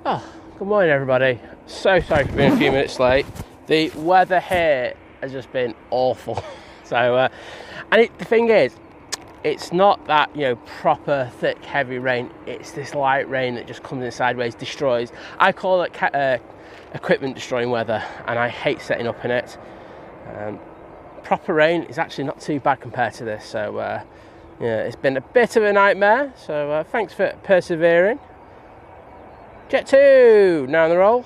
Oh, good morning everybody. So sorry for being a few minutes late. The weather here has just been awful. The thing is, it's not that, proper thick heavy rain. It's this light rain that just comes in sideways, destroys. I call it equipment destroying weather, and I hate setting up in it. Proper rain is actually not too bad compared to this. So it's been a bit of a nightmare. So thanks for persevering. Jet 2, now on the roll.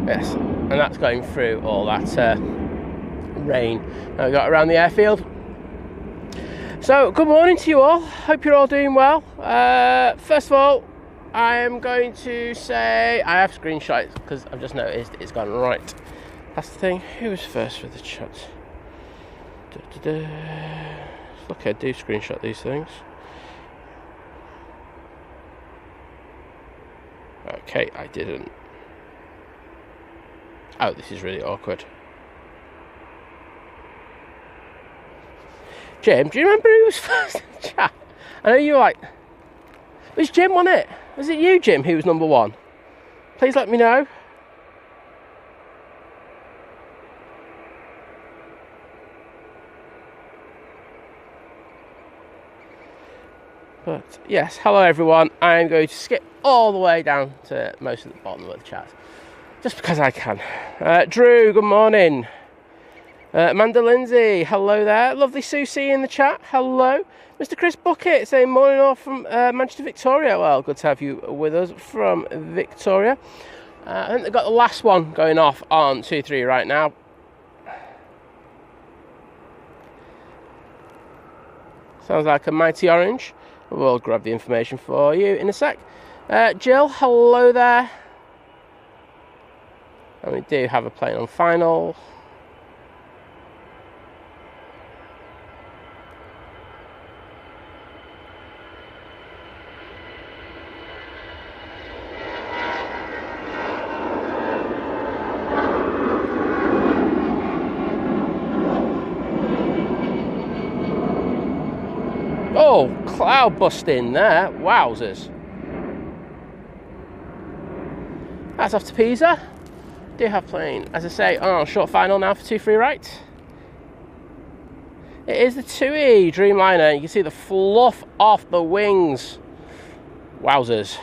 Yes, and that's going through all that rain that we got around the airfield. So, good morning to you all. Hope you're all doing well. First of all, I am going to say I have screenshots because I've just noticed it's gone right. That's the thing. Who was first with the chat? Look, I do screenshot these things. Okay, I didn't. Oh, this is really awkward. Jim, do you remember who was first in the chat? I know you were like... It was Jim, wasn't it? Was it you, Jim, who was number one? Please let me know. But, yes, hello everyone. I am going to skip all the way down to most of the bottom of the chat. Just because I can. Drew, good morning. Amanda Lindsay, hello there. Lovely Susie in the chat, hello. Mr. Chris Bucket saying morning all from Manchester, Victoria. Well, good to have you with us from Victoria. I think they've got the last one going off on 2-3 right now. Sounds like a mighty orange. We'll grab the information for you in a sec. Jill, hello there. And we do have a plane on final. Oh, cloud busting there. Wowzers. That's off to Pisa. Do have plane, as I say, on short final now for 2-3 right. It is the 2E Dreamliner. You can see the fluff off the wings. Wowzers.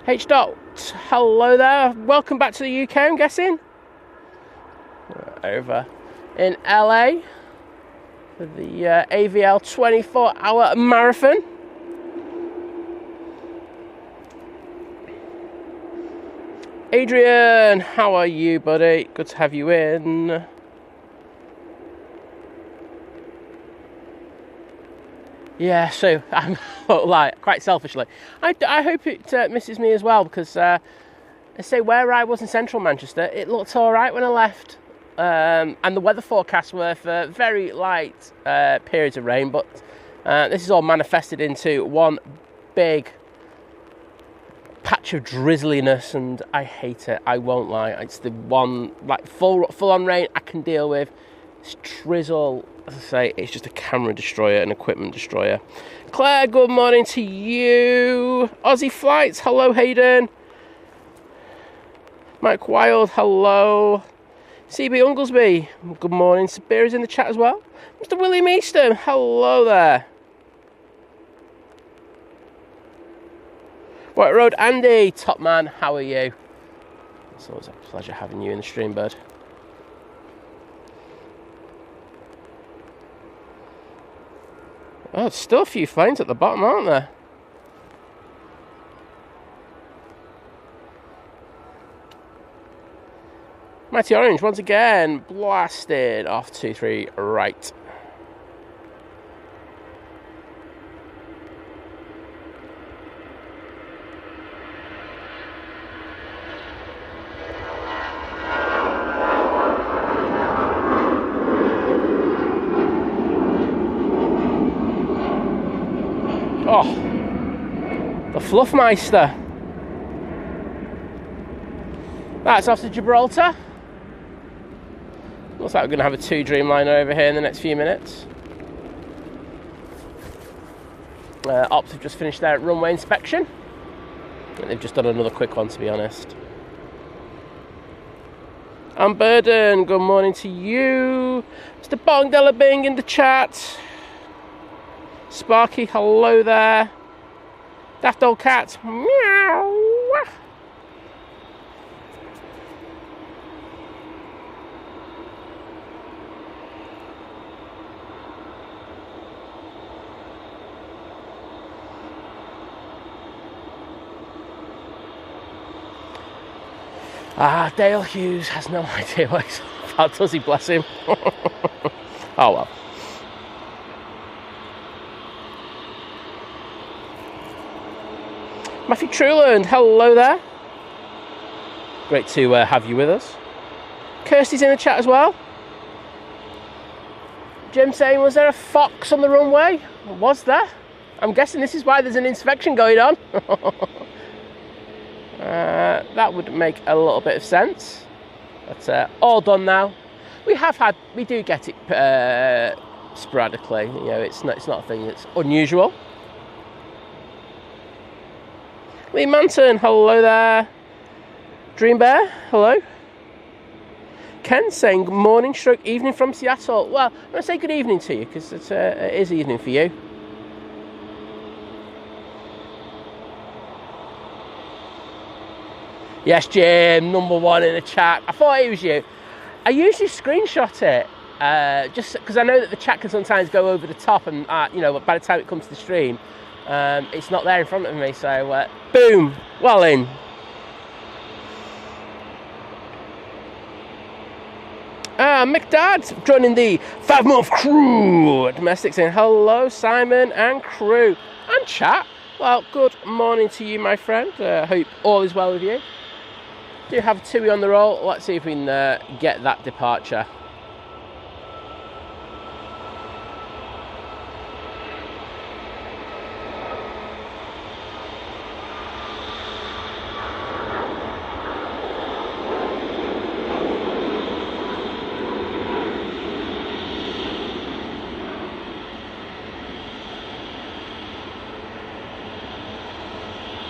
H. Dot, hello there. Welcome back to the UK, I'm guessing. Over in LA for the AVL 24-hour marathon. Adrian, how are you, buddy? Good to have you in. Yeah, so I'm like quite selfishly. I hope it misses me as well because I say where I was in central Manchester, it looked all right when I left, and the weather forecasts were for very light periods of rain, but this is all manifested into one big patch of drizzliness, and I hate it. I won't lie. It's the one like full on rain I can deal with. It's drizzle. As I say, it's just a camera destroyer, an equipment destroyer. Claire, good morning to you. Aussie Flights, hello Hayden. Mike Wild, hello. CB Unglesby, good morning. Sabira's in the chat as well. Mr. William Easton, hello there. White Road Andy, top man, how are you? It's always a pleasure having you in the stream, bud. Oh, there's still a few planes at the bottom, aren't there? Mighty Orange, once again, blasted off 2-3 right. Oh, the Fluffmeister. That's off to Gibraltar. Looks like we're going to have a 2 Dreamliner over here in the next few minutes. Ops have just finished their runway inspection. They've just done another quick one, to be honest. And Burden, good morning to you. Mr. Bongdella Bing in the chat. Sparky, hello there. Daft old cat. Meow. Dale Hughes has no idea what he's about, does he? Bless him. Oh well. Matthew Truland, hello there. Great to have you with us. Kirsty's in the chat as well. Jim saying, was there a fox on the runway? Was there? I'm guessing this is why there's an inspection going on. That would make a little bit of sense. But all done now. We do get it sporadically. You know, it's not a thing that's unusual. Lee Manton, hello there. Dream Bear, hello. Ken saying good morning stroke evening from Seattle. Well, I'm going to say good evening to you because it is evening for you. Yes, Jim, number 1 in the chat. I thought it was you. I usually screenshot it just because I know that the chat can sometimes go over the top, and you know, by the time it comes to the stream, it's not there in front of me. So, boom, well in. McDad joining the 5-month crew. Domestic saying hello, Simon and crew and chat. Well, good morning to you, my friend. Hope all is well with you. Do have a 2 on the roll. Let's see if we can get that departure.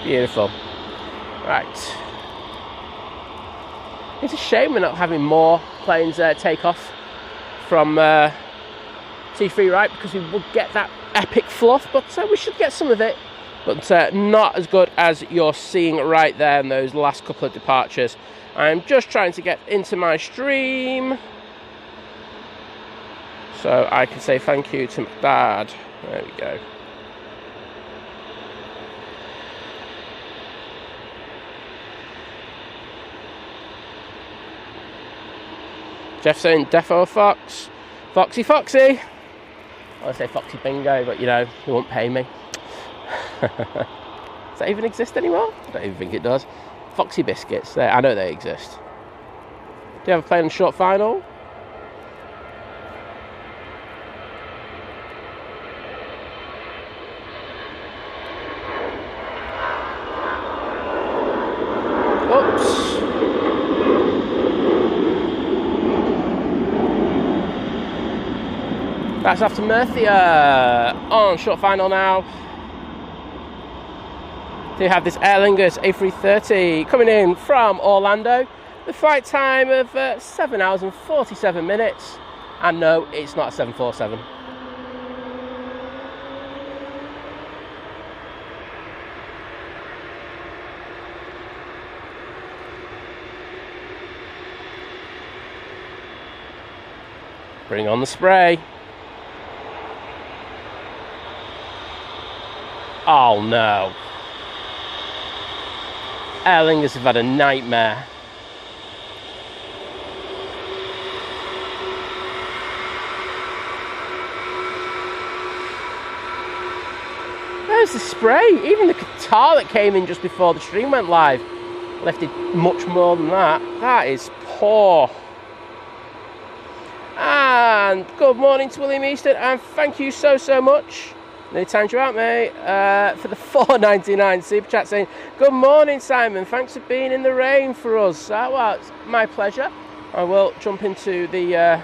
Beautiful. Right. It's a shame we're not having more planes take off from T3 right, because we would get that epic fluff, but we should get some of it. But not as good as you're seeing right there in those last couple of departures. I'm just trying to get into my stream so I can say thank you to Dad. There we go. Jeff saying defo Fox. Foxy Foxy. I want to say Foxy Bingo, but you know, he won't pay me. Does that even exist anymore? I don't even think it does. Foxy Biscuits, I know they exist. Do you have a play on short final? Oops. That's after Murthia on short final now. Do have this Aer Lingus A380 coming in from Orlando. The flight time of 7 hours and 47 minutes. And no, it's not a 747. Bring on the spray. Oh no. Aer Lingus have had a nightmare. There's the spray. Even the Qatar that came in just before the stream went live lifted much more than that. That is poor. And good morning to William Easton, and thank you so much. Nearly timed you out, mate, for the $4.99 super chat saying, good morning, Simon. Thanks for being in the rain for us. Well, it's my pleasure. I will jump into the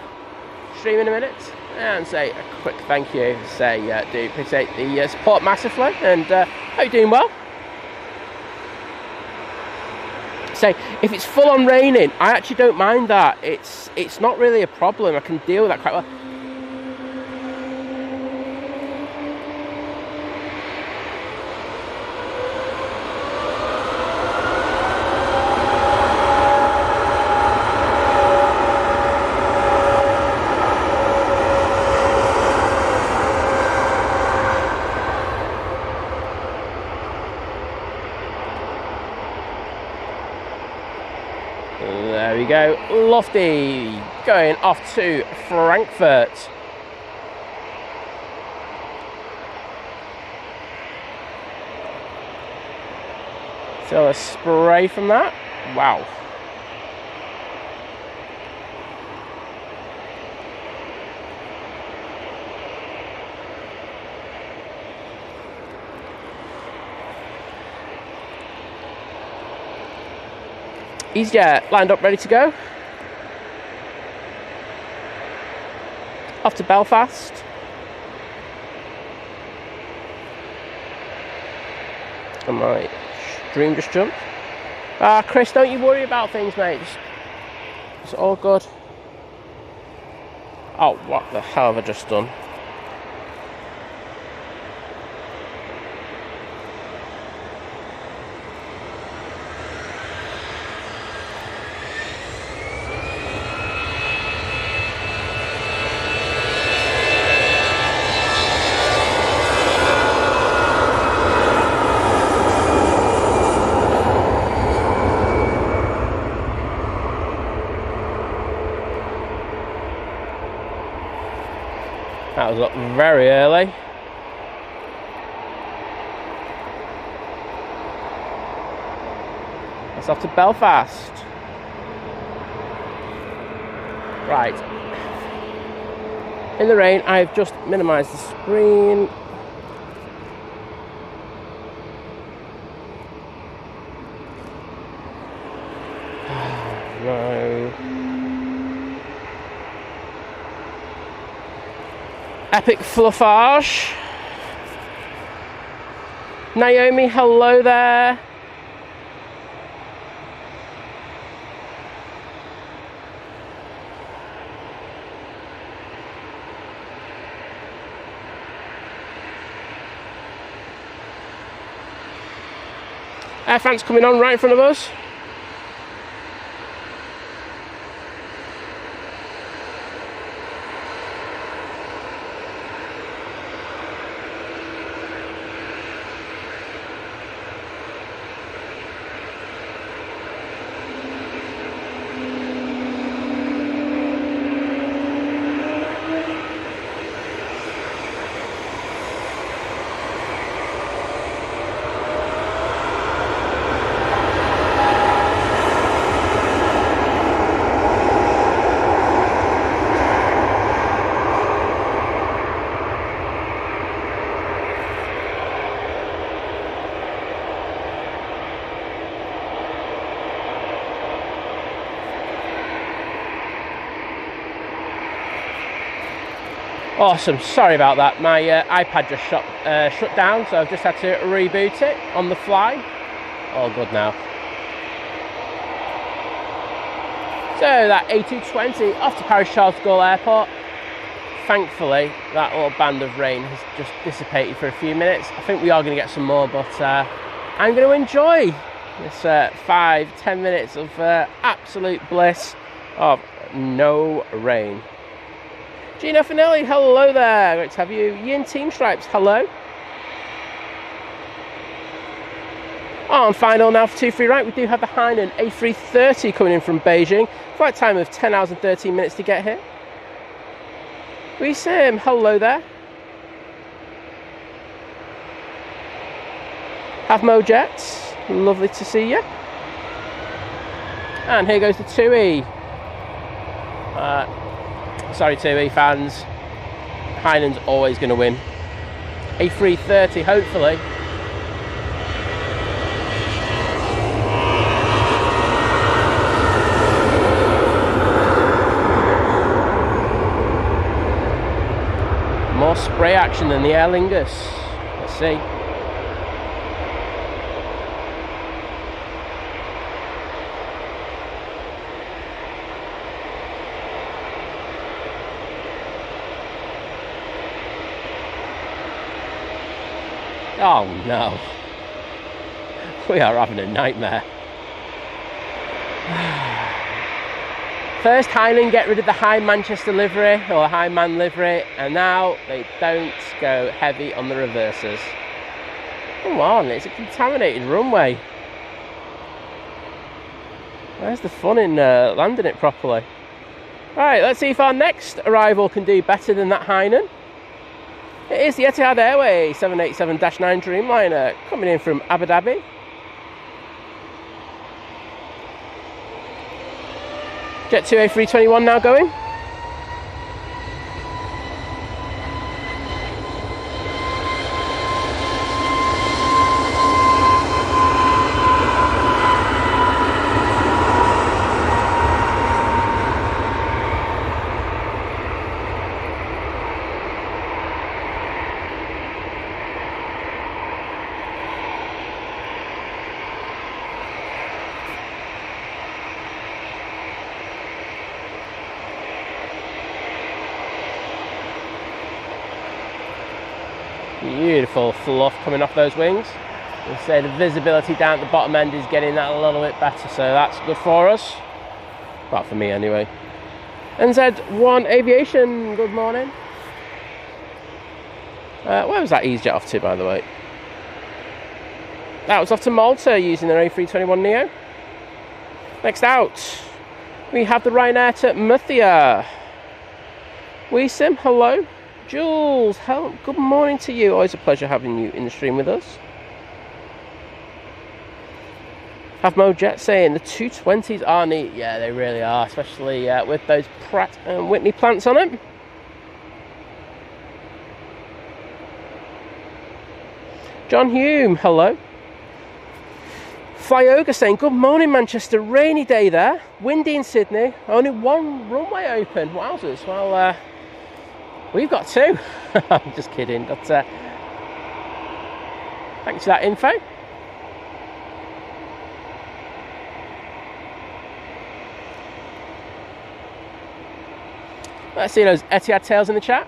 stream in a minute and say a quick thank you. Say, do appreciate the support massively, and hope you're doing well. Say, if it's full on raining, I actually don't mind that. It's not really a problem. I can deal with that quite well. There we go, Lofty going off to Frankfurt. So a spray from that, wow. EasyJet lined up, ready to go. Off to Belfast. And my stream just jumped. Chris, don't you worry about things, mate. It's all good. Oh, what the hell have I just done? That was up very early. That's off to Belfast. Right. In the rain, I've just minimised the screen. No. Epic fluffage. Naomi, hello there. Air France coming on right in front of us. Awesome, sorry about that. My iPad just shut down, so I've just had to reboot it on the fly. All good now. So that A220 off to Paris Charles de Gaulle Airport. Thankfully, that little band of rain has just dissipated for a few minutes. I think we are going to get some more, but I'm going to enjoy this 5-10 minutes of absolute bliss of no rain. Gina Finelli, hello there. Great to have you. Ian Team Stripes, hello. On final now for 2-3 right, we do have the Hainan A330 coming in from Beijing. Flight time of 10 hours and 13 minutes to get here. We see him, hello there. Have Mo Jets, lovely to see you. And here goes the 2E. Sorry 2E fans, Hainan's always going to win. A330 hopefully. More spray action than the Aer Lingus. Let's see. Oh no. We are having a nightmare. First Hainan get rid of the High Manchester livery, or High Man livery, and now they don't go heavy on the reversers. Come on, it's a contaminated runway. Where's the fun in landing it properly? Right, let's see if our next arrival can do better than that Hainan. It is the Etihad Airways 787-9 Dreamliner coming in from Abu Dhabi. Jet 2 A321 now going. Beautiful fluff coming off those wings. We'll say the visibility down at the bottom end is getting that a little bit better, so that's good for us. Well, for me anyway. NZ1 Aviation, good morning. Where was that EasyJet off to, by the way? That was off to Malta using their A321neo. Next out, we have the Ryanair to Murcia. Weesim, hello. Jules, good morning to you. Always a pleasure having you in the stream with us. Have Mo Jet saying the 220s are neat. Yeah, they really are, especially with those Pratt and Whitney plants on it. John Hume, hello. Flyoga saying, good morning Manchester, rainy day there, windy in Sydney, only one runway open. Wowzers, well, we've got two. I'm just kidding, but thanks for that info. Let's see those Etihad tails in the chat.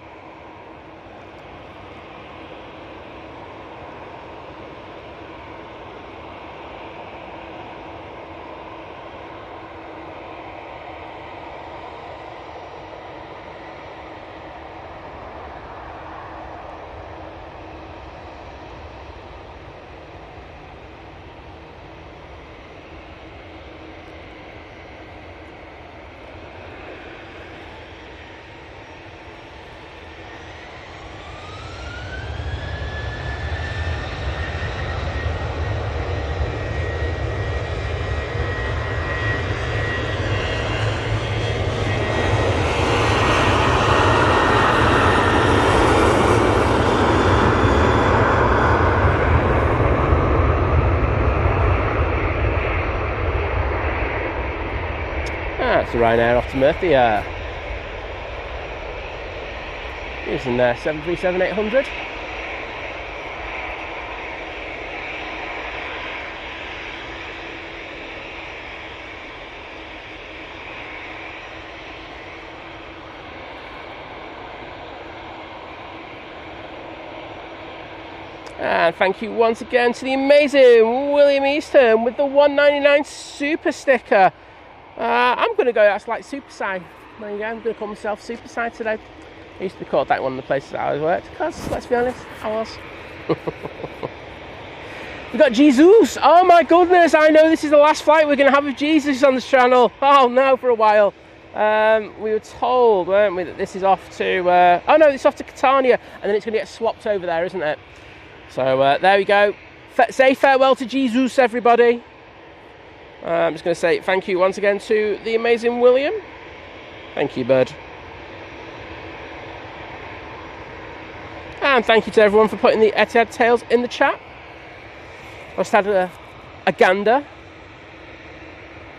That's the Ryanair off to Murcia. Using their 737-800. And thank you once again to the amazing William Easton with the 199 super sticker. I'm going to go, that's like Super Sci. There you go, I'm going to call myself Super Sci today. I used to be called that one of the places I always worked, because, let's be honest, I was. We've got Jesus. Oh my goodness, I know this is the last flight we're going to have with Jesus on this channel. Oh no, for a while. We were told, weren't we, that this is off to... oh no, it's off to Catania, and then it's going to get swapped over there, isn't it? So there we go. Say farewell to Jesus, everybody. I'm just going to say thank you once again to the amazing William. Thank you, bud. And thank you to everyone for putting the Etihad Tales in the chat. I just had a gander.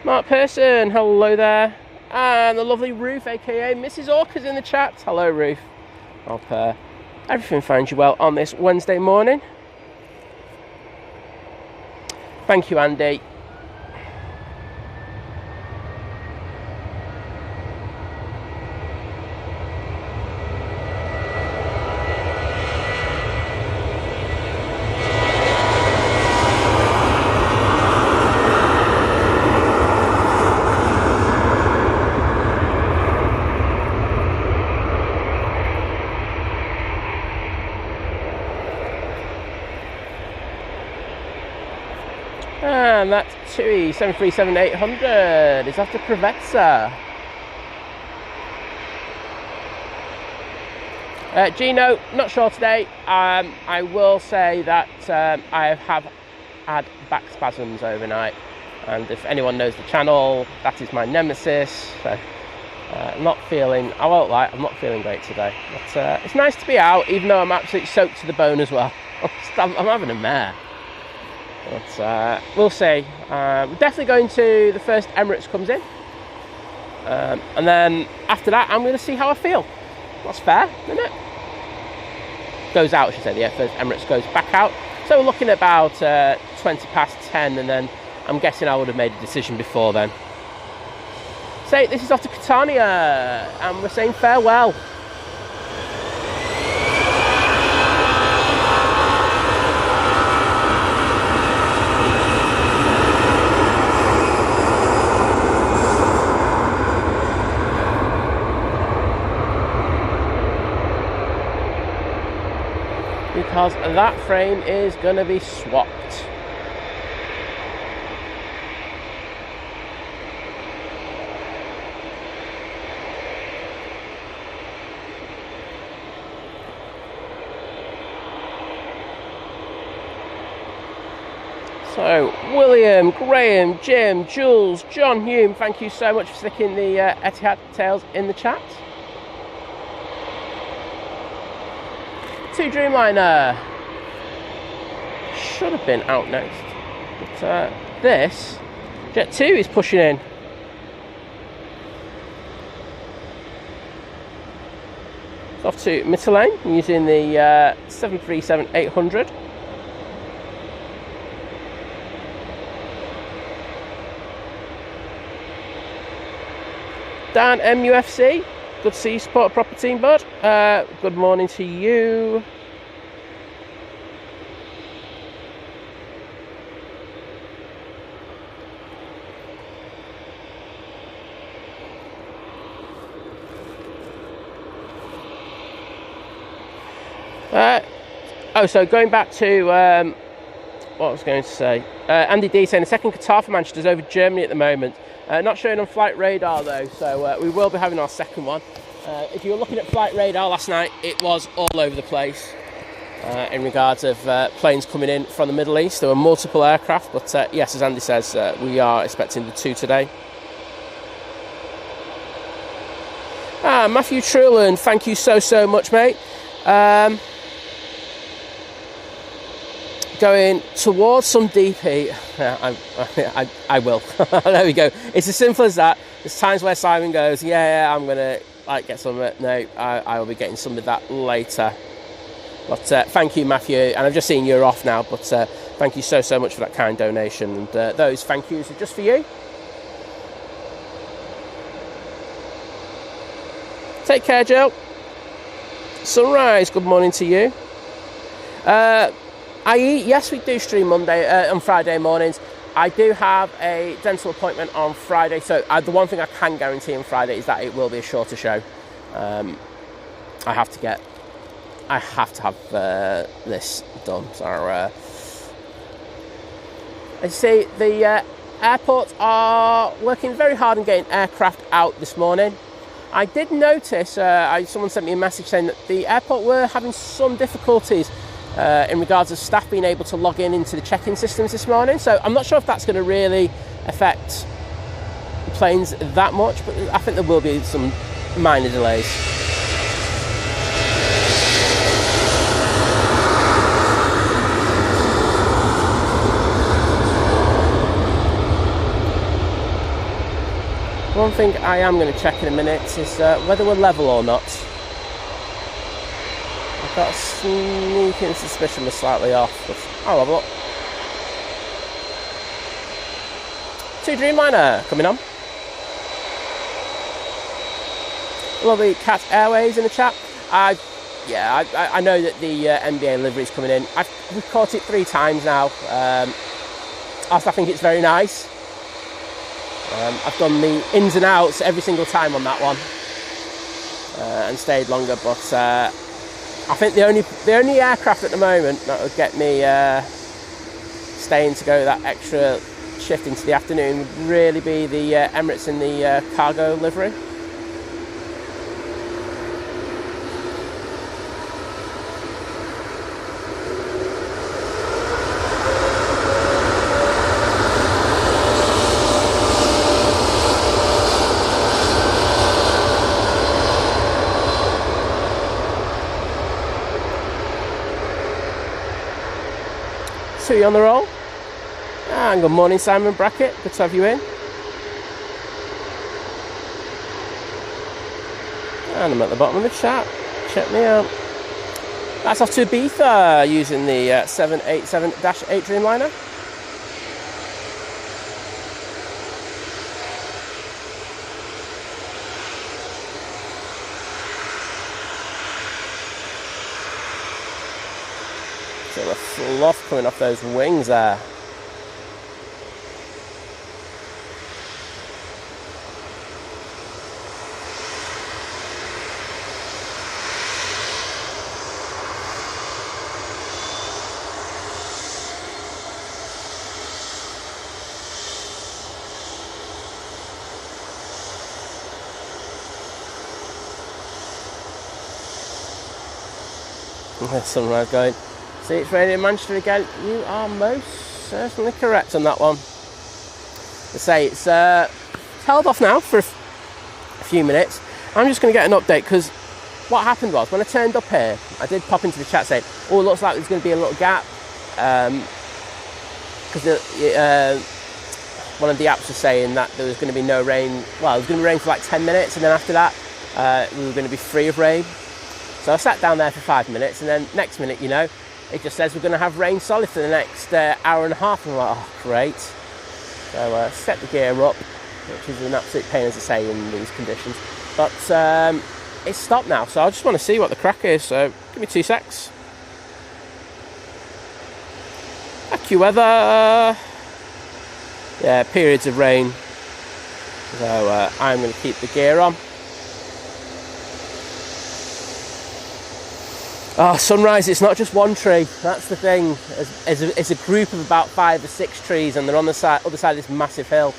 Mark Pearson, hello there. And the lovely Ruth, aka Mrs. Orca's in the chat. Hello, Ruth. Hope everything finds you well on this Wednesday morning. Thank you, Andy. And that's TUI 737-800. It's off to Preveza. Gino, not sure today. I will say that I have had back spasms overnight, and if anyone knows the channel, that is my nemesis. So not feeling, I won't lie, I'm not feeling great today. But it's nice to be out, even though I'm absolutely soaked to the bone as well. I'm having a mare. But we'll see. We're definitely going to the first Emirates comes in, and then after that I'm going to see how I feel. That's fair, isn't it? Goes out, I should say. The first Emirates goes back out. So we're looking at about 20 past 10, and then I'm guessing I would have made a decision before then. So this is off to Catania, and we're saying farewell. Because that frame is going to be swapped. So, William, Graham, Jim, Jules, John Hume, thank you so much for sticking the Etihad Tales in the chat. Dreamliner should have been out next, but this Jet 2 is pushing in. It's off to Mytilene using the 737-800. Dan MUFC, good to see you support a proper team, bud. Good morning to you. So going back to what I was going to say, Andy D saying the second Qatar for Manchester is over Germany at the moment. Not showing on flight radar though, so we will be having our second one. If you were looking at flight radar last night, it was all over the place in regards of planes coming in from the Middle East. There were multiple aircraft, but yes, as Andy says, we are expecting the 2 today. Matthew Truland, thank you so much, mate. Going towards some DP. I will. There we go. It's as simple as that. There's times where Simon goes, yeah, I'm gonna get some of it. No, I will be getting some of that later. But thank you, Matthew, and I've just seen you're off now, but thank you so much for that kind donation, and those thank yous are just for you. Take care, Jill. Sunrise, good morning to you. Yes, we do stream on Friday mornings. I do have a dental appointment on Friday, so the one thing I can guarantee on Friday is that it will be a shorter show. I have to have this done. So As you see, the airports are working very hard on getting aircraft out this morning. I did notice, someone sent me a message saying that the airport were having some difficulties in regards of staff being able to log into the check-in systems this morning. So I'm not sure if that's going to really affect planes that much, but I think there will be some minor delays. One thing I am going to check in a minute is whether we're level or not. I've got a sneaking suspicion we're slightly off, but I'll have a look. 2 Dreamliner coming on. Lovely Cat Airways in the chat. I know that the NBA livery is coming in. We've caught it 3 times now. I think it's very nice. I've done the ins and outs every single time on that one and stayed longer, but I think the only aircraft at the moment that would get me staying to go that extra shift into the afternoon would really be the Emirates in the cargo livery. You on the roll, and good morning Simon Brackett, good to have you in. And I'm at the bottom of the chat, check me out. That's off to Ibiza using the 787-8 Dreamliner. So the fluff coming off those wings there. There's sunrise going. See, it's raining in Manchester again. You are most certainly correct on that one. I say it's held off now for a few minutes. I'm just going to get an update because what happened was when I turned up here, I did pop into the chat saying, "Oh, it looks like there's going to be a little gap," because one of the apps was saying that there was going to be no rain. Well, it was going to rain for like 10 minutes, and then after that, we were going to be free of rain. So I sat down there for 5 minutes, and then next minute, it just says we're going to have rain solid for the next hour and a half. And I'm like, oh, great. So set the gear up, which is an absolute pain, as I say, in these conditions. But it's stopped now, so I just want to see what the crack is. So give me 2 secs. AccuWeather. Yeah, periods of rain. So I'm going to keep the gear on. Oh, sunrise, it's not just one tree, that's the thing. It's a group of about 5 or 6 trees, and they're on the other side of this massive hill.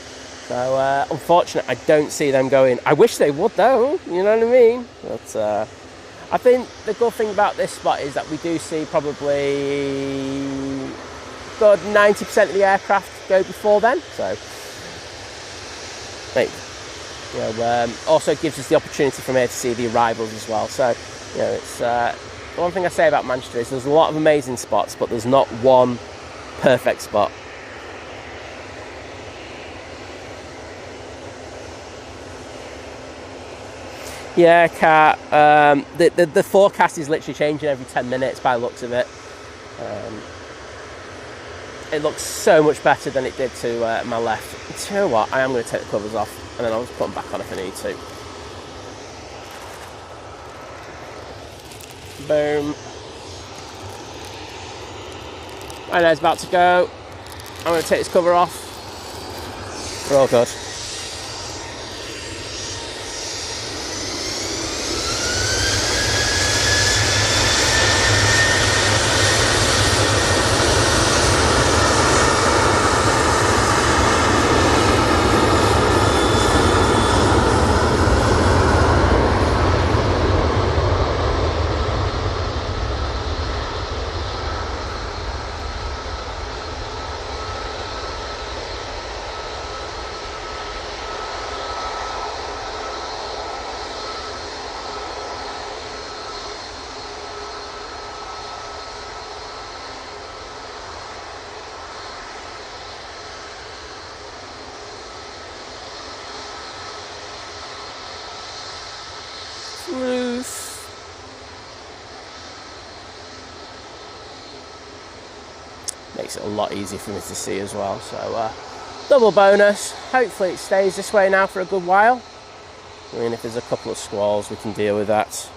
So, unfortunately, I don't see them going. I wish they would, though, you know what I mean? But I think the good thing about this spot is that we do see probably good 90% of the aircraft go before then. So, also gives us the opportunity from here to see the arrivals as well. So, it's... The one thing I say about Manchester is there's a lot of amazing spots, but there's not one perfect spot. Yeah, Kat. The forecast is literally changing every 10 minutes by the looks of it. It looks so much better than it did to my left. You know what? I am going to take the covers off, and then I'll just put them back on if I need to. Boom. Ryanair's about to go. I'm going to take this cover off. We're all good. Makes it a lot easier for me to see as well. So double bonus. Hopefully it stays this way now for a good while. I mean, if there's a couple of squalls, we can deal with that.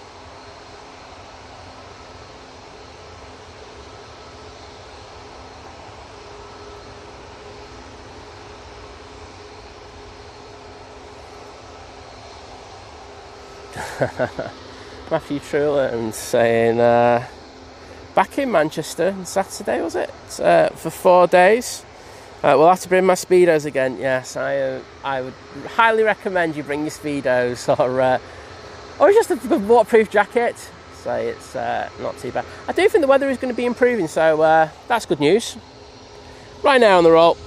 Matthew Truland saying back in Manchester on Saturday, was it? For 4 days. We'll have to bring my Speedos again. Yes, I would highly recommend you bring your Speedos or just a good waterproof jacket. So it's not too bad. I do think the weather is going to be improving, so that's good news. Right now on the roll.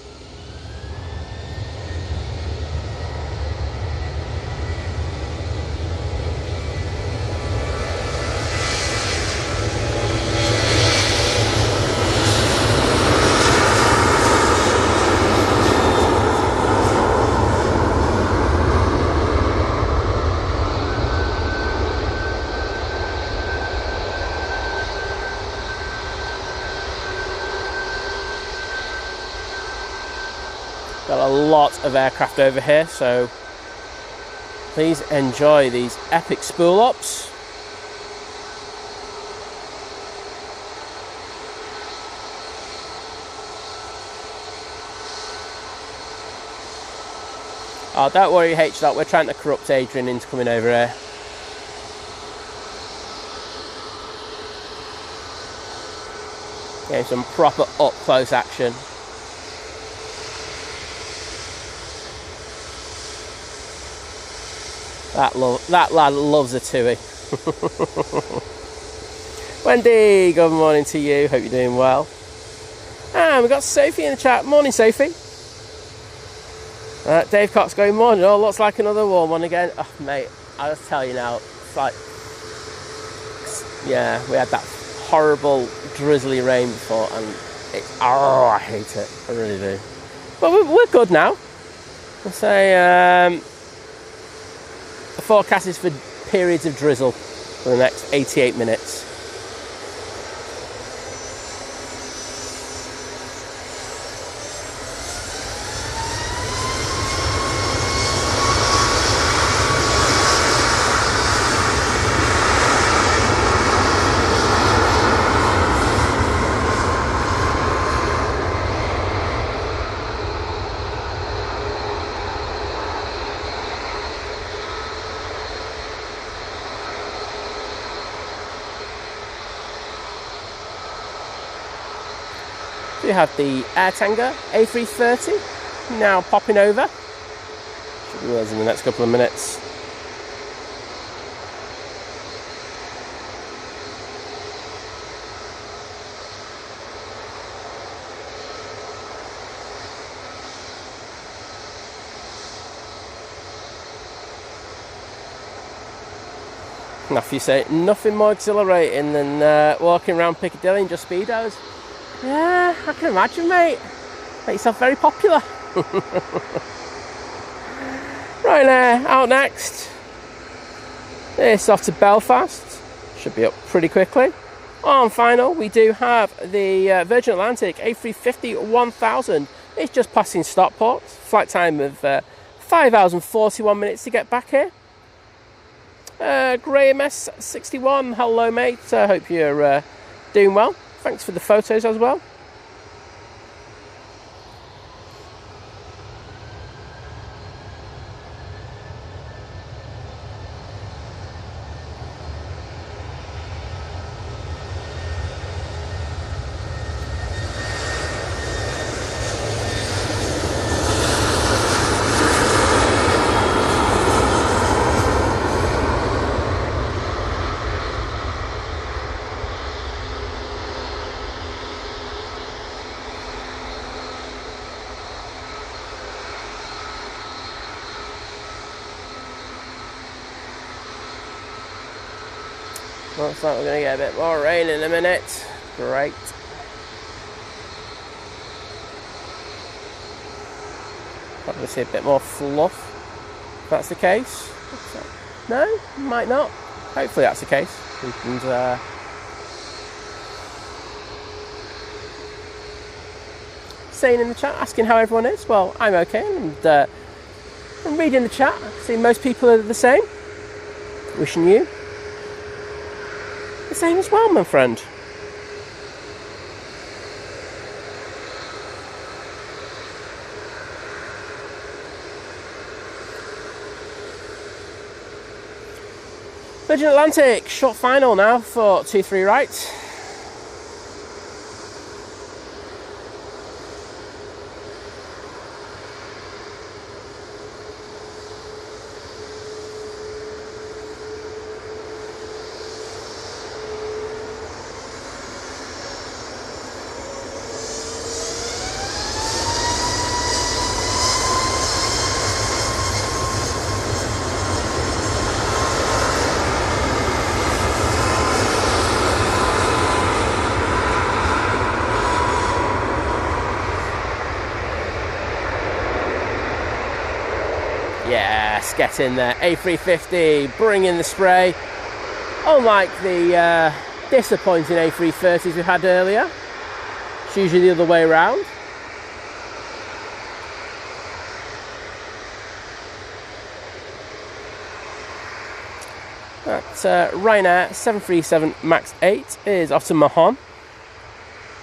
Got a lot of aircraft over here, so please enjoy these epic spool ups. Oh, don't worry, H-Dot, we're trying to corrupt Adrian into coming over here. Getting some proper up close action. That lad loves a TUI. Wendy, good morning to you. Hope you're doing well. And we've got Sophie in the chat. Morning, Sophie. Dave Cox going, morning. Oh, looks like another warm one again. Oh, mate, I'll just tell you now. It's like, yeah, we had that horrible drizzly rain before, and I hate it. I really do. But we're good now. I'll say the forecast is for periods of drizzle for the next 88 minutes. We have the Air Lingus A380 now popping over. Should be with us in the next couple of minutes. Matthew say nothing more exhilarating than walking around Piccadilly in just Speedos. Yeah, I can imagine, mate. Make yourself very popular. Ryanair out next. This off to Belfast. Should be up pretty quickly. On final, we do have the Virgin Atlantic A350-1000. It's just passing Stockport. Flight time of 5 hours and 41 minutes to get back here. Graham S61, hello, mate. I hope you're doing well. Thanks for the photos as well. Looks like we're going to get a bit more rain in a minute. Great. Probably see a bit more fluff, if that's the case. No, might not. Hopefully that's the case. We can saying in the chat, asking how everyone is. Well, I'm okay, and I'm reading the chat, seeing most people are the same. Wishing you the same as well, my friend. Virgin Atlantic, short final now for 2-3 right. Yes, get in there. A350, bring in the spray. Unlike the disappointing A330s we had earlier. It's usually the other way around. That Ryanair 737 MAX 8 is off to Mahon.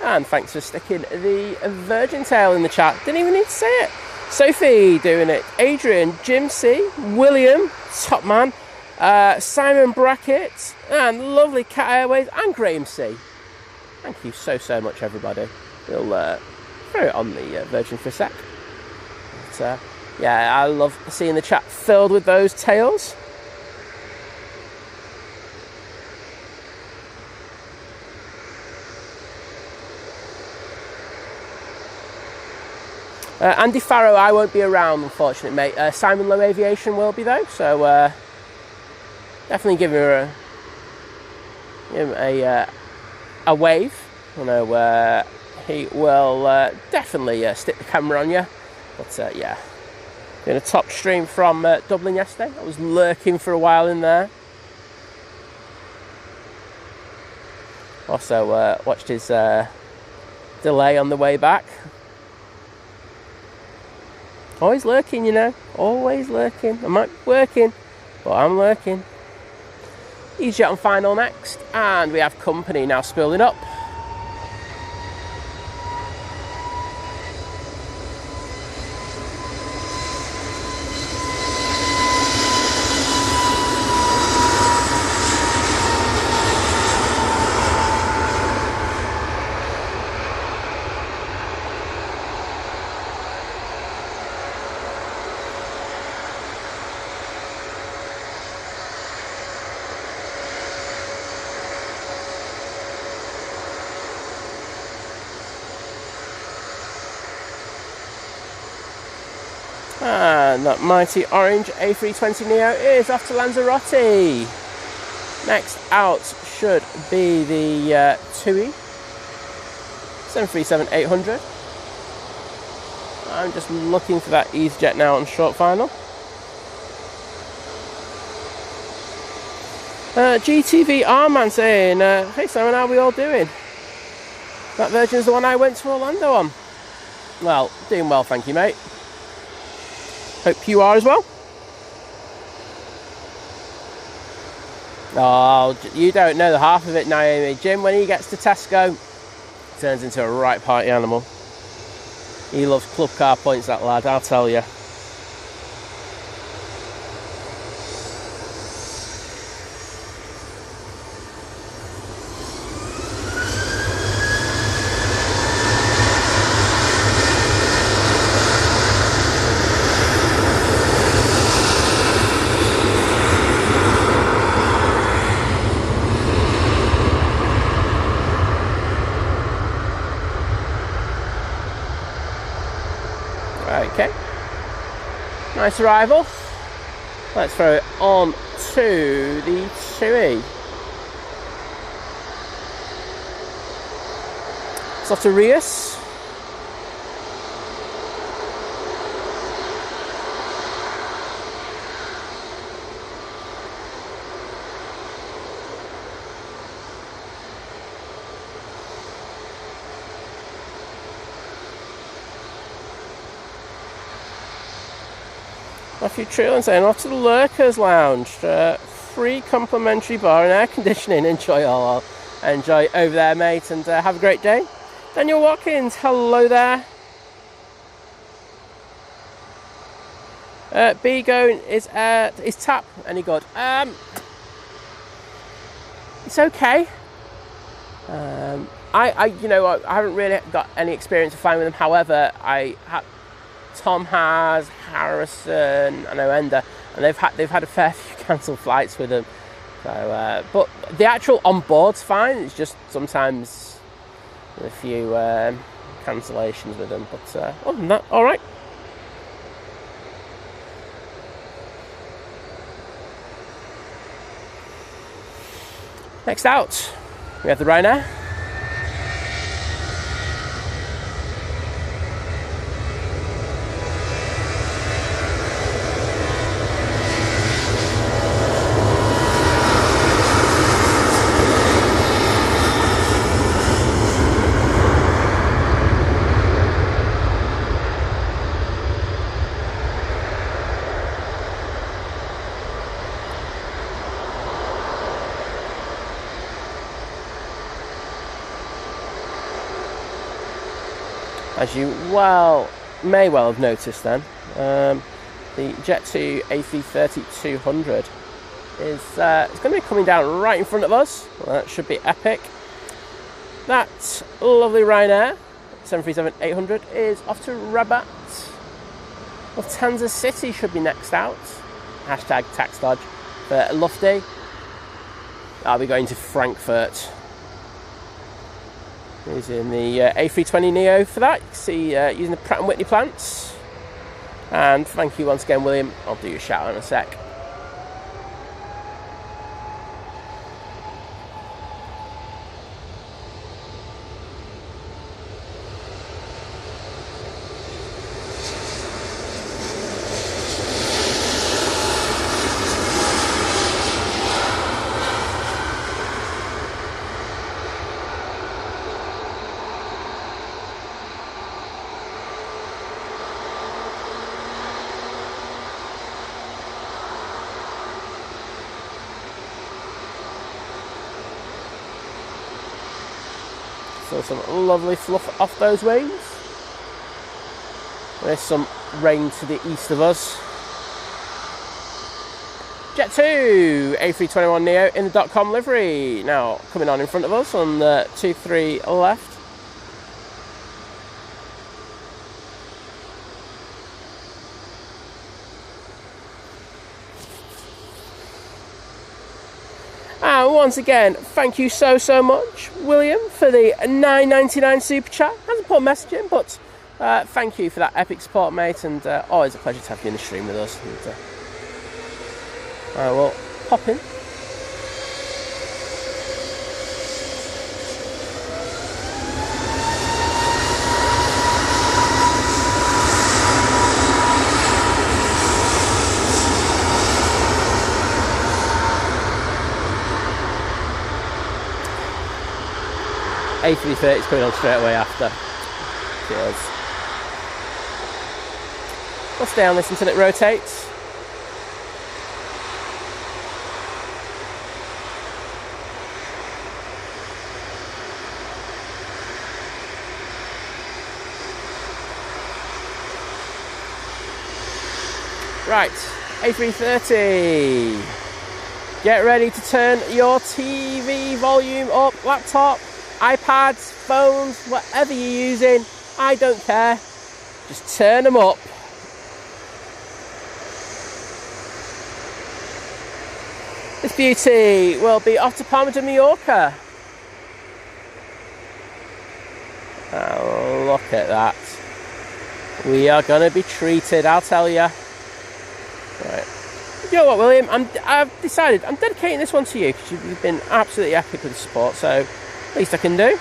And thanks for sticking the Virgin tail in the chat. Didn't even need to say it. Sophie doing it. Adrian, Jim C, William, top man, Simon Brackett, and lovely Cat Airways, and Graham C. Thank you so much, everybody. We'll throw it on the Virgin for a sec. But, yeah, I love seeing the chat filled with those tails. Andy Farrow, I won't be around, unfortunately, mate. Simon Lowe Aviation will be, though, so definitely give him a wave. You know, he will definitely stick the camera on you. But yeah, doing a top stream from Dublin yesterday. I was lurking for a while in there. Also watched his delay on the way back. Always lurking, you know. Always lurking. I might be working, but I'm lurking. EasyJet on final next, and we have company now spooling up. And that mighty orange A320neo is off to Lanzarote. Next out should be the TUI 737-800. I'm just looking for that EasyJet now on short final. GTV R-Man saying, hey Simon, how are we all doing? That Virgin's the one I went to Orlando on. Well, doing well, thank you, mate. Hope you are as well. Oh, you don't know the half of it, Naomi. Jim, when he gets to Tesco, turns into a right party animal. He loves club car points, that lad, I'll tell you. Okay, nice arrival. Let's throw it on to the TUI. Soterius. Matthew Trillin saying, off to the Lurkers Lounge. Free complimentary bar and air conditioning. Enjoy all. Enjoy over there, mate, and have a great day. Daniel Watkins, hello there. B going is tap any good? It's okay. I haven't really got any experience of flying with them. However, Tom has, Harrison, I know Ender, and they've had a fair few cancelled flights with them. So, but the actual on board's fine. It's just sometimes a few cancellations with them. But other than that, all right. Next out, we have the Ryanair. As you may well have noticed then, the Jet2 A330-200 is it's going to be coming down right in front of us. Well, that should be epic. That lovely Ryanair 737-800 is off to Rabat. Lufthansa City should be next out. Hashtag tax dodge for Lufty. I'll be going to Frankfurt. Using the A320neo for that. You can see using the Pratt & Whitney plants. And thank you once again, William. I'll do your shout out in a sec. So some lovely fluff off those wings. There's some rain to the east of us. Jet2 A321neo in the .com livery. Now coming on in front of us on the 2-3 left. And once again, thank you so much, William, for the $9.99 super chat. Hasn't put a message in, but thank you for that epic support, mate, and always a pleasure to have you in the stream with us. And, I will pop in. A330 is coming on straight away after. Cheers. We'll stay on this until it rotates. Right, A330. Get ready to turn your TV volume up, laptop, iPads, phones, whatever you're using, I don't care. Just turn them up. This beauty will be off to Palma de Mallorca. Oh, look at that. We are going to be treated, I'll tell you. Right. You know what, William? I've decided I'm dedicating this one to you because you've been absolutely epic with the support, so least I can do.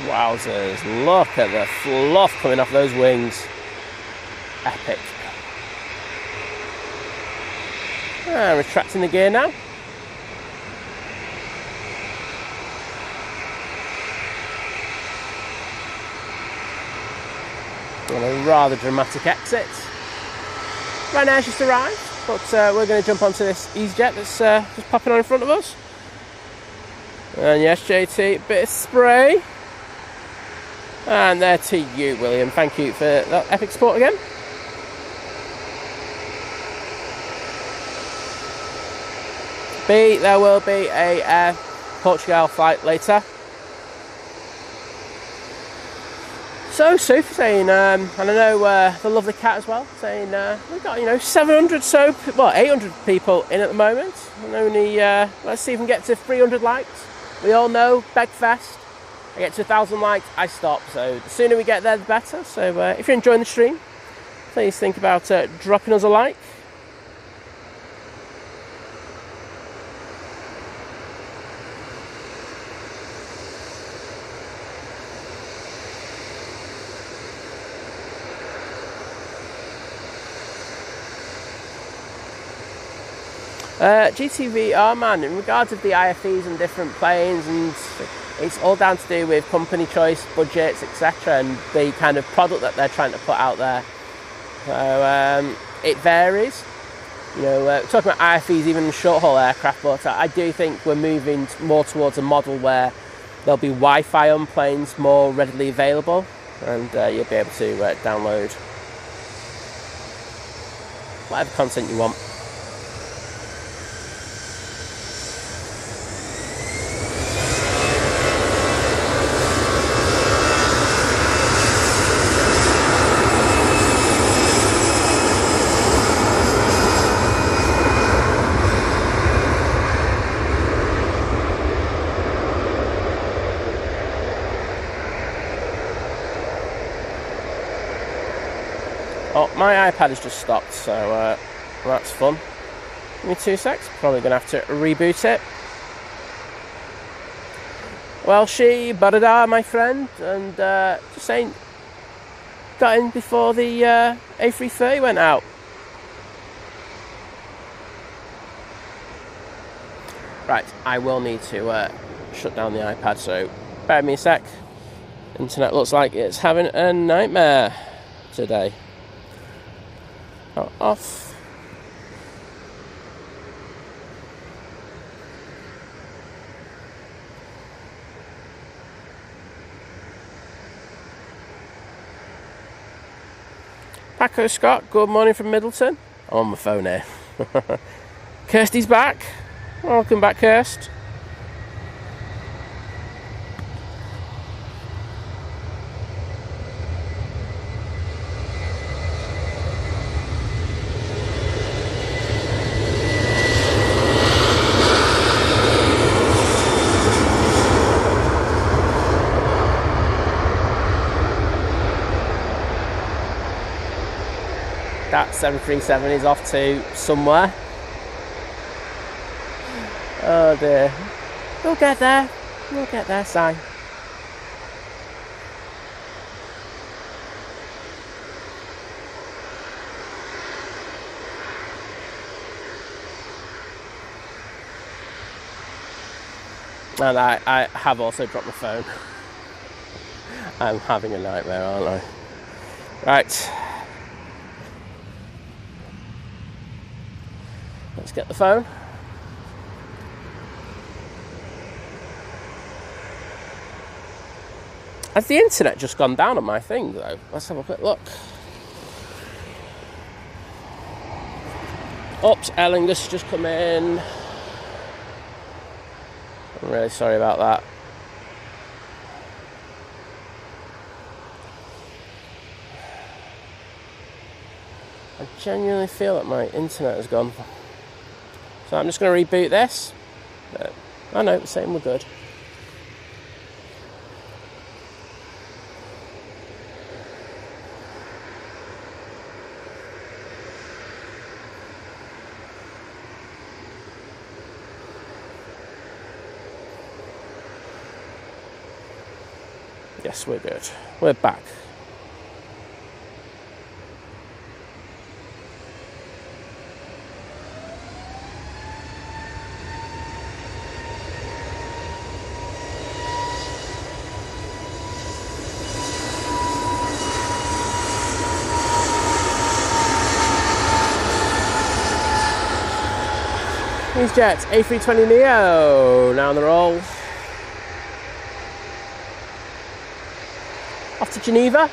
Wowzers, look at the fluff coming off those wings. Epic. Retracting the gear now. On a rather dramatic exit. Ryanair's just arrived, but we're going to jump onto this EasyJet that's just popping on in front of us. And yes, JT, bit of spray. And there to you, William. Thank you for that epic sport again. There will be a Portugal flight later. So Sophie saying, and I know the lovely cat as well, saying we've got 700 well 800 people in at the moment, and only let's see if we can get to 300 likes. We all know Begfest. I get to 1,000 likes, I stop. So the sooner we get there, the better. So if you're enjoying the stream, please think about dropping us a like. GTVR, man, in regards of the IFEs and different planes, and it's all down to do with company choice, budgets, etc., and the kind of product that they're trying to put out there. So it varies. Talking about IFEs, even in short-haul aircraft, but I do think we're moving more towards a model where there'll be Wi-Fi on planes more readily available, and you'll be able to download whatever content you want. Oh, my iPad has just stopped, so that's fun. Give me 2 secs, probably going to have to reboot it. Well, Barada, my friend, and just saying, got in before the A330 went out. Right, I will need to shut down the iPad, so bear with me a sec. Internet looks like it's having a nightmare today. Off. Paco Scott, good morning from Middleton. I'm on my phone here. Kirsty's back. Welcome back, Kirst. That 737 is off to somewhere. Oh dear. We'll get there. We'll get there, Si. And I have also dropped my phone. I'm having a nightmare, aren't I? Right. Let's get the phone. Has the internet just gone down on my thing, though? Let's have a quick look. Oops, Aer Lingus just come in. I'm really sorry about that. I genuinely feel that my internet has gone. So I'm just going to reboot this. Oh no, the same, we're good. Yes, we're good. We're back. EasyJet A320neo now on the roll. Off to Geneva.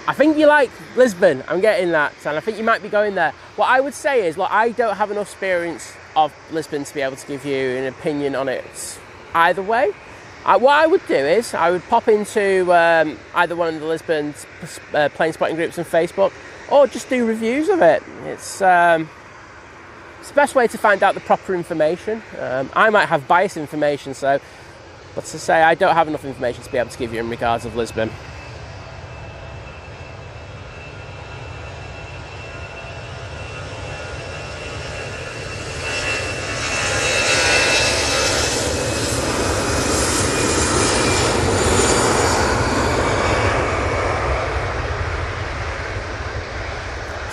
I think you like Lisbon. I'm getting that, and I think you might be going there. What I would say is, look, I don't have enough experience of Lisbon to be able to give you an opinion on it either way. What I would do is I would pop into either one of the Lisbon plane spotting groups on Facebook, or just do reviews of it. It's the best way to find out the proper information. I might have biased information, so let's just say I don't have enough information to be able to give you in regards of Lisbon.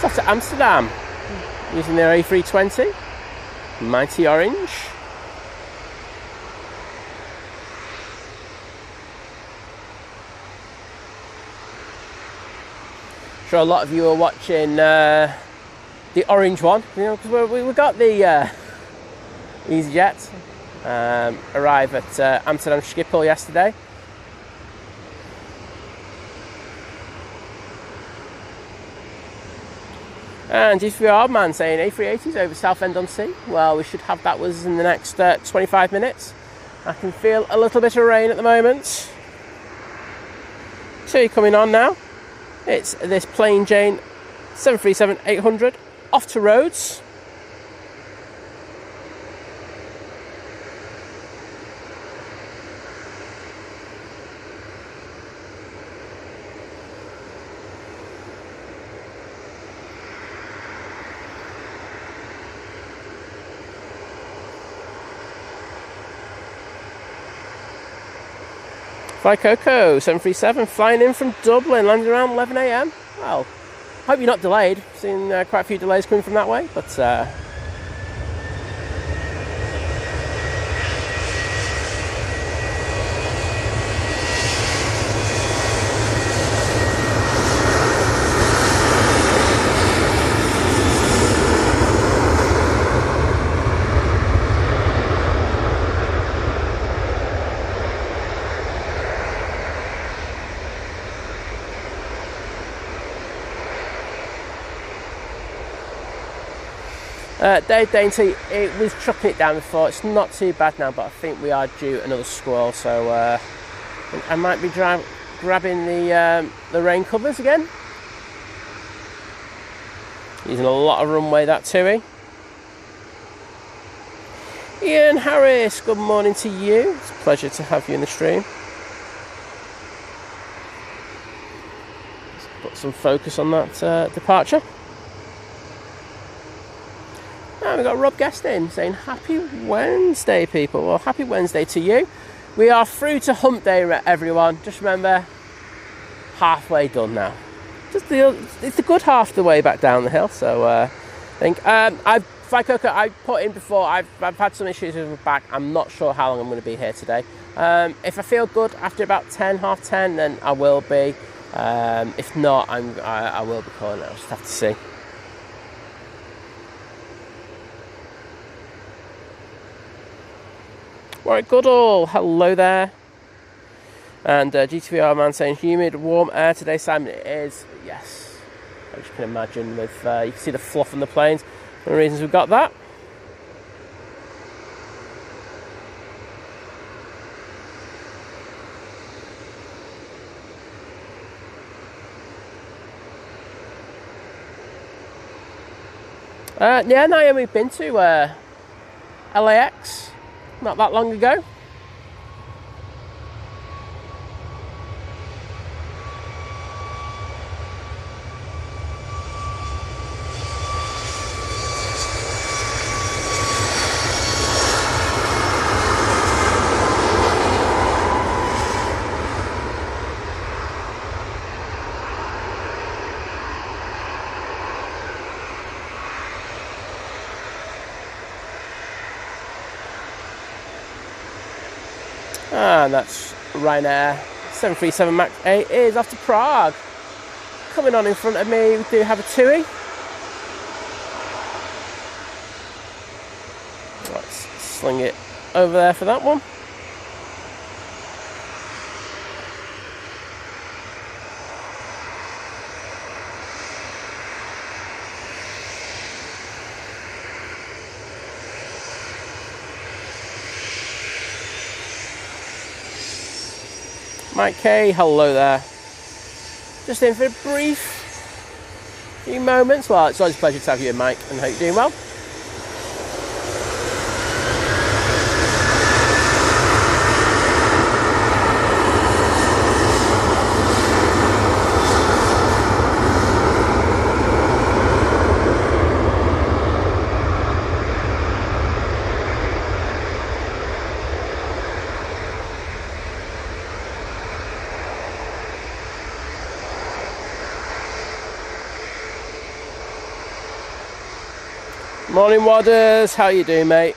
Off to Amsterdam using their A320, mighty orange. Sure, a lot of you are watching the orange one, you know, because we got the EasyJet arrive at Amsterdam Schiphol yesterday. And GVR man saying A380s over Southend-on-Sea. Well, we should have that was in the next 25 minutes. I can feel a little bit of rain at the moment. So you're coming on now. It's this plain Jane 737-800 off to Rhodes. Fly Coco 737 flying in from Dublin, landing around 11 a.m. Well, hope you're not delayed. Seen quite a few delays coming from that way, but Dave Dainty, it was chucking it down before. It's not too bad now, but I think we are due another squall, so I might be grabbing the rain covers again. Using a lot of runway, that Tui. Ian Harris, good morning to you. It's a pleasure to have you in the stream. Let's put some focus on that departure. And we've got Rob Guestin saying happy Wednesday, people. Well, happy Wednesday to you. We are through to hump day, everyone. Just remember, halfway done now. It's a good half the way back down the hill. So I think I put in before. I've had some issues with my back. I'm not sure how long I'm going to be here today. If I feel good after about half 10, then I will be. If not, I will be calling. I'll just have to see. Right, Goodall, hello there. And GTVR man saying humid, warm air today, Simon. It is, yes. As you can imagine, with you can see the fluff on the planes. One of the reasons we've got that. Yeah, Naomi, we've been to LAX not that long ago. And that's Ryanair 737 MAX 8 is off to Prague. Coming on in front of me, we do have a TUI. Let's sling it over there for that one. Mike K, hello there. Just in for a brief few moments. Well, it's always a pleasure to have you, Mike, and hope you're doing well. Morning, Wadders. How you doing, mate?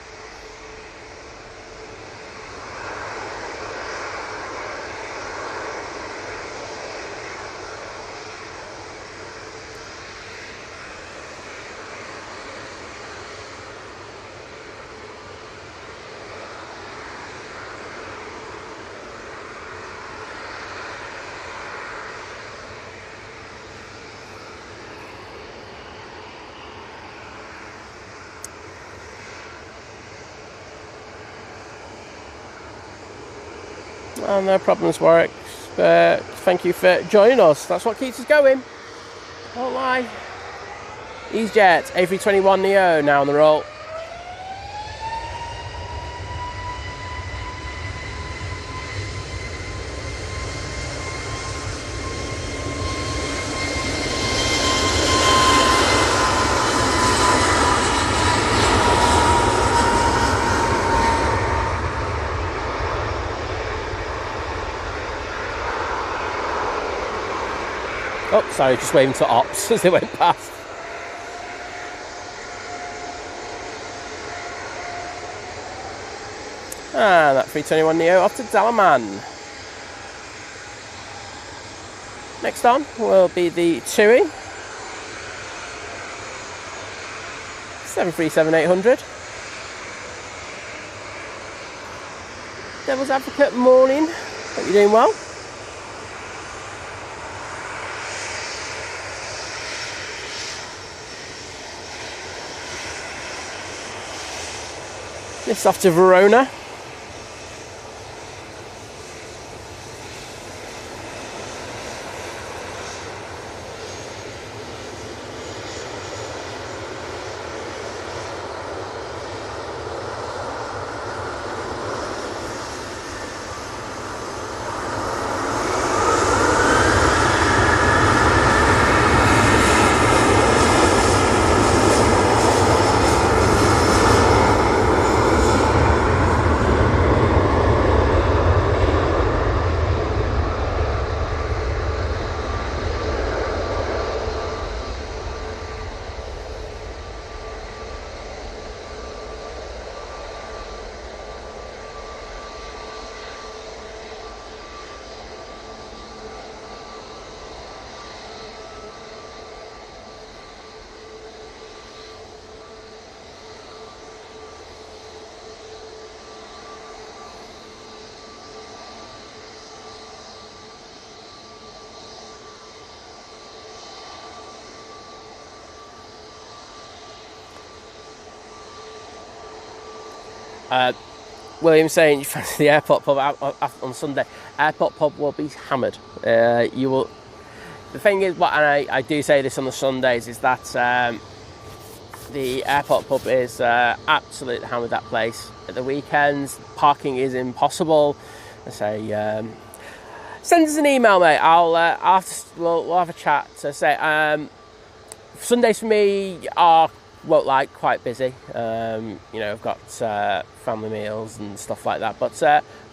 Oh, no problems, Warwick. Thank you for joining us. That's what keeps us going. Don't lie. EasyJet A321neo now on the roll. Oh, sorry, just waving to ops as they went past. And that 321neo off to Dalaman. Next on will be the TUI 737-800. Devil's Advocate, morning. Hope you're doing well. This off to Verona. William saying you fancy the airport pub on Sunday. Airport pub will be hammered. You will. The thing is, what, and I do say this on the Sundays, is that the airport pub is absolutely hammered. That place at the weekends, parking is impossible. I say, send us an email, mate. We'll have a chat. So say Sundays for me are quite busy. I've got family meals and stuff like that, but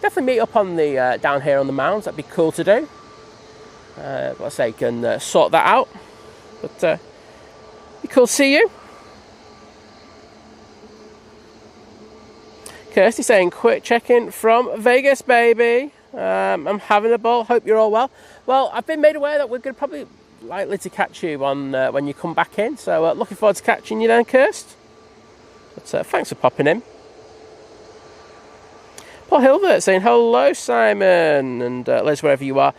definitely meet up on the down here on the mounds. That'd be cool to do. But I say, can sort that out, but be cool to see you. Kirsty saying, quick check-in from Vegas, baby. I'm having a ball. Hope you're all well. Well, I've been made aware that we're going to probably likely to catch you on when you come back in. So looking forward to catching you then, Kirst. But thanks for popping in. Paul Hilbert saying, hello, Simon. And Liz, wherever you are.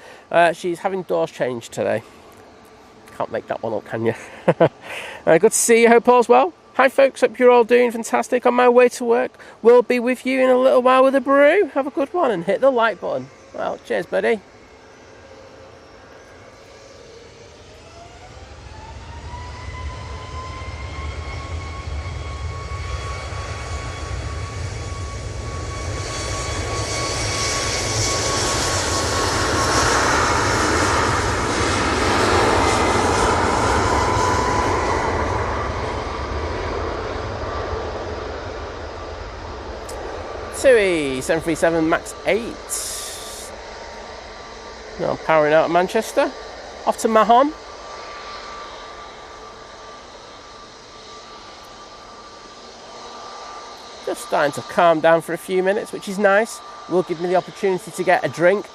She's having doors changed today. Can't make that one up, can you? Good to see you. Hope all's well. Hi folks, hope you're all doing fantastic. On my way to work, we'll be with you in a little while with a brew. Have a good one and hit the like button. Well, cheers, buddy. TUI 737 MAX 8. Now I'm powering out of Manchester. Off to Mahon. Just starting to calm down for a few minutes, which is nice. Will give me the opportunity to get a drink.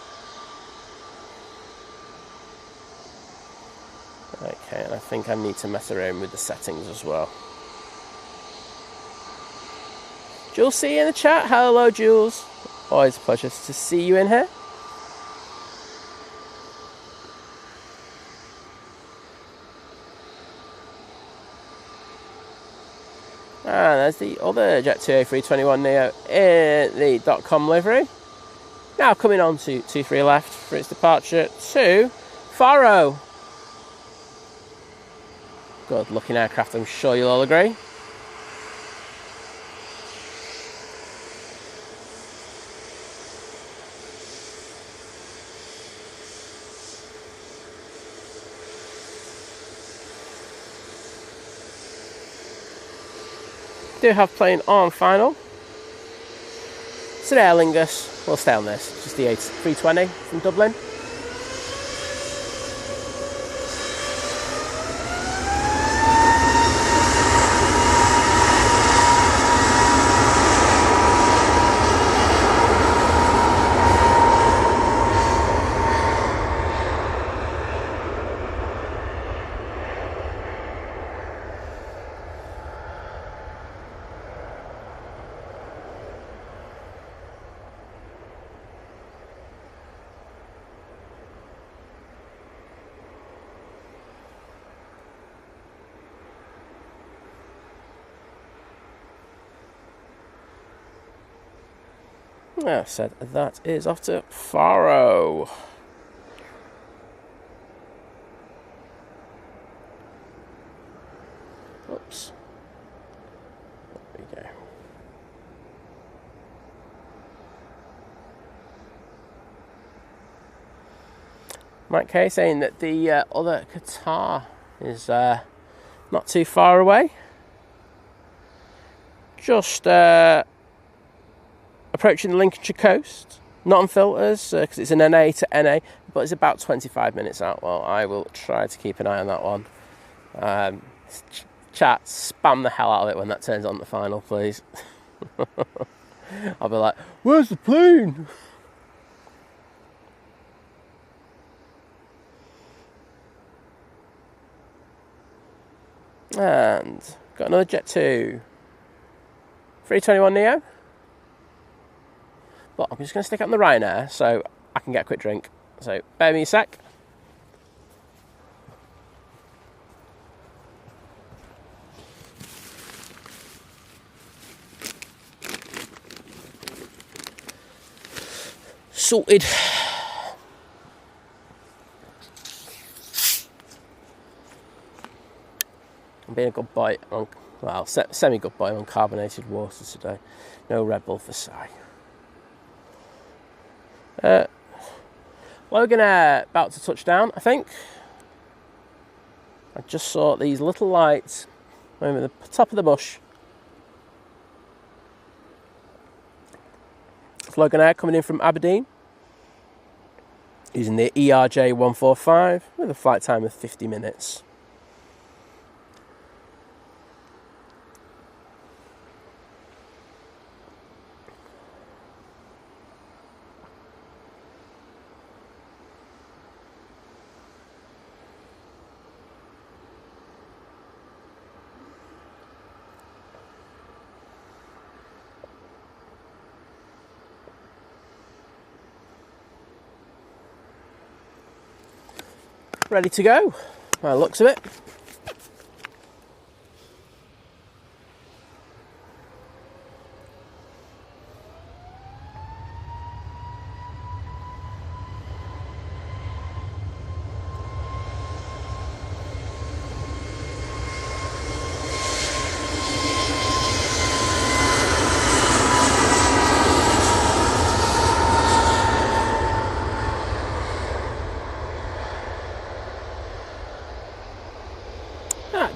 Okay, and I think I need to mess around with the settings as well. Jules, see you in the chat. Hello, Jules. Always a pleasure to see you in here. And there's the other Jet2 A321neo in the .com livery. Now coming on to 23 left for its departure to Faro. Good looking aircraft, I'm sure you'll all agree. Do have plane on final. It's an Aer Lingus. We'll stay on this. It's just the A320 from Dublin. I said that is off to Faro. Oops. There we go. Mike K saying that the other Qatar is not too far away. Just approaching the Lincolnshire coast, not on filters because it's an NA to NA, but it's about 25 minutes out. Well, I will try to keep an eye on that one. Chat, spam the hell out of it when that turns on the final, please. I'll be like, where's the plane? And got another Jet2 321neo. But I'm just going to stick it on the Ryanair so I can get a quick drink. So bear me a sec. Sorted. I'm being a good boy on, well, semi-good boy on carbonated water today. No Red Bull for Si. Logan Air about to touch down, I think. I just saw these little lights over the top of the bush. It's Logan Air coming in from Aberdeen using the ERJ 145 with a flight time of 50 minutes. ready to go, by the looks of it.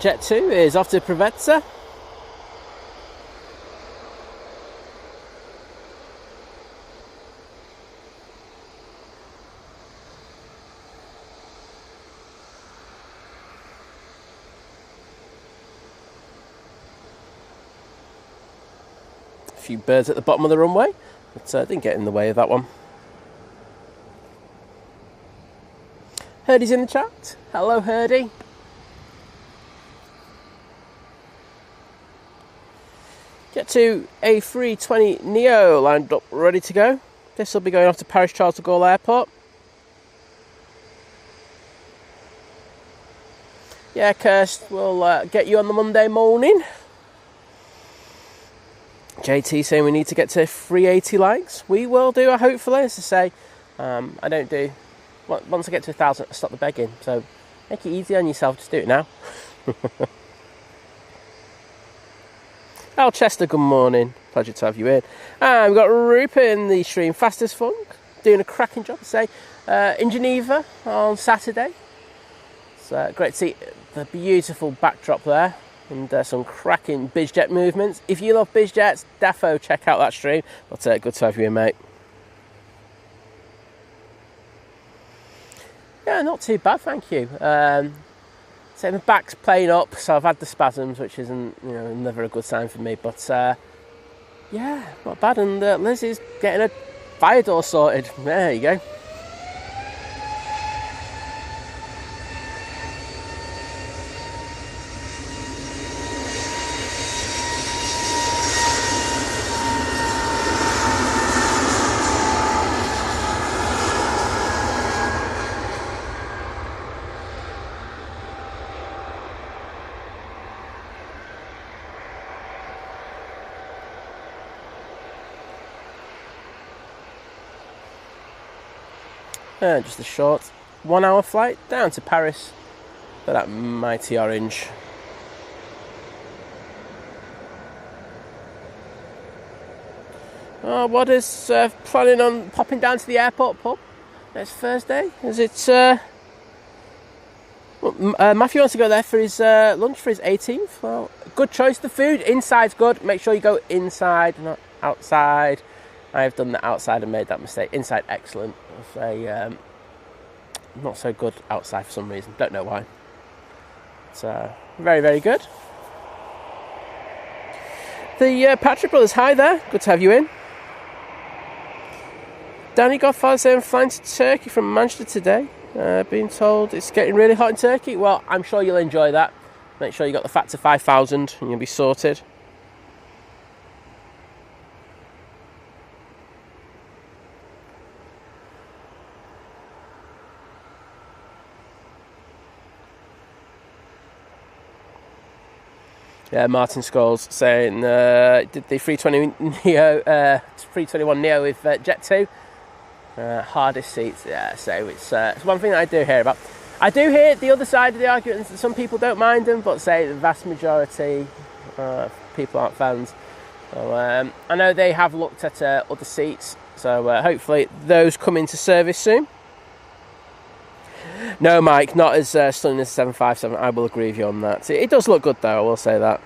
Jet 2 is off to Preveza. A few birds at the bottom of the runway, but didn't get in the way of that one. Herdy's in the chat. Hello, Herdy. Jet 2 A380 Neo lined up, ready to go. This will be going off to Paris Charles de Gaulle Airport. Yeah, Kirst, we'll get you on the Monday morning. JT saying we need to get to 380 likes. We will do, hopefully, as I say. I don't do... Once I get to 1,000, I stop the begging. So make it easy on yourself, just do it now. Alchester, good morning. Pleasure to have you in. And we've got Rupert in the stream, Fastest Funk, doing a cracking job, say, in Geneva on Saturday. It's great to see the beautiful backdrop there and some cracking bizjet movements. If you love bizjets, defo check out that stream. But good to have you in, mate. Yeah, not too bad, thank you. So my back's playing up, so I've had the spasms, which isn't, never a good sign for me. But yeah, not bad. And Liz is getting a fire door sorted. There you go. Just a short 1 hour flight down to Paris for that mighty orange. What is planning on popping down to the airport pub next Thursday? Is it Matthew wants to go there for his lunch for his 18th. Well, good choice. The food inside's good. Make sure you go inside, not outside. I've done the outside and made that mistake. Inside, excellent. Not so good outside for some reason. Don't know why. It's very, very good. The Patrick Brothers, hi there. Good to have you in. Danny Godfather saying I'm flying to Turkey from Manchester today. Being told it's getting really hot in Turkey. Well, I'm sure you'll enjoy that. Make sure you got the factor 5,000 and you'll be sorted. Yeah, Martin Scholes saying did the 321 Neo with Jet 2. Hardest seats, yeah. So it's one thing that I do hear about. I do hear the other side of the argument that some people don't mind them, but say the vast majority people aren't fans. So I know they have looked at other seats, so hopefully those come into service soon. No, Mike, not as stunning as the 757. I will agree with you on that. It does look good, though. I will say that.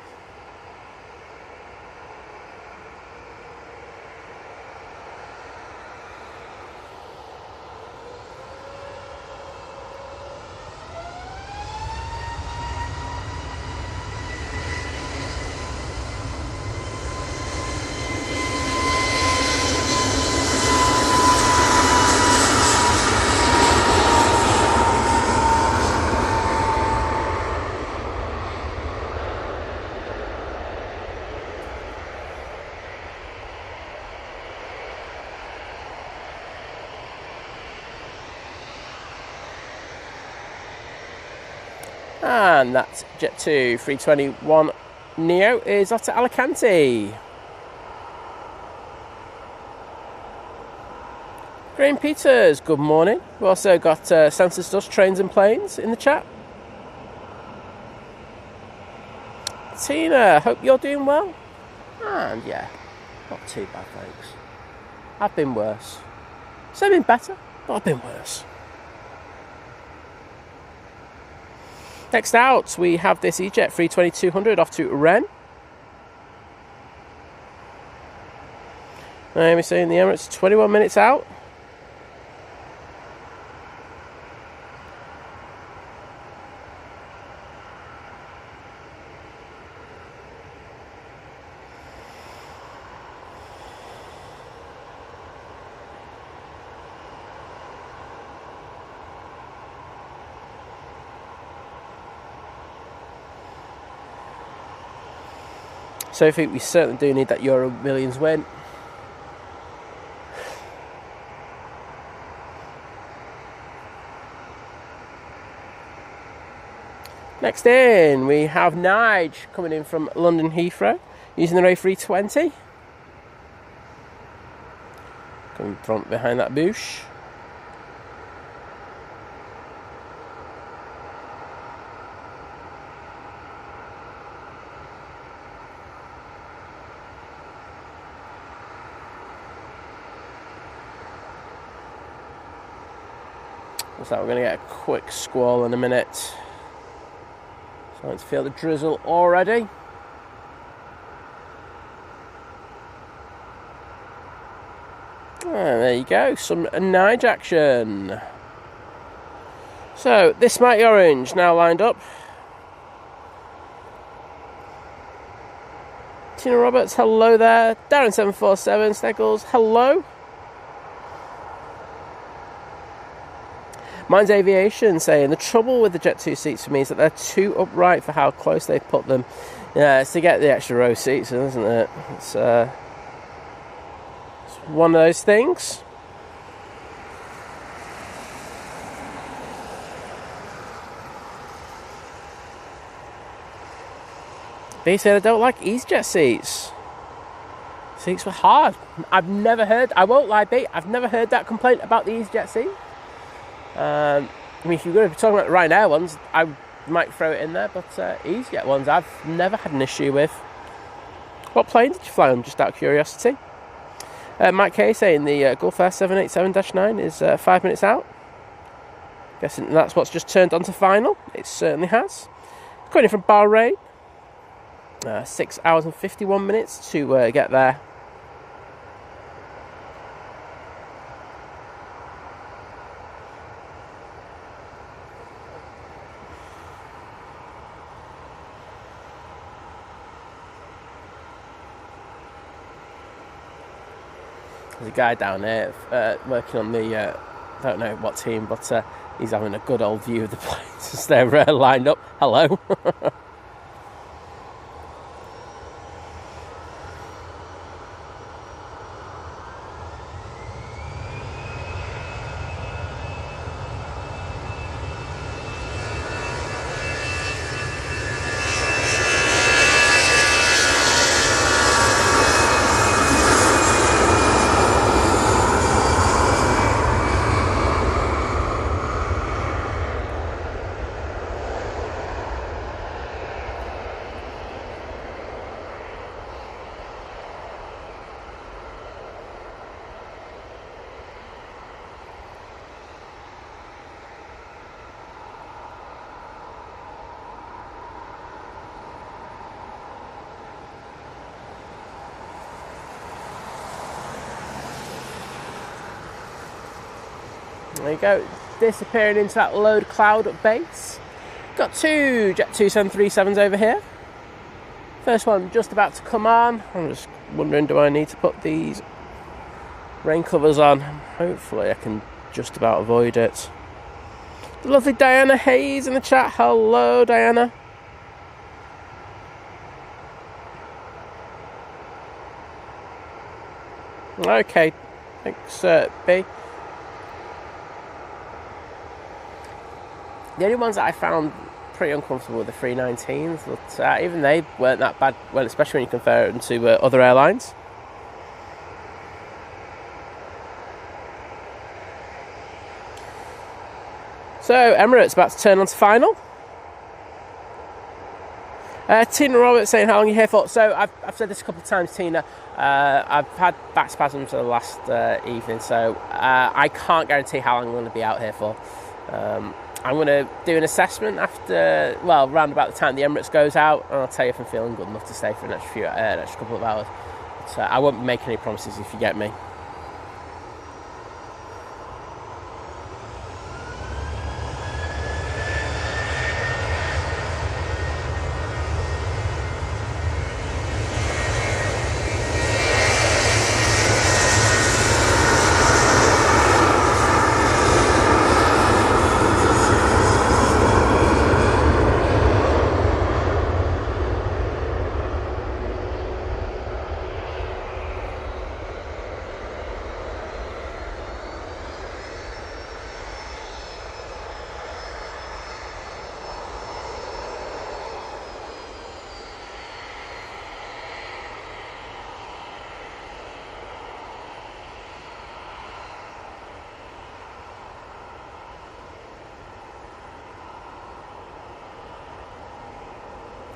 And that Jet2 321 Neo is off to Alicante. Graham Peters, good morning. We've also got Census Dust Trains and Planes in the chat. Tina, hope you're doing well. And yeah, not too bad, thanks. I've been worse. So I've been better, but I've been worse. Next out, we have this EasyJet 320-200 off to Rennes. We're saying the Emirates 21 minutes out. So I think we certainly do need that Euro Millions win. Next in, we have Nige coming in from London Heathrow using their A320. Coming from behind that bush. Looks like we're going to get a quick squall in a minute. Starting to feel the drizzle already. There you go, some Nige action. So, this Mighty Orange now lined up. Tina Roberts, hello there. Darren747, Sneggles, hello. Mine's Aviation saying the trouble with the Jet2 seats for me is that they're too upright for how close they've put them. Yeah, it's to get the extra row seats, isn't it? It's one of those things. They said I don't like EasyJet seats. Seats were hard. I've never heard, I won't lie, B, I've never heard that complaint about the EasyJet seat. I mean, if you're going to be talking about the Ryanair ones, I might throw it in there, but EasyJet ones I've never had an issue with. What plane did you fly on, just out of curiosity? Mike K saying the Gulf Air 787-9 is 5 minutes out. Guessing that's what's just turned on to final. It certainly has. Coming in from Bahrain. 6 hours and 51 minutes to get there. There's a guy down there working on the, I don't know what team, but he's having a good old view of the planes as they're lined up. Hello. There you go, disappearing into that load cloud at base. Got two Jet2 737s over here. First one just about to come on. I'm just wondering, do I need to put these rain covers on? Hopefully I can just about avoid it. The lovely Diana Hayes in the chat. Hello, Diana. Okay, thanks, B. The only ones that I found pretty uncomfortable with the 319s, but even they weren't that bad, well, especially when you compare them to other airlines. So, Emirates about to turn on to final. Tina Roberts saying, how long are you here for? So, I've said this a couple of times, Tina. I've had back spasms for the last evening, so I can't guarantee how long I'm going to be out here for. I'm going to do an assessment after, well, around about the time the Emirates goes out, and I'll tell you if I'm feeling good enough to stay for an extra couple of hours. But I won't be making any promises, if you get me.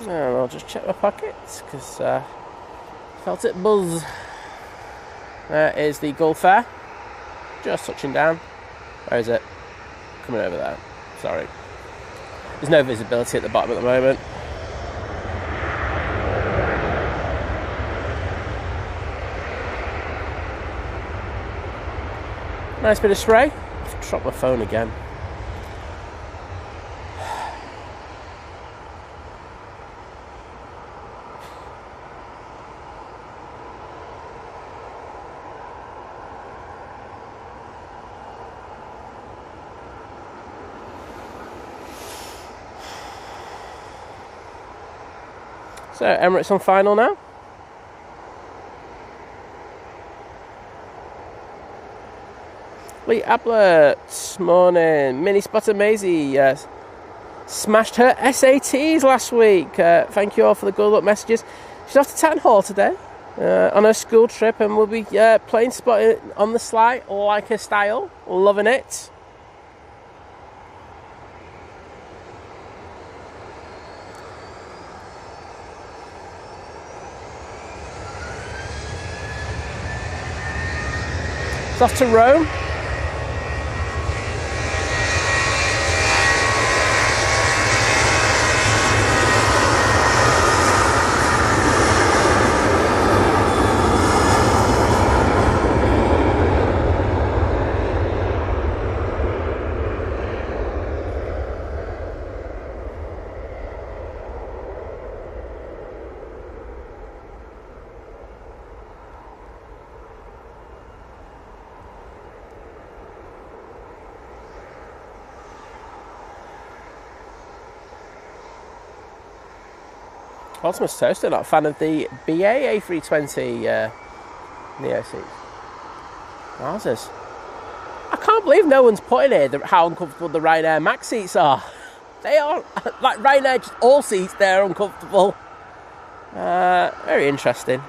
And I'll just check my pockets because felt it buzz. There is the Gulf Air, just touching down. Where is it? Coming over there. Sorry. There's no visibility at the bottom at the moment. Nice bit of spray. I've dropped my phone again. So, Emirates on final now. Lee Ablett, morning. Mini Spotter Maisie smashed her SATs last week. Thank you all for the good luck messages. She's off to Tatton Hall today on her school trip, and we'll be playing spotting on the sly, like her style. Loving it. It's off to Rome. Ultimus Toaster, not a fan of the BA A380 Neo seats. Wowzers. I can't believe no one's put in here how uncomfortable the Ryanair Max seats are. They are, like Ryanair, just all seats, they're uncomfortable. Very interesting.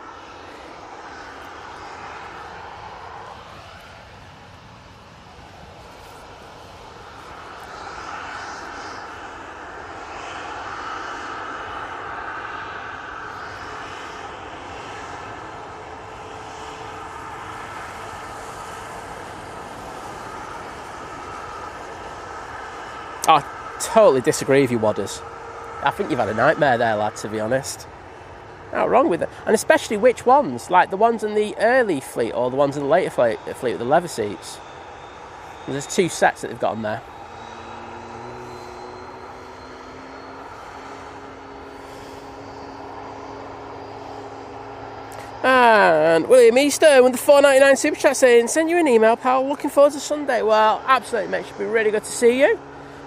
I totally disagree with you, Wadders. I think you've had a nightmare there, lad, to be honest. Not wrong with it. And especially which ones? Like the ones in the early fleet or the ones in the later fleet with the leather seats? There's two sets that they've got on there. And William Easter with the $4.99 super chat saying, send you an email, pal. Looking forward to Sunday. Well, absolutely, mate. Should be really good to see you.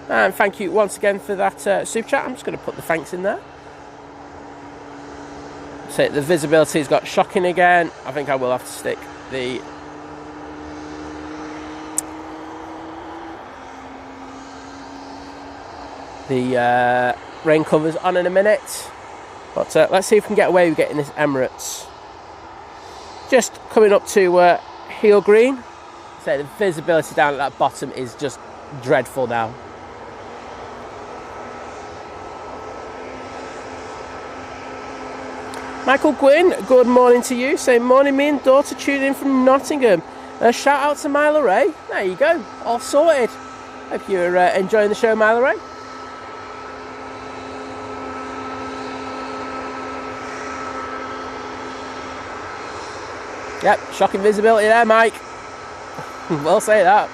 And thank you once again for that super chat. I'm just going to put the thanks in there. So the visibility's got shocking again. I think I will have to stick the the rain covers on in a minute. But let's see if we can get away with getting this Emirates. Just coming up to heel green. So the visibility down at that bottom is just dreadful now. Michael Gwynn, good morning to you. Saying morning, me and daughter tuning in from Nottingham. Shout out to Myla Ray. There you go, all sorted. Hope you're enjoying the show, Myla Ray. Yep, shocking visibility there, Mike. We'll say that.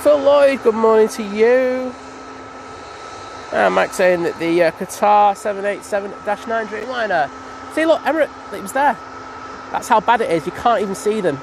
Phil Lloyd, good morning to you. Mike saying that the Qatar 787-9 Dreamliner. See, look, Emirates, it was there. That's how bad it is. You can't even see them.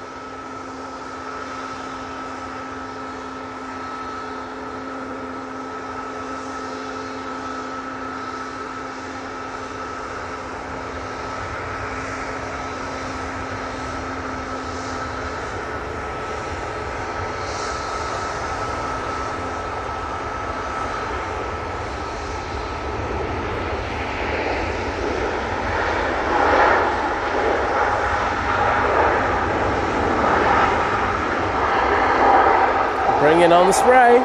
Bringing on the spray.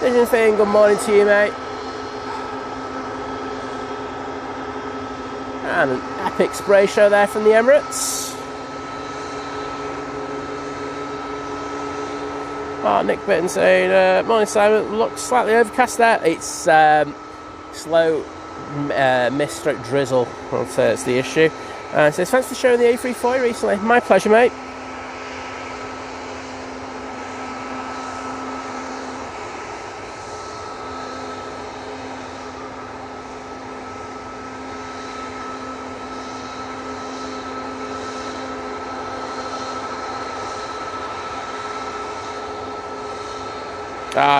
Vision thing, good morning to you, mate. And an epic spray show there from the Emirates. Nick Bitton saying, morning Simon, looks slightly overcast there. It's slow mist stroke drizzle, I'll say it's the issue. Says, thanks for showing the A380 recently. My pleasure, mate.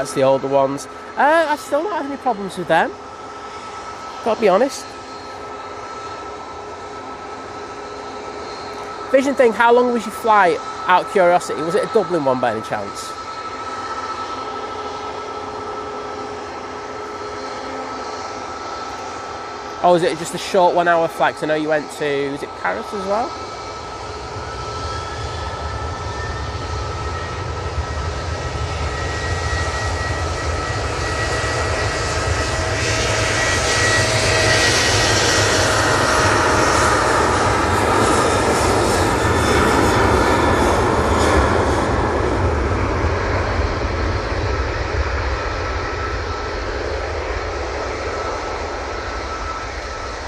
It's the older ones. I've still not had any problems with them. Gotta be honest. Vision thing, how long was your flight out of curiosity? Was it a Dublin one by any chance? Or was it just a short 1 hour flight? 'Cause I know you went to, was it Paris as well?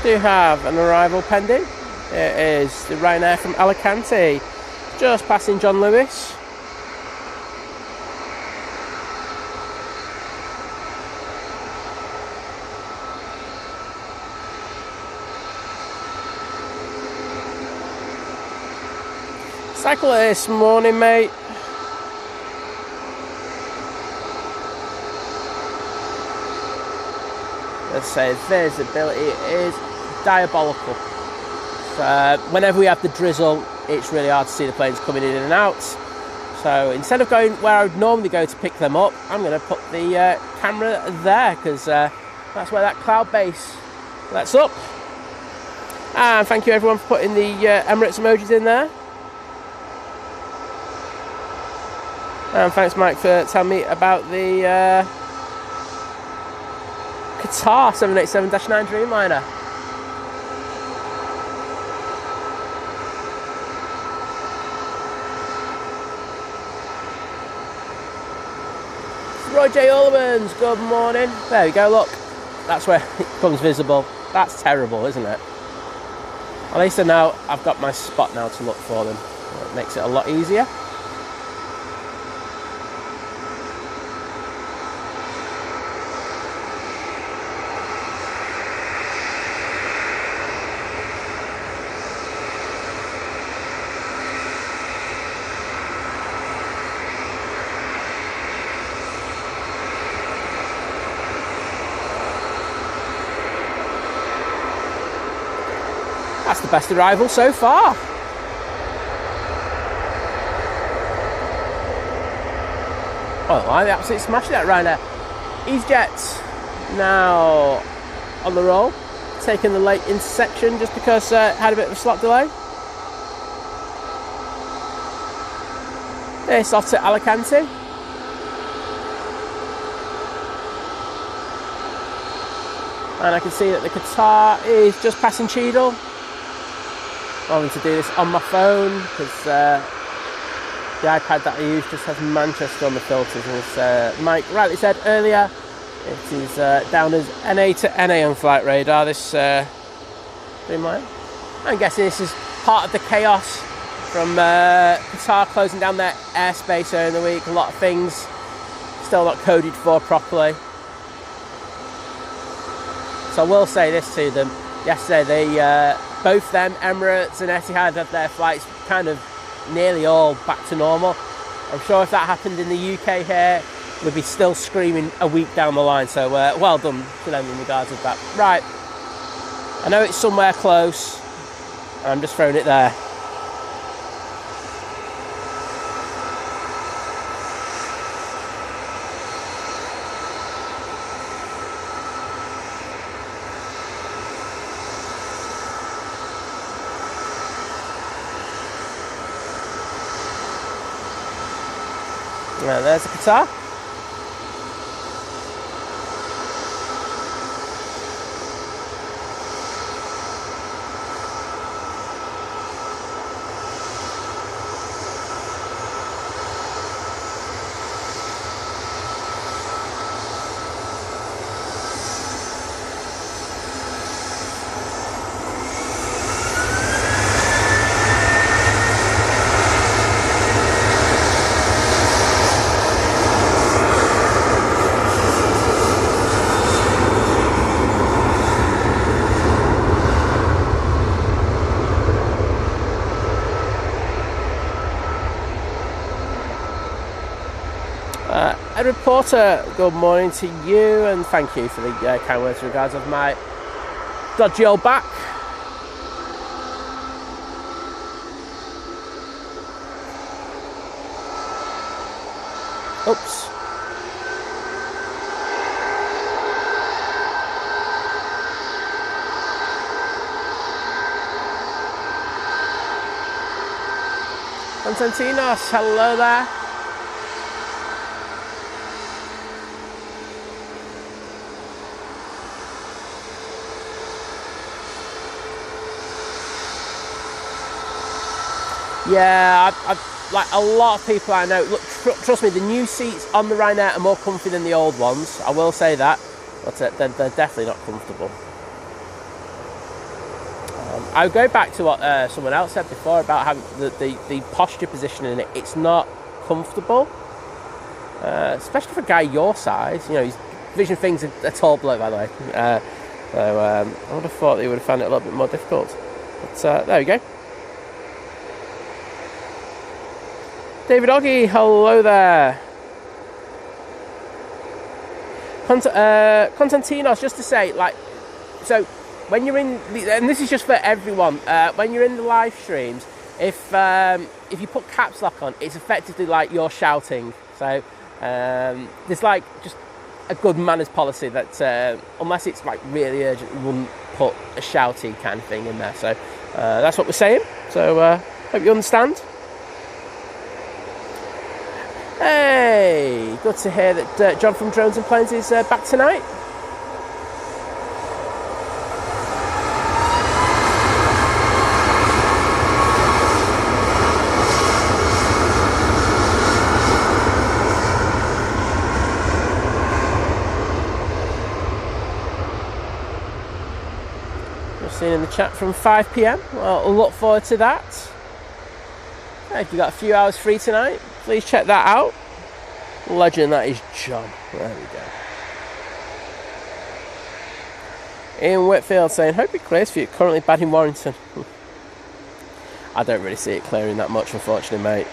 Do have an arrival pending. It is the Ryanair from Alicante, just passing John Lewis. Cyclist, morning mate. Let's say visibility is diabolical. Whenever we have the drizzle, it's really hard to see the planes coming in and out. So instead of going where I would normally go to pick them up, I'm going to put the camera there because that's where that cloud base lets up. And thank you everyone for putting the Emirates emojis in there. And thanks Mike for telling me about the Qatar 787-9 Dreamliner. Roy J. Ullmans, good morning. There we go, look. That's where it becomes visible. That's terrible, isn't it? At least I know I've got my spot now to look for them. It makes it a lot easier. the best arrival so far. Oh, I absolutely smashed that Ryanair. EasyJet now on the roll, taking the late intersection just because had a bit of a slot delay. This off to Alicante. And I can see that the Qatar is just passing Cheadle. I'm having to do this on my phone because the iPad that I use just has Manchester on the filters, and as Mike rightly said earlier, it is down as NA to NA on flight radar, this streamline. I'm guessing this is part of the chaos from Qatar closing down their airspace earlier in the week. A lot of things still not coded for properly. So I will say this to them. Yesterday, both them, Emirates and Etihad, had their flights kind of nearly all back to normal. I'm sure if that happened in the UK here, we'd be still screaming a week down the line. So well done to them in regards of that. Right, I know it's somewhere close, and I'm just throwing it there. There's the Qatar. Ed Reporter, good morning to you, and thank you for the kind words in regards of my dodgy old back. Oops. Constantinos, hello there. Yeah, I've like a lot of people I know. Look, trust me, the new seats on the Ryanair are more comfy than the old ones. I will say that, but they're definitely not comfortable. I'll go back to what someone else said before about having the posture position in it. It's not comfortable, especially for a guy your size. You know, he's Vision Thing's a tall bloke, by the way. So I would have thought he would have found it a little bit more difficult. But there we go. David Oggy, hello there. Constantinos, just to say, like, so when you're in, and this is just for everyone, when you're in the live streams, if you put caps lock on, it's effectively like you're shouting. So there's like just a good manners policy that unless it's like really urgent, you wouldn't put a shouty kind of thing in there. So that's what we're saying. So hope you understand. Hey, good to hear that John from Drones and Planes is back tonight. Just seeing in the chat from 5 p.m. Well, I'll look forward to that. If you've got a few hours free tonight, please check that out. Legend, that is John. There we go. Ian Whitfield saying, hope it clears for you. Currently bad in Warrington. I don't really see it clearing that much, unfortunately, mate.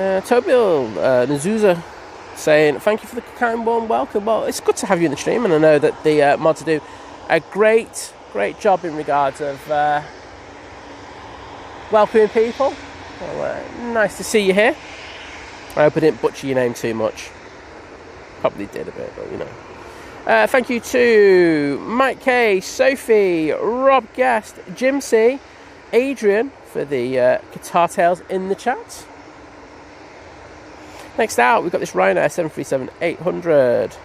Tobil Nazuza saying, thank you for the kind warm welcome. Well, it's good to have you in the stream, and I know that the mods do a great job in regards of welcoming people. Well, nice to see you here. I hope I didn't butcher your name too much. Probably did a bit, but you know. Thank you to Mike K, Sophie, Rob Guest, Jim C, Adrian for the guitar tales in the chat. Next out, we've got this Ryanair 737-800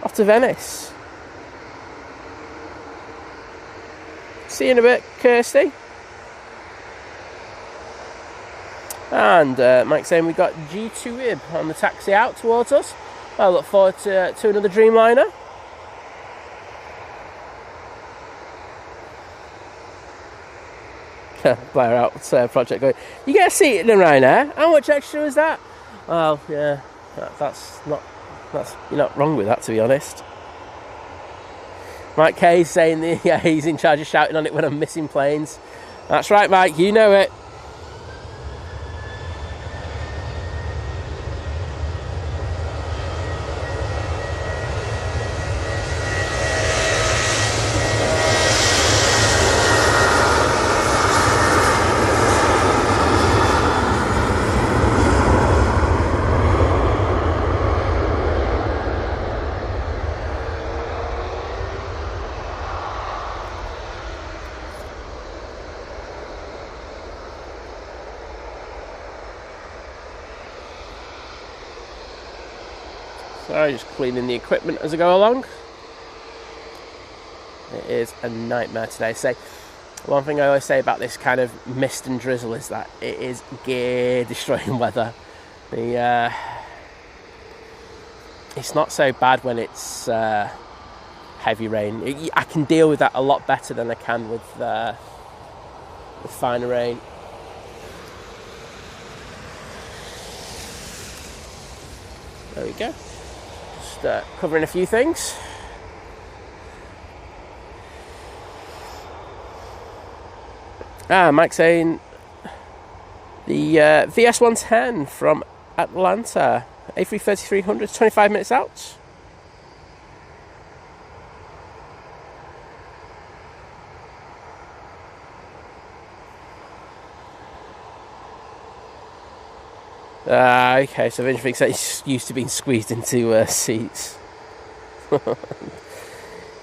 off to Venice. See you in a bit, Kirsty. And Mike saying we've got G2 IB on the taxi out towards us. I look forward to another Dreamliner. Blair out project going, you get a seat in the Ryanair? How much extra is that? Well, yeah, you're not wrong with that, to be honest. Mike Kay's saying yeah, he's in charge of shouting on it when I'm missing planes. That's right, Mike, you know it. So just cleaning the equipment as I go along. It is a nightmare today. So one thing I always say about this kind of mist and drizzle is that it is gear destroying weather. It's not so bad when it's heavy rain. I can deal with that a lot better than I can with finer rain. There we go. Just covering a few things. Mike saying the VS110 from Atlanta, A330-300, 25 minutes out. Okay, so Vince thinks that he's used to being squeezed into seats.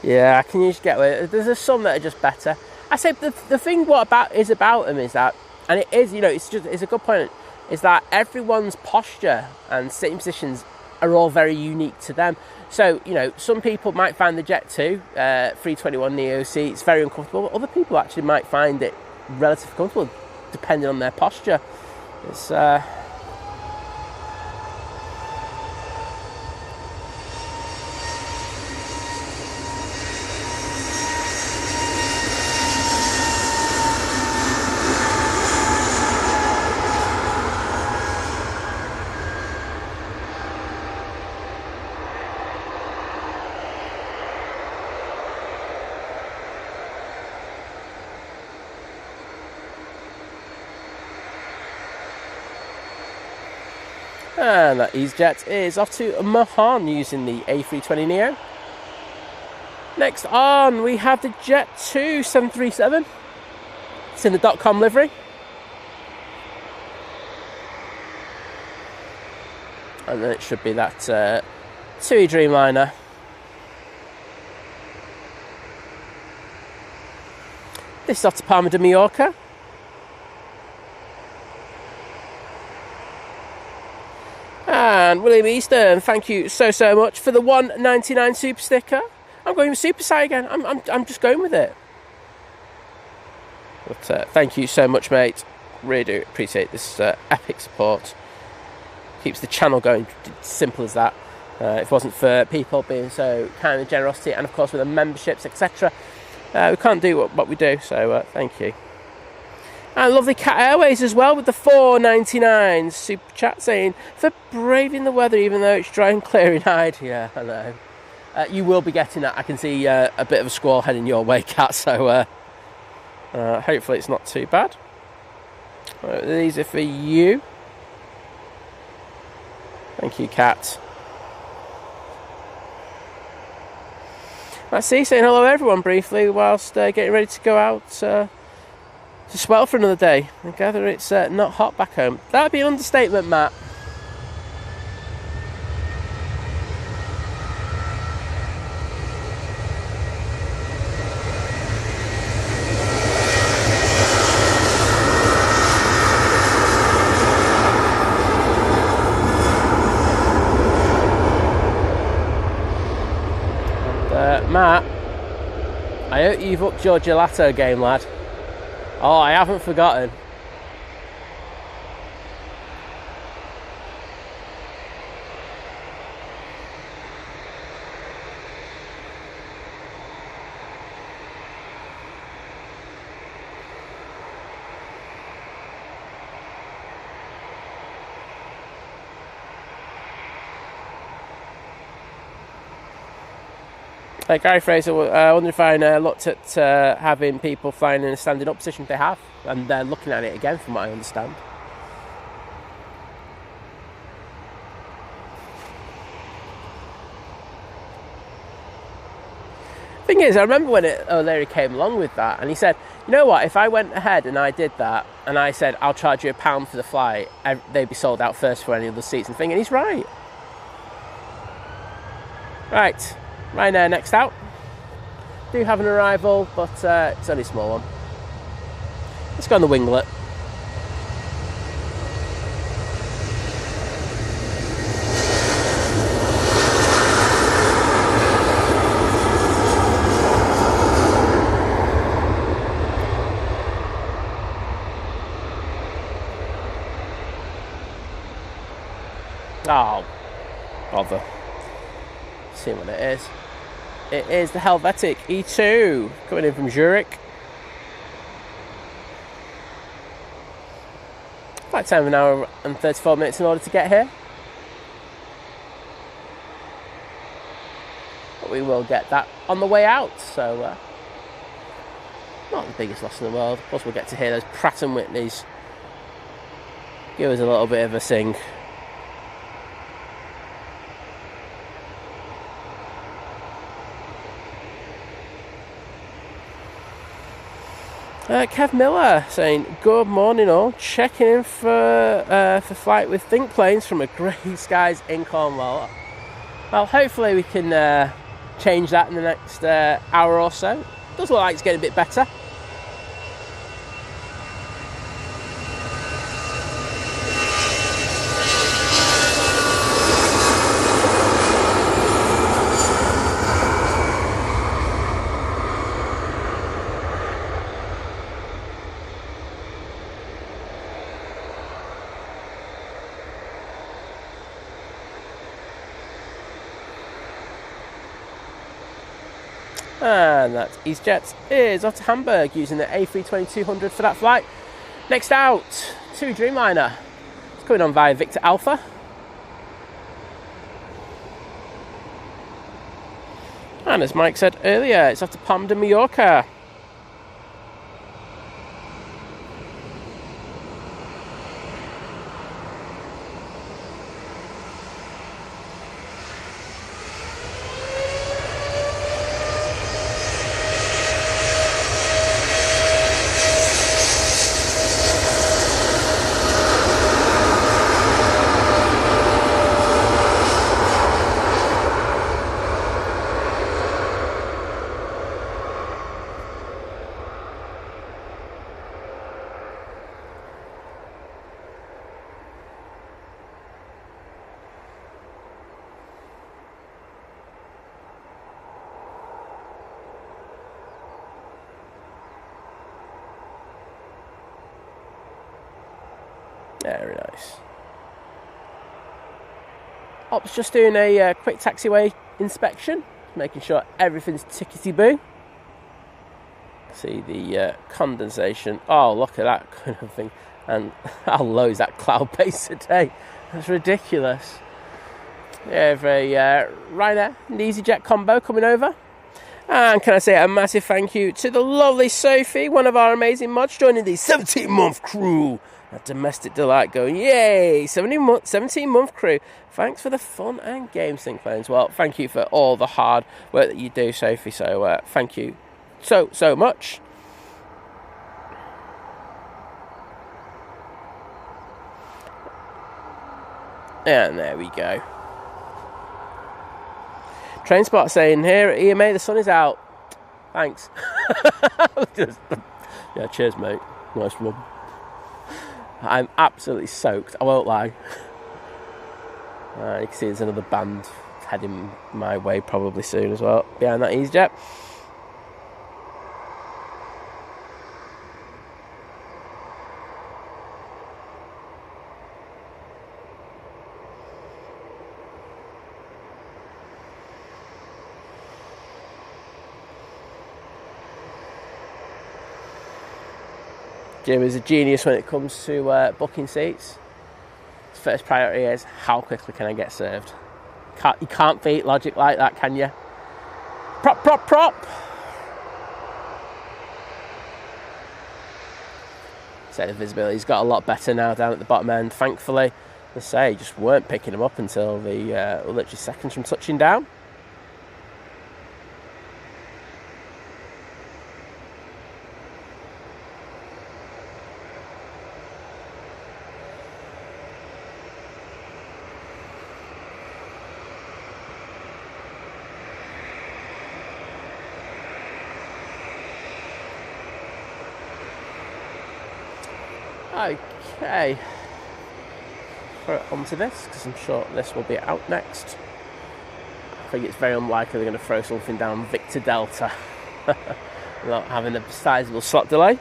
Yeah, I can usually get away. There's some that are just better. I say the thing about them is that, and it is, you know, it's a good point, is that everyone's posture and sitting positions are all very unique to them. So, you know, some people might find the Jet 2 321 Neo seats very uncomfortable. Other people actually might find it relatively comfortable, depending on their posture. It's and that EasyJet is off to Mahan using the A320neo. Next on, we have the Jet 2 737. It's in the .com livery. And then it should be that TUI Dreamliner. This is off to Palma de Mallorca. And William Easton, thank you so much for the 199 super sticker. I'm going with Super Sai again. I'm just going with it. But thank you so much, mate. Really do appreciate this epic support. Keeps the channel going. Simple as that. If it wasn't for people being so kind of generosity, and of course with the memberships, etc., we can't do what we do. So thank you. And lovely Cat Airways as well with the $4.99 super chat saying, for braving the weather even though it's dry and clear in Hyde. Yeah, I know. You will be getting that. I can see a bit of a squall heading your way, Cat, so hopefully it's not too bad. These are for you. Thank you, Kat. Let's see, saying hello everyone briefly whilst getting ready to go out to swell for another day. I gather it's not hot back home. That would be an understatement, Matt. Matt, I hope you've upped your gelato game, lad. Oh, I haven't forgotten. Gary Fraser, I wonder if I looked at having people flying in a standing up position. They have, and they're looking at it again from what I understand. Thing is, I remember when O'Leary came along with that, and he said, you know what, if I went ahead and I did that, and I said, I'll charge you £1 for the flight, they'd be sold out first for any other seats and thing, and he's right. Right. Ryanair next out. Do have an arrival, but it's only a small one. Let's go on the winglet. Oh, bother. See what it is. It is the Helvetic E2 coming in from Zurich. Flight time of an hour and 34 minutes in order to get here. But we will get that on the way out, so not the biggest loss in the world. Of course, we'll get to hear those Pratt & Whitneys give us a little bit of a sing. Kev Miller saying, good morning all, checking in for flight with Think Planes from a Grey Skies in Cornwall. Well, hopefully we can change that in the next hour or so. Does look like it's getting a bit better. And that EasyJet is off to Hamburg using the A320-200 for that flight. Next out, to Dreamliner. It's coming on via Victor Alpha. And as Mike said earlier, it's off to Palma de Mallorca. Very nice. Ops just doing a quick taxiway inspection, making sure everything's tickety-boo. See the condensation. Oh, look at that kind of thing. And how low is that cloud base today? That's ridiculous. We have a Ryanair and EasyJet combo coming over. And can I say a massive thank you to the lovely Sophie, one of our amazing mods, joining the 17-month crew A domestic delight going, yay! 17-month crew. Thanks for the fun and game sync phones. Well, thank you for all the hard work that you do, Sophie. So thank you so much. And there we go. Train spot saying here at EMA the sun is out. Thanks. Yeah, cheers, mate. Nice one. I'm absolutely soaked, I won't lie. You can see there's another band heading my way probably soon as well, behind that EasyJet. Jim is a genius when it comes to booking seats. His first priority is how quickly can I get served. You can't beat logic like that, can you? Prop. So the visibility's got a lot better now down at the bottom end, thankfully. As I say, just weren't picking them up until the literally seconds from touching down. Okay, throw it onto this because I'm sure this will be out next. I think it's very unlikely they're going to throw something down Victor Delta without having a sizable slot delay.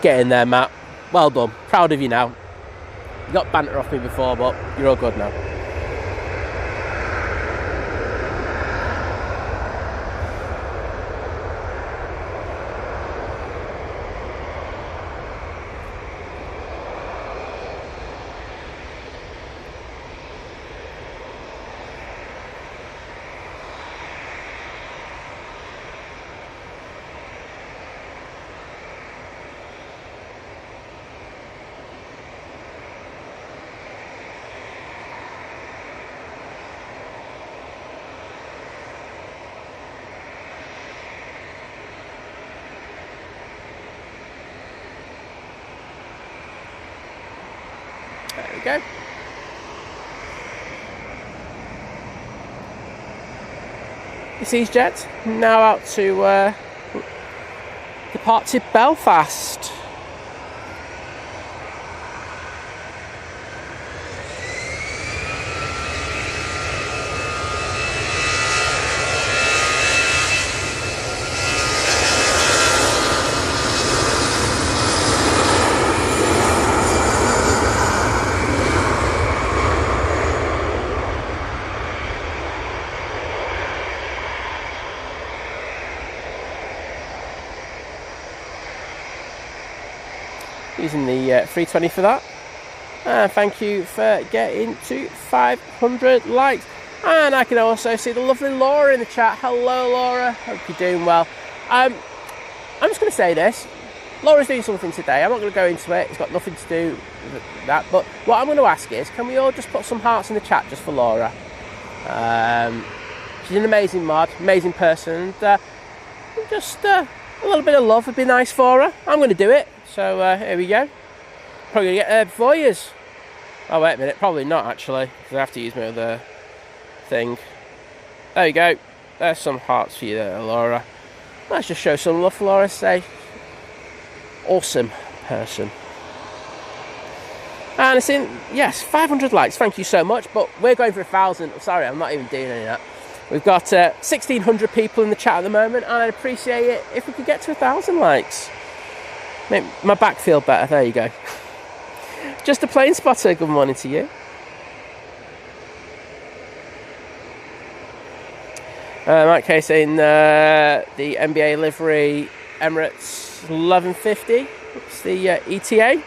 Get in there, Matt. Well done. Proud of you now. You got banter off me before, but you're all good now. There we go. This EasyJet now out to depart to Belfast. Using the 320 for that. And thank you for getting to 500 likes. And I can also see the lovely Laura in the chat. Hello, Laura. Hope you're doing well. I'm just going to say this. Laura's doing something today. I'm not going to go into it. It's got nothing to do with that. But what I'm going to ask is, can we all just put some hearts in the chat just for Laura? She's an amazing mod, amazing person. And, just a little bit of love would be nice for her. I'm going to do it. So here we go. Probably going to get there before yous. Oh, wait a minute. Probably not, actually. Because I have to use my other thing. There you go. There's some hearts for you there, Laura. Let's just show some love for Laura. Say, awesome person. And it's in, yes, 500 likes. Thank you so much. But we're going for 1,000. Sorry, I'm not even doing any of that. We've got 1,600 people in the chat at the moment. And I'd appreciate it if we could get to 1,000 likes. Make my back feel better. There you go. Just a plane spotter. Good morning to you. Mike K saying the NBA livery Emirates 1150. It's the ETA.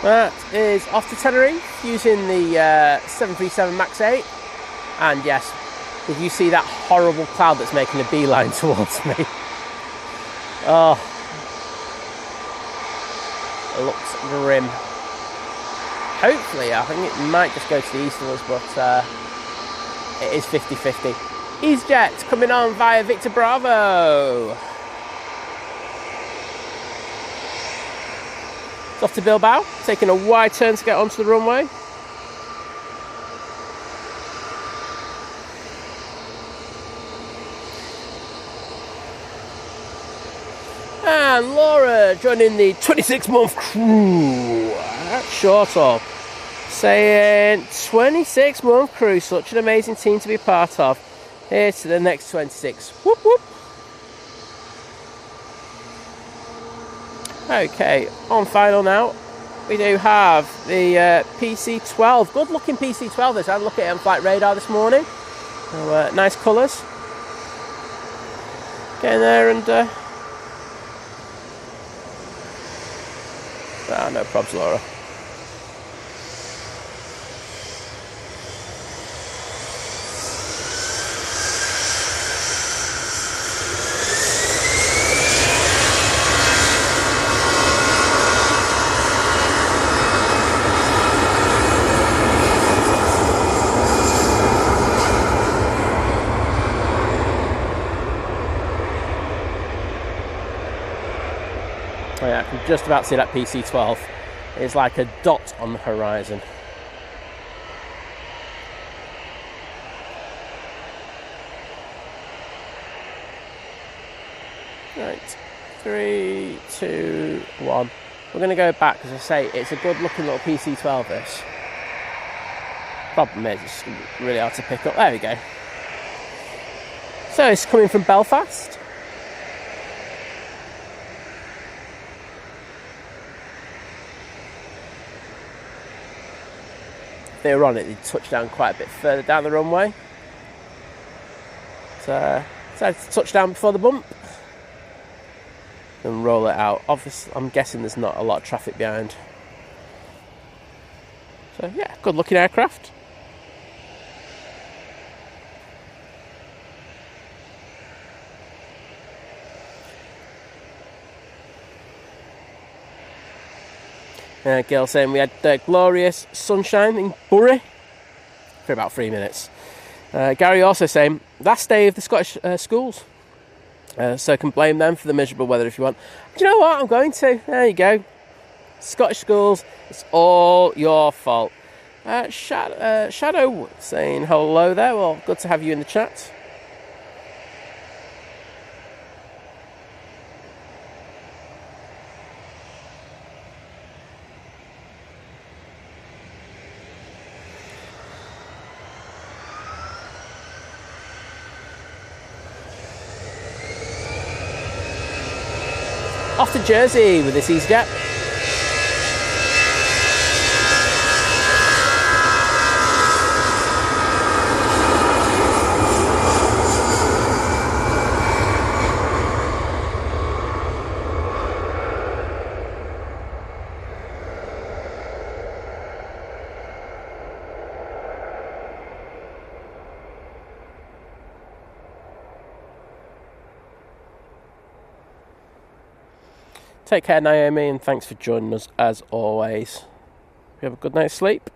That is off to Tenerife using the 737 MAX 8. And yes, did you see that horrible cloud that's making a beeline towards me? Oh, it looks grim. Hopefully, I think it might just go to the east of us, but it is 50-50. EasyJet coming on via Victor Bravo. It's off to Bilbao, taking a wide turn to get onto the runway. And Laura joining the 26-month crew. That's short of. Saying 26-month crew, such an amazing team to be part of. Here's to the next 26. Whoop whoop. Okay, on final now, we do have the PC-12. Good looking PC-12 this. I had a look at it on Flight Radar this morning. So, nice colours. Getting there and... no probs, Laura. Oh yeah, I can just about see that PC-12. It's like a dot on the horizon. Right, 3, 2, 1. We're going to go back, as I say, it's a good looking little PC-12 this. Problem is, it's really hard to pick up. There we go. So it's coming from Belfast. If they were on it, they'd touch down quite a bit further down the runway. So decided to touch down before the bump and roll it out. Obviously, I'm guessing there's not a lot of traffic behind. So yeah, good looking aircraft. Gail saying we had glorious sunshine in Bury for about 3 minutes. Gary also saying last day of the Scottish schools, so can blame them for the miserable weather if you want. Do you know what? I'm going to. There you go. Scottish schools, it's all your fault. Shadow saying hello there. Well, good to have you in the chat. Off to Jersey with this EasyJet. Take care, Naomi, and thanks for joining us as always. You have a good night's sleep.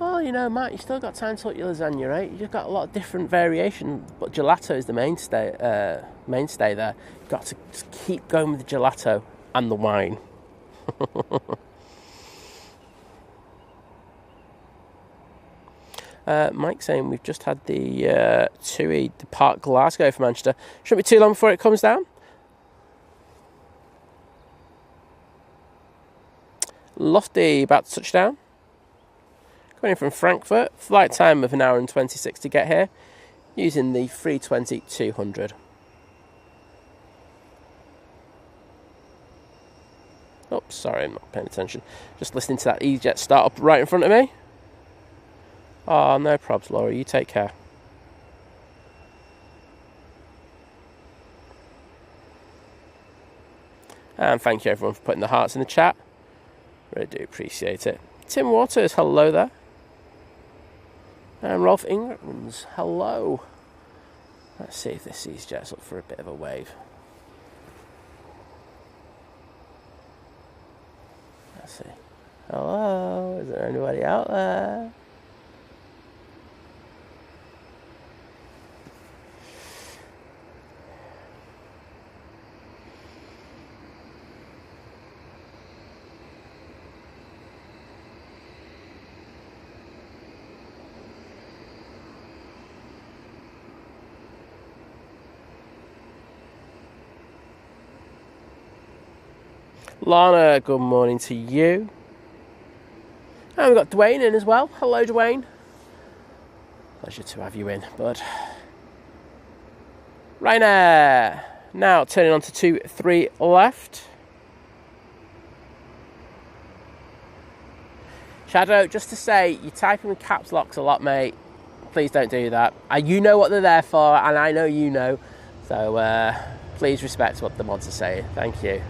Well, you know, Matt, you still got time to sort your lasagna, right? You've got a lot of different variation, but gelato is the mainstay there. You've got to just keep going with the gelato and the wine. Mike saying we've just had the TUI depart Glasgow for Manchester. Shouldn't be too long before it comes down. Lofty about to touch down. Coming in from Frankfurt, flight time of 1 hour and 26 to get here, using the 320-200. Oops, sorry, I'm not paying attention. Just listening to that EasyJet start up right in front of me. Oh, no probs, Laura. You take care. And thank you everyone for putting the hearts in the chat. Really do appreciate it. Tim Waters, hello there. And Rolf Ingrams, hello. Let's see if this EasyJet's up for a bit of a wave. Let's see. Hello, is there anybody out there? Lana, good morning to you. And we've got Dwayne in as well. Hello, Dwayne. Pleasure to have you in, bud. Ryanair. Now turning on to 2-3 left. Shadow, just to say, you're typing with caps locks a lot, mate. Please don't do that. You know what they're there for, and I know you know. So please respect what the mods are saying. Thank you.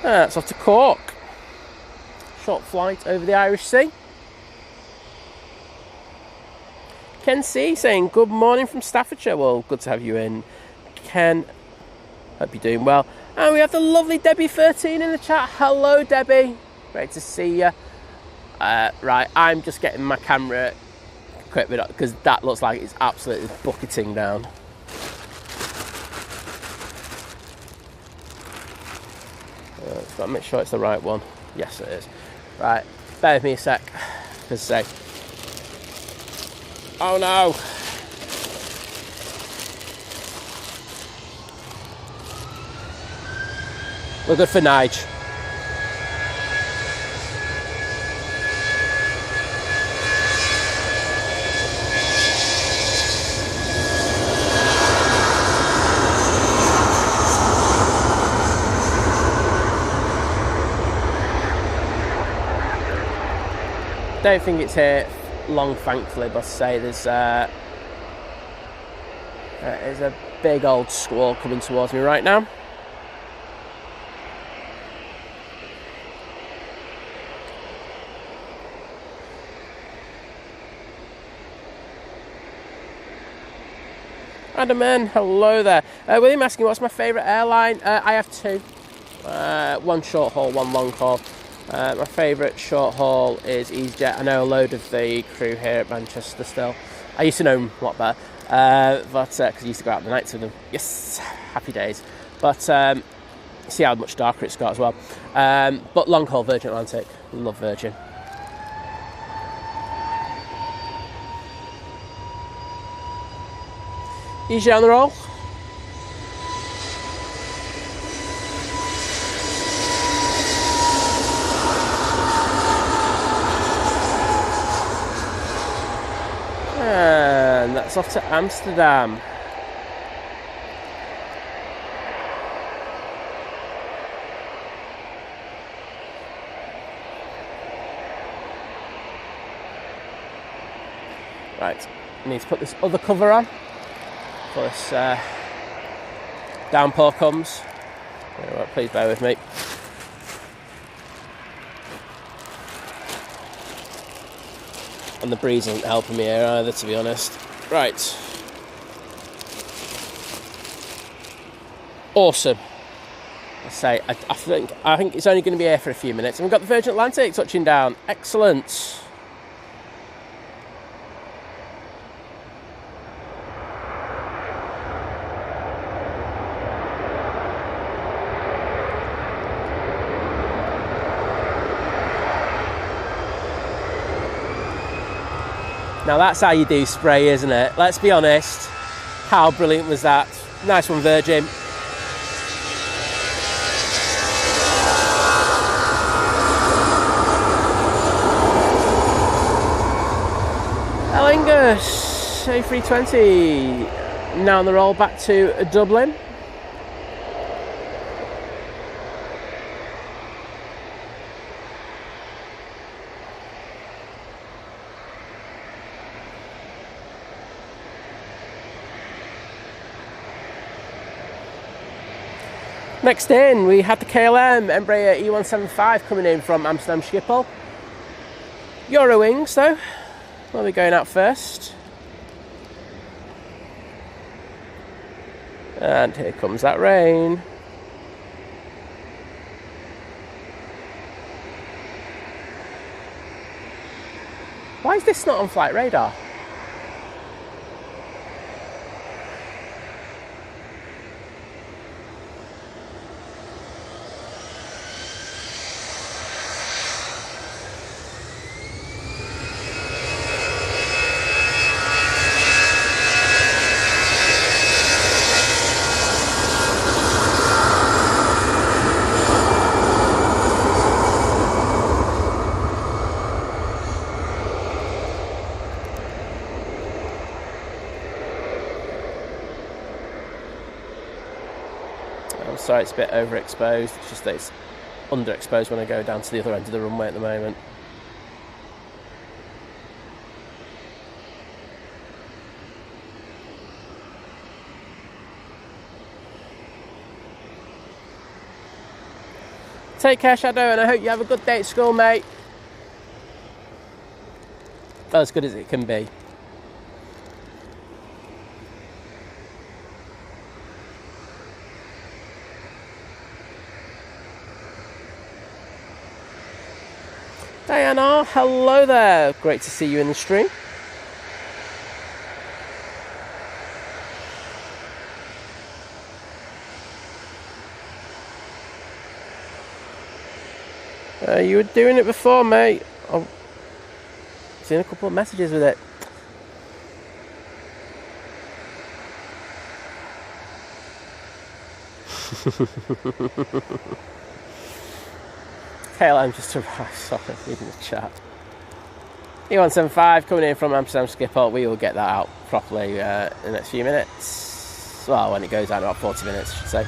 That's off to Cork. Short flight over the Irish Sea. Ken C saying, good morning from Staffordshire. Well, good to have you in, Ken. Hope you're doing well. And we have the lovely Debbie13 in the chat. Hello, Debbie. Great to see you. Right, I'm just getting my camera equipment up because that looks like it's absolutely bucketing down. Got to make sure it's the right one. Yes, it is. Right, bear with me a sec. Because oh no! We're good for Nige. Don't think it's here long, thankfully, but I say there's a big old squall coming towards me right now. Adaman, hello there. William asking, what's my favourite airline? I have two. One short haul, one long haul. My favourite short haul is EasyJet. I know a load of the crew here at Manchester still. I used to know them a lot better, but because I used to go out the nights with them. Yes, happy days. But see how much darker it's got as well. But long haul, Virgin Atlantic. Love Virgin. Easy on the roll. And that's off to Amsterdam. Right, I need to put this other cover on before this downpour comes. Right, please bear with me. And the breeze isn't helping me here either, to be honest. Right. Awesome. I say, I think it's only going to be here for a few minutes. And we've got the Virgin Atlantic touching down. Excellent. Now that's how you do spray, isn't it? Let's be honest. How brilliant was that? Nice one, Virgin. Aer Lingus A380. Now on the roll back to Dublin. Next in, we had the KLM Embraer E175 coming in from Amsterdam Schiphol. Eurowings, though, will be going out first. And here comes that rain. Why is this not on flight radar? Sorry, it's a bit overexposed. It's just that it's underexposed when I go down to the other end of the runway at the moment. Take care, Shadow, and I hope you have a good day at school, mate. As good as it can be. Diana, hello there. Great to see you in the stream. You were doing it before, mate. I've seen a couple of messages with it. KLM just arrived, sorry, reading the chat. E175 coming in from Amsterdam Schiphol. We will get that out properly in the next few minutes. Well, when it goes out, about 40 minutes, I should say.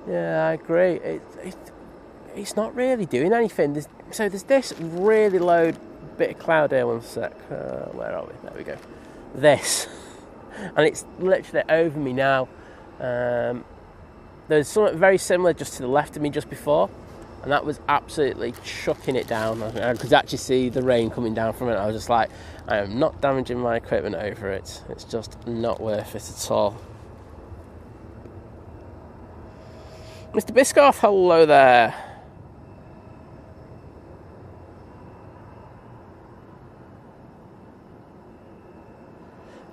Yeah, I agree. It's not really doing anything. There's this really low bit of cloud here. One sec. Where are we? There we go. This. And it's literally over me now. There's something very similar just to the left of me just before. And that was absolutely chucking it down. I could actually see the rain coming down from it. I was just like, I am not damaging my equipment over it. It's just not worth it at all. Mr. Biscoff, hello there.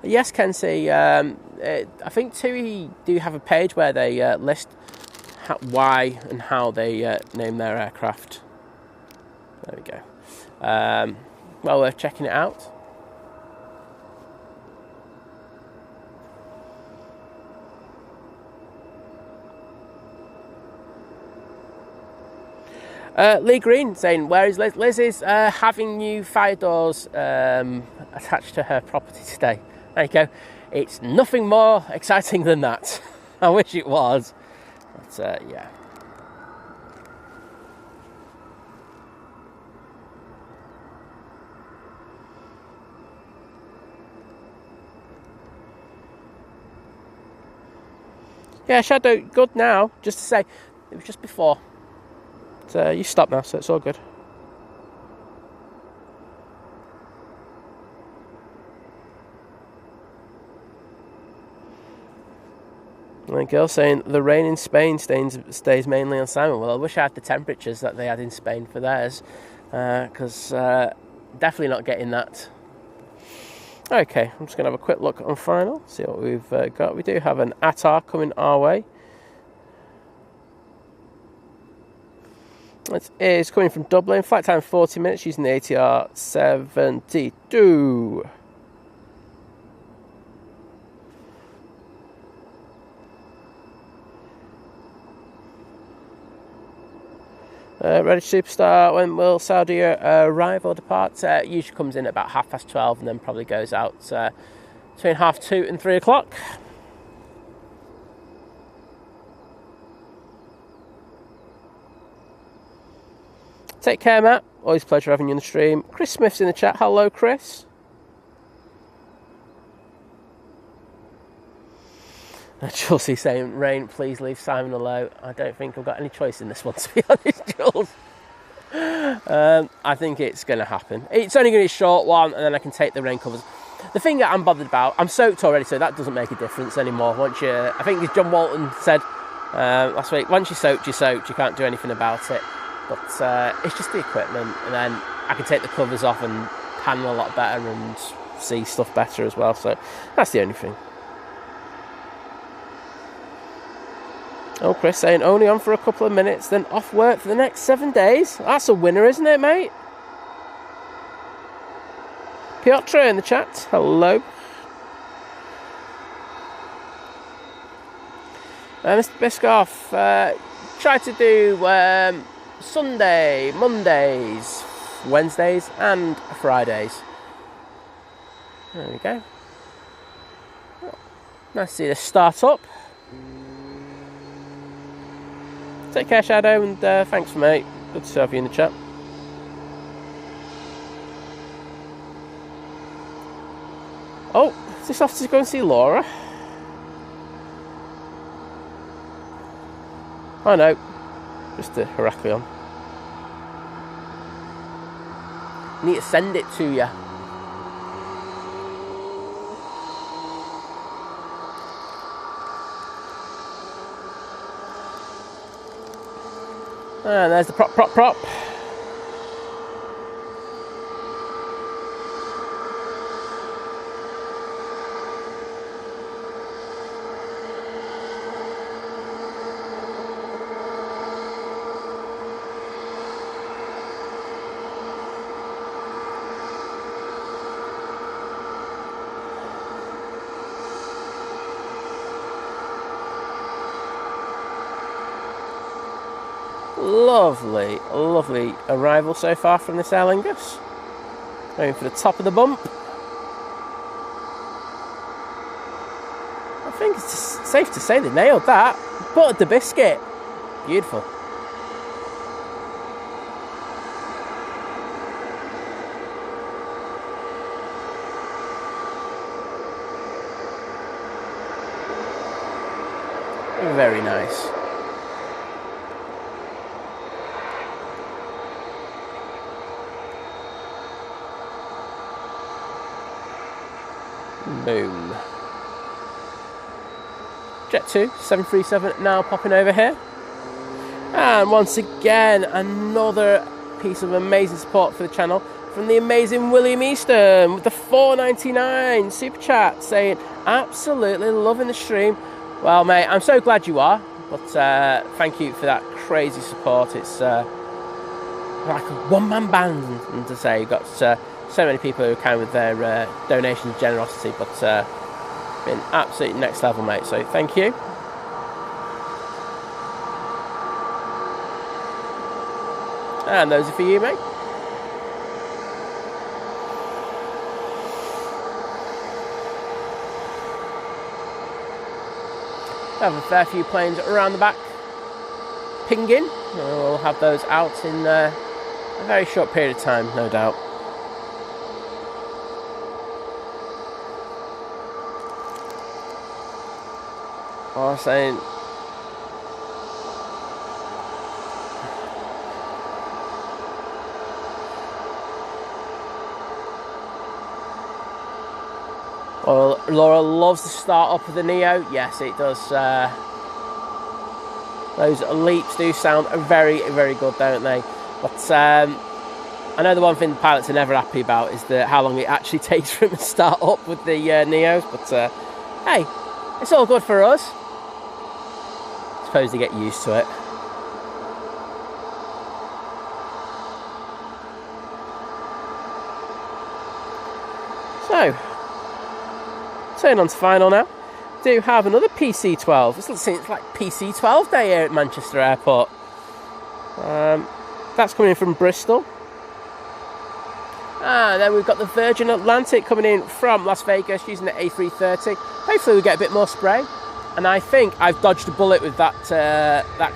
Yes, Kenzie. I think TUI do have a page where they list why and how they name their aircraft. There we go. Well worth checking it out. Lee Green saying, where is Liz? Liz is having new fire doors attached to her property today. There you go. It's nothing more exciting than that. I wish it was. But yeah. Yeah, Shadow, good now. Just to say, it was just before. So you stopped now, so it's all good. And girl saying the rain in Spain stays mainly on salmon. Well, I wish I had the temperatures that they had in Spain for theirs, because definitely not getting that. Okay, I'm just going to have a quick look on final, see what we've got. We do have an ATAR coming our way. It is coming from Dublin, flight time 40 minutes, using the ATR 72. Ready Superstar, when will Saudi arrive or depart? Usually comes in at about 12:30 and then probably goes out between 2:30 and 3 o'clock. Take care, Matt. Always a pleasure having you on the stream. Chris Smith's in the chat. Hello, Chris. Chelsea saying, rain, please leave Simon alone. I don't think I've got any choice in this one, to be honest, Jules. I think it's going to happen. It's only going to be a short one, and then I can take the rain covers. The thing that I'm bothered about, I'm soaked already, so that doesn't make a difference anymore. Once I think as John Walton said last week, once you're soaked, you can't do anything about it. But it's just the equipment, and then I can take the covers off and handle a lot better and see stuff better as well. So that's the only thing. Oh, Chris saying only on for a couple of minutes, then off work for the next 7 days. That's a winner, isn't it, mate? Piotr in the chat. Hello. Mr. Biscoff, try to do Sunday, Mondays, Wednesdays and Fridays. There we go. Nice to see this start up. Take care, Shadow, and thanks, mate. Good to have you in the chat. Oh, is this off to go and see Laura? Oh no, just a Heraklion. Need to send it to you. And there's the prop. Lovely arrival so far from this Aer Lingus. Going for the top of the bump. I think it's safe to say they nailed that. Buttered the biscuit. Beautiful. Very nice. Boom. Jet 2, 737 now popping over here. And once again, another piece of amazing support for the channel from the amazing William Easton with the $4.99 super chat saying, absolutely loving the stream. Well, mate, I'm so glad you are, but thank you for that crazy support. It's like a one-man band, and to say, you've got so many people who came with their donations, generosity, but been absolutely next level, mate, so thank you. And those are for you, mate. Have a fair few planes around the back pinging, and we'll have those out in a very short period of time, no doubt. I was saying Well, Laura loves the start up of the Neo. Yes, it does. Those leaps do sound very, very good, don't they? But I know the one thing the pilots are never happy about is how long it actually takes for them to start up with the Neos. But hey, it's all good for us. I suppose they get used to it. So, turn on to final now. Do have another PC12. It's like PC12 day here at Manchester Airport. That's coming in from Bristol. Then we've got the Virgin Atlantic coming in from Las Vegas using the A330. Hopefully we get a bit more spray. And I think I've dodged a bullet with that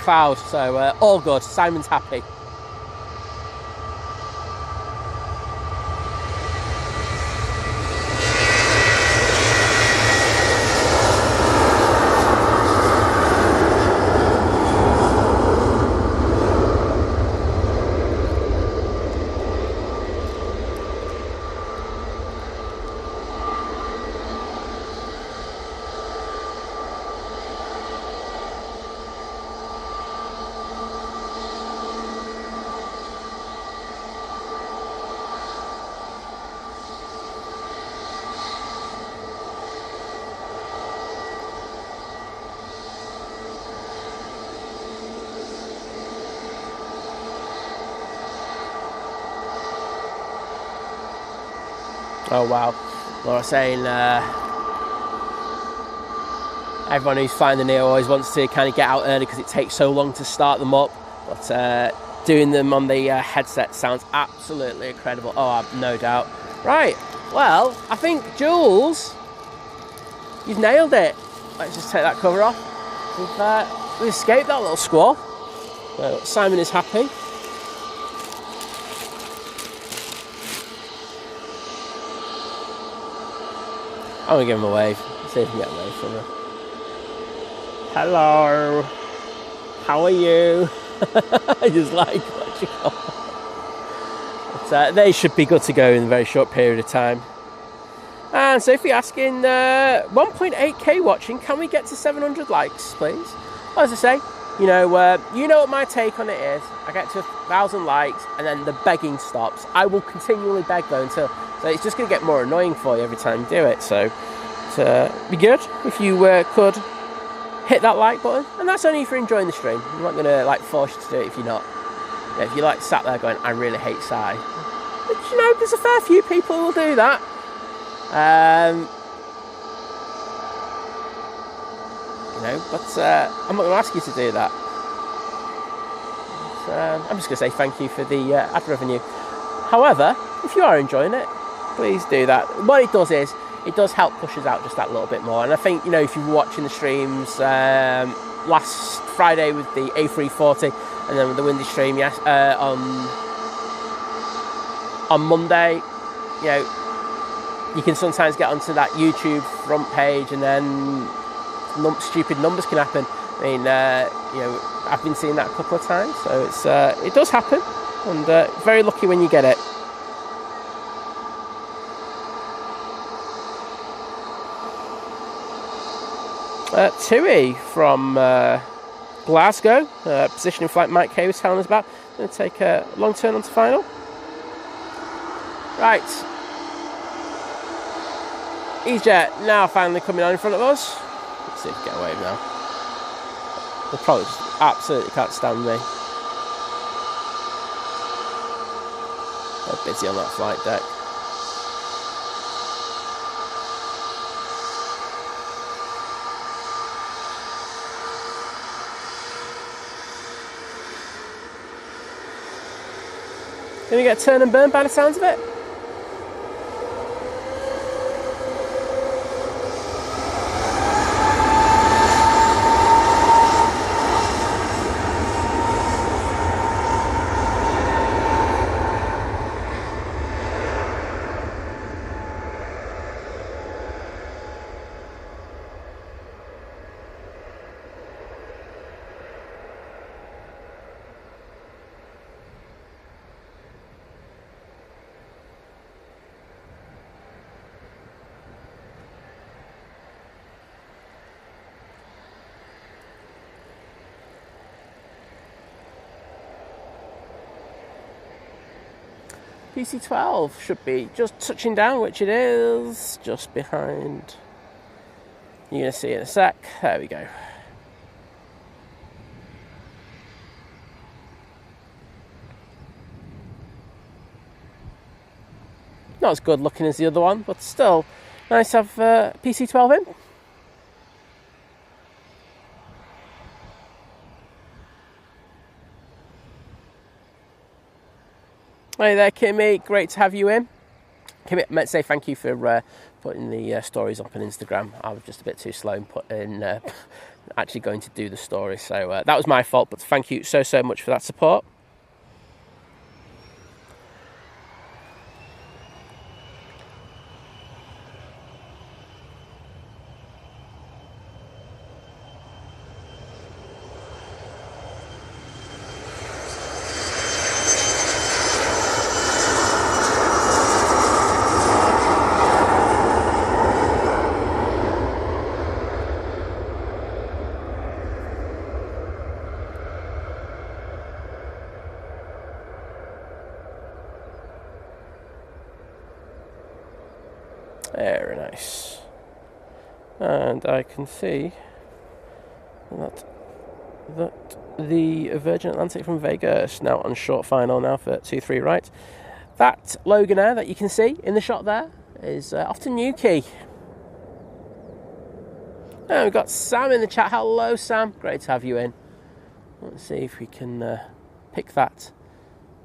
cloud. So all good. Simon's happy. Oh wow, Laura saying everyone who's flying the Neo always wants to kind of get out early because it takes so long to start them up, but doing them on the headset sounds absolutely incredible. Oh, I've no doubt. Right, well, I think Jules, you've nailed it. Let's just take that cover off. We've escaped that little squall. So Simon is happy. I'm going to give him a wave. See if we can get a wave from him. Hello. How are you? I just like what you call. But they should be good to go in a very short period of time. And so if you're asking, 1.8k watching, can we get to 700 likes, please? Well, as I say, you know what my take on it is. I get to 1,000 likes and then the begging stops. I will continually beg though until... So it's just going to get more annoying for you every time you do it. So it'd be good if you could hit that like button. And that's only if you're enjoying the stream. I'm not going to force you to do it if you're not. If you're sat there going, I really hate Sai. But there's a fair few people who will do that. But I'm not going to ask you to do that. But, I'm just going to say thank you for the ad revenue. However, if you are enjoying it, please do that. What it does is, it does help push us out just that little bit more. And I think, if you were watching the streams last Friday with the A340 and then with the windy stream on Monday, you can sometimes get onto that YouTube front page and then stupid numbers can happen. I mean, I've been seeing that a couple of times, so it does happen, and very lucky when you get it. Tui from Glasgow, positioning flight Mike K was telling us about. Going to take a long turn onto final. Right. EasyJet now finally coming on in front of us. Let's see if we get away now. They probably just absolutely can't stand me. They're busy on that flight deck. Gonna get a turn and burn by the sounds of it. PC-12 should be just touching down, which it is, just behind. You're going to see it in a sec. There we go. Not as good looking as the other one, but still nice to have PC-12 in. Hey there, Kimmy. Great to have you in. Kimmy, I meant to say thank you for putting the stories up on Instagram. I was just a bit too slow in putting actually going to do the story, so that was my fault. But thank you so much for that support. Very nice. And I can see that the Virgin Atlantic from Vegas now on short final now for 2-3 right. That Loganair that you can see in the shot there is off to Newquay. And we've got Sam in the chat. Hello, Sam. Great to have you in. Let's see if we can pick that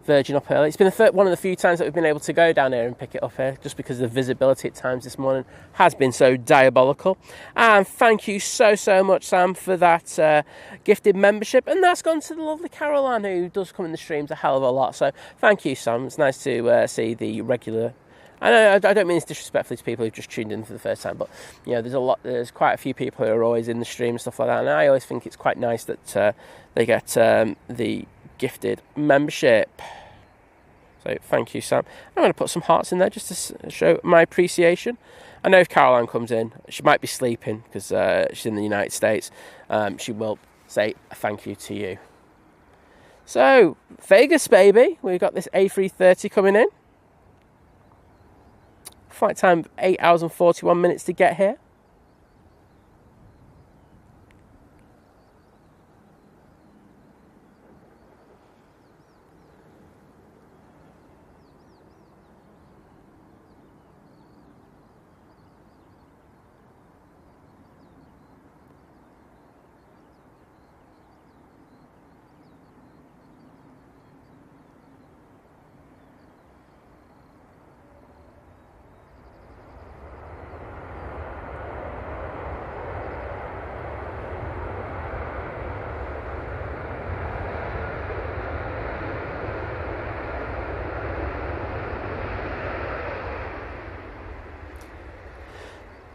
Virgin up early. It's been one of the few times that we've been able to go down here and pick it up here, just because the visibility at times this morning has been so diabolical. And thank you so much, Sam, for that gifted membership. And that's gone to the lovely Caroline, who does come in the streams a hell of a lot. So thank you, Sam. It's nice to see the regular. I don't mean this disrespectfully to people who've just tuned in for the first time, but you know, there's quite a few people who are always in the stream and stuff like that. And I always think it's quite nice that they get the gifted membership. So thank you, Sam. I'm going to put some hearts in there just to show my appreciation. I know if Caroline comes in, she might be sleeping because she's in the United States. She will say a thank you to you. So Vegas, baby, we've got this A330 coming in. Flight time 8 hours and 41 minutes to get here.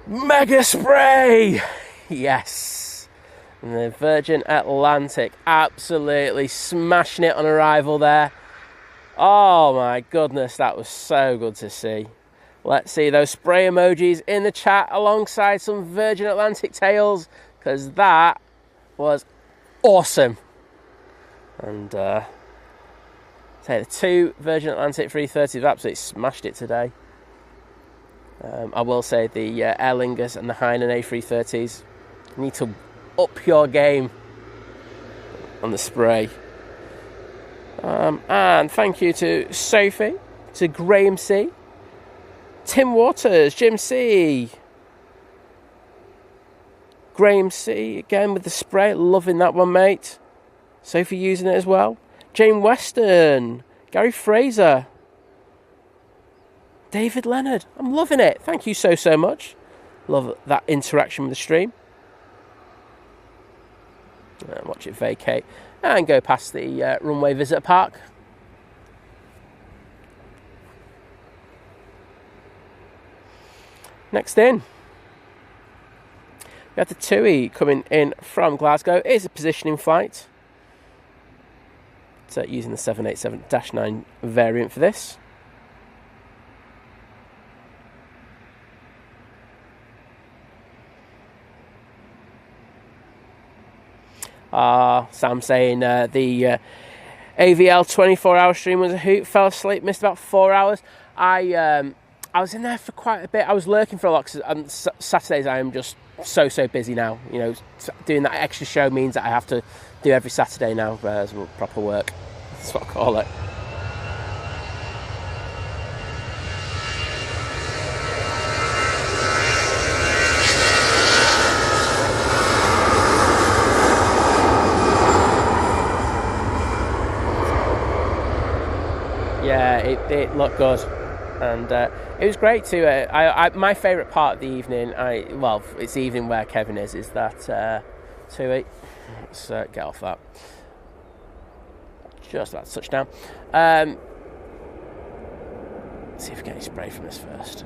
Mega spray! Yes. And the Virgin Atlantic absolutely smashing it on arrival there. Oh my goodness, that was so good to see. Let's see those spray emojis in the chat alongside some Virgin Atlantic tails, because that was awesome. And say the two Virgin Atlantic 330s have absolutely smashed it today. I will say the Aer Lingus and the Hainan A330s need to up your game on the spray. And thank you to Sophie, to Graham C, Tim Waters, Jim C, Graham C again with the spray, loving that one, mate. Sophie using it as well. Jane Weston, Gary Fraser, David Leonard, I'm loving it. Thank you so much. Love that interaction with the stream. Watch it vacate and go past the runway visitor park. Next in, we have the TUI coming in from Glasgow. It is a positioning flight. So using the 787-9 variant for this. Sam saying the AVL 24-hour stream was a hoot. Fell asleep, missed about 4 hours. I was in there for quite a bit. I was lurking for a lot because Saturdays I am just so busy now. You know, doing that extra show means that I have to do every Saturday now as proper work. That's what I call it. Yeah, it looked good, and it was great too. My favourite part of the evening, it's the evening where Kevin is that 2-8. Let's get off that. Just about to touch down. Let's see if we get any spray from this first.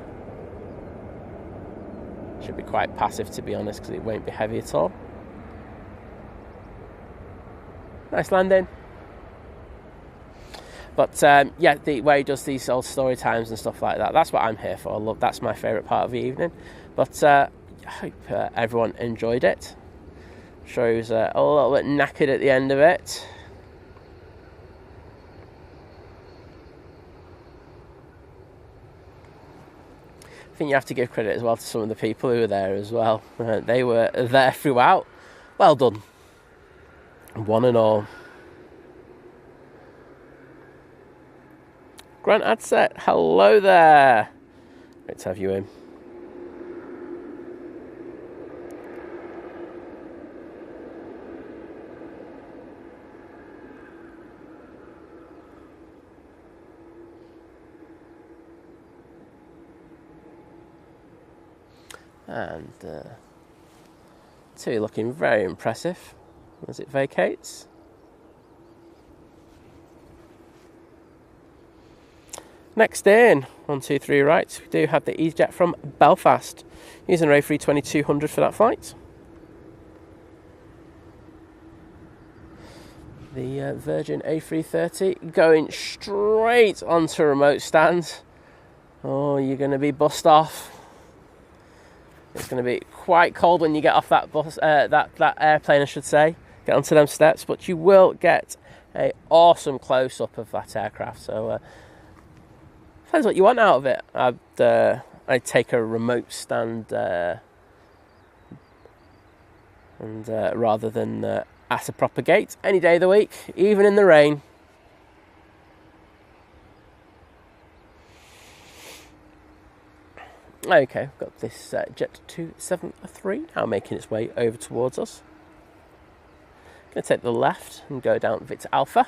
Should be quite passive, to be honest, because it won't be heavy at all. Nice landing. But the way he does these old story times and stuff like that, that's what I'm here for. That's my favourite part of the evening. But I hope everyone enjoyed it. I'm sure he was a little bit knackered at the end of it. I think you have to give credit as well to some of the people who were there as well. They were there throughout. Well done. One and all. Grant Adset, hello there. Great to have you in. And two looking very impressive as it vacates. Next in, 1, 2, 3 right, we do have the EasyJet from Belfast, using an A320-200 for that flight. The Virgin A330 going straight onto remote stand. Oh, you're going to be bussed off. It's going to be quite cold when you get off that bus, that airplane, I should say. Get onto them steps, but you will get an awesome close-up of that aircraft. So. Depends what you want out of it. I'd take a remote stand and rather than at a proper gate any day of the week, even in the rain. Okay, we've got this Jet 273 now making its way over towards us. Going to take the left and go down Victor Alpha.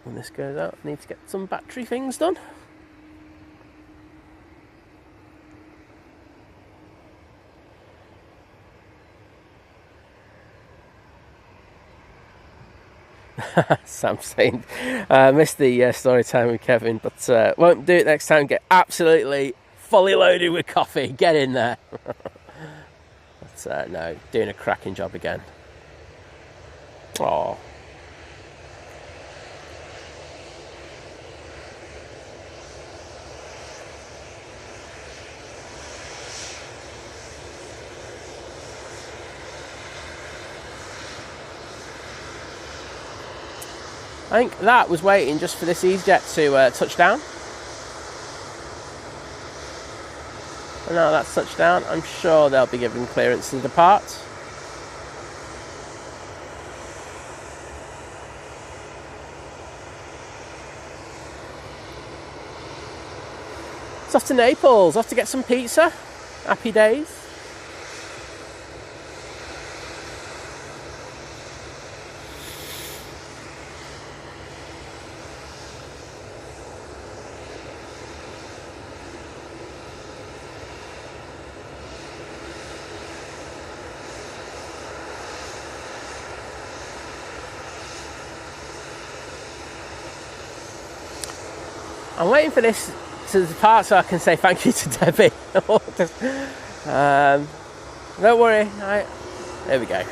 When this goes out, I need to get some battery things done. Sam saying, missed the story time with Kevin, but won't do it next time. Get absolutely fully loaded with coffee. Get in there. But no, doing a cracking job again. Oh. I think that was waiting just for this EasyJet to touch down. And now that's touched down, I'm sure they'll be given clearance to depart. It's off to Naples, off to get some pizza. Happy days. I'm waiting for this to depart so I can say thank you to Debbie. Don't worry. There we go.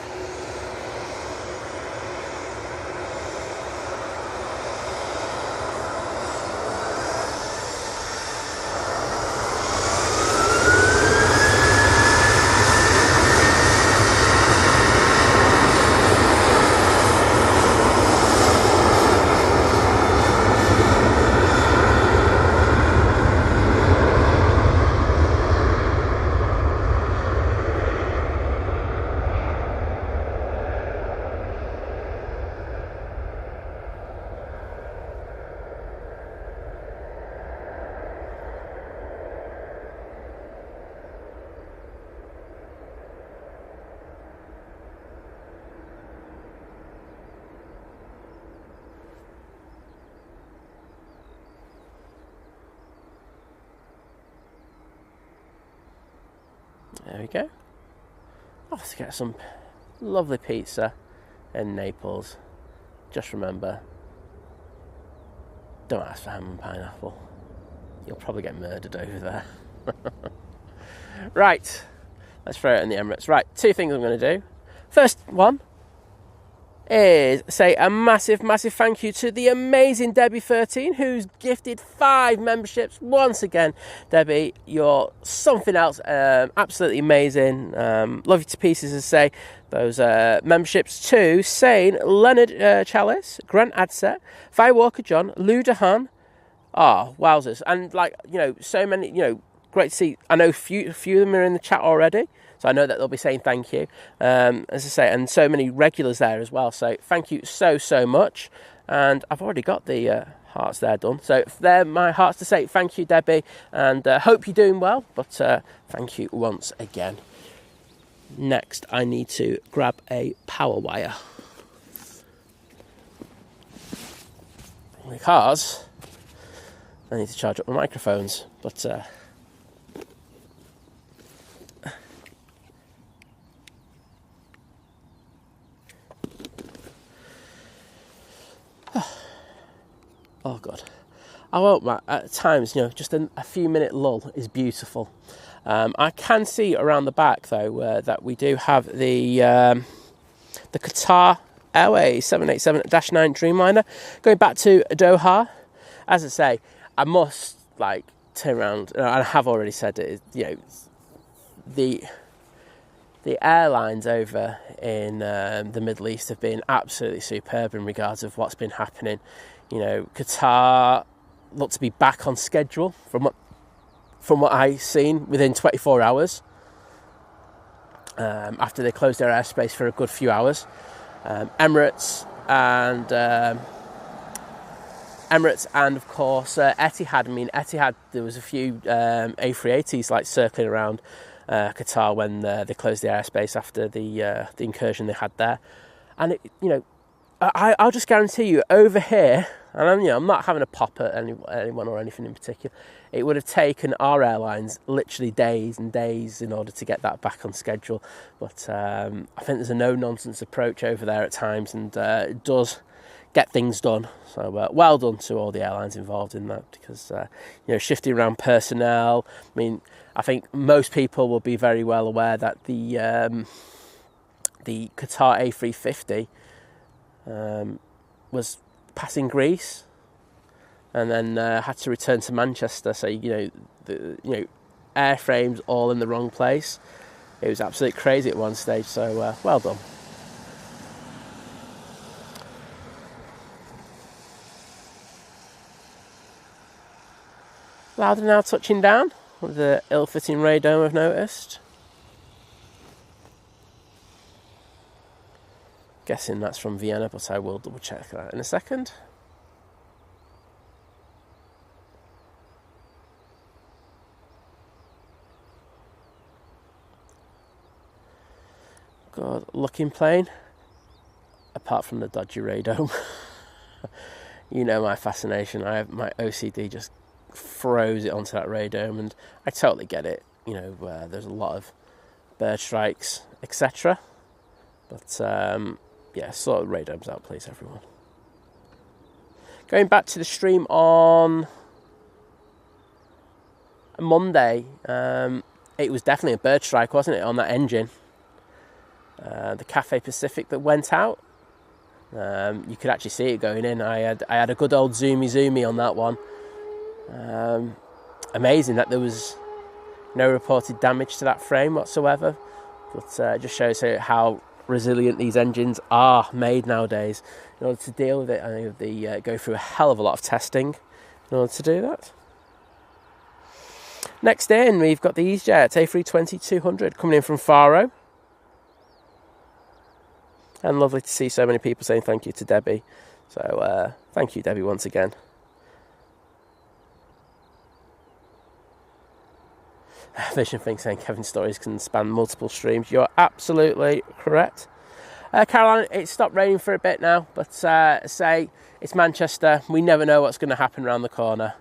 There we go. Off to get some lovely pizza in Naples. Just remember, don't ask for ham and pineapple. You'll probably get murdered over there. Right, let's throw it in the Emirates. Right, 2 things I'm going to do. First one is say a massive thank you to the amazing Debbie13, who's gifted 5 memberships once again. Debbie, you're something else. Absolutely amazing. Love you to pieces. As I say, those memberships to Sane, Leonard Chalice, Grant Adset, Firewalker John, Lou Dehan. Wowzers. And so many, great to see. I know a few of them are in the chat already, so I know that they'll be saying thank you, as I say, and so many regulars there as well. So thank you so much. And I've already got the hearts there done. So they're my hearts to say thank you, Debbie, and hope you're doing well. But thank you once again. Next, I need to grab a power wire because I need to charge up my microphones. But oh God, I won't. At times, just a few minute lull is beautiful. I can see around the back though that we do have the Qatar Airways 787-9 Dreamliner going back to Doha. As I say, I must turn around, and I have already said it. The airlines over in the Middle East have been absolutely superb in regards of what's been happening. Qatar look to be back on schedule from what I've seen within 24 hours after they closed their airspace for a good few hours. Emirates and of course Etihad. I mean, Etihad, there was a few A380s circling around Qatar when they closed the airspace after the incursion they had there. And I'll just guarantee you, over here, and I'm not having a pop at anyone or anything in particular, it would have taken our airlines literally days and days in order to get that back on schedule. But I think there's a no-nonsense approach over there at times, and it does get things done. So well done to all the airlines involved in that, because shifting around personnel. I mean, I think most people will be very well aware that the Qatar A350 was passing Greece and then had to return to Manchester. So airframes all in the wrong place. It was absolutely crazy at one stage. So well done. Lauda now touching down with the ill-fitting radome, I've noticed. Guessing that's from Vienna, but I will double check that in a second. Good looking plane, apart from the dodgy radome. My fascination. My OCD just throws it onto that radome, and I totally get it. There's a lot of bird strikes, etc. But sort of radomes out, please, everyone. Going back to the stream on Monday, it was definitely a bird strike, wasn't it, on that engine? The Cathay Pacific that went out. You could actually see it going in. I had a good old zoomy on that one. Amazing that there was no reported damage to that frame whatsoever, but it just shows how resilient these engines are made nowadays. In order to deal with it, I think they go through a hell of a lot of testing in order to do that. Next in, we've got the EasyJet A320-200 coming in from Faro. And lovely to see so many people saying thank you to Debbie. So thank you, Debbie, once again. Vision Thing saying Kevin's stories can span multiple streams. You're absolutely correct. Caroline, it stopped raining for a bit now, but say it's Manchester. We never know what's going to happen around the corner.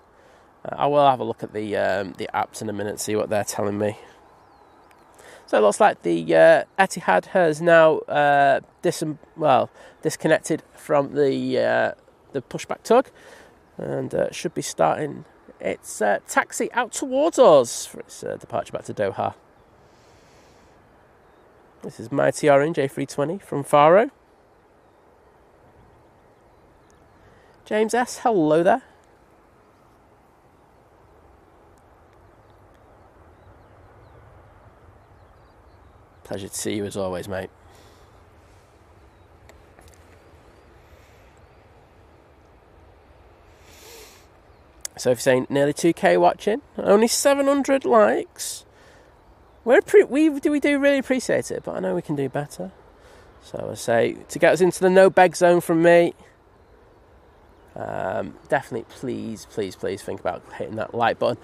I will have a look at the apps in a minute, see what they're telling me. So it looks like the Etihad has now disconnected from the pushback tug, and should be starting its taxi out towards us for its departure back to Doha. This is Mighty Orange A320 from Faro. James S, hello there. Pleasure to see you as always, mate. So if you're saying nearly 2k watching, only 700 likes. We do really appreciate it, but I know we can do better. So I say, to get us into the no beg zone from me, definitely please think about hitting that like button,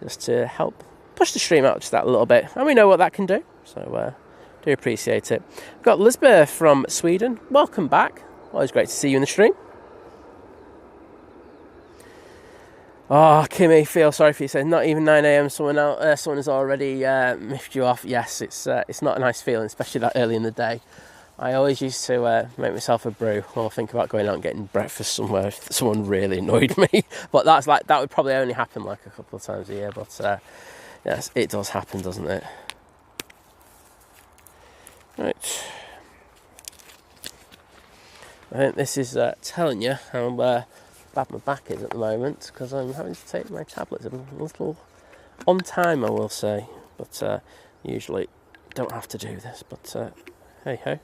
just to help push the stream out just that little bit. And we know what that can do, so do appreciate it. We've got Lisbeth from Sweden. Welcome back. Always great to see you in the stream. Oh, Kimmy, feel sorry for you. Said not even 9 a.m. Someone has already miffed you off. Yes, it's not a nice feeling, especially that early in the day. I always used to make myself a brew or think about going out and getting breakfast somewhere if someone really annoyed me. But that would probably only happen like a couple of times a year. But yes, it does happen, doesn't it? Right. I think this is telling you how bad my back is at the moment, because I'm having to take my tablets a little on time, I will say. But usually don't have to do this. But hey ho.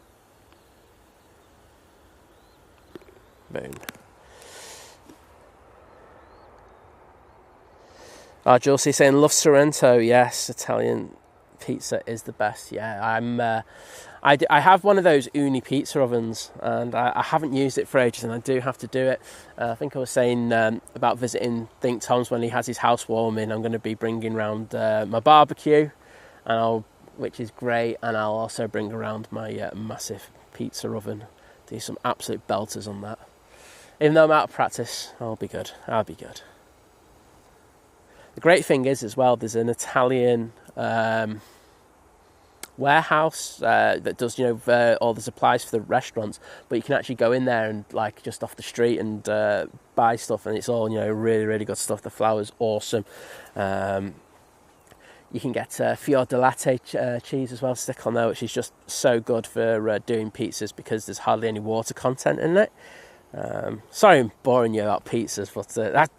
Boom. Josie saying love Sorrento. Yes, Italian pizza is the best. Yeah, I have one of those Uni pizza ovens, and I haven't used it for ages, and I do have to do it. I think I was saying about visiting Think Tom's when he has his housewarming. I'm going to be bringing around my barbecue, which is great, and I'll also bring around my massive pizza oven. Do some absolute belters on that. Even though I'm out of practice, I'll be good. The great thing is as well, there's an Italian warehouse that does all the supplies for the restaurants, but you can actually go in there and just off the street and buy stuff, and it's all really, really good stuff. The flour's awesome. You can get fior di latte cheese as well, stick on there, which is just so good for doing pizzas because there's hardly any water content in it. Sorry I'm boring you about pizzas, but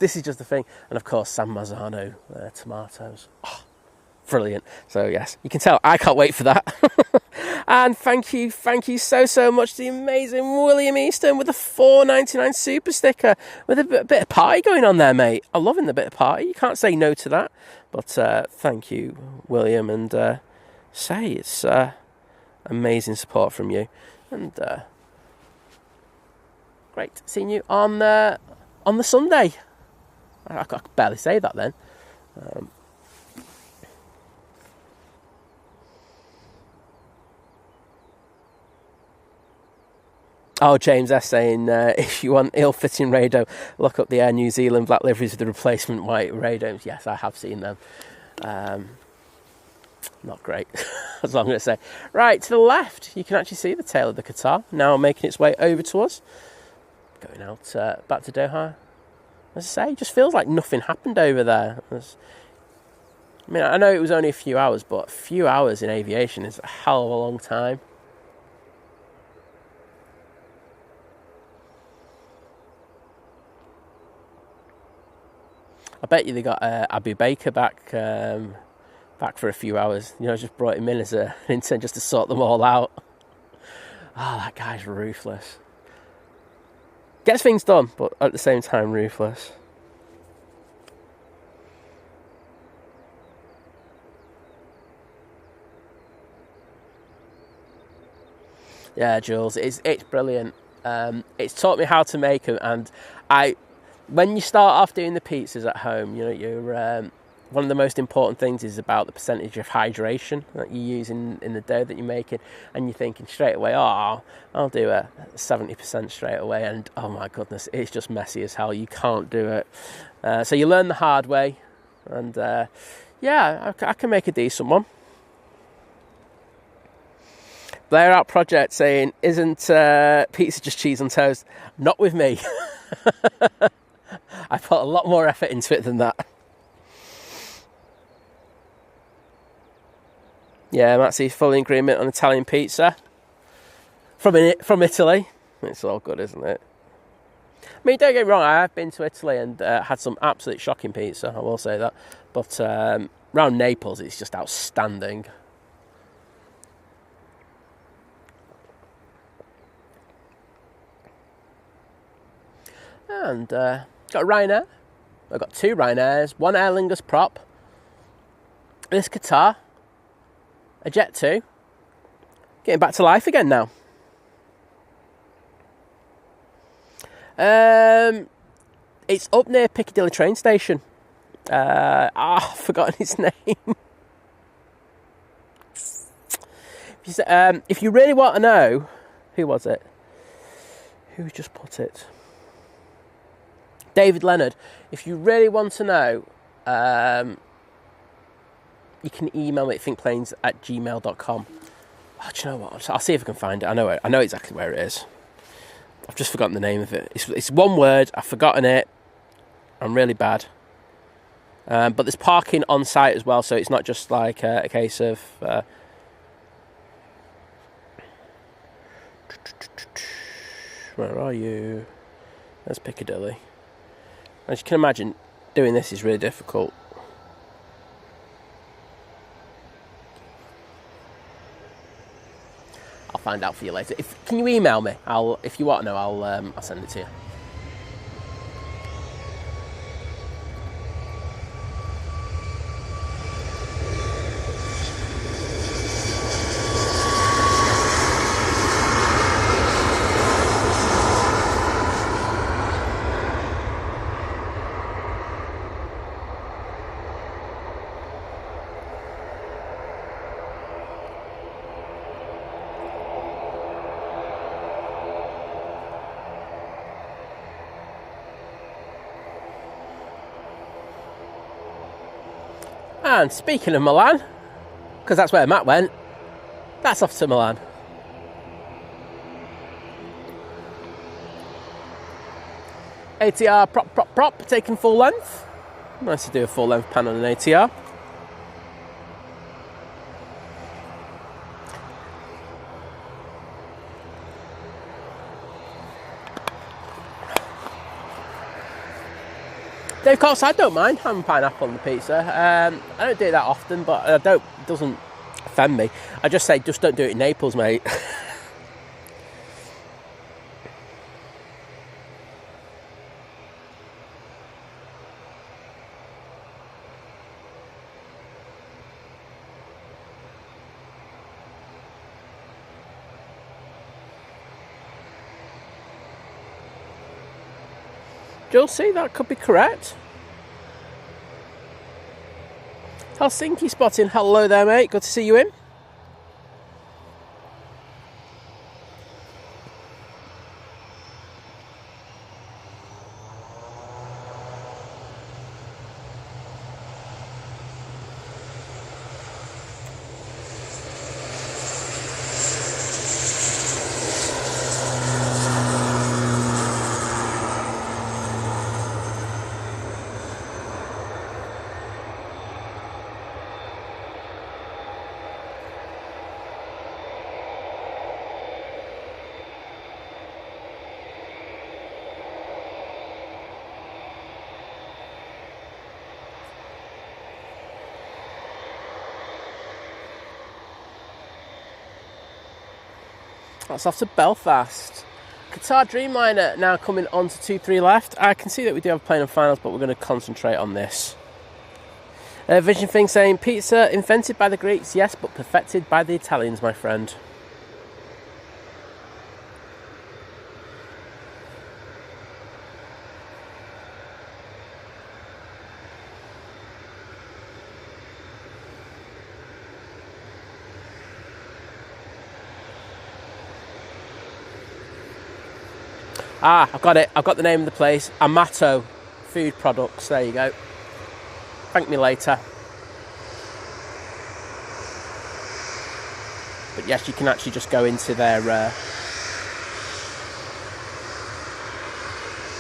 this is just the thing. And of course, San Marzano tomatoes. Oh, brilliant. So yes, you can tell I can't wait for that. And thank you so much to the amazing William Easton with the $4.99 super sticker with a bit of party going on there, mate. I'm loving the bit of party. You can't say no to that. But thank you, William, and it's amazing support from you, and great seeing you on the Sunday. I could barely say that then. James S saying, if you want ill-fitting radome, look up the Air New Zealand black liveries with the replacement white radomes. Yes, I have seen them. Not great, as I'm going to say. Right, to the left, you can actually see the tail of the Qatar now making its way over to us. Going out back to Doha. As I say, it just feels like nothing happened over there. I know it was only a few hours, but a few hours in aviation is a hell of a long time. I bet you they got Abu Baker back for a few hours. Just brought him in as an intern just to sort them all out. That guy's ruthless. Gets things done, but at the same time ruthless. Yeah, Jules, it's brilliant. It's taught me how to make them, and when you start off doing the pizzas at home, you're one of the most important things is about the percentage of hydration that you use in the dough that you're making, and you're thinking straight away, I'll do a 70% straight away, and oh my goodness, it's just messy as hell. You can't do it. So you learn the hard way, and I can make a decent one. Blair Out Project saying, isn't pizza just cheese on toast? Not with me. I put a lot more effort into it than that. Yeah, Maxie's fully in agreement on Italian pizza. From Italy. It's all good, isn't it? I mean, don't get me wrong, I have been to Italy and had some absolute shocking pizza, I will say that. But around Naples, it's just outstanding. And got a Ryanair. I've got 2 Ryanairs, 1 Aer Lingus prop, this Qatar, a Jet 2. Getting back to life again now. It's up near Piccadilly train station. I've forgotten his name. If you really want to know, who was it? Who just put it? David Leonard. If you really want to know, you can email me at thinkplanes@gmail.com. Oh, do you know what? I'll see if I can find it. I know exactly where it is. I've just forgotten the name of it. It's one word. I've forgotten it. I'm really bad. But there's parking on site as well, so it's not just like a case of... where are you? There's Piccadilly. As you can imagine, doing this is really difficult. I'll find out for you later. Can you email me? If you want to know, I'll send it to you. And speaking of Milan, because that's where Matt went, that's off to Milan. ATR prop, taking full length. Nice to do a full length pan on an ATR. Of course, I don't mind having pineapple on the pizza. I don't do it that often, but it doesn't offend me. I just say, just don't do it in Naples, mate. You'll see, that could be correct. Helsinki spotting. Hello there, mate. Good to see you in. That's off to Belfast. Qatar Dreamliner now coming on to 2-3 left. I can see that we do have a plane on finals, but we're going to concentrate on this. Vision Thing saying, pizza invented by the Greeks, yes, but perfected by the Italians, my friend. Ah, I've got it. I've got the name of the place. Amato Food Products. There you go. Thank me later. But yes, you can actually just go into their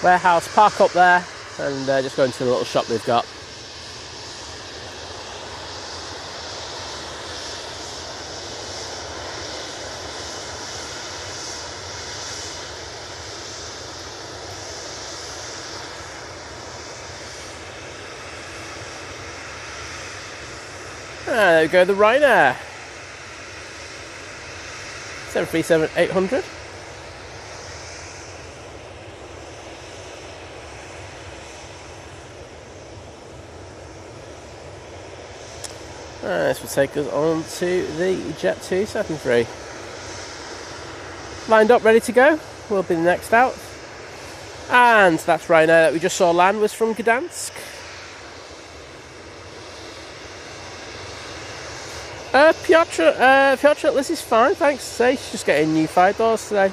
warehouse, park up there, and just go into the little shop they've got. There we go, the Ryanair 737-800. This will take us on to the Jet 273. Lined up, ready to go. Will be the next out. And that's Ryanair that we just saw land was from Gdansk. Piotr, this is fine, thanks. She's just getting new fire doors today.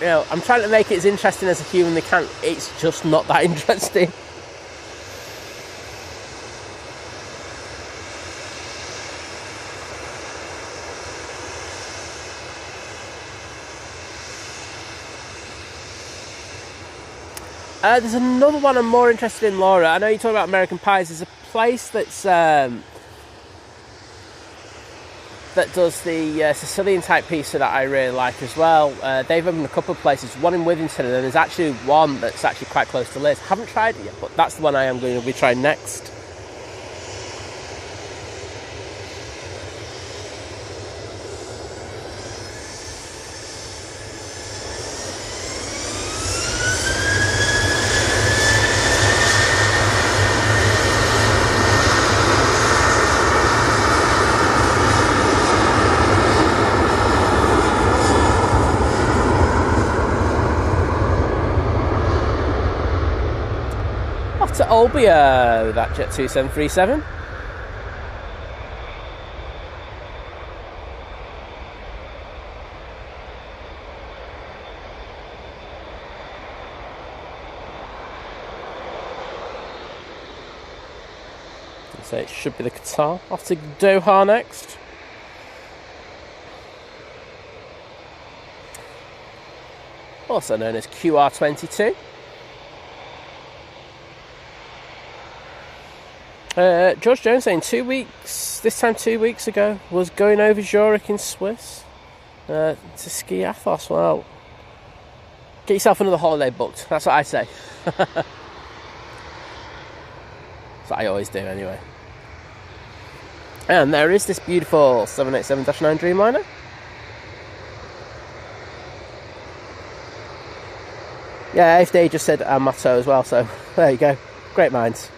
I'm trying to make it as interesting as a humanly can. It's just not that interesting. There's another one I'm more interested in, Laura. I know you're talking about American pies. There's a place that's that does the Sicilian type pizza that I really like as well. They've opened a couple of places, one in Withington, and then there's actually one that's actually quite close to Liz. Haven't tried it yet, but that's the one I am going to be trying next. To Olbia with that Jet 2737. So it should be the Qatar. Off to Doha next. Also known as QR22. George Jones saying 2 weeks, this time 2 weeks ago, was going over Zurich in Swiss to ski Athos. Well, get yourself another holiday booked. That's what I say. That's what I always do anyway. And there is this beautiful 787-9 Dreamliner. Yeah, AFD just said Amato as well, so there you go. Great minds.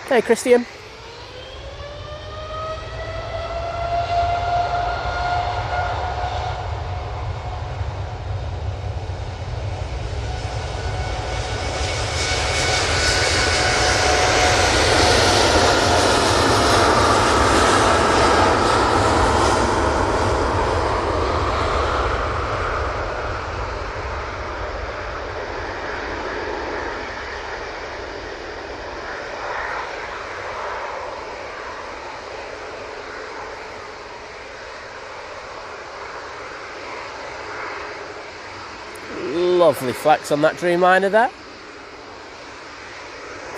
Hey, Christian. Lovely flex on that Dreamliner there.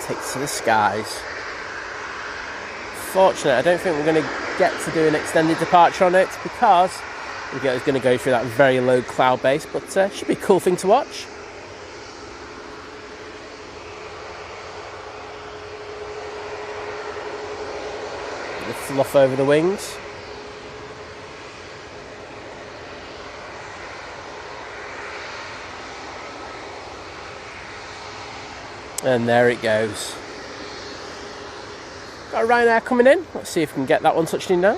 Takes to the skies. Fortunately, I don't think we're going to get to do an extended departure on it because it's going to go through that very low cloud base, but should be a cool thing to watch. The fluff over the wings. And there it goes. Got a Ryanair coming in. Let's see if we can get that one touched in now.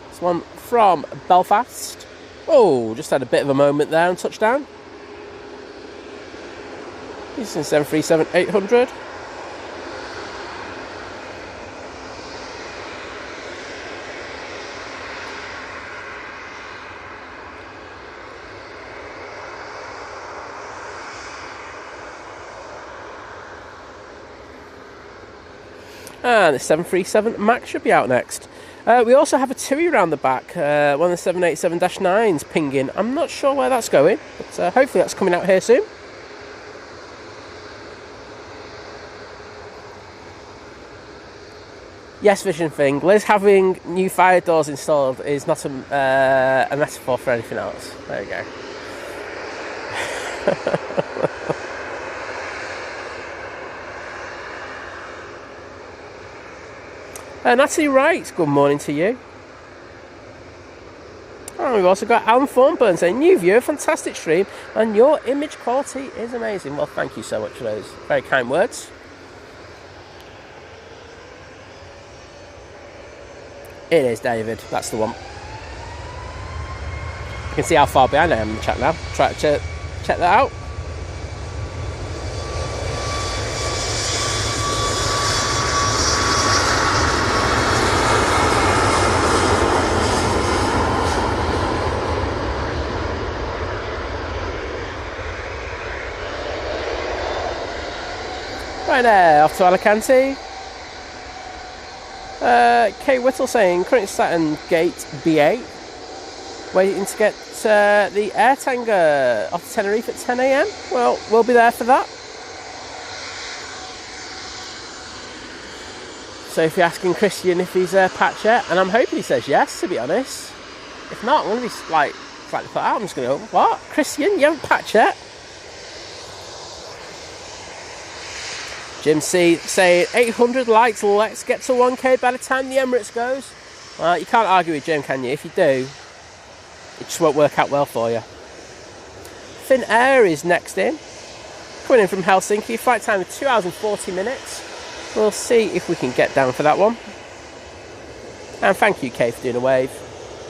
This one from Belfast. Oh, just had a bit of a moment there on touchdown. This is 737-800. And the 737 MAX should be out next. We also have a TUI around the back, one of the 787-9s pinging. I'm not sure where that's going, but hopefully that's coming out here soon. Yes, vision thing. Liz having new fire doors installed is not a metaphor for anything else. There you go. Natalie Wright, good morning to you. And we've also got Alan Thornburn saying, new viewer, fantastic stream, and your image quality is amazing. Well, thank you so much for those very kind words. It is, David. That's the one. You can see how far behind I am in the chat now. Try to check that out. Right there, off to Alicante. Kay Whittle saying, currently sat in gate B8, waiting to get the air tanker off to Tenerife at 10 AM. Well, we'll be there for that. So if you're asking Christian if he's patched yet, and I'm hoping he says yes, to be honest. If not, I'm going to be like slightly put out. I'm just going to go, what? Christian, you haven't patched yet? Jim C saying 800 likes, let's get to 1k by the time the Emirates goes. Well, you can't argue with Jim, can you? If you do, it just won't work out well for you. Finn Air is next in. Coming in from Helsinki, flight time of 2 hours and 40 minutes. We'll see if we can get down for that one. And thank you, Kay, for doing a wave.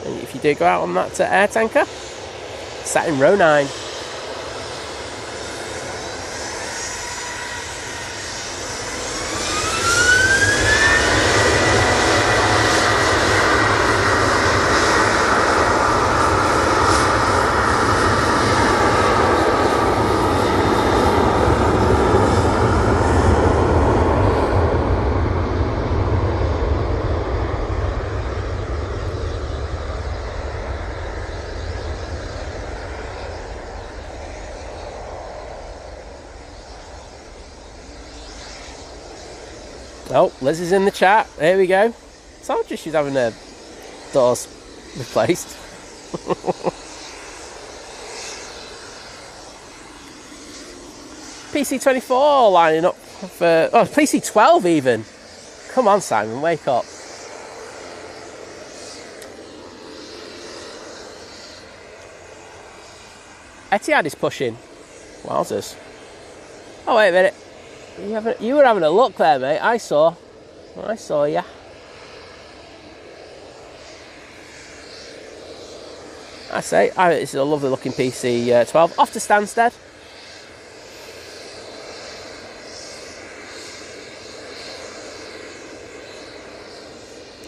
And if you do go out on that air tanker, sat in row 9. Oh, Liz is in the chat. There we go. Told you she's having her doors replaced. PC24 lining up for... Oh, PC12 even. Come on, Simon, wake up. Etihad is pushing. Wowzers. Oh, wait a minute. You were having a look there, mate. I saw you. I say, this is a lovely looking PC12. Off to Stansted.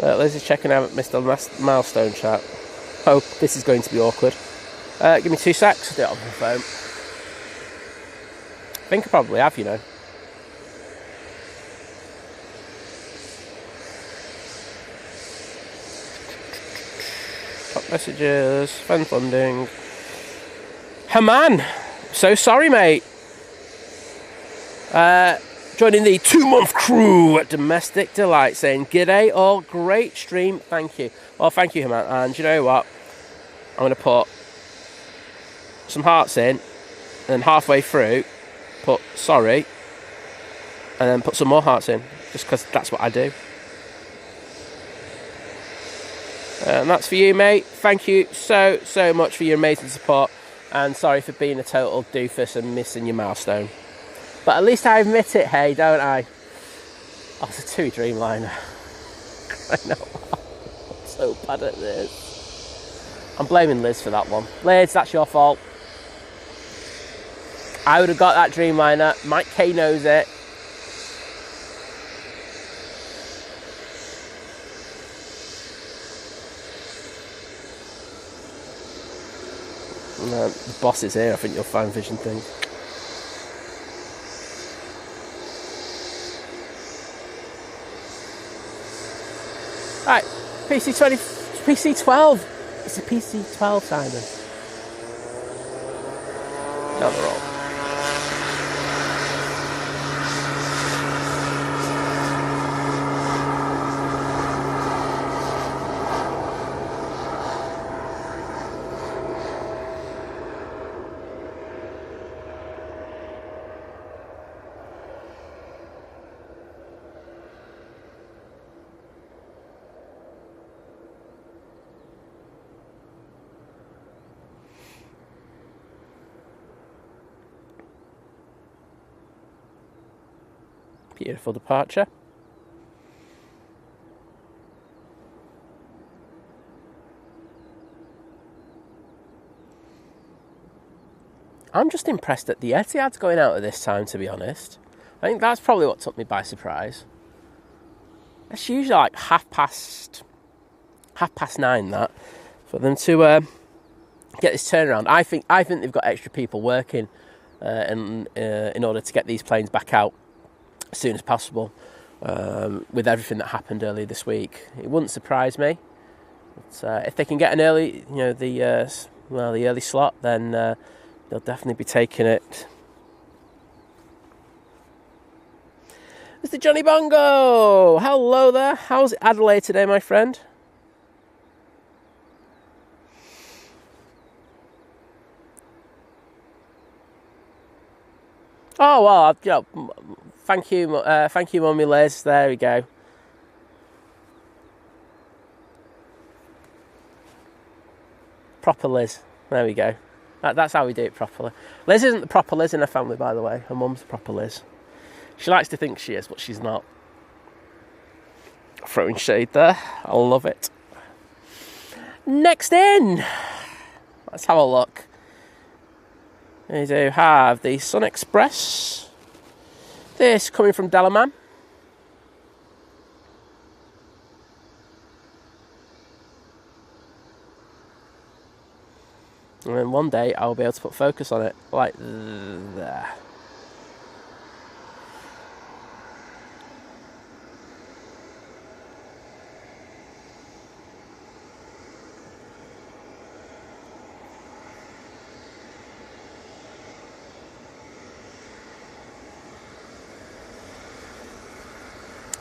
Liz is checking out Mr. Milestone chat. Hope this is going to be awkward. Give me 2 secs. I'll do it on my phone. I think I probably have, you know. Top messages, fan funding. Haman, so sorry, mate. Joining the 2-month crew at Domestic Delight, saying g'day, all great stream, thank you. Well, thank you, Haman. And you know what? I'm going to put some hearts in, and halfway through, put sorry, and then put some more hearts in, just because that's what I do. And that's for you, mate. Thank you so much for your amazing support, and sorry for being a total doofus and missing your milestone. But at least I admit it, hey, don't I? Oh, it's a TUI Dreamliner. I know. I'm so bad at this. I'm blaming Liz for that one. Liz, that's your fault. I would have got that Dreamliner. Mike K knows it. The boss is here. I think you'll find vision thing. Right, PC20, PC12. It's a PC12, Simon. Down the road. Beautiful departure. I'm just impressed that the Etihad's going out at this time, to be honest. I think that's probably what took me by surprise. It's usually like half past 9 that for them to get this turnaround. I think they've got extra people working in order to get these planes back out as soon as possible. With everything that happened earlier this week, it wouldn't surprise me. But, if they can get an early, the early slot, then they'll definitely be taking it. Mr. Johnny Bongo, hello there. How's Adelaide today, my friend? Oh well, thank you, Mummy Liz. There we go. Proper Liz. There we go. That's how we do it properly. Liz isn't the proper Liz in her family, by the way. Her mum's the proper Liz. She likes to think she is, but she's not. Throwing shade there. I love it. Next in. Let's have a look. We do have the Sun Express. This coming from Delaman. And then one day I'll be able to put focus on it like there.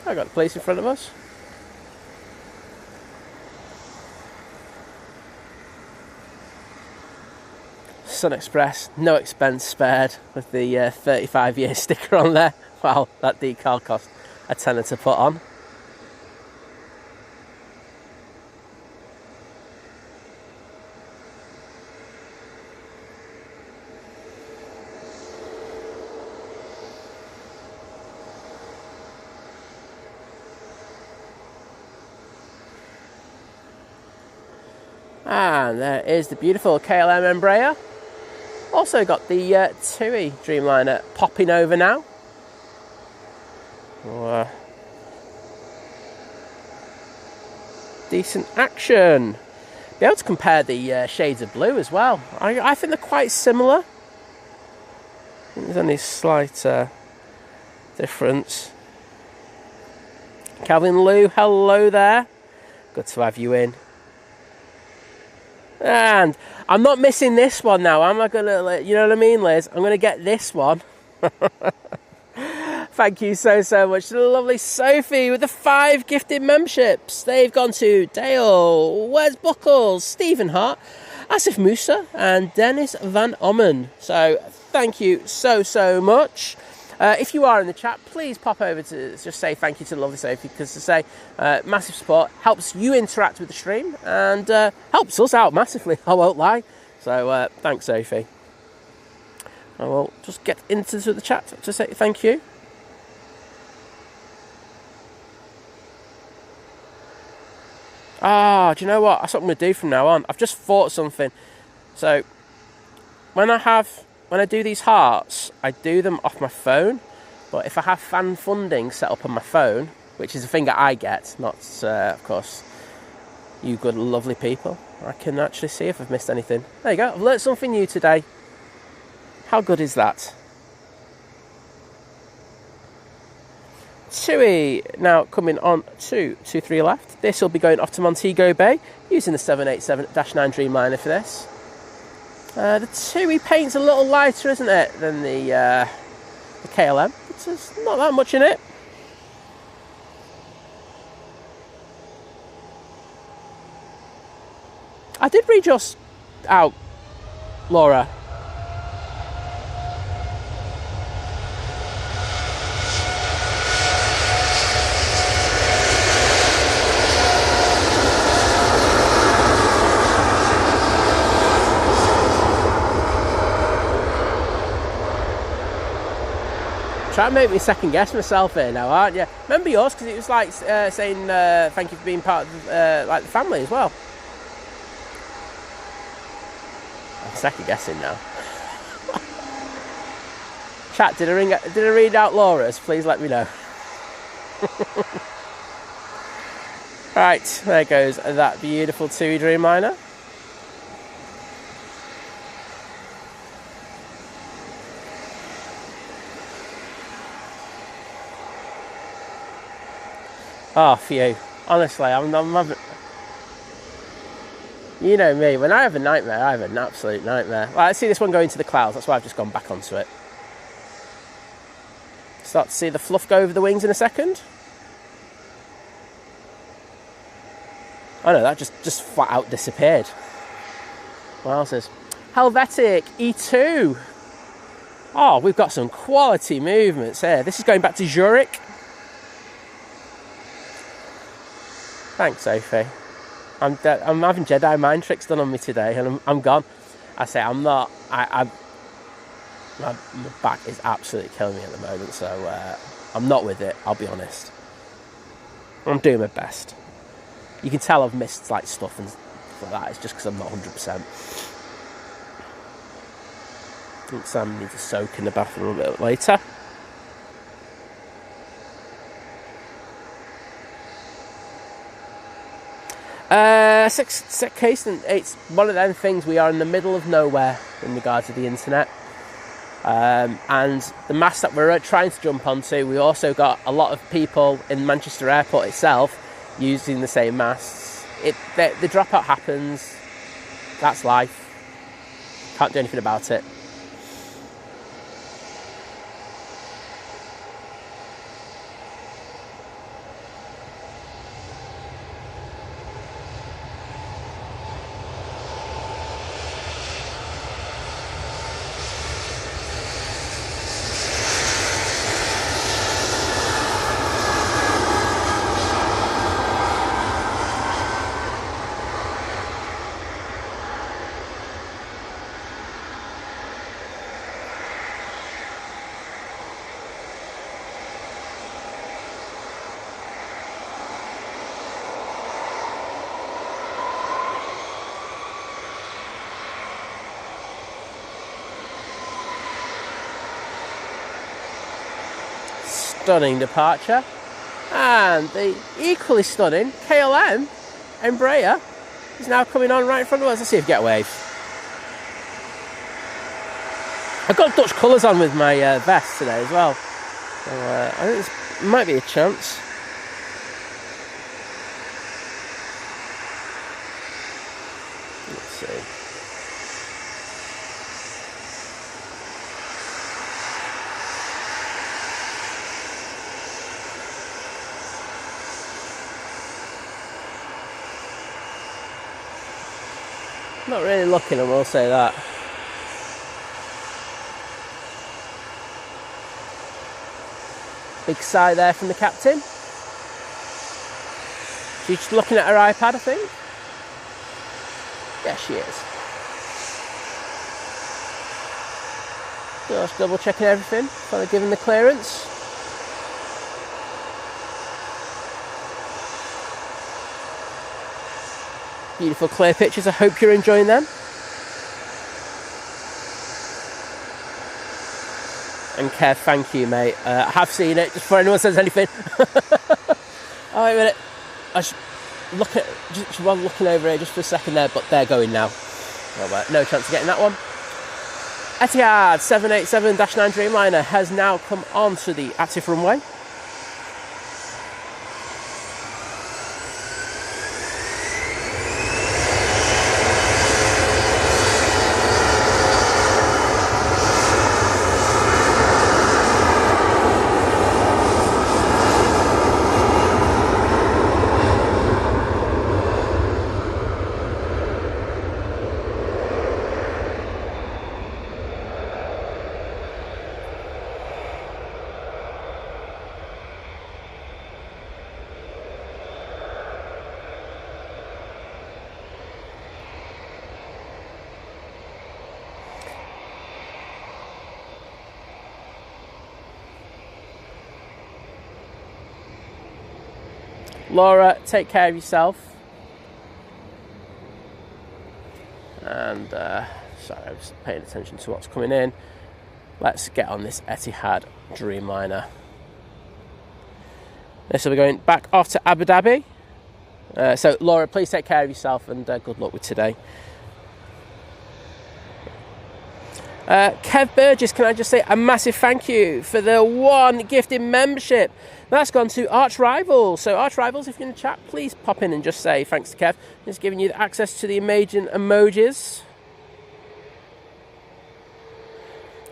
I got the place in front of us. Sun Express, no expense spared, with the 35-year sticker on there. Wow, that decal cost a tenner to put on. And there is the beautiful KLM Embraer. Also got the TUI Dreamliner popping over now. Decent action. Be able to compare the shades of blue as well. I think they're quite similar. I think there's only a slight difference. Calvin Lou, hello there. Good to have you in. And I'm not missing this one now. I'm not going to, you know what I mean, Liz? I'm going to get this one. Thank you so much to the lovely Sophie with the 5 gifted memberships. They've gone to Dale, Wes Buckles, Stephen Hart, Asif Musa, and Dennis Van Ommen. So thank you so much. If you are in the chat, please pop over to just say thank you to the lovely Sophie, because to say massive support helps you interact with the stream and helps us out massively, I won't lie. So thanks, Sophie. I will just get into the chat to say thank you. Do you know what? That's what I'm going to do from now on. I've just thought something. So when I do these hearts, I do them off my phone. But if I have fan funding set up on my phone, which is a thing that I get, not, of course, you good, lovely people, I can actually see if I've missed anything. There you go. I've learnt something new today. How good is that? TUI now coming on to 23 left. This will be going off to Montego Bay using the 787-9 Dreamliner for this. The TUI paint's a little lighter, isn't it, than the KLM. There's not that much in it. I did read yours out, Laura. Try and make me second guess myself here now, aren't you? Remember yours, because it was like saying thank you for being part of like the family as well. I'm second guessing now. Chat, did I read out Laura's? Please let me know. Right, there goes that beautiful TUI Dreamliner. Oh, phew. Honestly, I'm having... You know me, when I have a nightmare, I have an absolute nightmare. Right, let's see this one going to the clouds. That's why I've just gone back onto it. Start to see the fluff go over the wings in a second. Oh no, that just flat out disappeared. What else is? Helvetic E2. Oh, we've got some quality movements here. This is going back to Zurich. Thanks, Sophie. I'm having Jedi mind tricks done on me today, and I'm gone. I say I'm not. My back is absolutely killing me at the moment, so I'm not with it. I'll be honest. I'm doing my best. You can tell I've missed like stuff and stuff like that. It's just because I'm not 100%. I think Sam needs a soak in the bathroom a bit later. Six case, and it's one of them things. We are in the middle of nowhere in regards to the internet, and the mast that we're trying to jump onto, we also got a lot of people in Manchester Airport itself using the same masts. The dropout happens. That's life. Can't do anything about it. Stunning departure, and the equally stunning KLM Embraer is now coming on right in front of us. Let's see if we get a wave. I've got Dutch colours on with my vest today as well, so I think this might be a chance. Let's see. Not really looking, I will say that. Big sigh there from the captain. She's just looking at her iPad, I think. Yeah, she is. Just double checking everything before they're giving the clearance. Beautiful clear pictures, I hope you're enjoying them. And Kev, thank you, mate. I have seen it, just before anyone says anything. Oh, wait a minute. I should look at, just while looking over here just for a second there, but they're going now. Oh, well, no chance of getting that one. Etihad 787-9 Dreamliner has now come onto the active runway. Laura, take care of yourself. And, sorry, I was paying attention to what's coming in. Let's get on this Etihad Dreamliner. So we're going back off to Abu Dhabi. So, Laura, please take care of yourself and good luck with today. Kev Burgess, can I just say a massive thank you for the 1 gifted membership. That's gone to Arch Rivals. So, Arch Rivals, if you're in the chat, please pop in and just say thanks to Kev. He's giving you access to the amazing emojis.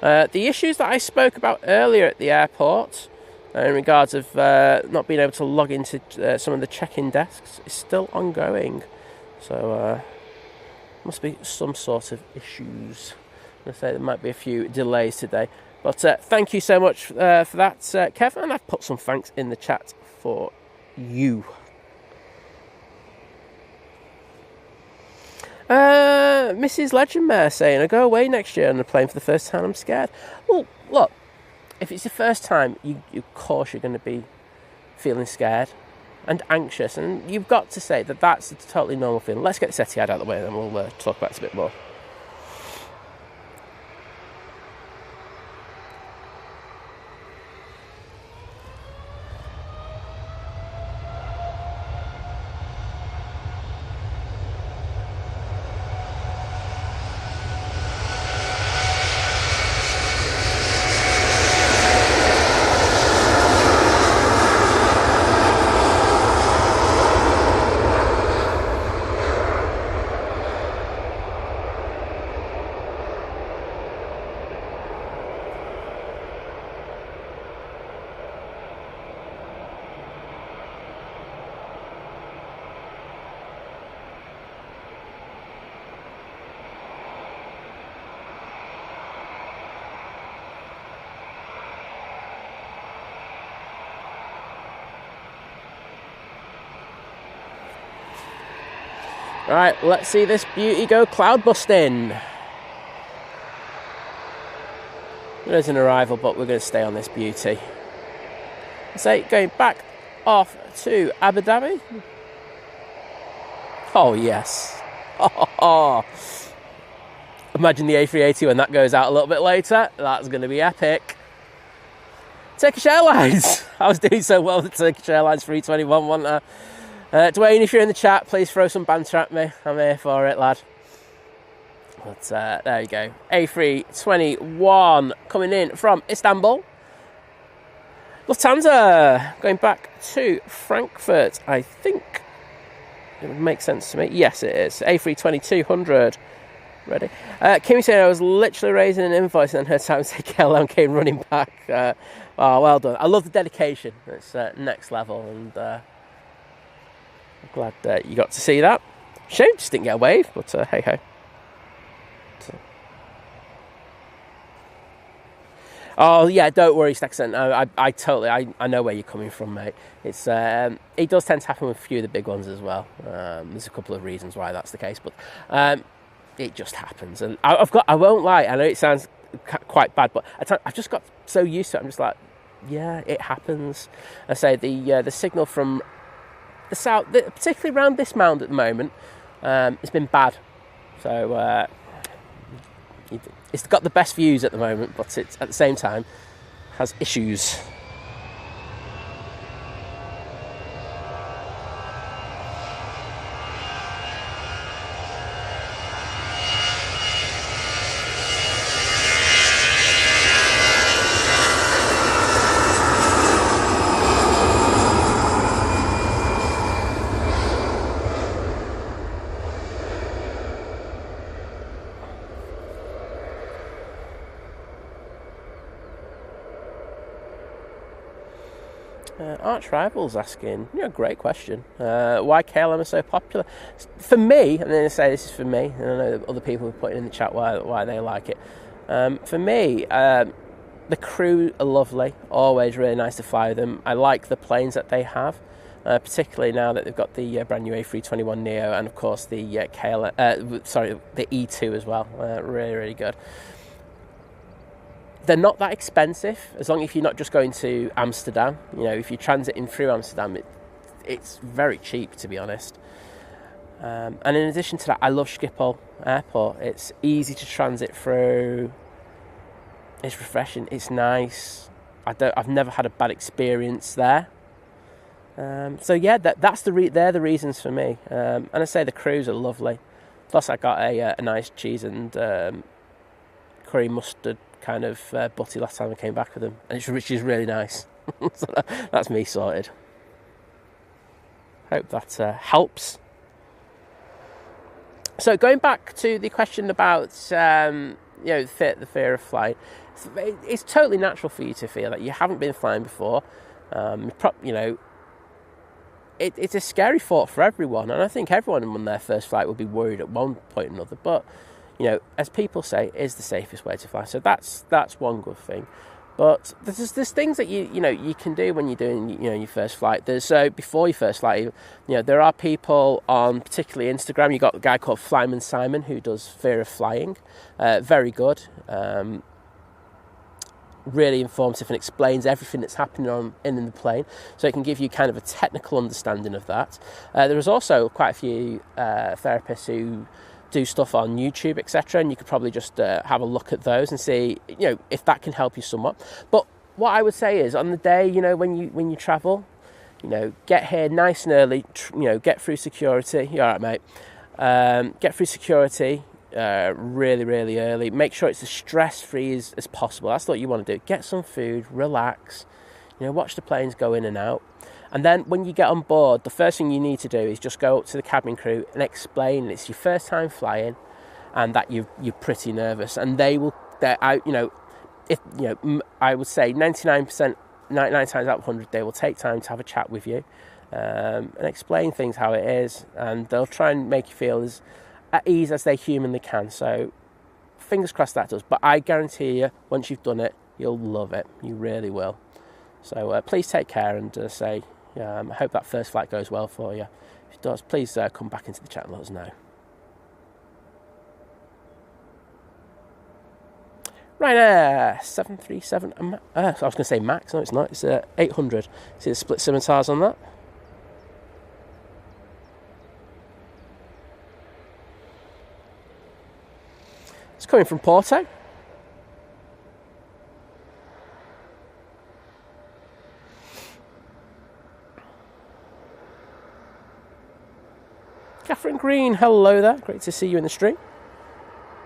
The issues that I spoke about earlier at the airport in regards of not being able to log into some of the check-in desks is still ongoing. So, must be some sort of issues. I say there might be a few delays today, but thank you so much for that, Kev, and I've put some thanks in the chat for you. Mrs. Legend Mare saying, I go away next year on a plane for the first time, I'm scared. Well, look, if it's the first time, of course you're going to be feeling scared and anxious, and you've got to say that that's a totally normal feeling. Let's get this Etihad out of the way and then we'll talk about it a bit more. Right, let's see this beauty go cloud busting. There's an arrival, but we're going to stay on this beauty. So going back off to Abu Dhabi. Oh yes. Oh. Imagine the A380 when that goes out a little bit later. That's going to be epic. Turkish Airlines. I was doing so well with the Turkish Airlines 321, wasn't I? Dwayne, if you're in the chat, please throw some banter at me. I'm here for it, lad. But there you go. A321 coming in from Istanbul. Lufthansa going back to Frankfurt, I think. It would make sense to me. Yes, it is. A320-200. Ready? Kimmy said I was literally raising an invoice and then her time to say KLM came running back. Oh, well done. I love the dedication. It's next level, and I'm glad you got to see that. Shame just didn't get a wave, but hey ho. So. Oh yeah, don't worry, Stexon. I totally, I know where you're coming from, mate. It's it does tend to happen with a few of the big ones as well. There's a couple of reasons why that's the case, but it just happens. And I won't lie. I know it sounds quite bad, but I've just got so used to it. I'm just like, yeah, it happens. I say the signal from the south, particularly around this mound at the moment, it's been bad. So it's got the best views at the moment, but it's at the same time has issues. Arch Rivals asking, great question. Why KLM are so popular? For me, I'm going to say this is for me, and I know that other people have put in the chat why they like it. For me, the crew are lovely, always really nice to fly with them. I like the planes that they have, particularly now that they've got the brand new A321neo and of course the the E2 as well. Really, really good. They're not that expensive, as long as you're not just going to Amsterdam. If you're transiting through Amsterdam, it's very cheap, to be honest. And in addition to that, I love Schiphol Airport. It's easy to transit through. It's refreshing. It's nice. I've never had a bad experience there. So yeah, they're the reasons for me. And I say the crews are lovely. Plus, I got a nice cheese and curry mustard kind of butty last time I came back with them, and which is really nice. So that's me sorted. Hope that helps. So going back to the question about the fear of flying, it's totally natural for you to feel that you haven't been flying before. It's a scary thought for everyone, and I think everyone on their first flight will be worried at one point or another. But as people say, it is the safest way to fly. So that's one good thing. But there's things that you can do when you're doing your first flight. Before your first flight, there are people on particularly Instagram. You got a guy called Flyman Simon who does fear of flying. Very good. Really informative and explains everything that's happening in the plane, so it can give you kind of a technical understanding of that. There is also quite a few therapists who do stuff on YouTube, etc., and you could probably just have a look at those and see if that can help you somewhat. But what I would say is, on the day when you travel, get here nice and early, get through security. You all right, mate? Get through security really, really early. Make sure it's as stress-free as possible. That's what you want to do. Get some food, relax, watch the planes go in and out. And then when you get on board, the first thing you need to do is just go up to the cabin crew and explain it's your first time flying and that you're pretty nervous. And I would say 99 times out of 100, they will take time to have a chat with you and explain things how it is. And they'll try and make you feel as at ease as they humanly can. So fingers crossed that does. But I guarantee you, once you've done it, you'll love it. You really will. So please take care and I hope that first flight goes well for you. If it does, please come back into the chat and let us know. Ryanair 737. I was going to say Max. No, it's not. It's 800. See the split scimitars on that? It's coming from Porto. Catherine Green, hello there. Great to see you in the stream.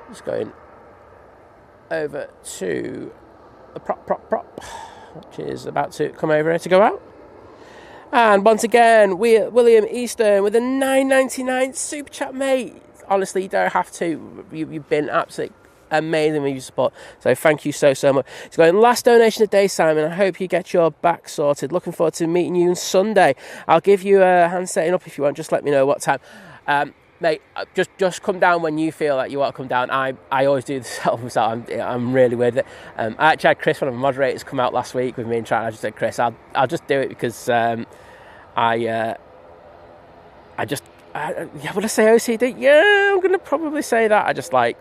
Just going over to the prop, which is about to come over here to go out. And once again, William Easton with a $9.99 super chat, mate. Honestly, you don't have to. You've been absolutely amazing with your support. So thank you so much. It's going last donation of the day, Simon. I hope you get your back sorted. Looking forward to meeting you on Sunday. I'll give you a hand setting up if you want. Just let me know what time. Mate, just come down when you feel like you want to come down. I always do the setup myself. I'm really weird with it. I actually had Chris, one of the moderators, come out last week with me and try. I just said, Chris, I'll just do it because would I say OCD? Yeah, I'm gonna probably say that. I just like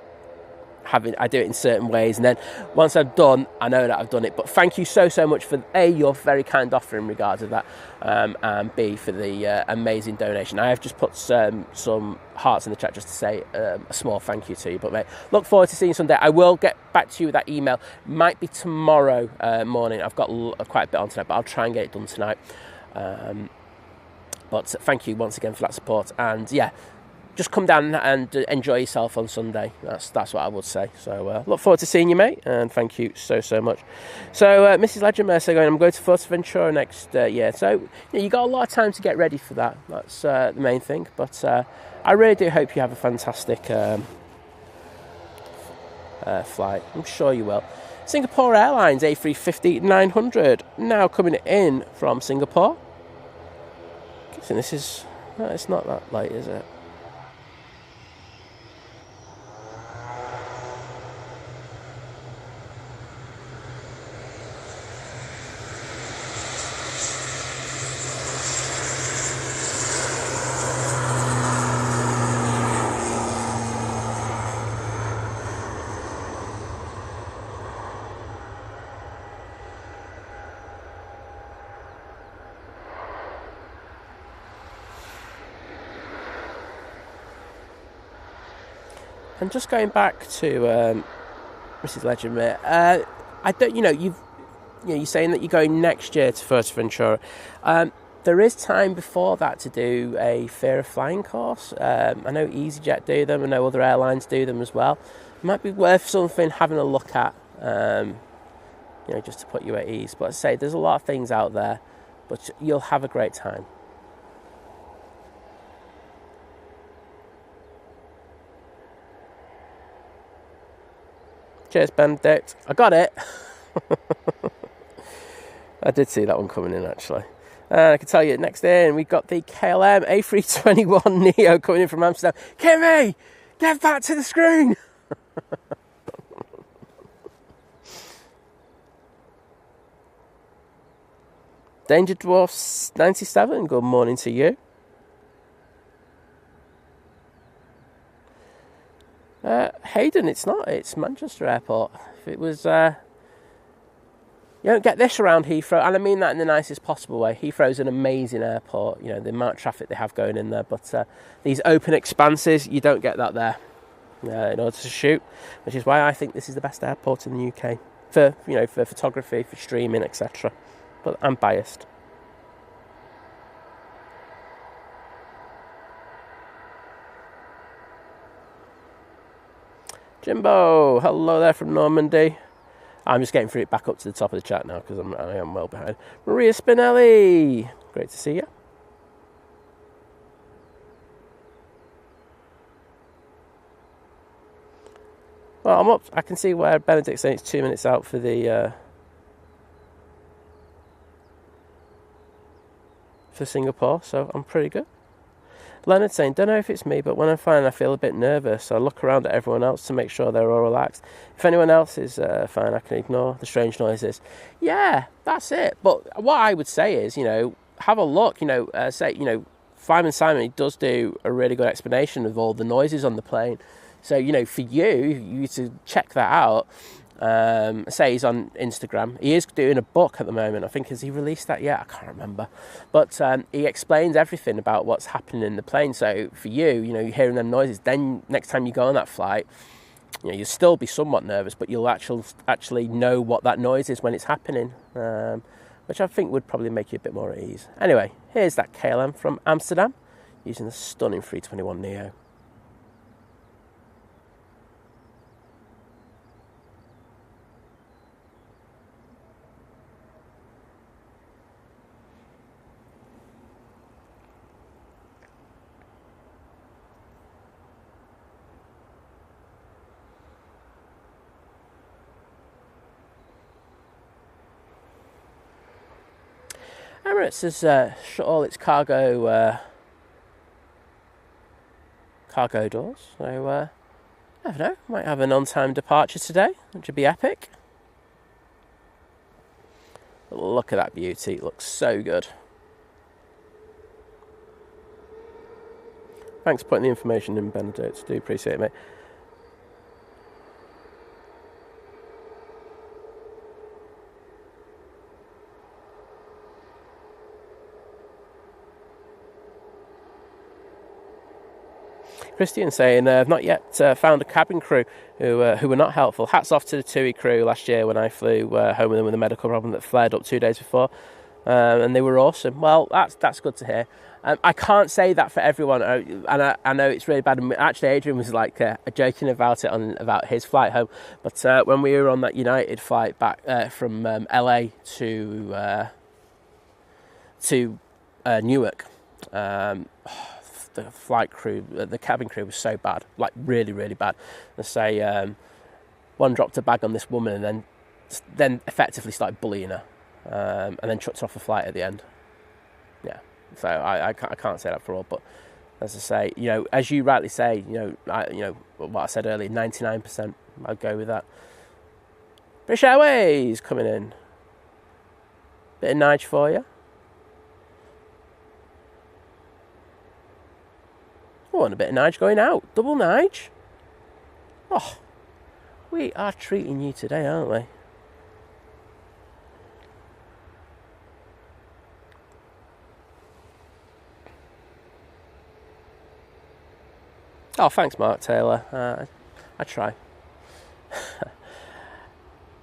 I do it in certain ways, and then once I've done, I know that I've done it. But thank you so much for A, your very kind offer in regards of that, and B, for the amazing donation. I have just put some hearts in the chat just to say a small thank you to you. But mate, look forward to seeing you Sunday. I will get back to you with that email. Might be tomorrow morning. I've got quite a bit on tonight, but I'll try and get it done tonight. But thank you once again for that support, and yeah, just come down and enjoy yourself on Sunday. That's what I would say. So look forward to seeing you, mate, and thank you so much. So Mrs. Legend saying, I'm going to Fuerteventura next year. So you got a lot of time to get ready for that. That's the main thing. But I really do hope you have a fantastic flight. I'm sure you will. Singapore Airlines A350-900 now coming in from Singapore. So this is... No, it's not that late, is it? And just going back to Mrs. Legendmate, I don't, you're saying that you're going next year to Fuerteventura. There is time before that to do a fear of flying course. I know EasyJet do them. I know other airlines do them as well. It might be worth something having a look at, just to put you at ease. But I say there's a lot of things out there, but you'll have a great time. Cheers, Benedict. I got it. I did see that one coming in, actually. And I can tell you, next in, we've got the KLM A321 Neo coming in from Amsterdam. Kimmy, get back to the screen. Danger Dwarfs 97, good morning to you. Hayden, it's not. It's Manchester Airport. If it was... You don't get this around Heathrow, and I mean that in the nicest possible way. Heathrow's an amazing airport, the amount of traffic they have going in there, but these open expanses, you don't get that there in order to shoot, which is why I think this is the best airport in the UK for photography, for streaming, etc. But I'm biased. Jimbo, hello there from Normandy. I'm just getting through it back up to the top of the chat now because I am well behind. Maria Spinelli, great to see you. Well, I'm up. I can see where Benedict's saying it's 2 minutes out for the for Singapore, so I'm pretty good. Leonard saying, don't know if it's me, but when I'm fine, I feel a bit nervous. So I look around at everyone else to make sure they're all relaxed. If anyone else is fine, I can ignore the strange noises. Yeah, that's it. But what I would say is, have a look. Simon Simon does do a really good explanation of all the noises on the plane. So, for you to check that out. Say he's on Instagram. He is doing a book at the moment. I think, has he released that yet? I can't remember. But he explains everything about what's happening in the plane. So for you, you're hearing them noises. Then next time you go on that flight, you'll still be somewhat nervous, but you'll actually know what that noise is when it's happening, which I think would probably make you a bit more at ease. Anyway, here's that KLM from Amsterdam using the stunning 321 Neo. Emirates has shut all its cargo doors, so I don't know, might have an on-time departure today, which would be epic. But look at that beauty, it looks so good. Thanks for putting the information in, Benedict, do appreciate it, mate. Christian saying, I've not yet found a cabin crew who were not helpful. Hats off to the TUI crew last year when I flew home with them with a medical problem that flared up 2 days before. And they were awesome. Well, that's good to hear. I can't say that for everyone, and I know it's really bad. Actually, Adrian was like joking about it about his flight home. But when we were on that United flight back from LA to Newark, the flight crew, the cabin crew was so bad, like really, really bad. They say one dropped a bag on this woman and then effectively started bullying her, and then chucked her off the flight at the end. Yeah, so I can't say that for all, but as I say, as you rightly say, what I said earlier, 99%, I'd go with that. British Airways coming in. Bit of Nige for you. Oh, and a bit of Nige going out. Double Nige. Oh, we are treating you today, aren't we? Oh, thanks, Mark Taylor. I try.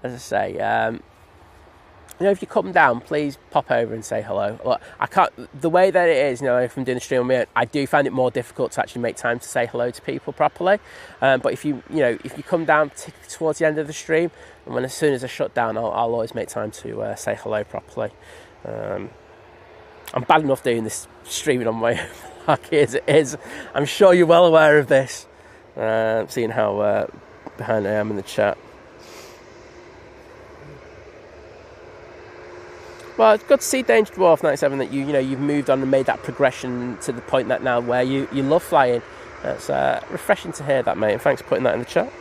As I say, if you come down, please pop over and say hello. Look, I can't. The way that it is, if I'm doing the stream on my own, I do find it more difficult to actually make time to say hello to people properly. But if you come down towards the end of the stream, and as soon as I shut down, I'll always make time to say hello properly. I'm bad enough doing this streaming on my own, like as it is. I'm sure you're well aware of this. Seeing how behind I am in the chat. Well, it's good to see Danger Dwarf 97 that you've moved on and made that progression to the point that now where you love flying. That's refreshing to hear that, mate, and thanks for putting that in the chat.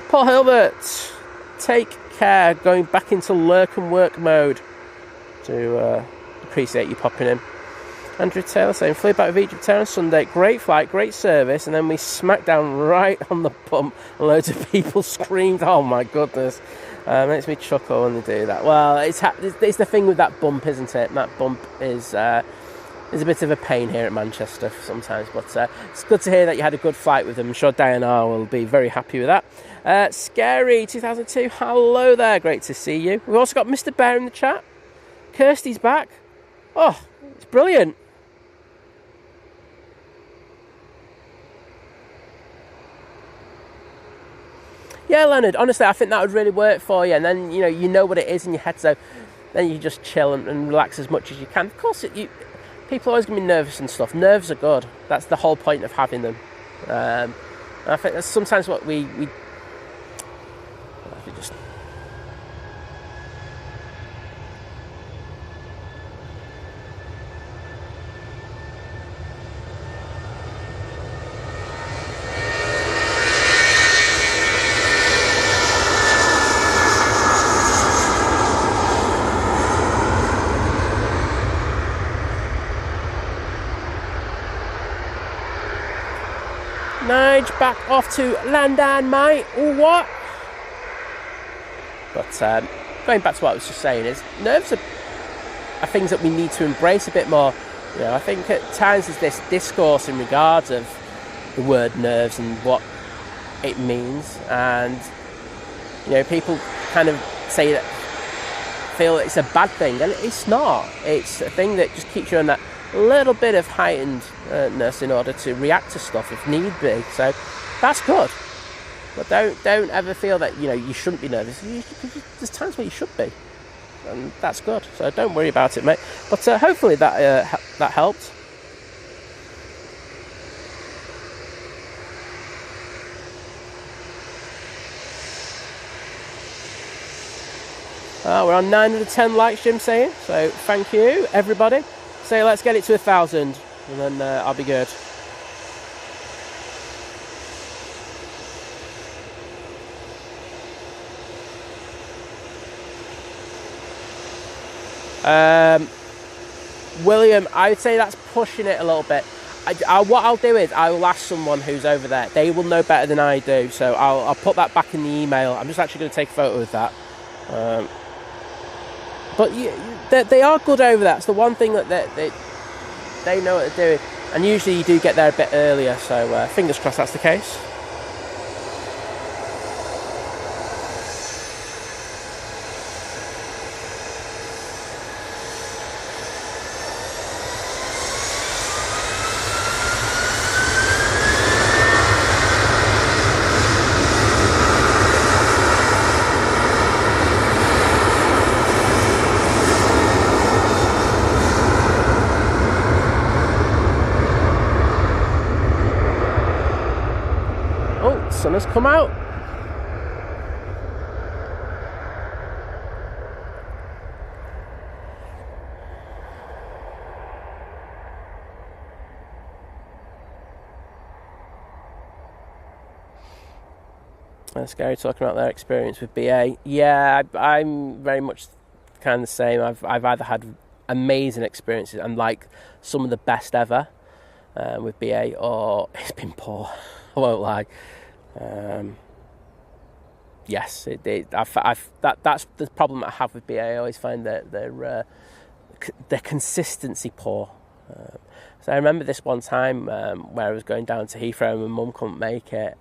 Paul Hilbert, take care, going back into lurk and work mode. To appreciate you popping in. Andrew Taylor saying, flew back with Egypt Air on Sunday, great flight, great service, and then we smacked down right on the bump, and loads of people screamed, oh my goodness. Makes me chuckle when they do that. Well, it's the thing with that bump, isn't it? That bump is a bit of a pain here at Manchester sometimes, but it's good to hear that you had a good flight with them. I'm sure Diana will be very happy with that. Scary 2002, hello there, great to see you. We've also got Mr. Bear in the chat. Kirsty's back. Oh, it's brilliant. Yeah, Leonard, honestly, I think that would really work for you. And then, you know what it is in your head, so then you just chill and relax as much as you can. Of course, people are always going to be nervous and stuff. Nerves are good. That's the whole point of having them. I think that's sometimes what we just... Nige, back off to London, mate. What? But going back to what I was just saying is, nerves are things that we need to embrace a bit more. I think at times there's this discourse in regards of the word nerves and what it means, and people kind of feel it's a bad thing, and it's not. It's a thing that just keeps you on that little bit of heightenedness in order to react to stuff if need be. So that's good. But don't ever feel that you shouldn't be nervous. There's times where you should be, and that's good. So don't worry about it, mate. But hopefully that helped. We're on 9 out of 10 likes, Jim's saying. So thank you, everybody. So let's get it to 1,000, and then I'll be good. William, I would say that's pushing it a little bit. What I'll do is I will ask someone who's over there. They will know better than I do, so I'll put that back in the email. I'm just actually going to take a photo of that. But they are good over that. It's the one thing that they know what they're doing. And usually you do get there a bit earlier, so fingers crossed that's the case. Sun has come out. Scary talking about their experience with BA. Yeah, I'm very much kind of the same. I've either had amazing experiences and like some of the best ever with BA, or it's been poor. I won't lie. Yes, that's the problem I have with BA. I always find that their consistency poor. So I remember this one time where I was going down to Heathrow and my mum couldn't make it.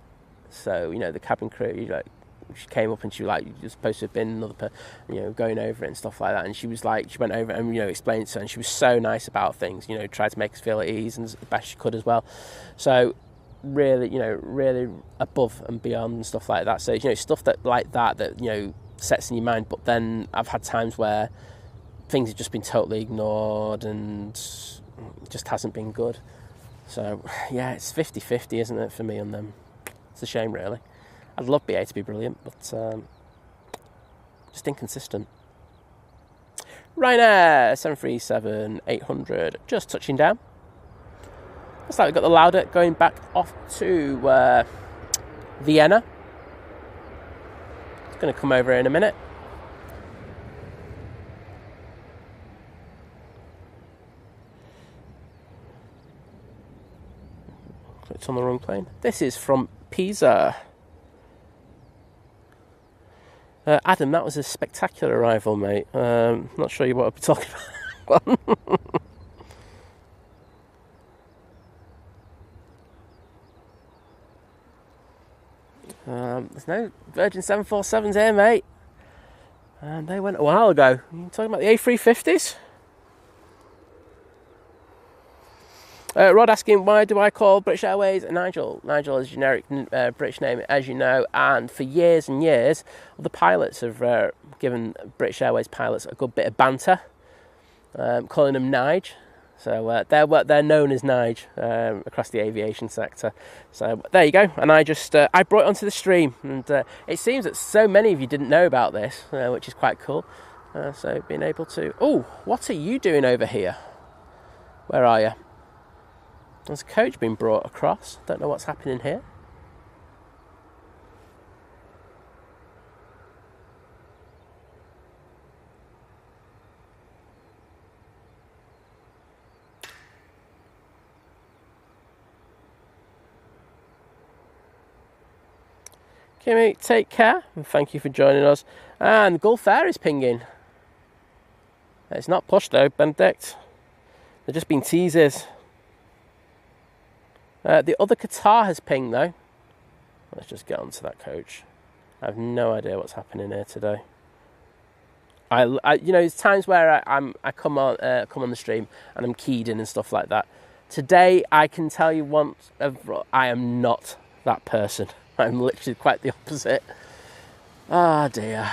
So, you know, the cabin crew, like, she came up and she was like, you're supposed to have been another going over it and stuff like that. And she was like, she went over and, explained to her, and she was so nice about things, tried to make us feel at ease and as best she could as well. So really, really above and beyond and stuff like that. So, stuff that sets in your mind. But then I've had times where things have just been totally ignored and it just hasn't been good. So yeah, it's 50-50, isn't it, for me on them? It's a shame, really. I'd love BA to be brilliant, but just inconsistent. Ryanair 737-800 just touching down. Looks like we've got the Lauda going back off to Vienna. It's going to come over in a minute. It's on the wrong plane. This is from Pisa. Adam, that was a spectacular arrival, mate. Not sure you want to be talking about. There's no Virgin 747s here, mate. And they went a while ago. You're talking about the A350s? Rod asking, why do I call British Airways Nigel? Nigel is a generic British name, as you know, and for years and years, the pilots have given British Airways pilots a good bit of banter, calling them Nige. So they're known as Nige across the aviation sector. So there you go. And I brought it onto the stream, and it seems that so many of you didn't know about this, which is quite cool. So being able to, what are you doing over here? Where are you? There's a coach being brought across. Don't know what's happening here. Kimmy, take care and thank you for joining us. And Gulf Air is pinging. It's not push though, Benedict. They're just been teasers. The other Qatar has pinged though. Let's just get onto that coach. I have no idea what's happening here today. There's times where I come on the stream and I'm keyed in and stuff like that. Today, I can tell you I am not that person. I'm literally quite the opposite. Ah, dear.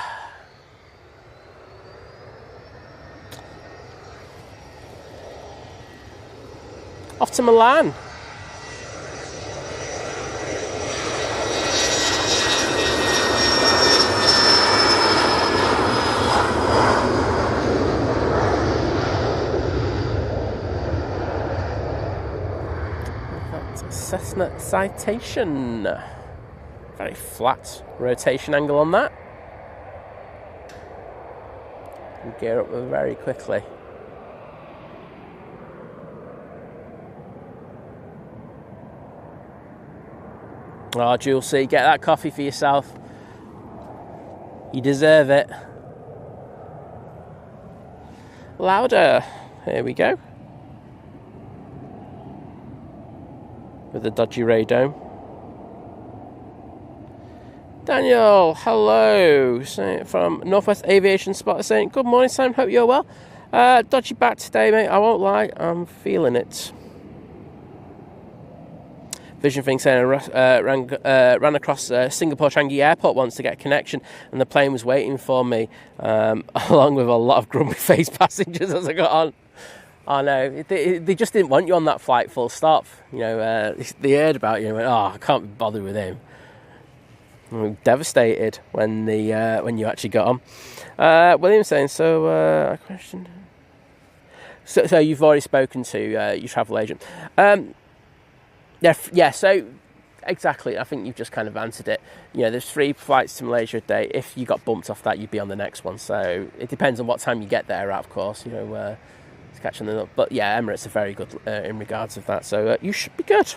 Off to Milan. Cessna Citation. Very flat rotation angle on that. And gear up very quickly. Oh, Jules C, get that coffee for yourself. You deserve it. Louder. Here we go. With the dodgy radome. Daniel, hello. From Northwest Aviation Spotter saying, good morning, Sam. Hope you're well. Dodgy back today, mate. I won't lie. I'm feeling it. Vision thing saying I ran across Singapore Changi Airport once to get a connection, and the plane was waiting for me, along with a lot of grumpy faced passengers as I got on. Oh no, they just didn't want you on that flight full stop. They heard about you and went, I can't be bothered with him. I'm devastated when you actually got on. William saying, a question. So you've already spoken to your travel agent. Yeah, so exactly. I think you've just kind of answered it. There's 3 flights to Malaysia a day. If you got bumped off that, you'd be on the next one. So it depends on what time you get there, of course. Catching them up. But yeah, Emirates are very good in regards of that. So you should be good.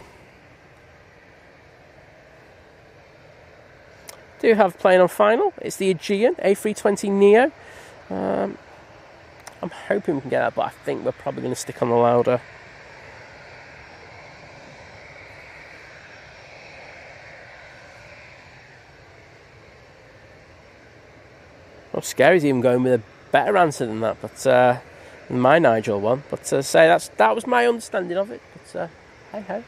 Do have plane on final. It's the Aegean A320neo. I'm hoping we can get that, but I think we're probably going to stick on the Lauda. Well, Scary's even going with a better answer than that, but than my Nigel one. But that was my understanding of it. But hey ho.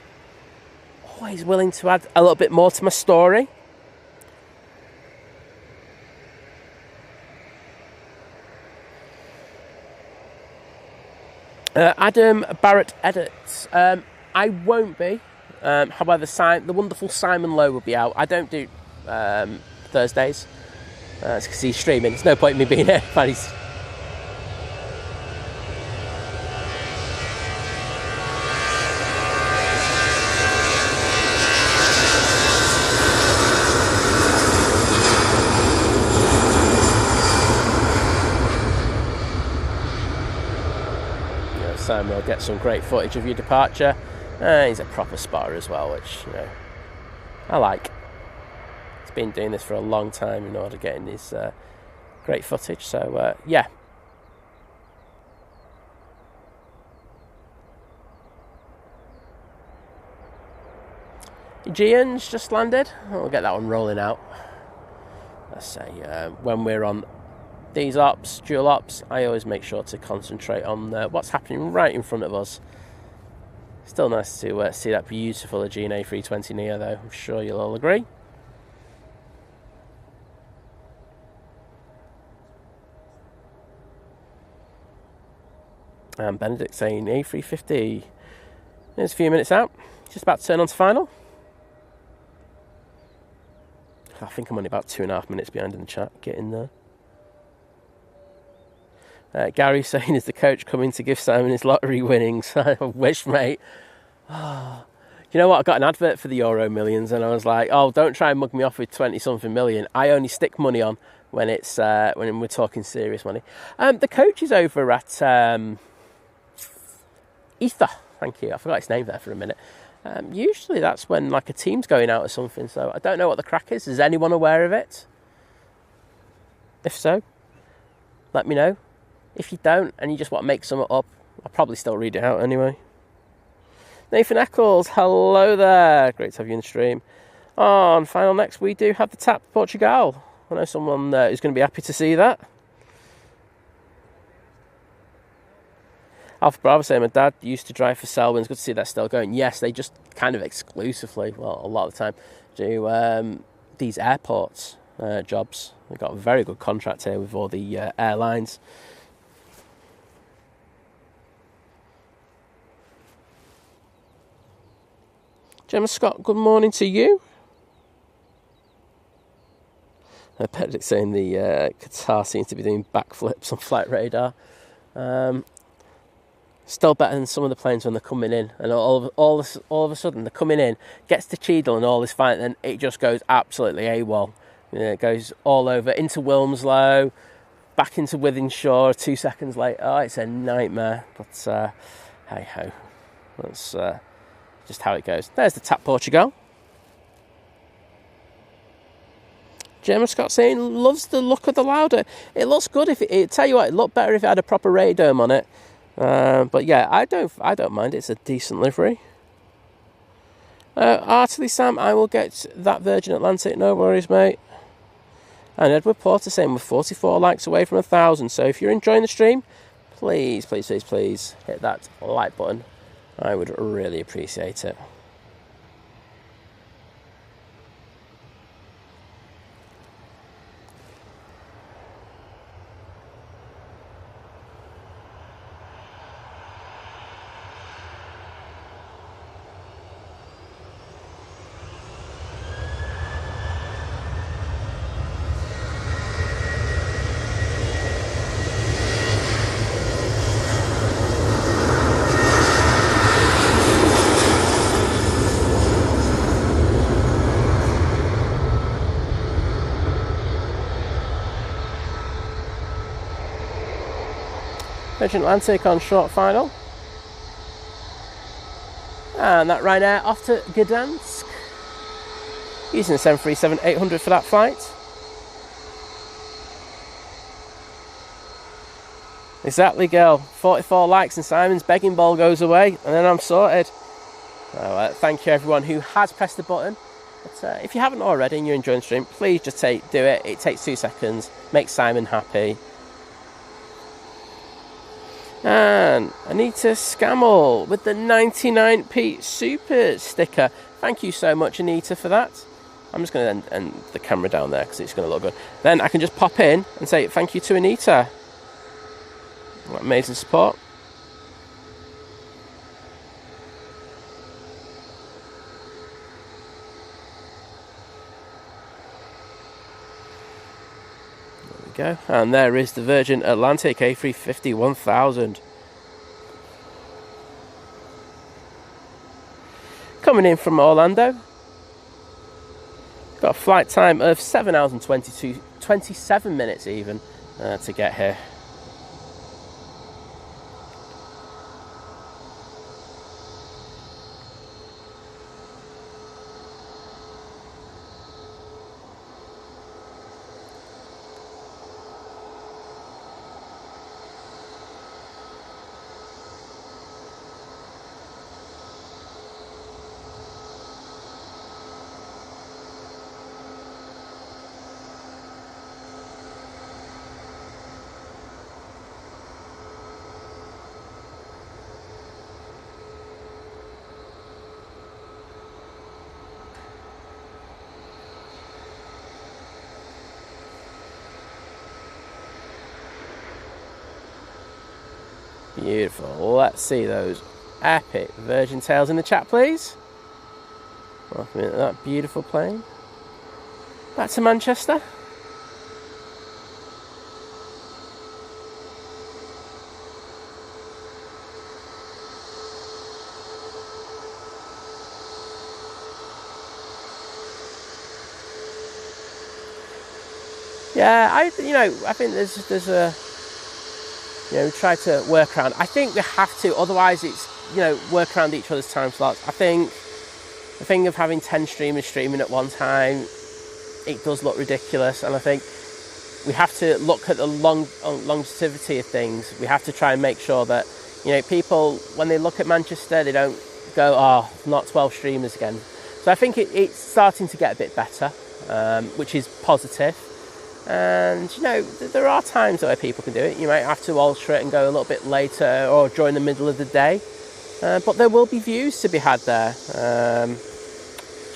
Always willing to add a little bit more to my story. Adam Barrett edits. I won't be. However, the wonderful Simon Lowe will be out. I don't do Thursdays. It's because he's streaming. There's no point in me being here. Simon will get some great footage of your departure. He's a proper spotter as well, which, I like. He's been doing this for a long time in order to get in his great footage. So, yeah. Aegean's just landed. We'll get that one rolling out. Let's say when we're on these ops, dual ops, I always make sure to concentrate on what's happening right in front of us. Still nice to see that beautiful Aegean A320 Neo, though. I'm sure you'll all agree. And Benedict saying A350. There's a few minutes out. Just about to turn on to final. I think I'm only about 2.5 minutes behind in the chat. Get in there. Gary saying, is the coach coming to give Simon his lottery winnings? I wish, mate. Oh. You know what? I got an advert for the Euro Millions, and I was like, oh, don't try and mug me off with 20-something million. I only stick money on when it's when we're talking serious money. The coach is over at Etihad. Thank you. I forgot his name there for a minute. Usually that's when like a team's going out or something, so I don't know what the crack is. Is anyone aware of it? If so, let me know. If you don't, and you just want to make something up, I'll probably still read it out anyway. Nathan Eccles, hello there. Great to have you in the stream. On final next, we do have the TAP Portugal. I know someone who's going to be happy to see that. Alpha Bravo saying, my dad used to drive for Selwyn's. Good to see that still going. Yes, they just kind of exclusively, well, a lot of the time, do these airports jobs. They've got a very good contract here with all the airlines. Gemma Scott, good morning to you. Patrick saying the Qatar seems to be doing backflips on flight radar. Still better than some of the planes when they're coming in, and all of a sudden they're coming in, gets to Cheadle and all this fine, and it just goes absolutely AWOL. It goes all over into Wilmslow, back into Wythenshawe 2 seconds later. Oh, it's a nightmare. But hey ho, that's just how it goes. There's the TAP Portugal. Gemma Scott saying loves the look of the Lauda. It looks good. Tell you what, it looked better if it had a proper radome on it. But yeah, I don't mind. It's a decent livery. Artley Sam, I will get that Virgin Atlantic. No worries, mate. And Edward Porter saying we're 44 likes away from 1,000. So if you're enjoying the stream, please hit that like button. I would really appreciate it. Virgin Atlantic on short final. And that Ryanair off to Gdansk. Using the 737-800 for that flight. Exactly, girl. 44 likes and Simon's begging ball goes away. And then I'm sorted. So, thank you everyone who has pressed the button. But if you haven't already and you're enjoying the stream, please just do it. It takes 2 seconds. Makes Simon happy. And Anita Scammell with the 99p super sticker. Thank you so much, Anita, for that. I'm just going to end the camera down there because it's going to look good. Then I can just pop in and say thank you to Anita. What amazing support. Go. And there is the Virgin Atlantic A350 1000 coming in from Orlando. Got a flight time of 7 hours and 27 minutes even to get here. Beautiful. Let's see those epic Virgin tails in the chat, please. Welcome into that beautiful plane. Back to Manchester. Yeah, I think there's a, try to work around. I think we have to, otherwise it's, work around each other's time slots. I think the thing of having 10 streamers streaming at one time, it does look ridiculous, and I think we have to look at the longevity of things. We have to try and make sure that, people, when they look at Manchester, they don't go, oh, not 12 streamers again. So I think it's starting to get a bit better, which is positive. And there are times where people can do it. You might have to alter it and go a little bit later or during the middle of the day, but there will be views to be had there.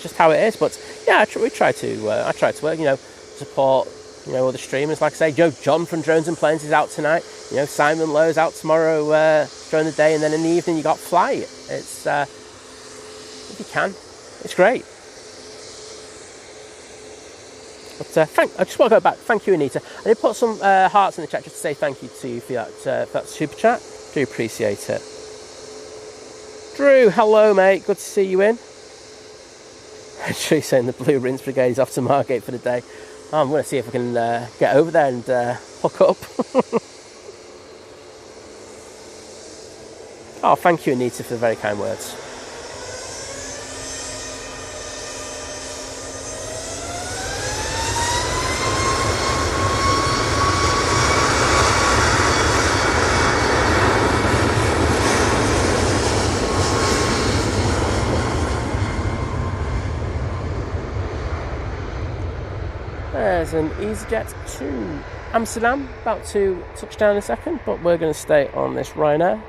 Just how it is. But yeah, I try to work. Support all the streamers. Like I say, John from Drones and Planes is out tonight. Simon Lowe's out tomorrow during the day, and then in the evening you got Flight. It's if you can, it's great. But I just want to go back. Thank you, Anita. I did put some hearts in the chat just to say thank you to you for that super chat. Do appreciate it. Drew, hello, mate. Good to see you in. Drew saying the Blue Rinse Brigade is off to Margate for the day. Oh, I'm going to see if I can get over there and hook up. Oh, thank you, Anita, for the very kind words. There's an EasyJet to Amsterdam, about to touch down in a second, but we're going to stay on this Ryanair.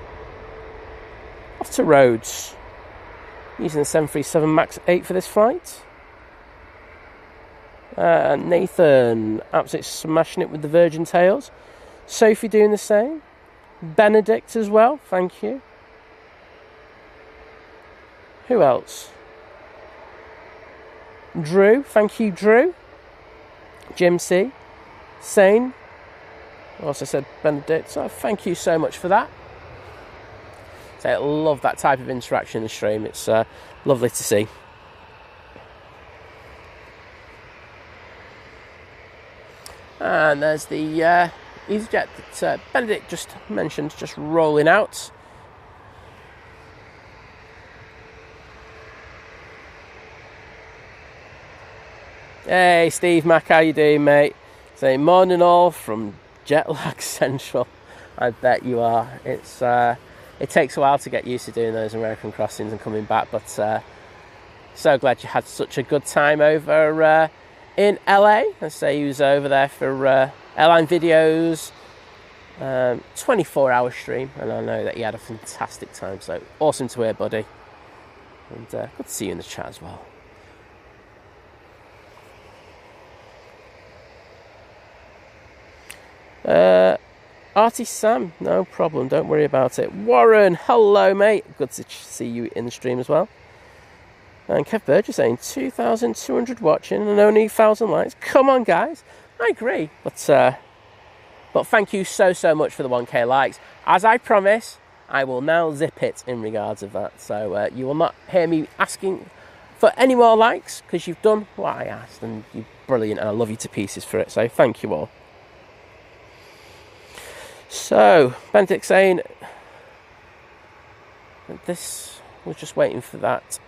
Off to Rhodes, using the 737 MAX 8 for this flight. Nathan, absolutely smashing it with the Virgin tails. Sophie doing the same. Benedict as well, thank you. Who else? Drew, thank you, Drew. Jim C. Sane. Also said Benedict. So thank you so much for that. So I love that type of interaction in the stream. It's lovely to see. And there's the EasyJet that Benedict just mentioned, just rolling out. Hey Steve Mac, how you doing, mate? Say morning all from Jetlag Central. I bet you are. It's it takes a while to get used to doing those American crossings and coming back, but So glad you had such a good time over in LA. I say he was over there for airline videos, 24-hour stream, and I know that he had a fantastic time. So awesome to hear, buddy, and good to see you in the chat as well. Artie Sam, no problem, don't worry about it. Warren, hello mate, good to see you in the stream as well. And Kev Burgess saying 2,200 watching and only 1,000 likes. Come on guys, I agree, but thank you so much for the 1k likes. As I promise, I will now zip it in regards of that. So you will not hear me asking for any more likes, because you've done what I asked, and you're brilliant, and I love you to pieces for it. So thank you all. So, Benedict saying, this, we're just waiting for that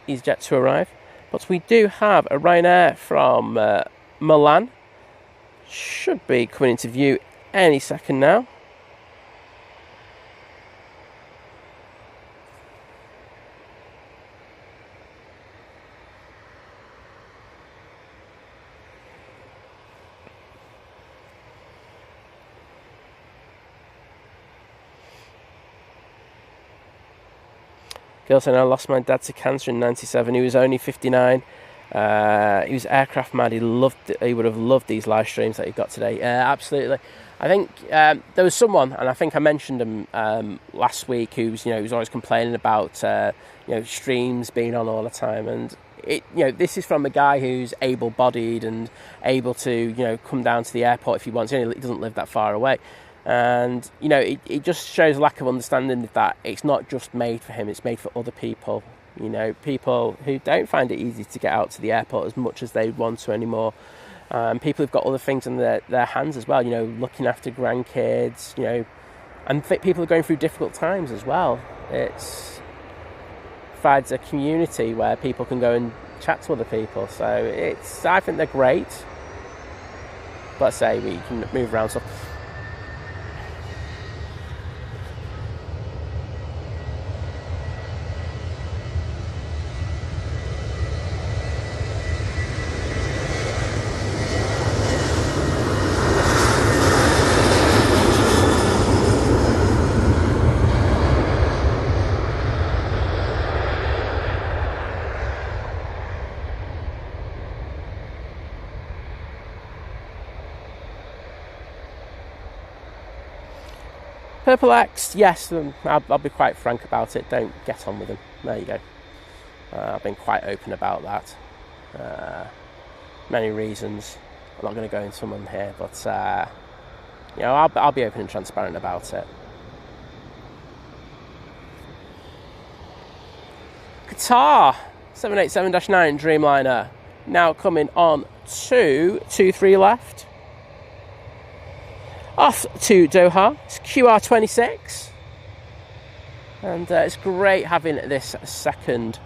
EasyJet to arrive. But we do have a Ryanair from Milan. Should be coming into view any second now. Girl saying, I lost my dad to cancer in 97. He was only 59. He was aircraft mad. He would have loved these live streams that he got today. Absolutely. I think there was someone, and I think I mentioned him last week, who was always complaining about streams being on all the time. And this is from a guy who's able-bodied and able to come down to the airport if he wants. He doesn't live that far away. And it just shows a lack of understanding that it's not just made for him, it's made for other people. People who don't find it easy to get out to the airport as much as they want to anymore. People who've got other things in their hands as well, looking after grandkids, and people are going through difficult times as well. It provides a community where people can go and chat to other people. So I think they're great. Let's say we can move around stuff. Purple X, yes, I'll be quite frank about it. Don't get on with them. There you go. I've been quite open about that. Many reasons. I'm not going to go into them here, but I'll be open and transparent about it. Qatar 787-9 Dreamliner now coming on to 2-3 left. Off to Doha, it's QR26, and it's great having this second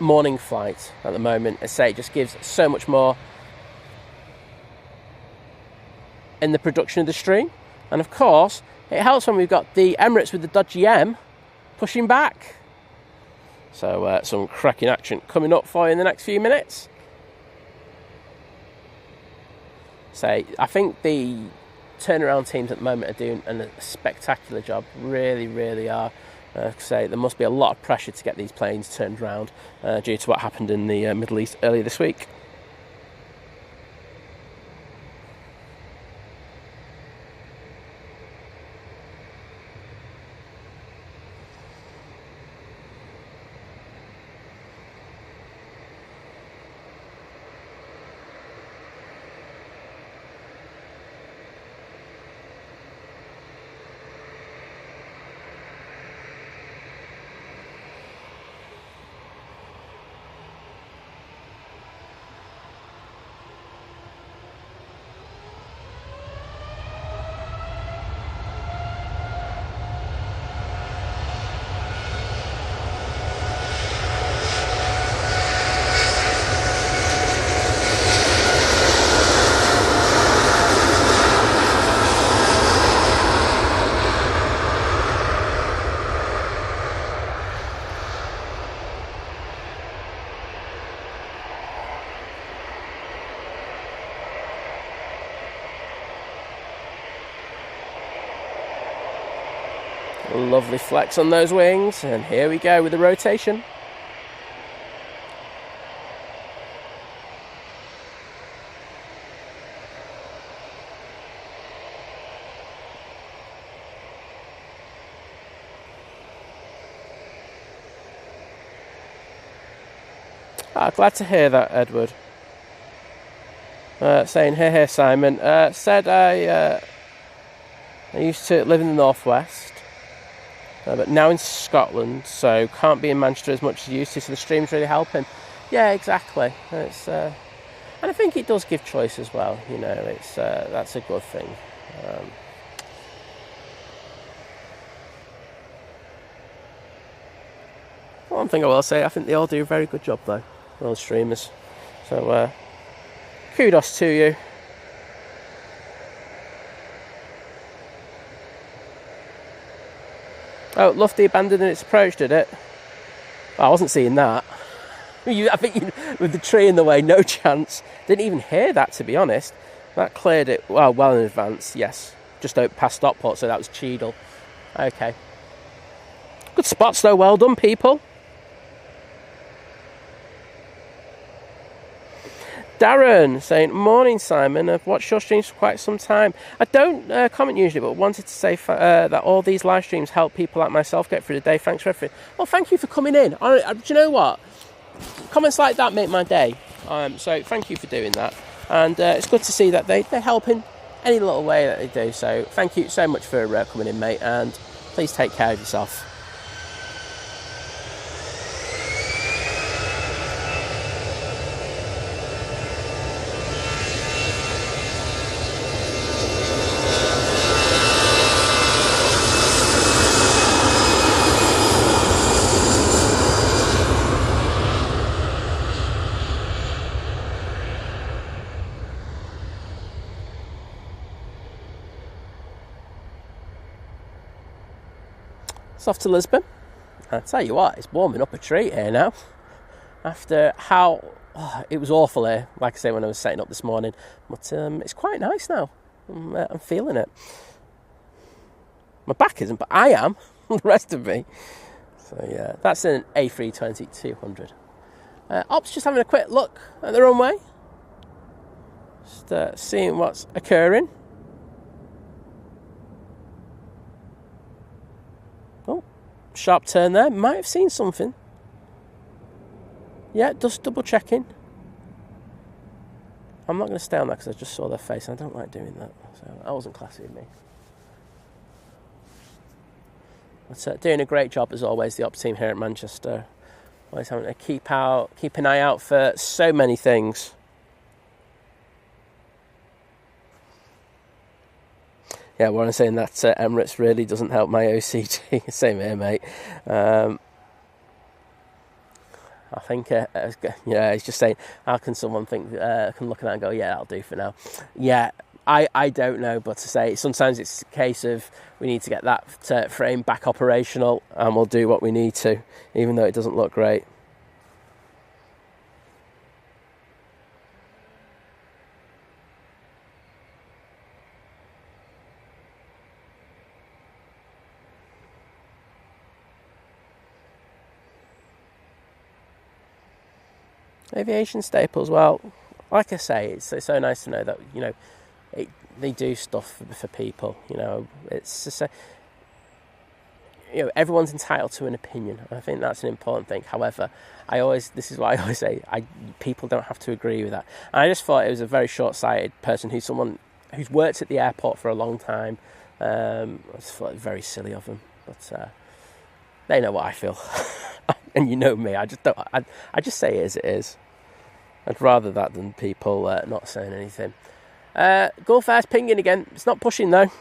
morning flight at the moment. I say it just gives so much more in the production of the stream, and of course it helps when we've got the Emirates with the dodgy M pushing back. So some cracking action coming up for you in the next few minutes. So I think the turnaround teams at the moment are doing a spectacular job. Really are. There must be a lot of pressure to get these planes turned around due to what happened in the Middle East earlier this week. Lovely flex on those wings, and here we go with the rotation. Glad to hear that, Edward. Saying, here, Simon. Said I used to live in the northwest, but now in Scotland, so can't be in Manchester as much as I used to, so the stream's really helping. Yeah, exactly. It's and I think it does give choice as well, you know, it's that's a good thing. One thing I will say, I think they all do a very good job though, all the streamers. So kudos to you. Oh, Lufty abandoning its approach, did it? Oh, I wasn't seeing that. I think with the tree in the way, no chance. Didn't even hear that, to be honest. That cleared it well in advance, yes. Just past Stockport, so that was Cheadle. Okay. Good spots though, well done, people. Darren saying, morning Simon, I've watched your streams for quite some time. I don't comment usually, but wanted to say that all these live streams help people like myself get through the day. Thanks for everything. Well, thank you for coming in. Do you know what? Comments like that make my day. So thank you for doing that. And it's good to see that they're helping any little way that they do. So thank you so much for coming in, mate. And please take care of yourself. Off to Lisbon. I tell you what, it's warming up a treat here now. After how it was awful here, like I say, when I was setting up this morning, but it's quite nice now. I'm feeling it. My back isn't, but I am. The rest of me. So yeah, that's an A320-200. Ops just having a quick look at the runway, just seeing what's occurring. Sharp turn there, might have seen something. Yeah, just double checking. I'm not going to stay on that because I just saw their face and I don't like doing that, so that wasn't classy of me. But doing a great job as always, the ops team here at Manchester. Always having to keep an eye out for so many things. Yeah, what I'm saying, that Emirates really doesn't help my OCD. Same here, mate. I think, he's just saying, how can someone think, can look at that and go, yeah, that'll do for now. Yeah, I don't know, but to say, sometimes it's a case of we need to get that frame back operational and we'll do what we need to, even though it doesn't look great. Aviation staples, well, like I say, it's so nice to know that, you know, they do stuff for people, you know, it's just you know, everyone's entitled to an opinion. I think that's an important thing. However, this is what I always say, people don't have to agree with that. And I just thought it was a very short-sighted person who's worked at the airport for a long time. I just thought it was very silly of them, but they know what I feel. And you know me, I just say it as it is. I'd rather that than people not saying anything. Gulf Air's pinging again. It's not pushing though.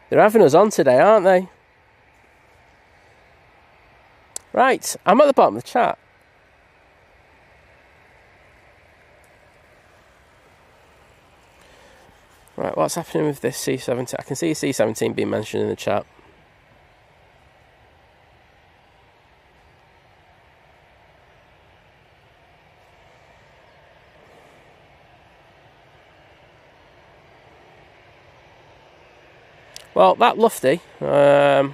They're having us on today, aren't they? Right, I'm at the bottom of the chat. Right, what's happening with this C-17? I can see C-17 being mentioned in the chat. Well, that lufty, I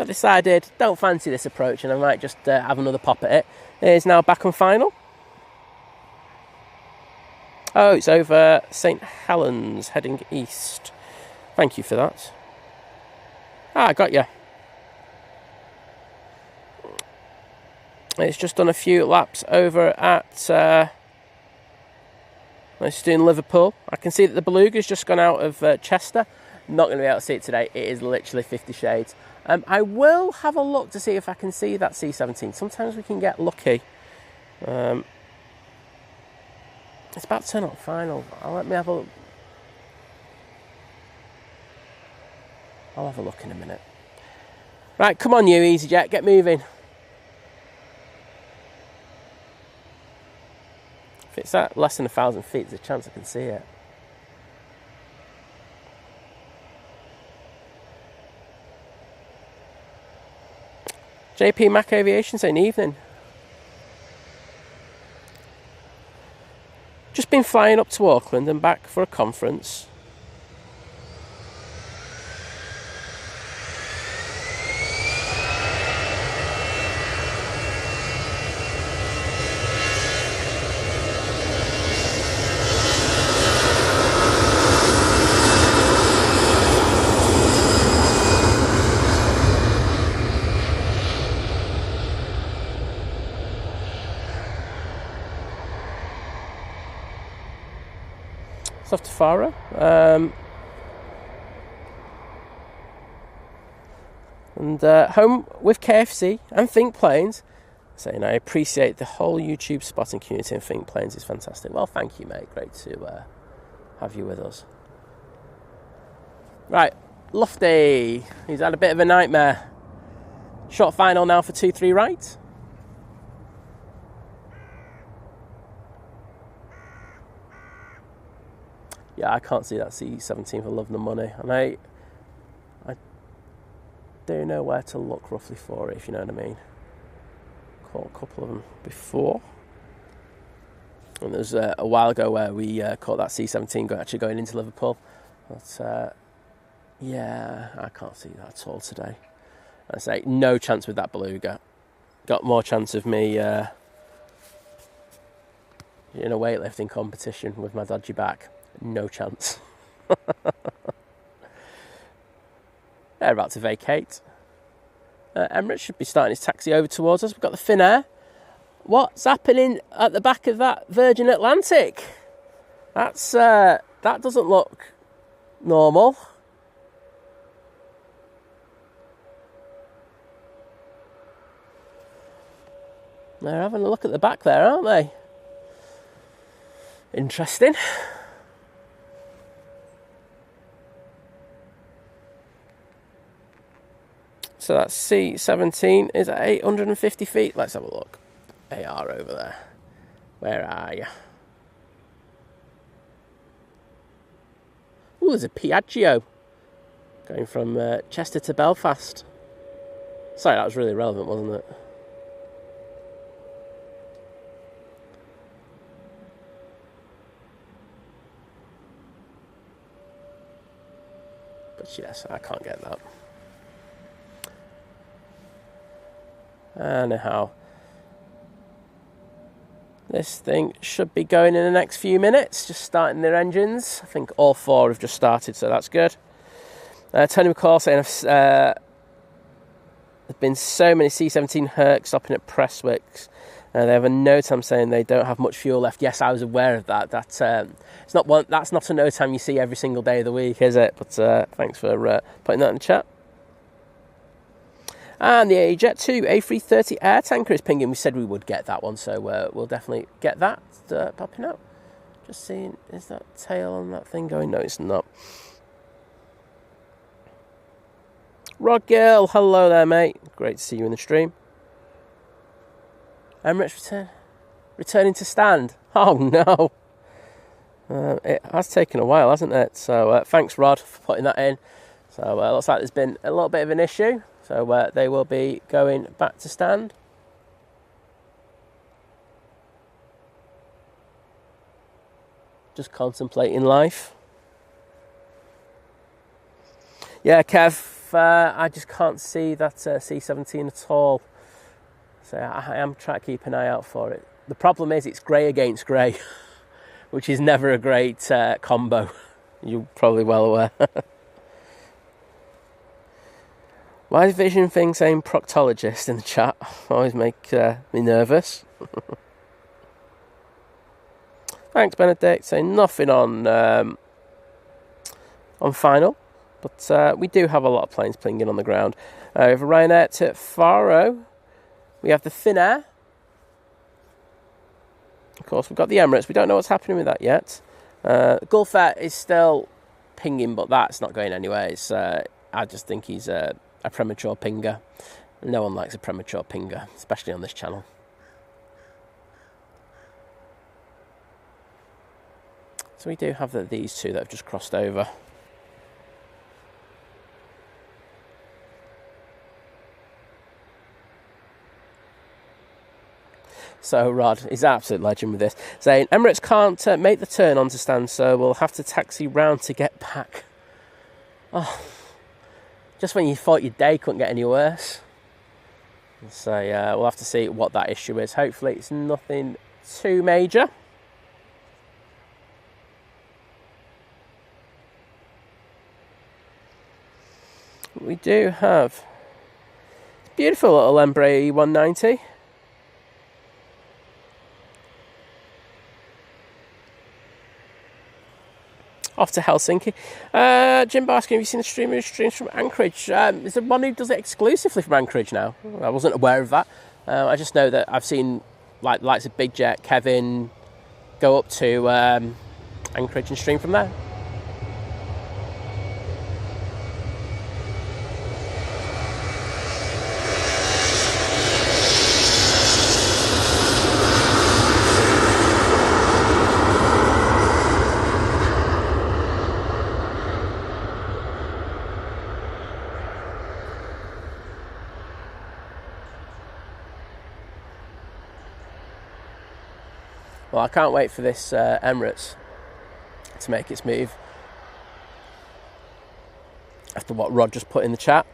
decided, don't fancy this approach, and I might just have another pop at it. It is now back on final. Oh, it's over St Helens, heading east. Thank you for that. Ah, I got you. It's just done a few laps over at... it's doing Liverpool. I can see that the Beluga's just gone out of Chester. Not going to be able to see it today. It is literally 50 shades. I will have a look to see if I can see that C-17. Sometimes we can get lucky. It's about to turn up final. Let me have a look. I'll have a look in a minute. Right, come on you, EasyJet, get moving. If it's at less than 1,000 feet, there's a chance I can see it. JP Mac Aviation saying evening. Just been flying up to Auckland and back for a conference. Off to Farah. And home with KFC and Think Planes, saying I appreciate the whole YouTube spotting community and Think Planes is fantastic. Well, thank you, mate. Great to have you with us. Right, Lufty. He's had a bit of a nightmare. Short final now for 2-3 right. Yeah, I can't see that C-17 for love nor money. And I don't know where to look roughly for it, if you know what I mean. Caught a couple of them before. And there was a while ago where we caught that C-17 actually going into Liverpool. But, yeah, I can't see that at all today. I say, no chance with that Beluga. Got more chance of me in a weightlifting competition with my dodgy back. No chance. They're about to vacate. Emirates should be starting his taxi over towards us. We've got the Finnair. What's happening at the back of that Virgin Atlantic? That doesn't look normal. They're having a look at the back there, aren't they? Interesting. So that C-17 is at 850 feet. Let's have a look. AR over there. Where are you? Ooh, there's a Piaggio going from Chester to Belfast. Sorry, that was really relevant, wasn't it? But yes, I can't get that. Anyhow, this thing should be going in the next few minutes, just starting their engines. I think all four have just started, so that's good. Tony McCall saying there's been so many C-17 Herc stopping at Prestwicks. They have a note I'm saying they don't have much fuel left. Yes, I was aware of that. That's not a note you see every single day of the week, is it? But thanks for putting that in the chat. And the Jet 2 A330 air tanker is pinging. We said we would get that one, so we'll definitely get that popping up. Just seeing, is that tail on that thing going? No, it's not. Rod Gill, hello there, mate. Great to see you in the stream. Emirates returning to stand. Oh no. It has taken a while, hasn't it? So thanks, Rod, for putting that in. So looks like there's been a little bit of an issue. So they will be going back to stand. Just contemplating life. Yeah, Kev, I just can't see that C-17 at all. So I am trying to keep an eye out for it. The problem is it's grey against grey, which is never a great combo. You're probably well aware. Why is Vision Thing saying proctologist in the chat? Always make me nervous. Thanks, Benedict. Saying nothing on final, but we do have a lot of planes plinging on the ground. We have a Ryanair to Faro. We have the Finnair. Of course, we've got the Emirates. We don't know what's happening with that yet. Gulf Air is still pinging, but that's not going anywhere. I just think he's a premature pinger. No one likes a premature pinger, especially on this channel. So we do have these two that have just crossed over. So Rod is an absolute legend with this. Saying, Emirates can't make the turn onto stand, so we'll have to taxi round to get back. Oh, just when you thought your day couldn't get any worse. So we'll have to see what that issue is. Hopefully it's nothing too major. We do have a beautiful little Embraer 190. Off to Helsinki. Jim Baskin, have you seen the streams from Anchorage? Is there one who does it exclusively from Anchorage now? I wasn't aware of that. I just know that I've seen likes of Big Jet, Kevin go up to Anchorage and stream from there. Well, I can't wait for this Emirates to make its move after what Rod just put in the chat.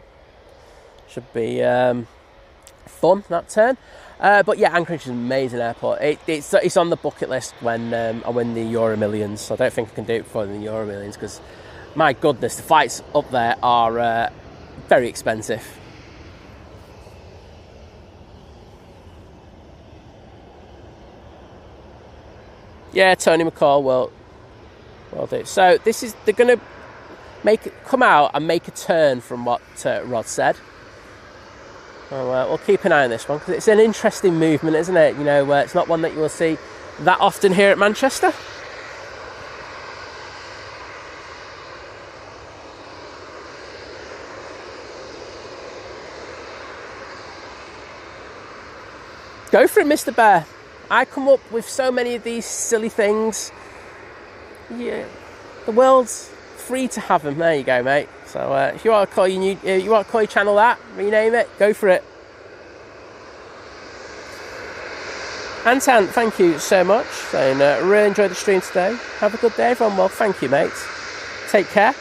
Should be fun, that turn. But yeah, Anchorage is an amazing airport. It's on the bucket list when I win the Euro Millions. I don't think I can do it before the Euro Millions because, my goodness, the flights up there are very expensive. Yeah, Tony McCall will do. So they're going to come out and make a turn from what Rod said. Well, we'll keep an eye on this one because it's an interesting movement, isn't it? You know, it's not one that you will see that often here at Manchester. Go for it, Mr. Bear. I come up with so many of these silly things. Yeah, the world's free to have them. There you go, mate. So if you want to call your channel that, rename it, go for it. Antan, thank you so much. Saying really enjoyed the stream today. Have a good day, everyone. Well, thank you, mate. Take care.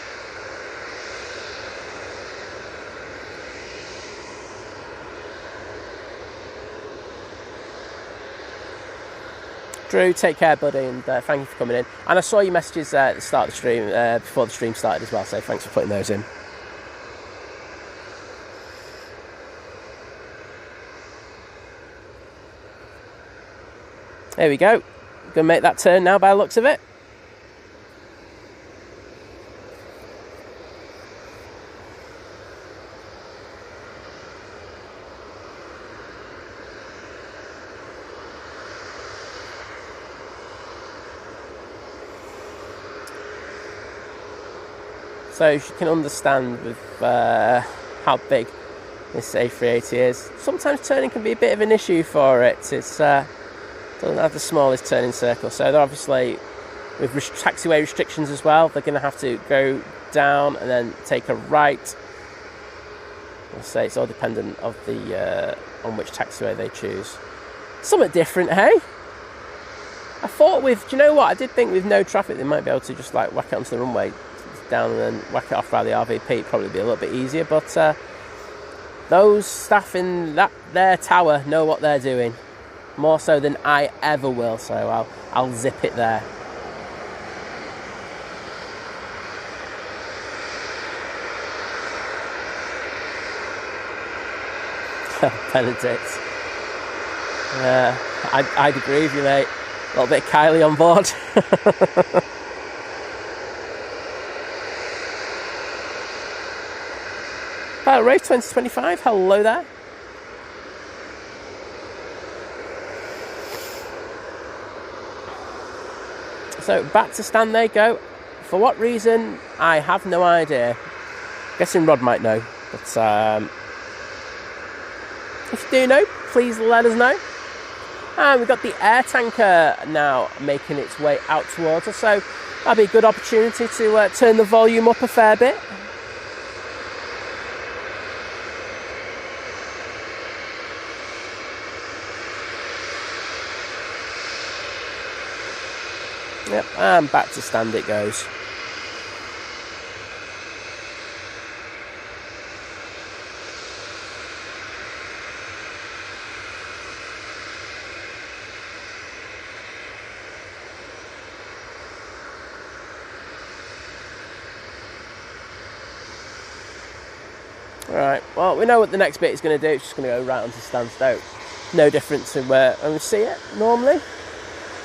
Drew, take care, buddy, and thank you for coming in. And I saw your messages at the start of the stream, before the stream started as well, so thanks for putting those in. There we go. Going to make that turn now by the looks of it. So you can understand with how big this A380 is. Sometimes turning can be a bit of an issue for it. It's doesn't have the smallest turning circle. So they're obviously, with taxiway restrictions as well, they're going to have to go down and then take a right. I'll say it's all dependent of the on which taxiway they choose. Something different, hey? I thought do you know what? I did think with no traffic they might be able to just like whack it onto the runway. down and then whack it off by the RVP, it'd probably be a little bit easier. But those staff in their tower know what they're doing, more so than I ever will. So I'll zip it there. Benedict. I'd agree with you, mate. A little bit of Kylie on board. Race 2025, hello there. So back to stand they go. For what reason, I have no idea. Guessing Rod might know. But if you do know, please let us know. And we've got the air tanker now making its way out towards us. So that'll be a good opportunity to turn the volume up a fair bit. Yep, and back to stand it goes. Alright, well, we know what the next bit is going to do. It's just going to go right onto Stanstoke. No different to where we see it normally.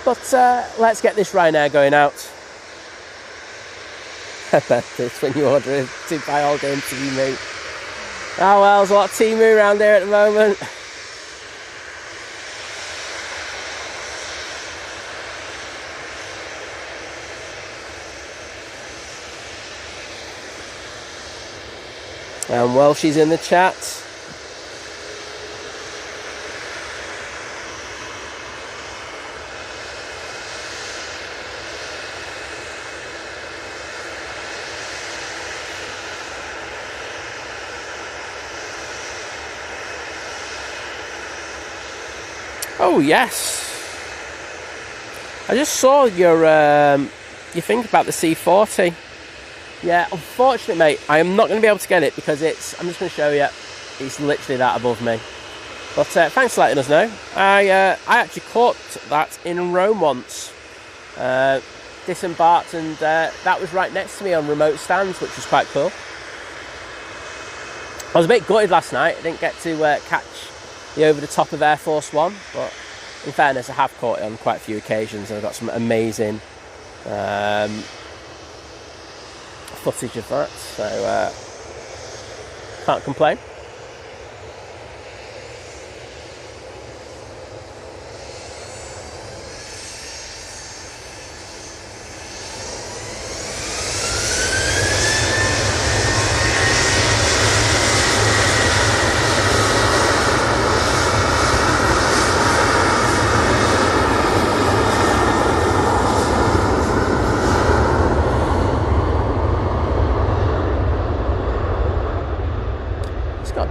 But let's get this Ryanair going out. That's when you order a 2-pie all game TV meat. Oh well, there's a lot of Timu around here at the moment. And Welshie's in the chat. Oh yes, I just saw your think about the C40. Yeah, unfortunately, mate, I am not going to be able to get it because I'm just going to show you, it's literally that above me. But thanks for letting us know. I actually caught that in Rome once. Disembarked, and that was right next to me on remote stands, which was quite cool. I was a bit gutted last night. I didn't get to catch the over the top of Air Force One, but in fairness, I have caught it on quite a few occasions, and I've got some amazing footage of that, so can't complain.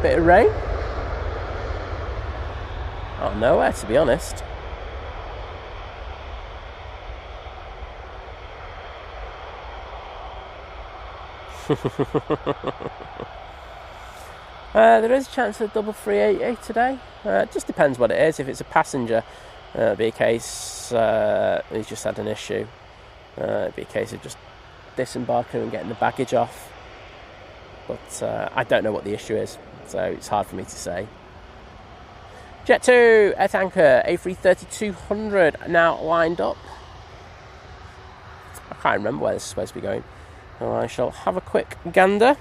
Bit of rain out of nowhere, to be honest. There is a chance of a double 380 today. It just depends what it is. If it's a passenger, it'll be a case he's just had an issue. It'll be a case of just disembarking and getting the baggage off. But I don't know what the issue is, so it's hard for me to say. Jet 2, air tanker, A330-200 now lined up. I can't remember where this is supposed to be going. So I shall have a quick gander.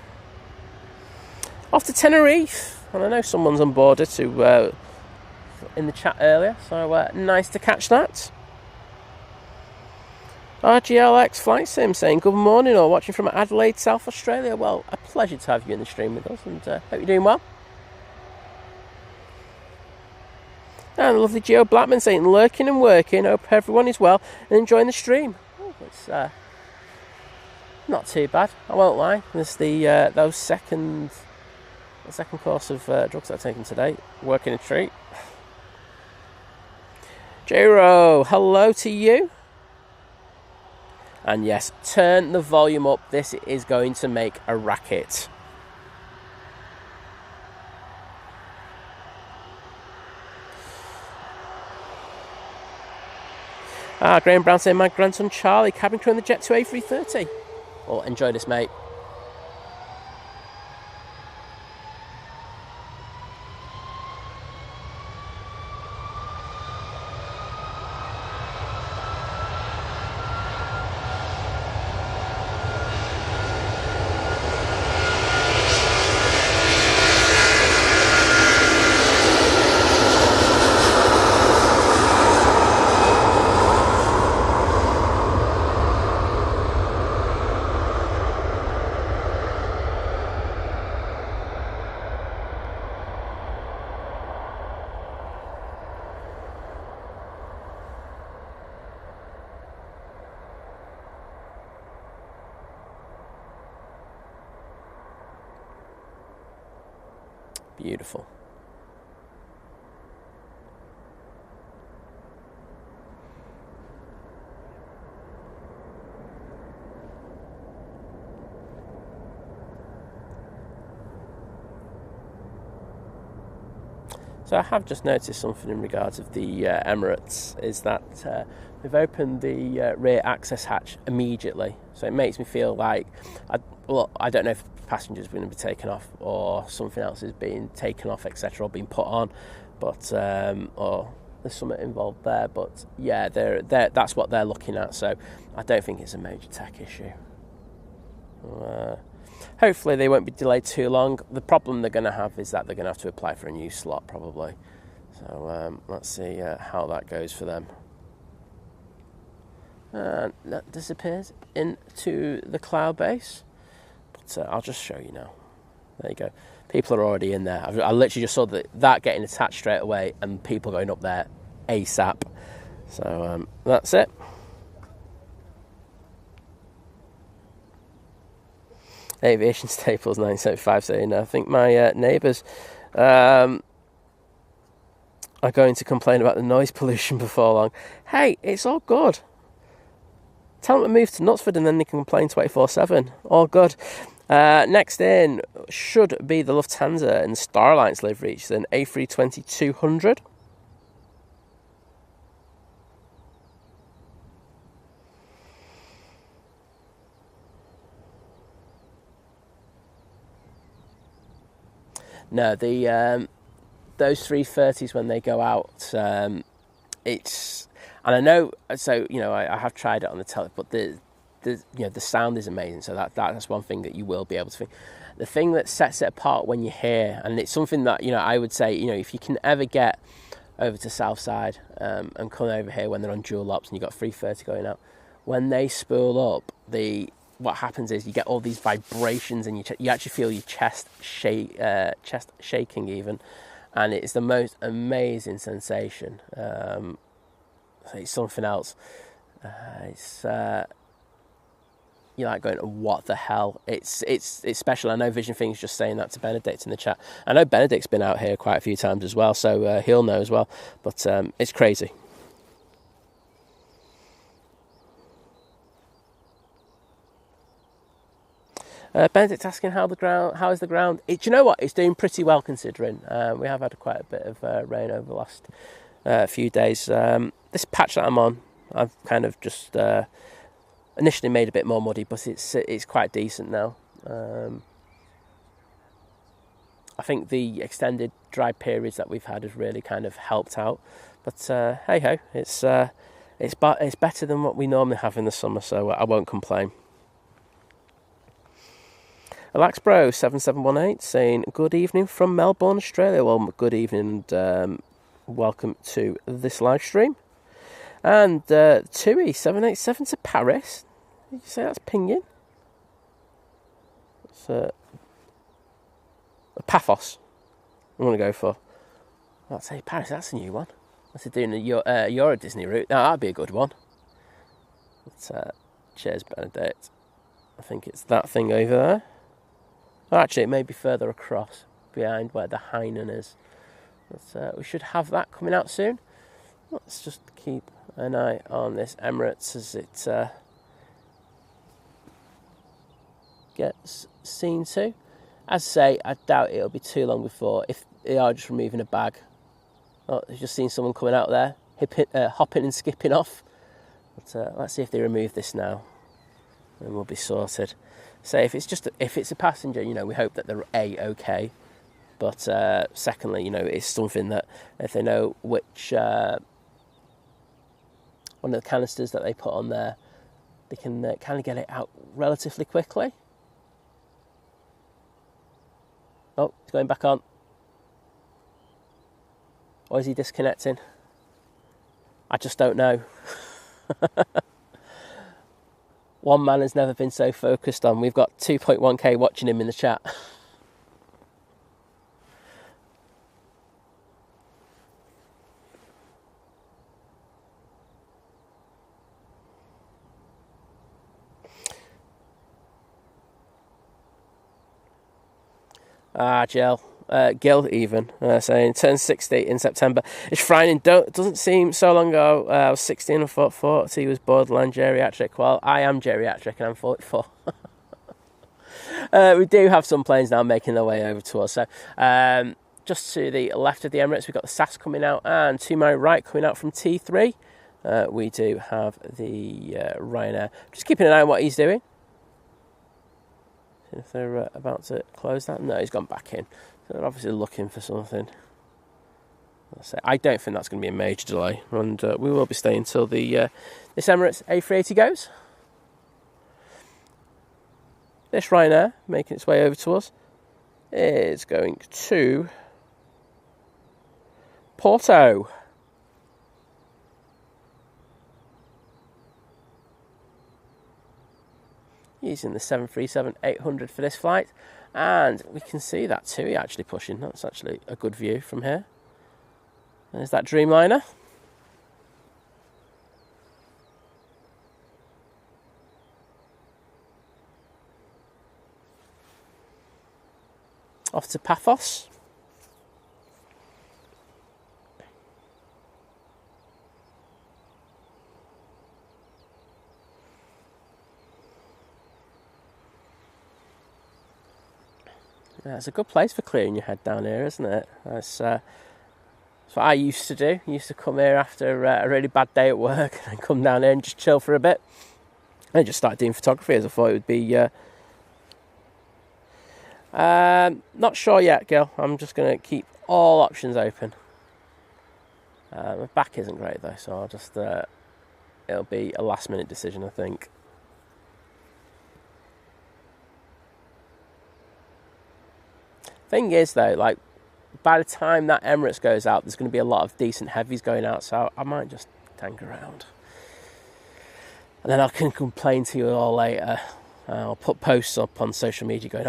Off to Tenerife, and I know someone's on board to in the chat earlier, so nice to catch that. RGLX Flight Sim saying good morning, or watching from Adelaide, South Australia. Well, a pleasure to have you in the stream with us, and hope you're doing well. And the lovely Geo Blackman saying lurking and working, hope everyone is well and enjoying the stream. Oh, it's not too bad, I won't lie. There's the second course of drugs I've taken today, working a treat. J-Ro, hello to you. And yes, turn the volume up. This is going to make a racket. Graham Brown saying, my grandson Charlie, cabin crew on the Jet 2 A330. Well, enjoy this, mate. Beautiful. So I have just noticed something in regards of the Emirates, is that they've opened the rear access hatch immediately. So it makes me feel like, I don't know if passengers are going to be taken off or something else is being taken off, etc., or being put on, but or there's something involved there. But yeah, that's what they're looking at. So I don't think it's a major tech issue. Hopefully they won't be delayed too long. The problem they're going to have is that they're going to have to apply for a new slot probably. So let's see how that goes for them. And that disappears into the cloud base. But I'll just show you now. There you go. People are already in there. I literally just saw that getting attached straight away and people going up there ASAP. So that's it. Aviation Staples 975 saying, I think my neighbours are going to complain about the noise pollution before long. Hey, it's all good. Tell them to move to Knutsford and then they can complain 24/7. All good. Next in should be the Lufthansa and Star Alliance livery. It's an A320-200. No, those 330s when they go out, it's, and I know, so I have tried it on the telly, but the sound is amazing. So that's one thing that you will be able to think. The thing that sets it apart when you're here, and it's something that I would say, if you can ever get over to Southside and come over here when they're on dual ops and you've got 330 going out, when they spool up, what happens is you get all these vibrations in your chest. You actually feel your chest shaking even, and it's the most amazing sensation. It's something else. You're like going, what the hell? It's special. I know Vision Thing's just saying that to Benedict in the chat. I know Benedict's been out here quite a few times as well, so he'll know as well. But it's crazy. Benedict asking how is the ground? Do you know what? It's doing pretty well considering. We have had quite a bit of rain over the last few days. This patch that I'm on, I've kind of just initially made a bit more muddy, but it's quite decent now. I think the extended dry periods that we've had have really kind of helped out. But hey ho, it's better than what we normally have in the summer, so I won't complain. Alaxbro 7718 saying good evening from Melbourne, Australia. Well, good evening and welcome to this live stream. And Tui 787 to Paris. Did you say that's Pinyin? It's a Paphos. I'm going to go for. I'd say Paris. That's a new one. What's it doing? Euro Disney route. No, that'd be a good one. But, cheers, Benedict. I think it's that thing over there. Well, actually, it may be further across, behind where the Hainan is. But, we should have that coming out soon. Let's just keep an eye on this Emirates as it gets seen to. As I say, I doubt it'll be too long before, if they are just removing a bag. Oh, I've just seen someone coming out there, hopping and skipping off. But let's see if they remove this now, and we'll be sorted. So if it's a passenger, we hope that they're okay. But secondly, it's something that if they know which one of the canisters that they put on there, they can kind of get it out relatively quickly. Oh, it's going back on. Or is he disconnecting? I just don't know. One man has never been so focused on. We've got 2.1k watching him in the chat. Gil even saying turns 60 in September. It's frightening. Doesn't seem so long ago. I was 16 and thought 40 was borderline geriatric. Well, I am geriatric and I'm 44. We do have some planes now making their way over to us. So just to the left of the Emirates, we've got the SAS coming out, and to my right, coming out from T3, we do have the Ryanair. Just keeping an eye on what he's doing. If they're about to close that. No, he's gone back in. So they're obviously looking for something. I don't think that's going to be a major delay, and we will be staying until this Emirates A380 goes. This Ryanair, making its way over to us, is going to Porto. Using the 737-800 for this flight, and we can see that TUI actually pushing. That's actually a good view from here. There's that Dreamliner. Off to Paphos. Yeah, it's a good place for clearing your head down here, isn't it? That's what I used to do. I used to come here after a really bad day at work and come down here and just chill for a bit. I just started doing photography as I thought it would be. Not sure yet, Gil. I'm just going to keep all options open. My back isn't great though, so I'll just it'll be a last minute decision, I think. Thing is though, like by the time that Emirates goes out, there's going to be a lot of decent heavies going out, so I might just tank around, and then I can complain to you all later. I'll put posts up on social media going,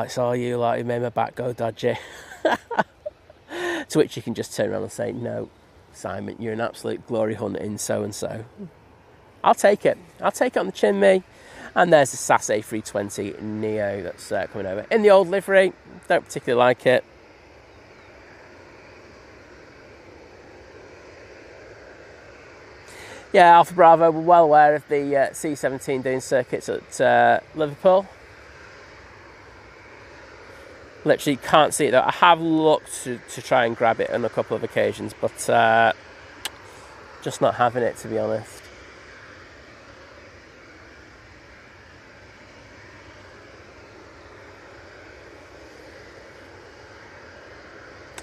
it's all you, like, you made my back go dodgy. To which you can just turn around and say, no, Simon, you're an absolute glory hunter in so-and-so. I'll take it on the chin, me. And there's the SAS A320 Neo that's coming over. In the old livery, don't particularly like it. Yeah, Alpha Bravo, we're well aware of the C-17 doing circuits at Liverpool. Literally can't see it though. I have looked to try and grab it on a couple of occasions, but just not having it, to be honest.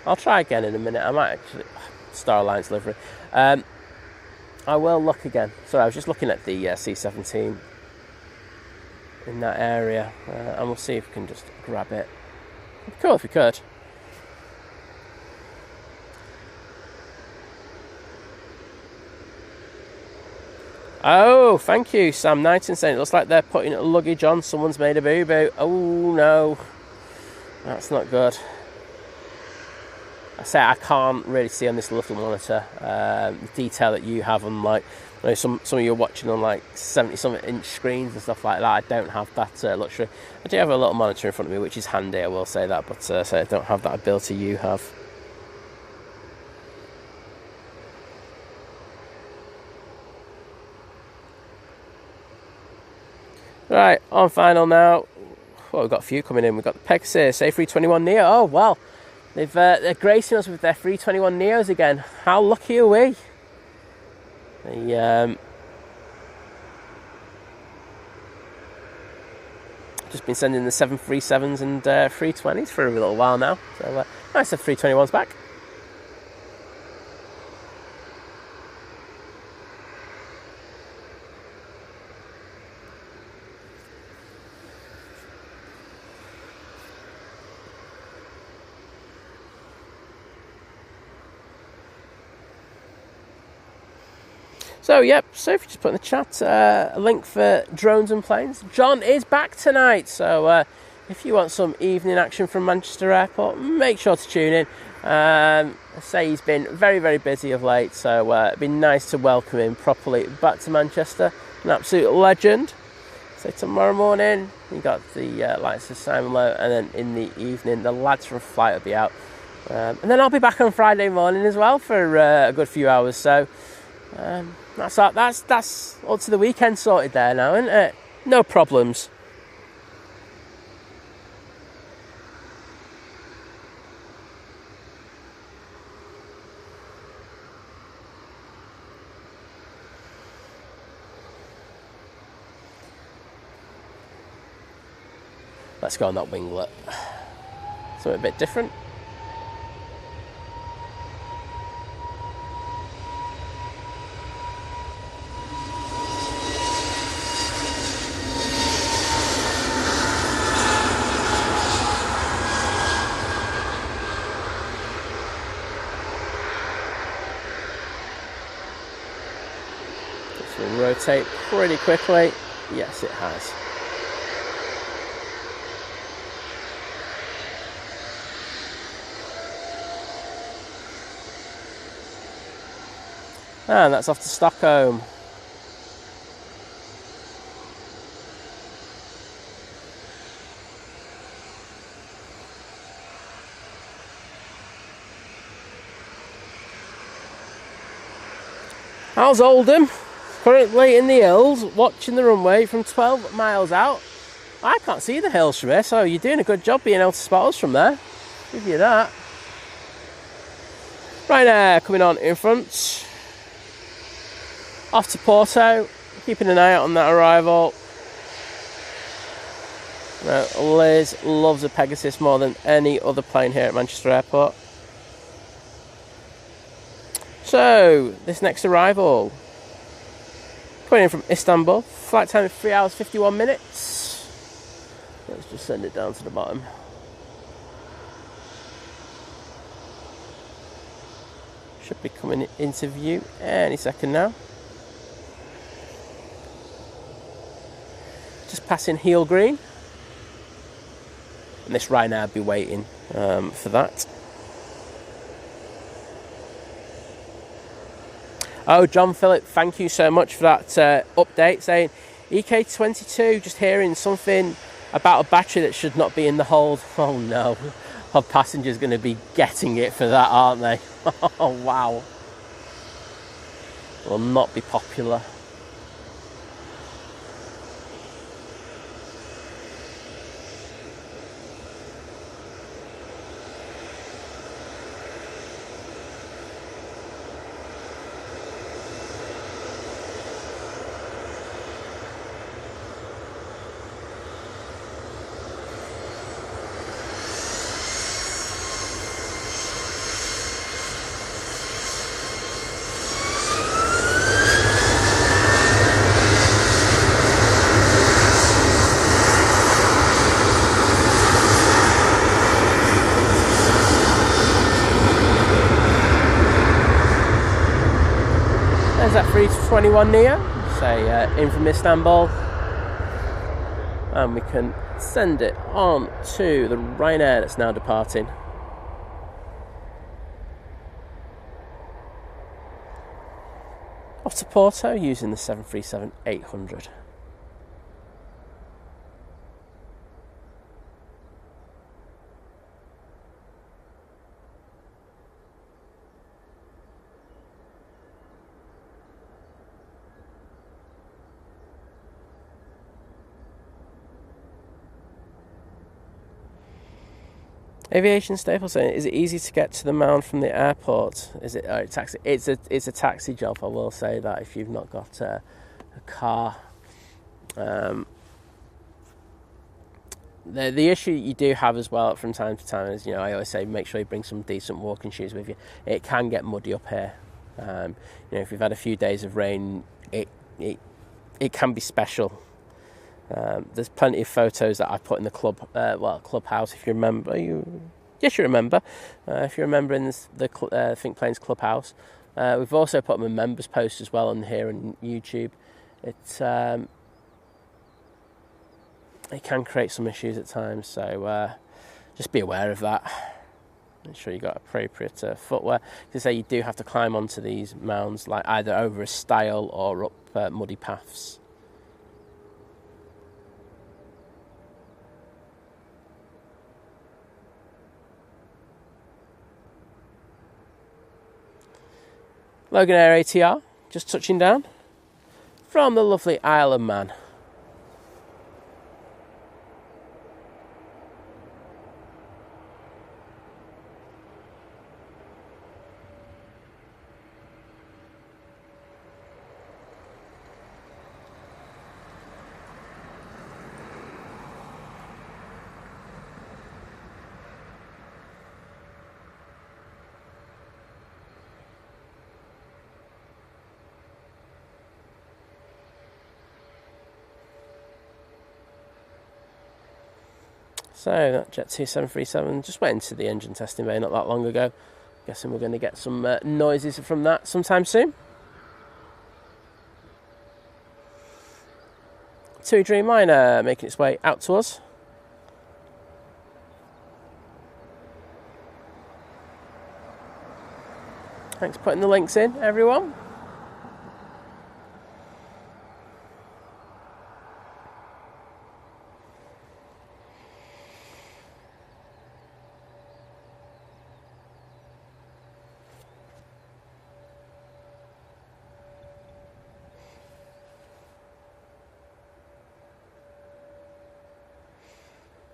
I'll try again in a minute. I might actually... Star Alliance livery. I will look again. Sorry, I was just looking at the C-17 in that area. And we'll see if we can just grab it. Cool if we could. Oh, thank you, Sam Knighton, saying it looks like they're putting luggage on. Someone's made a boo-boo. Oh, no. That's not good. I say I can't really see on this little monitor the detail that you have on, like, you know, some of you are watching on like 70-something inch screens and stuff like that. I don't have that luxury. I do have a little monitor in front of me, which is handy, I will say that, but so I don't have that ability you have. Right, on final now. well, we've got a few coming in. We've got the Pegasus A321neo. Oh, well, they're gracing us with their 321neos again. How lucky are we? Just been sending the 737s and 320s for a little while now. So nice to have 321s back. So, yep, so if you just put in the chat a link for drones and planes. John is back tonight, so if you want some evening action from Manchester Airport, make sure to tune in. I say he's been very, very busy of late, so it'd be nice to welcome him properly back to Manchester. An absolute legend. So tomorrow morning, you got the likes of Simon Lowe, and then in the evening, the lads from Flight will be out. And then I'll be back on Friday morning as well for a good few hours, so... That's up to the weekend sorted there now, isn't it? No problems. Let's go on that winglet. Something a bit different. Rotate pretty quickly. Yes, it has. And that's off to Stockholm. How's Oldham? Currently in the hills, watching the runway from 12 miles out. I can't see the hills from here, so you're doing a good job being able to spot us from there. Give you that. Ryanair coming on in front. Off to Porto, keeping an eye out on that arrival. Liz loves a Pegasus more than any other plane here at Manchester Airport. So, this next arrival, coming in from Istanbul, flight time of 3 hours 51 minutes. Let's just send it down to the bottom. Should be coming into view any second now. Just passing Heel Green. And this Ryanair will be waiting for that. Oh, John Phillip, thank you so much for that update, saying EK22, just hearing something about a battery that should not be in the hold. Oh no, our passengers going to be getting it for that, aren't they? Oh wow. Will not be popular. There's that 321neo, say in from Istanbul, and we can send it on to the Ryanair that's now departing. Off to Porto using the 737-800. Aviation staple saying, is it easy to get to the mound from the airport? Is it taxi? It's a taxi job. I will say that if you've not got a car. The issue you do have as well from time to time is, I always say make sure you bring some decent walking shoes with you. It can get muddy up here. If we've had a few days of rain, it can be special. There's plenty of photos that I put in the clubhouse. If you remember, yes, you remember. If you remember in the Think Planes clubhouse, we've also put them in members posts as well on here on YouTube. It can create some issues at times, so just be aware of that. Make sure you've got appropriate footwear. As I say, you do have to climb onto these mounds, like either over a stile or up muddy paths. Logan Air ATR, just touching down from the lovely Isle of Man. So that Jet 2 737 just went into the engine testing bay not that long ago. Guessing we're going to get some noises from that sometime soon. TUI Dreamliner making its way out to us. Thanks for putting the links in, everyone.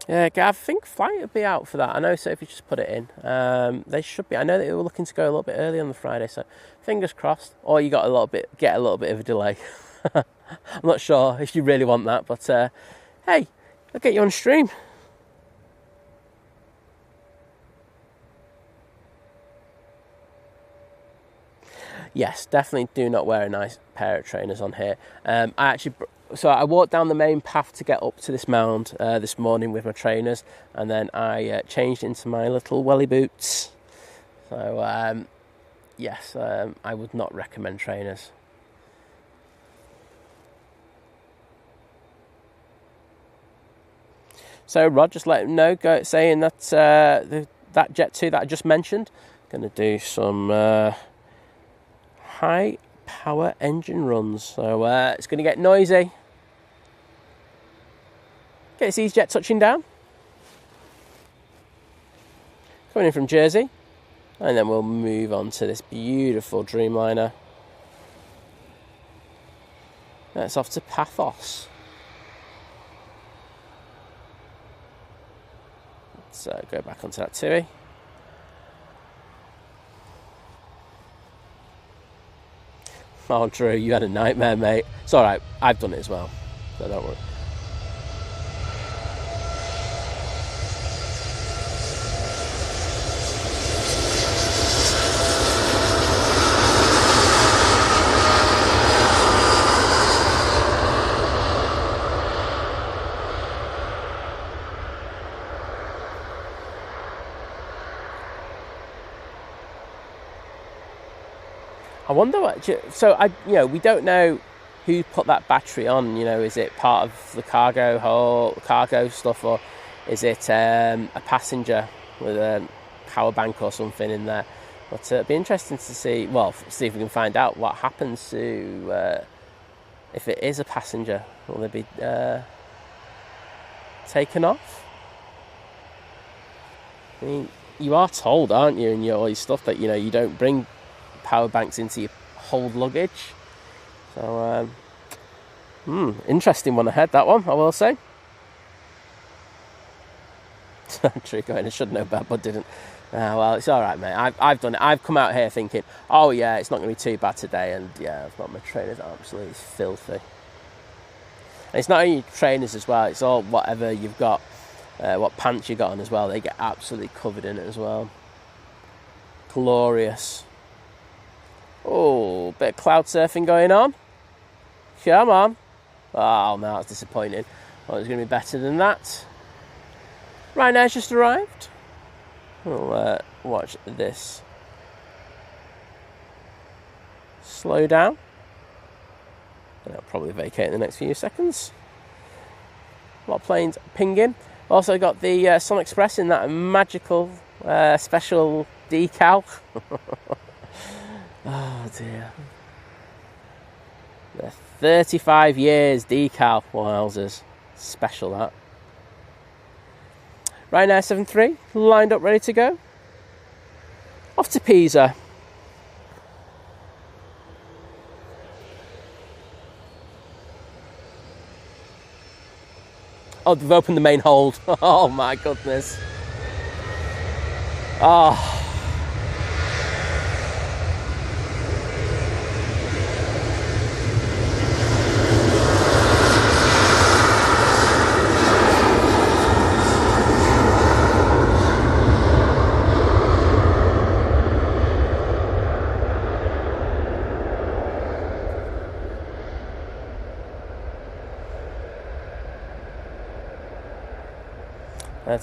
Yeah, I think flight will be out for that. I know Sophie just put it in. They should be. I know that they were looking to go a little bit early on the Friday, so fingers crossed. Or you get a little bit of a delay. I'm not sure if you really want that, but hey, I'll get you on stream. Yes, definitely do not wear a nice pair of trainers on here. I walked down the main path to get up to this mound this morning with my trainers, and then I changed into my little welly boots. So, yes, I would not recommend trainers. So, Rod, just let him know, saying that that Jet 2 that I just mentioned, going to do some high power engine runs, so it's going to get noisy. Okay, it's EasyJet touching down, coming in from Jersey, and then we'll move on to this beautiful Dreamliner. That's off to Paphos. Let's go back onto that TUI. Oh, Drew, you had a nightmare, mate. It's all right. I've done it as well, so don't worry. I wonder what. So we don't know who put that battery on. Is it part of the cargo stuff, or is it a passenger with a power bank or something in there? But it'd be interesting to see. Well, see if we can find out what happens to if it is a passenger. Will they be taken off? I mean, you are told, aren't you, in all your stuff that you don't bring power banks into your hold luggage. So interesting one ahead, that one, I will say. True going, I should know better, but didn't. Well, it's all right, mate. I've done it. I've come out here thinking, oh yeah, it's not going to be too bad today, and yeah, I've got my trainers absolutely filthy. And it's not only trainers as well; it's all whatever you've got, what pants you got on as well. They get absolutely covered in it as well. Glorious. Oh, bit of cloud surfing going on. Come on. Oh, no, that's disappointing. Well, it's going to be better than that. Ryanair's just arrived. We'll watch this slow down. And it'll probably vacate in the next few seconds. A lot of planes pinging. Also got the Sun Express in that magical special decal. Oh dear. The 35 years decal. Wowzers. Special that. Ryanair 73 lined up ready to go. Off to Pisa. Oh, they've opened the main hold. Oh my goodness. Oh.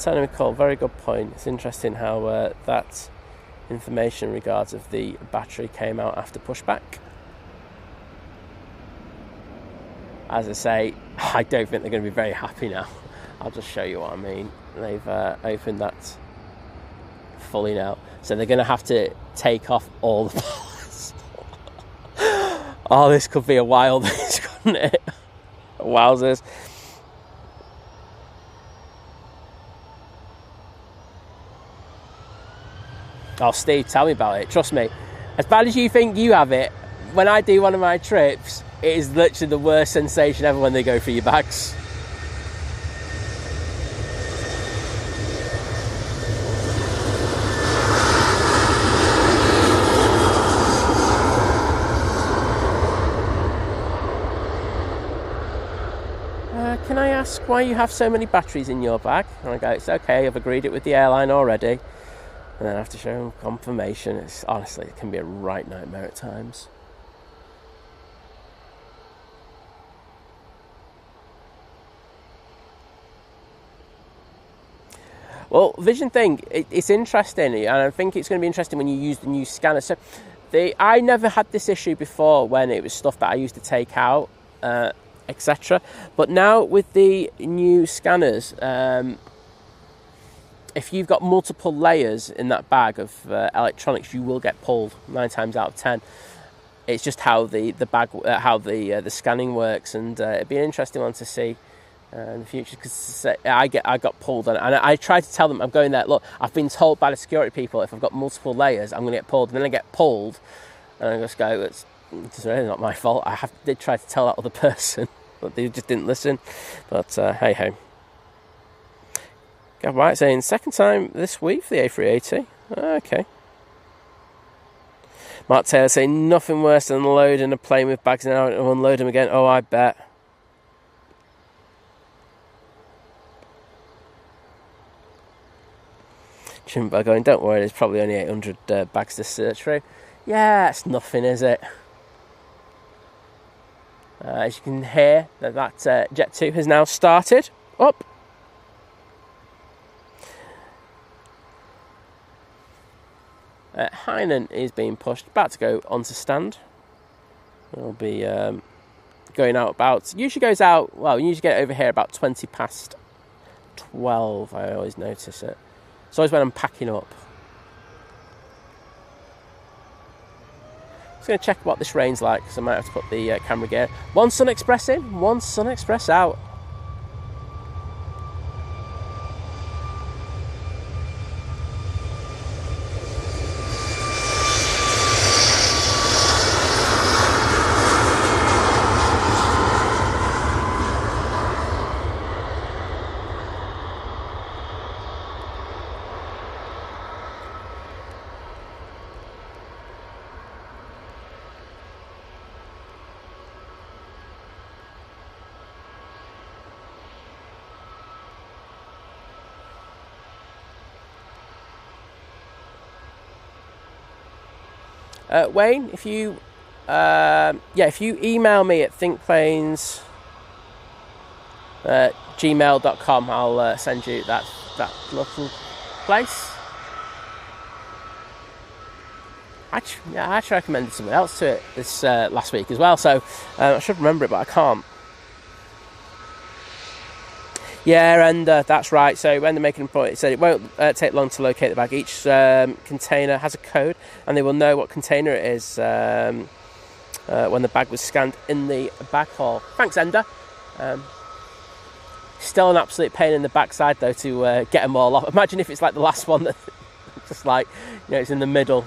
Tony McCall, very good point. It's interesting how that information in regards of the battery came out after pushback. As I say, I don't think they're going to be very happy now. I'll just show you what I mean. They've opened that fully now. So they're going to have to take off all the parts. Oh, this could be a wild thing, couldn't it? Wowzers. Oh, Steve, tell me about it. Trust me, as bad as you think you have it, when I do one of my trips, it is literally the worst sensation ever when they go through your bags. Can I ask why you have so many batteries in your bag? And I go, it's okay, I've agreed it with the airline already. And then I have to show them confirmation. It's honestly, it can be a right nightmare at times. Well, Vision thing, it's interesting, and I think it's going to be interesting when you use the new scanner. So, I never had this issue before when it was stuff that I used to take out, etc. But now with the new scanners, if you've got multiple layers in that bag of electronics, you will get pulled 9 times out of 10. It's just how the bag, how the scanning works, and it'd be an interesting one to see in the future, because I got pulled on it, and I try to tell them, I'm going there, look, I've been told by the security people if I've got multiple layers, I'm going to get pulled, and then I get pulled, and I just go, it's really not my fault. I did try to tell that other person, but they just didn't listen. But hey ho. Right, saying second time this week for the A380. Okay. Mark Taylor saying nothing worse than loading a plane with bags and now unload them again. Oh, I bet. Jimbo going, don't worry, there's probably only 800 bags to search through. Yeah, it's nothing, is it? As you can hear, that Jet 2 has now started up. Hainan is being pushed, about to go onto stand. It'll be going out about, usually goes out, well, you usually get it over here about 20 past 12, I always notice it. It's always when I'm packing up. Just going to check what this rain's like, because I might have to put the camera gear. One Sun Express in, one Sun Express out. Wayne, if you email me at thinkplanes gmail.com, I'll send you that little place. I actually recommended something else to it this last week as well, so I should remember it, but I can't. Yeah, and that's right. So when they're making a point, it said it won't take long to locate the bag. Each container has a code, and they will know what container it is when the bag was scanned in the bag haul. Thanks, Ender. Still an absolute pain in the backside, though, to get them all off. Imagine if it's like the last one that just like, it's in the middle.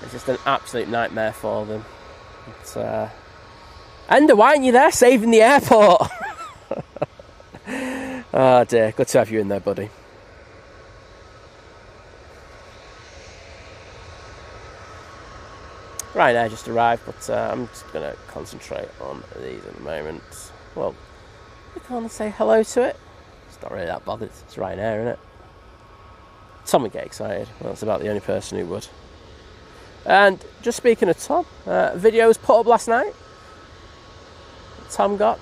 It's just an absolute nightmare for them. But, Ender, why aren't you there saving the airport? Oh dear, good to have you in there, buddy. Ryanair just arrived, but I'm just going to concentrate on these at the moment. Well, I can't say hello to it. It's not really that bothered. It's Ryanair, isn't it? Tom would get excited. Well, that's about the only person who would. And just speaking of Tom, video was put up last night. Tom got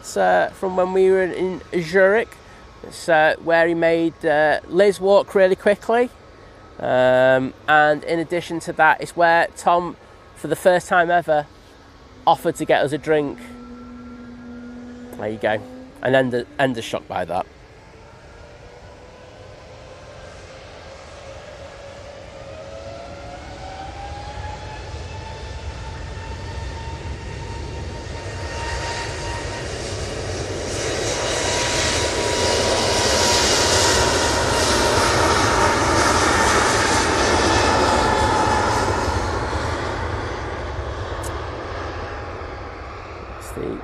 from when we were in Zurich. It's where he made Liz walk really quickly. And in addition to that, it's where Tom, for the first time ever, offered to get us a drink. There you go. And Ender's shocked by that.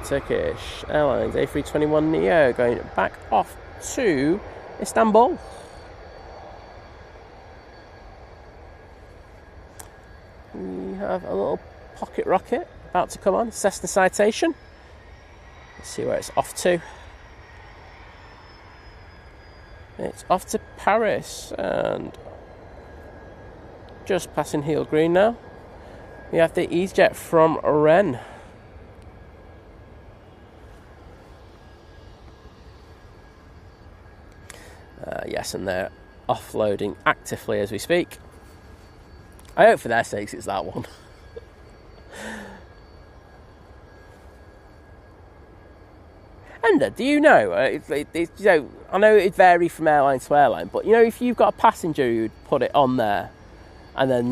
Turkish Airlines A321 Neo going back off to Istanbul. We have a little pocket rocket about to come on, Cessna Citation. Let's see where it's off to. It's off to Paris and just passing Heel Green now. We have the EasyJet from Rennes. Yes, and they're offloading actively as we speak. I hope for their sakes it's that one. Ender, do you know? I know it varies from airline to airline, but if you've got a passenger who'd put it on there, and then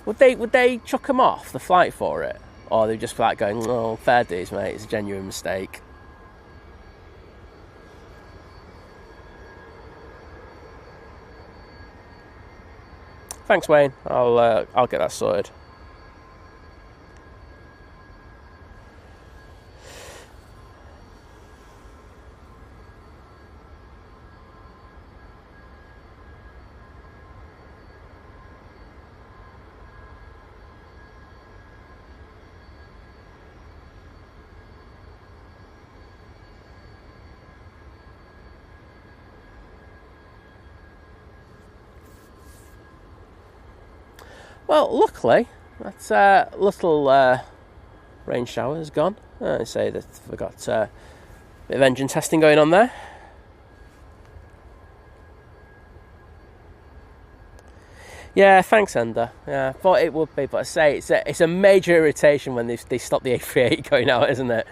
would they chuck them off the flight for it, or they just like going, "Oh, fair dues, mate. It's a genuine mistake." Thanks, Wayne. I'll get that sorted. Well, luckily, that little rain shower is gone. I say that we've got a bit of engine testing going on there. Yeah, thanks, Ender. Yeah, I thought it would be, but I say it's a major irritation when they stop the A380 going out, isn't it?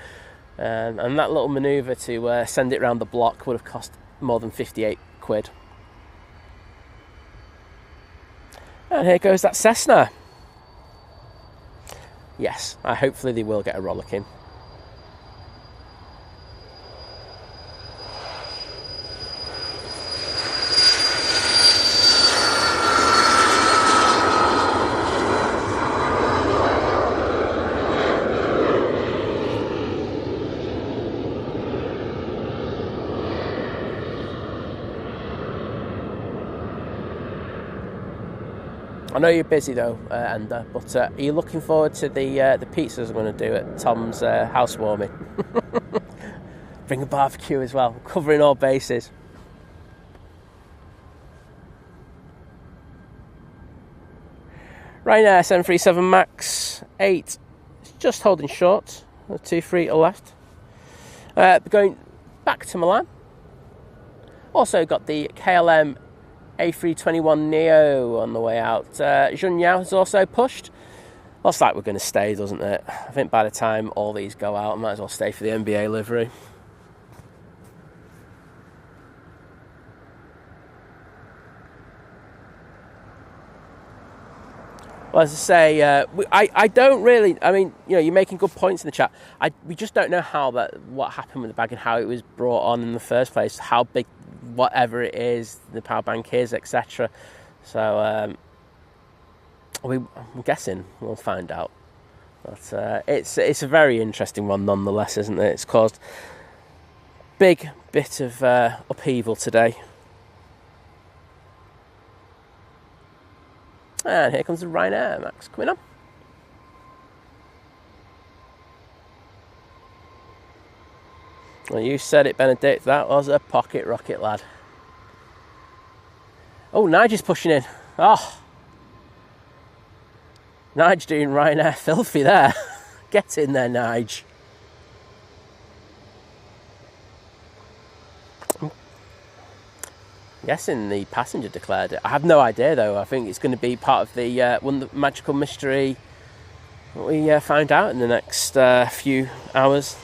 And that little manoeuvre to send it round the block would have cost more than 58 quid. And here goes that Cessna. Yes, hopefully they will get a rollicking. I know you're busy though, Ender, but are you looking forward to the pizzas I'm going to do at Tom's housewarming? Bring a barbecue as well, covering all bases. Ryanair 737 MAX 8, it's just holding short. 2 to left. Going back to Milan. Also got the KLM A321 Neo on the way out. Junyao has also pushed. Looks like we're going to stay, doesn't it? I think by the time all these go out, I might as well stay for the NBA livery. Well, as I say, I don't really. I mean, you know, you're making good points in the chat. We just don't know what happened with the bag and how it was brought on in the first place. How big, whatever it is, the power bank is, etc. So I'm guessing we'll find out. But it's a very interesting one nonetheless, isn't it? It's caused big bit of upheaval today. And here comes the Ryanair Max coming on. Well, you said it, Benedict. That was a pocket rocket, lad. Oh, Nigel's pushing in. Oh. Nige doing Ryanair filthy there. Get in there, Nige. Guessing the passenger declared it. I have no idea though. I think it's going to be part of the magical mystery we find out in the next few hours.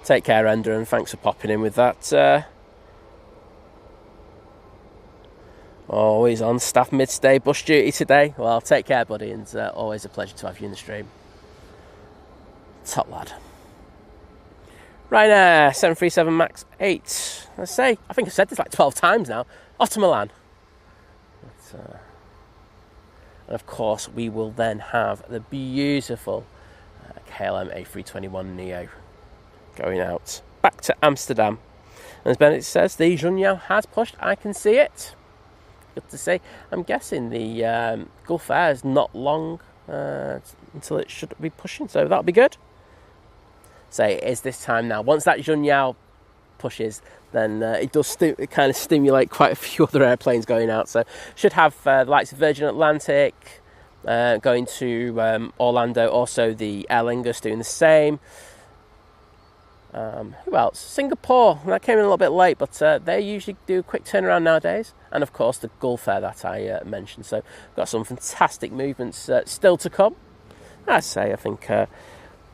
Take care, Ender, and thanks for popping in with that. Always on staff midday bus duty today. Well, take care, buddy, and always a pleasure to have you in the stream. Top lad. Ryanair 737 MAX 8. Let's say, I think I've said this like 12 times now. Off to Milan. And of course, we will then have the beautiful KLM A321 Neo going out back to Amsterdam. And as Bennett says, the Junyao has pushed. I can see it. Good to see. I'm guessing the Gulf Air is not long until it should be pushing, so that'll be good. So it is this time now. Once that Junyao pushes, then it does kind of stimulate quite a few other airplanes going out. So should have the likes of Virgin Atlantic going to Orlando. Also the Aer Lingus doing the same. Who else? Singapore. That came in a little bit late, but they usually do a quick turnaround nowadays. And of course the Gulf Air that I mentioned. So we've got some fantastic movements still to come. I think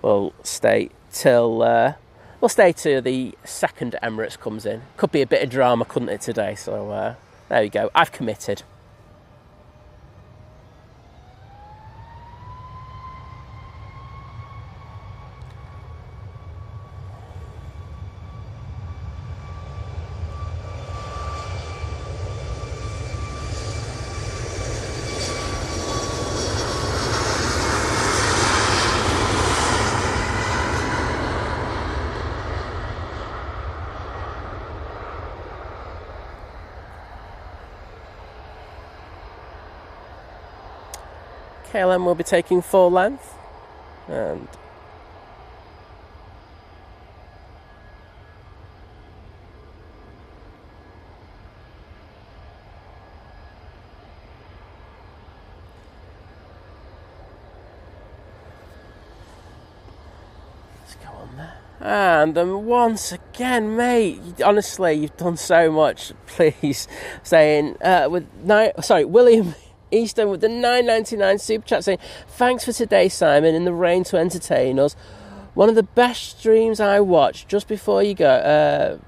we'll stay till the second Emirates comes in. Could be a bit of drama, couldn't it, today? So there you go. I've committed. KLM will be taking full length, and let's go on there. And once again, mate, honestly, you've done so much. Please, saying William Easton with the $9.99 super chat saying, thanks for today, Simon, in the rain to entertain us. One of the best streams I watched. Just before you go,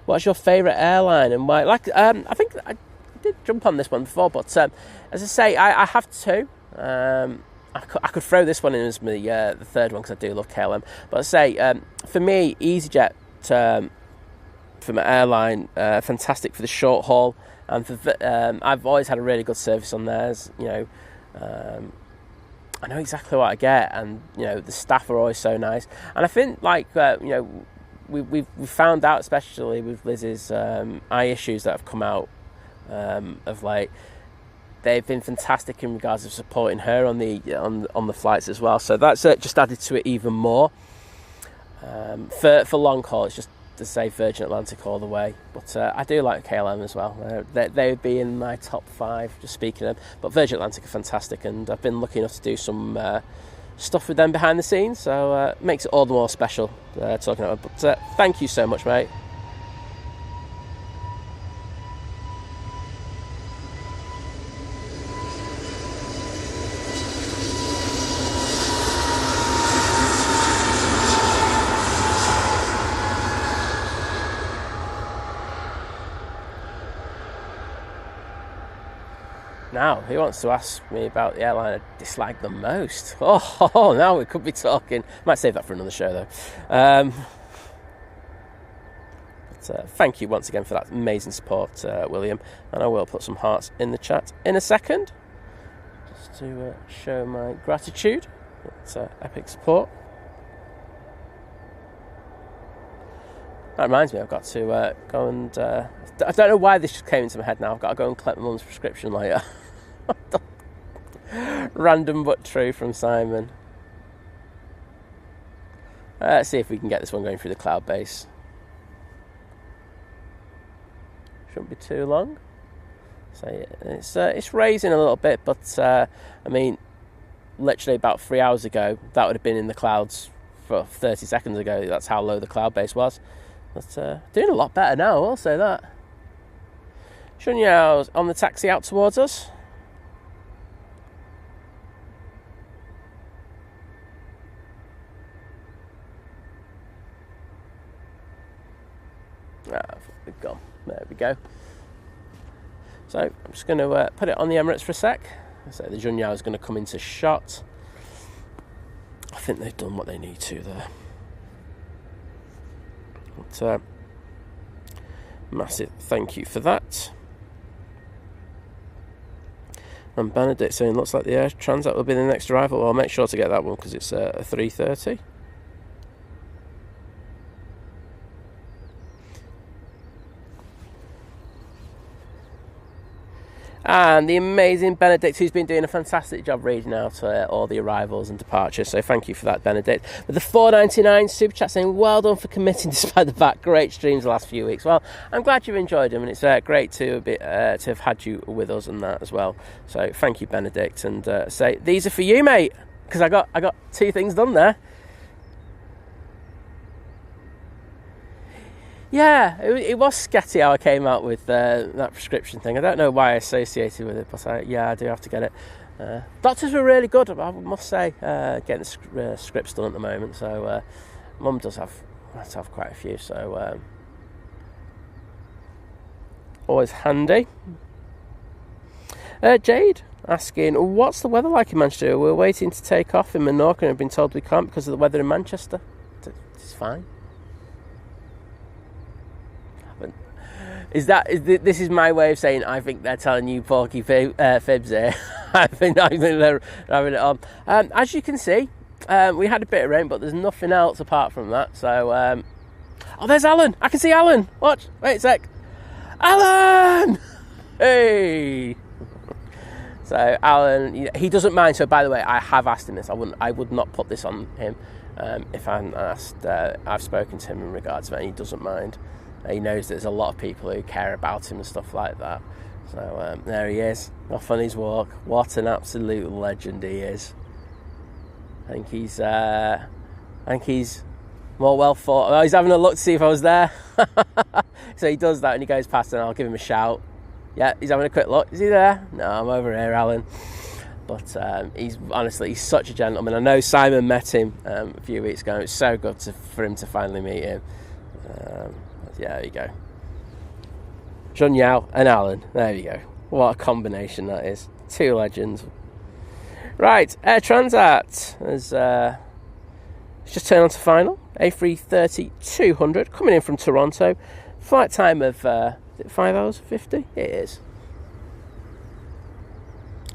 what's your favourite airline and why? I think I did jump on this one before, but as I say, I have two. I could throw this one in as the third one because I do love KLM. But I say, for me, EasyJet from an airline, fantastic for the short haul, and I've always had a really good service on theirs. I know exactly what I get, and the staff are always so nice. And I think we've found out, especially with Liz's eye issues that have come out of late, they've been fantastic in regards of supporting her on the flights as well. So that's just added to it even more. For long haul, it's just to say Virgin Atlantic all the way. But I do like KLM as well. They would be in my top 5, just speaking of them. But Virgin Atlantic are fantastic, and I've been lucky enough to do some stuff with them behind the scenes, so it makes it all the more special talking about it. But thank you so much, mate. Now, he wants to ask me about the airline I dislike the most. Oh, now we could be talking. Might save that for another show, though. But thank you once again for that amazing support, William. And I will put some hearts in the chat in a second, just to show my gratitude. It's epic support. That reminds me, I've got to go and... I don't know why this just came into my head now. I've got to go and collect my mum's prescription later. Random but true from Simon. Let's see if we can get this one going through the cloud base. Shouldn't be too long. So it's raising a little bit, but I mean, literally about 3 hours ago, that would have been in the clouds for 30 seconds ago. That's how low the cloud base was. But doing a lot better now, I'll say that. Shunyao's on the taxi out towards us. We've gone. There we go. So I'm just going to put it on the Emirates for a sec. So the Junyao is going to come into shot. I think they've done what they need to there. But, massive thank you for that. And Benedict saying, looks like the Air Transat will be the next arrival. Well, I'll make sure to get that one because it's a 3:30. And the amazing Benedict, who's been doing a fantastic job reading out all the arrivals and departures. So thank you for that, Benedict. With the $4.99 super chat saying, well done for committing despite the fact. Great streams the last few weeks. Well, I'm glad you've enjoyed them, and it's great to have had you with us and that as well. So thank you, Benedict, and say these are for you, mate, because I got 2 things done there. Yeah, it was sketchy how I came out with that prescription thing. I don't know why I associated with it, but I do have to get it. Doctors were really good, I must say, getting the scripts done at the moment. So Mum does have quite a few, so always handy. Jade asking, what's the weather like in Manchester? We're waiting to take off in Menorca and have been told we can't because of the weather in Manchester. It's fine. This is my way of saying I think they're telling you porky fibs here. I think they're having it on. As you can see, we had a bit of rain, but there's nothing else apart from that. So, oh, there's Alan. I can see Alan. Watch. Wait a sec. Alan! Hey! So, Alan, he doesn't mind. So, by the way, I have asked him this. I would not put this on him if I hadn't asked. I've spoken to him in regards to it, and he doesn't mind. He knows there's a lot of people who care about him and stuff like that. So there he is, off on his walk. What an absolute legend he is. I think he's more well thought. Oh, he's having a look to see if I was there. So he does that and he goes past and I'll give him a shout. Yeah, he's having a quick look. Is he there? No, I'm over here, Alan. But he's such a gentleman. I know Simon met him a few weeks ago. It's so good for him to finally meet him. Yeah, there you go. Jun Yao and Alan. There you go. What a combination that is. 2 legends. Right, Air Transat has just turned on to final. A330-200 coming in from Toronto Flight time of, is it 5 hours 50? It is.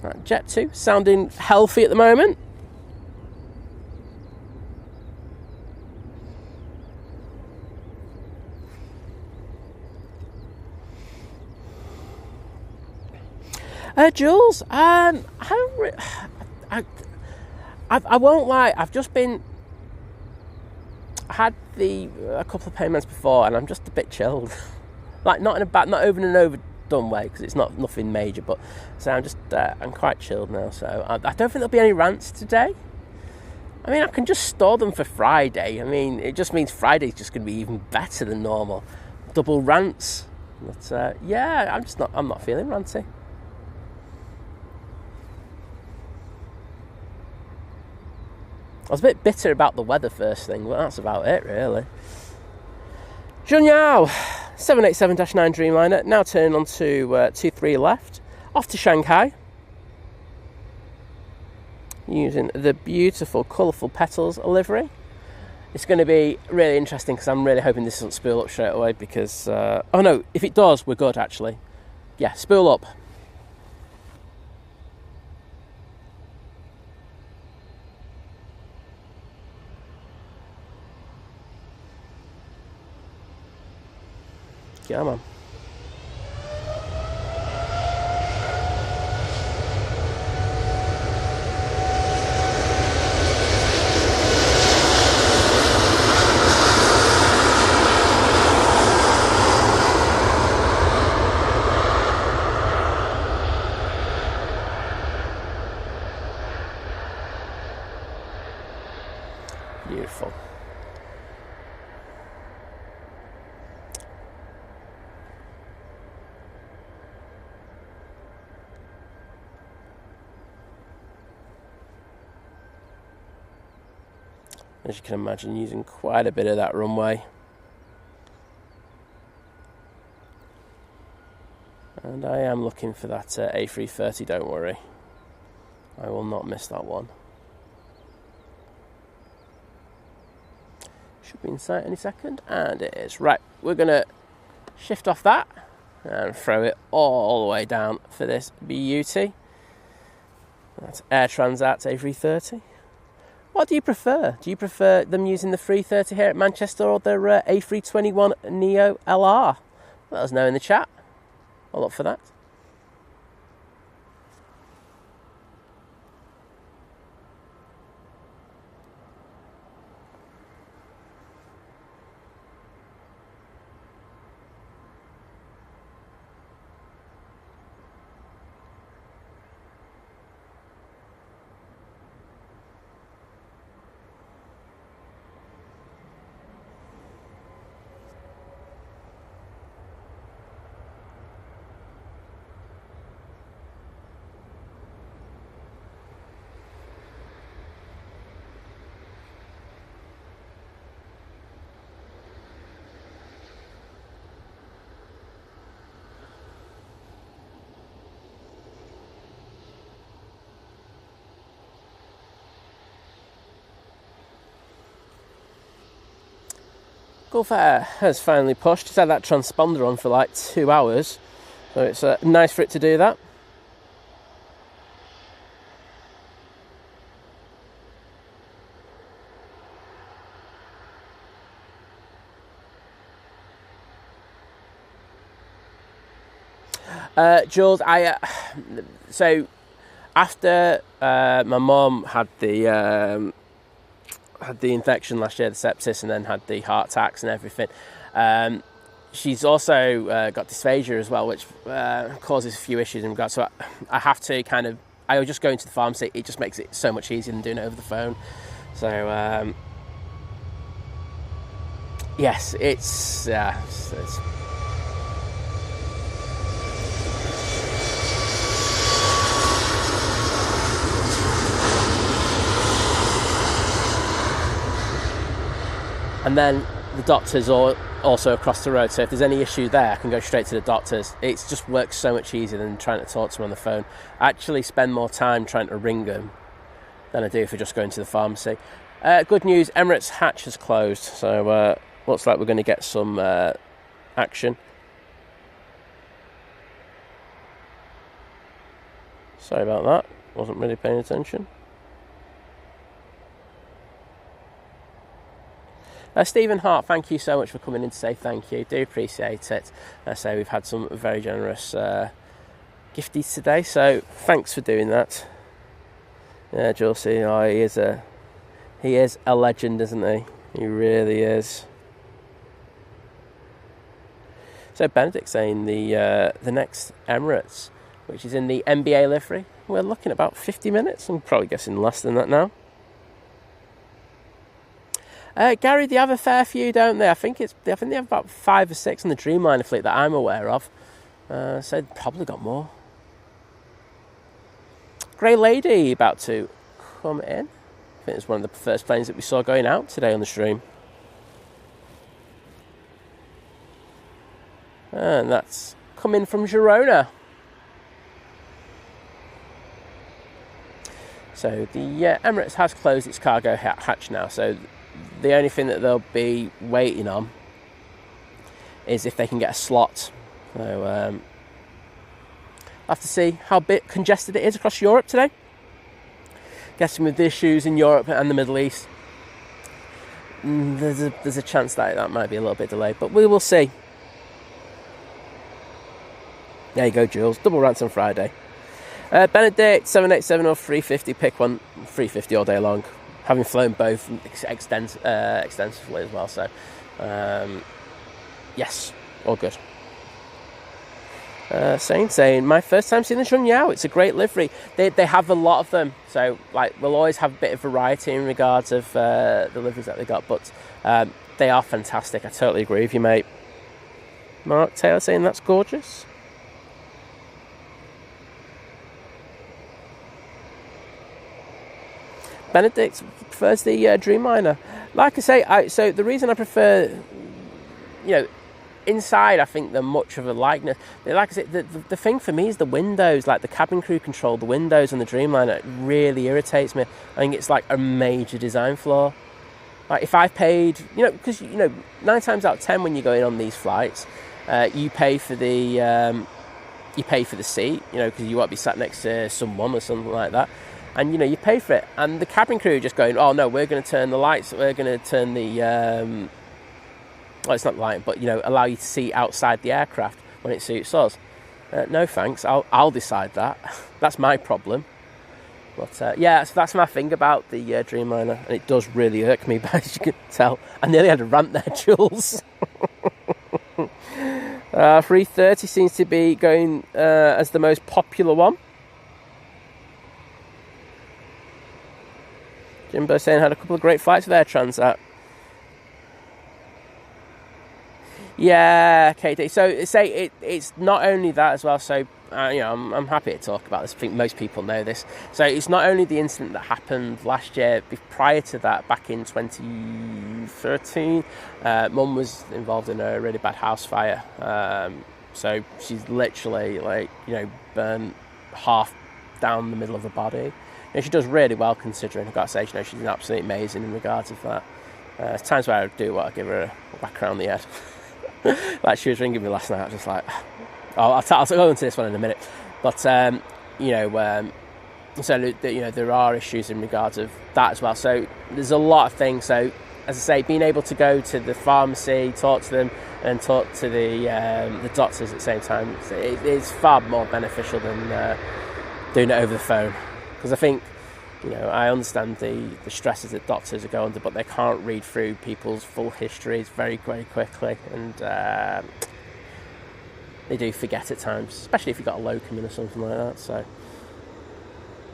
Right, Jet 2, sounding healthy at the moment. Jules, I won't lie, I've just been... had a couple of payments before, and I'm just a bit chilled. Like, not over and overdone way, because it's nothing major, but so I'm quite chilled now, so I don't think there'll be any rants today. I mean, I can just store them for Friday. I mean, it just means Friday's just going to be even better than normal. Double rants. But yeah, I'm not feeling ranty. I was a bit bitter about the weather first thing, but that's about it, really. Junyao, 787-9 Dreamliner, now turning on to 23 left, off to Shanghai, using the beautiful, colourful petals livery. It's going to be really interesting because I'm really hoping this doesn't spool up straight away because... oh no, if it does, we're good, actually. Yeah, spool up. Yeah, man. Beautiful. As you can imagine, using quite a bit of that runway. And I am looking for that A330, don't worry. I will not miss that one. Should be in sight any second, and it is. Right, we're going to shift off that and throw it all the way down for this beauty. That's Air Transat A330. What do you prefer? Do you prefer them using the 330 here at Manchester or the A321 Neo LR? Let us know in the chat. I'll look for that. Gulf Air has finally pushed. It's had that transponder on for like 2 hours, so it's nice for it to do that. Jules, so after my mum had the infection last year, the sepsis, and then had the heart attacks and everything. She's also got dysphagia as well, which causes a few issues in regards. So I have to I just go into the pharmacy. It just makes it so much easier than doing it over the phone. So yes, it's and then the doctors are also across the road, so if there's any issue there, I can go straight to the doctors. It just works so much easier than trying to talk to them on the phone. I actually spend more time trying to ring them than I do for just going to the pharmacy. Good news, Emirates hatch has closed, so looks like we're going to get some action. Sorry about that, wasn't really paying attention. Stephen Hart, thank you so much for coming in to say thank you. Do appreciate it. So we've had some very generous gifties today, so thanks for doing that. Yeah, Josie, oh, he is a legend, isn't he? He really is. So Benedict saying the next Emirates, which is in the NBA livery, we're looking at about 50 minutes. I'm probably guessing less than that now. Gary, they have a fair few, don't they? I think they have about 5 or 6 on the Dreamliner fleet that I'm aware of. So they've probably got more. Grey Lady about to come in. I think it's one of the first planes that we saw going out today on the stream. And that's coming from Girona. So the Emirates has closed its cargo hatch now, so the only thing that they'll be waiting on is if they can get a slot. So I'll have to see how bit congested it is across Europe today. Guessing with the issues in Europe and the Middle East, there's a chance that might be a little bit delayed, but we will see. There you go, Jules. Double rants on Friday. Benedict 787 or 350, pick one. 350 all day long. Having flown both extensively as well, so yes, all good. Saying my first time seeing the Junyao. It's a great livery. They have a lot of them, so like we'll always have a bit of variety in regards of the liveries that they got, but they are fantastic. I totally agree with you, mate. Mark Taylor saying that's gorgeous. Benedict prefers the Dreamliner. Like I say, so the reason I prefer, inside I think they're much of a likeness. Like I said, the thing for me is the windows, like the cabin crew control, the windows on the Dreamliner, it really irritates me. I think it's like a major design flaw. Like if I paid, because 9 times out of 10 when you're going on these flights, you pay for the seat, because you won't be sat next to someone or something like that. And, you pay for it. And the cabin crew are just going, oh, no, we're going to turn the lights. We're going to turn the... well, it's not light, but, allow you to see outside the aircraft when it suits us. No, thanks. I'll decide that. That's my problem. But, yeah, that's my thing about the Dreamliner. And it does really irk me, but as you can tell, I nearly had a rant there, Jules. 330 seems to be going as the most popular one. Jimbo saying had a couple of great flights with Air Transat. Yeah, KD. So it's not only that as well. So I'm happy to talk about this. I think most people know this. So it's not only the incident that happened last year. Prior to that, back in 2013, Mum was involved in a really bad house fire. So she's literally burned half down the middle of the body. She does really well considering. I've got to say, she's absolutely amazing in regards of that. There's times where I do what I give her a whack around the head. Like she was ringing me last night. I was just like, I'll go into this one in a minute. But so there are issues in regards of that as well. So there's a lot of things. So as I say, being able to go to the pharmacy, talk to them, and talk to the doctors at the same time, it's far more beneficial than doing it over the phone. Because I think, I understand the stresses that doctors are going under, but they can't read through people's full histories very, very quickly. And they do forget at times, especially if you've got a locum in or something like that. So,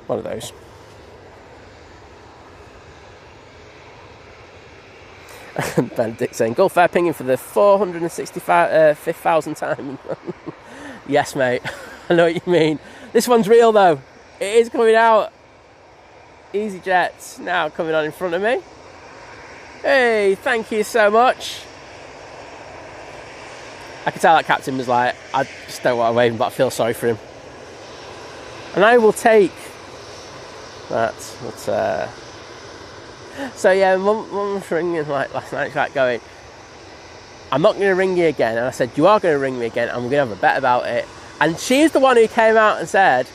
one of those. Benedict saying, Gulf Air pinging for the 465,000th time. Yes, mate. I know what you mean. This one's real, though. It is coming out. EasyJet's now coming on in front of me. Hey, thank you so much. I could tell that captain was like, I just don't want to wave him, but I feel sorry for him. And I will take that. But, so yeah, Mum was ringing like last night, like going, I'm not going to ring you again. And I said, you are going to ring me again, and we're going to have a bet about it. And she's the one who came out and said,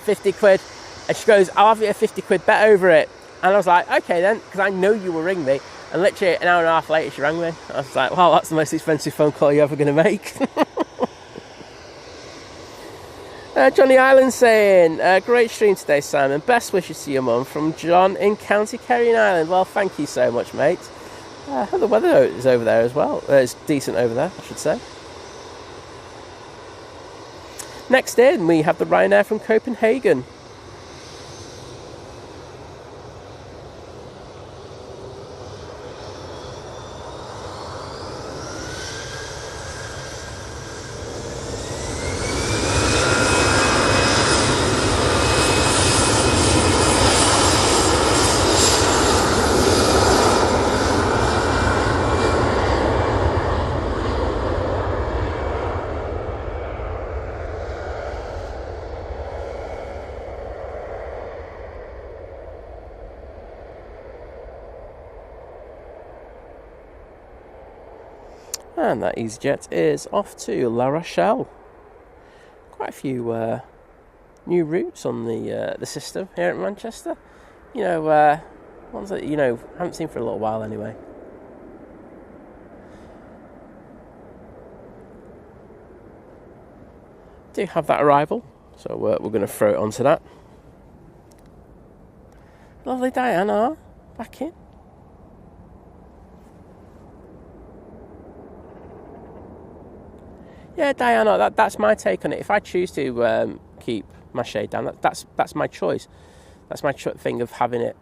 50 quid. And she goes, I'll have you a 50 quid bet over it. And I was like, okay then, because I know you will ring me. And literally an hour and a half later, she rang me. I was like, wow, that's the most expensive phone call you're ever going to make. Johnny Island saying, great stream today, Simon. Best wishes to your mum from John in County Kerry in Ireland. Well, thank you so much, mate. The weather is over there as well. It's decent over there, I should say. Next in, we have the Ryanair from Copenhagen. And that EasyJet is off to La Rochelle. Quite a few new routes on the system here at Manchester. You know, ones that, you know, haven't seen for a little while anyway. Do have that arrival, so we're going to throw it onto that. Lovely Diana, back in. Yeah, Diana, that's my take on it. If I choose to keep my shade down, that's my choice. That's my thing of having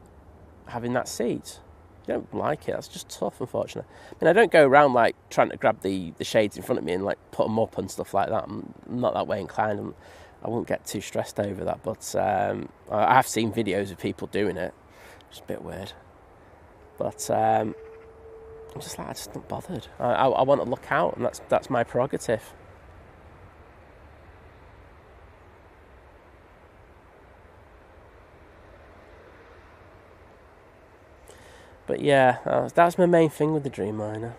that seat. If you don't like it, that's just tough, unfortunately. I mean, I don't go around like trying to grab the shades in front of me and like put them up and stuff like that. I'm not that way inclined, and I won't get too stressed over that. But I have seen videos of people doing it. It's a bit weird. But I'm just not bothered. I want to look out, and that's my prerogative. But yeah, that's my main thing with the Dreamliner.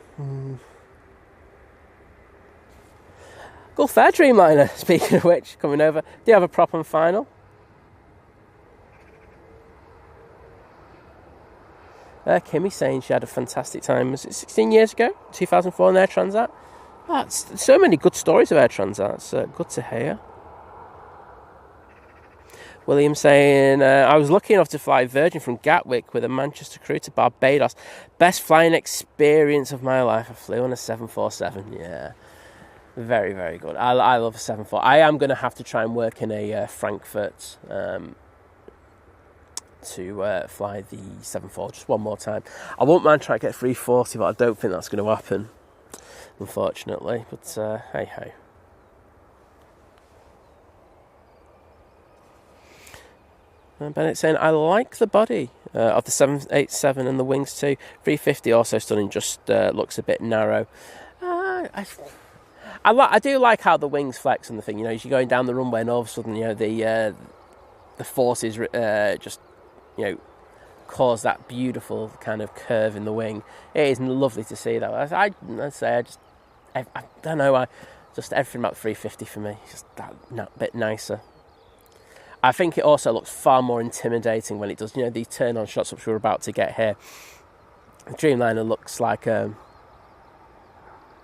Gulf Air Dreamliner, speaking of which, coming over. Do you have a prop and final? Kimmy saying she had a fantastic time. Was it 16 years ago? 2004 on Air Transat? So many good stories of Air Transat. It's good to hear. William saying, I was lucky enough to fly Virgin from Gatwick with a Manchester crew to Barbados. Best flying experience of my life. I flew on a 747. Yeah, very, very good. I love a 747. I am going to have to try and work in a Frankfurt to fly the 747 just one more time. I won't mind trying to get 340, but I don't think that's going to happen, unfortunately. But hey ho. Bennett saying, I like the body of the 787 and the wings too. 350 also stunning, just looks a bit narrow. I do like how the wings flex and the thing, you know, as you're going down the runway and all of a sudden, you know, the forces just, you know, cause that beautiful kind of curve in the wing. It is lovely to see that. I don't know, just everything about 350 for me, just that bit nicer. I think it also looks far more intimidating when it does, you know, these turn-on shots which we're about to get here. The Dreamliner looks like it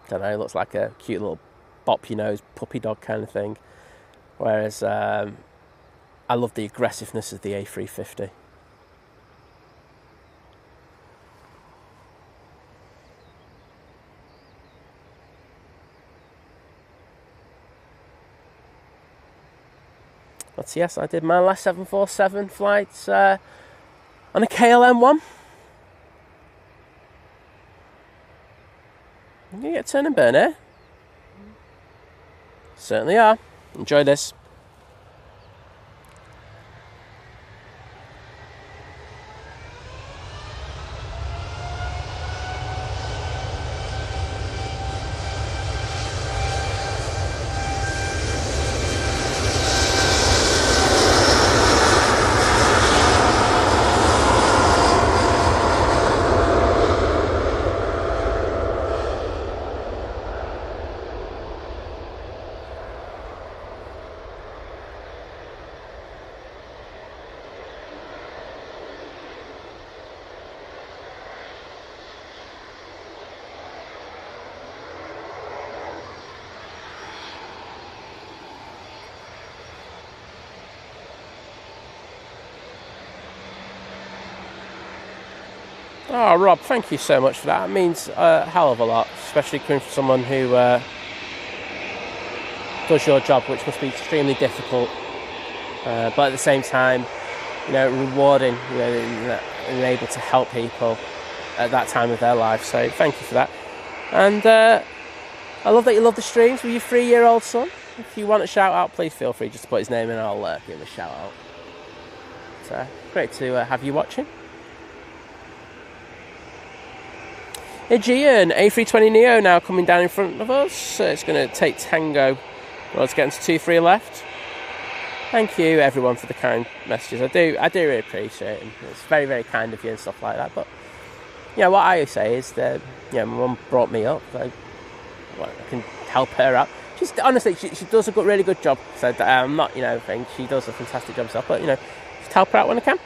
looks like a cute little bop your nose puppy dog kind of thing. Whereas I love the aggressiveness of the A350. But yes, I did my last 747 flights on a KLM one. You gonna get turn and burn, eh? Certainly are. Enjoy this. Oh, Rob, thank you so much for that. It means a hell of a lot, especially coming from someone who does your job, which must be extremely difficult, but at the same time, rewarding, and able to help people at that time of their life. So thank you for that. And I love that you love the streams with your 3-year-old son. If you want a shout out, please feel free just to put his name in and I'll give him a shout out. So great to have you watching. Aegean A320neo now coming down in front of us. So it's going to take Tango. Well, it's getting to 2-3 left. Thank you everyone for the kind messages. I do really appreciate them. It's very, very kind of you and stuff like that. But what I say is that my mum brought me up. I can help her out. Honestly, she does a really good job. So I'm not saying she does a fantastic job herself, but just help her out when I can.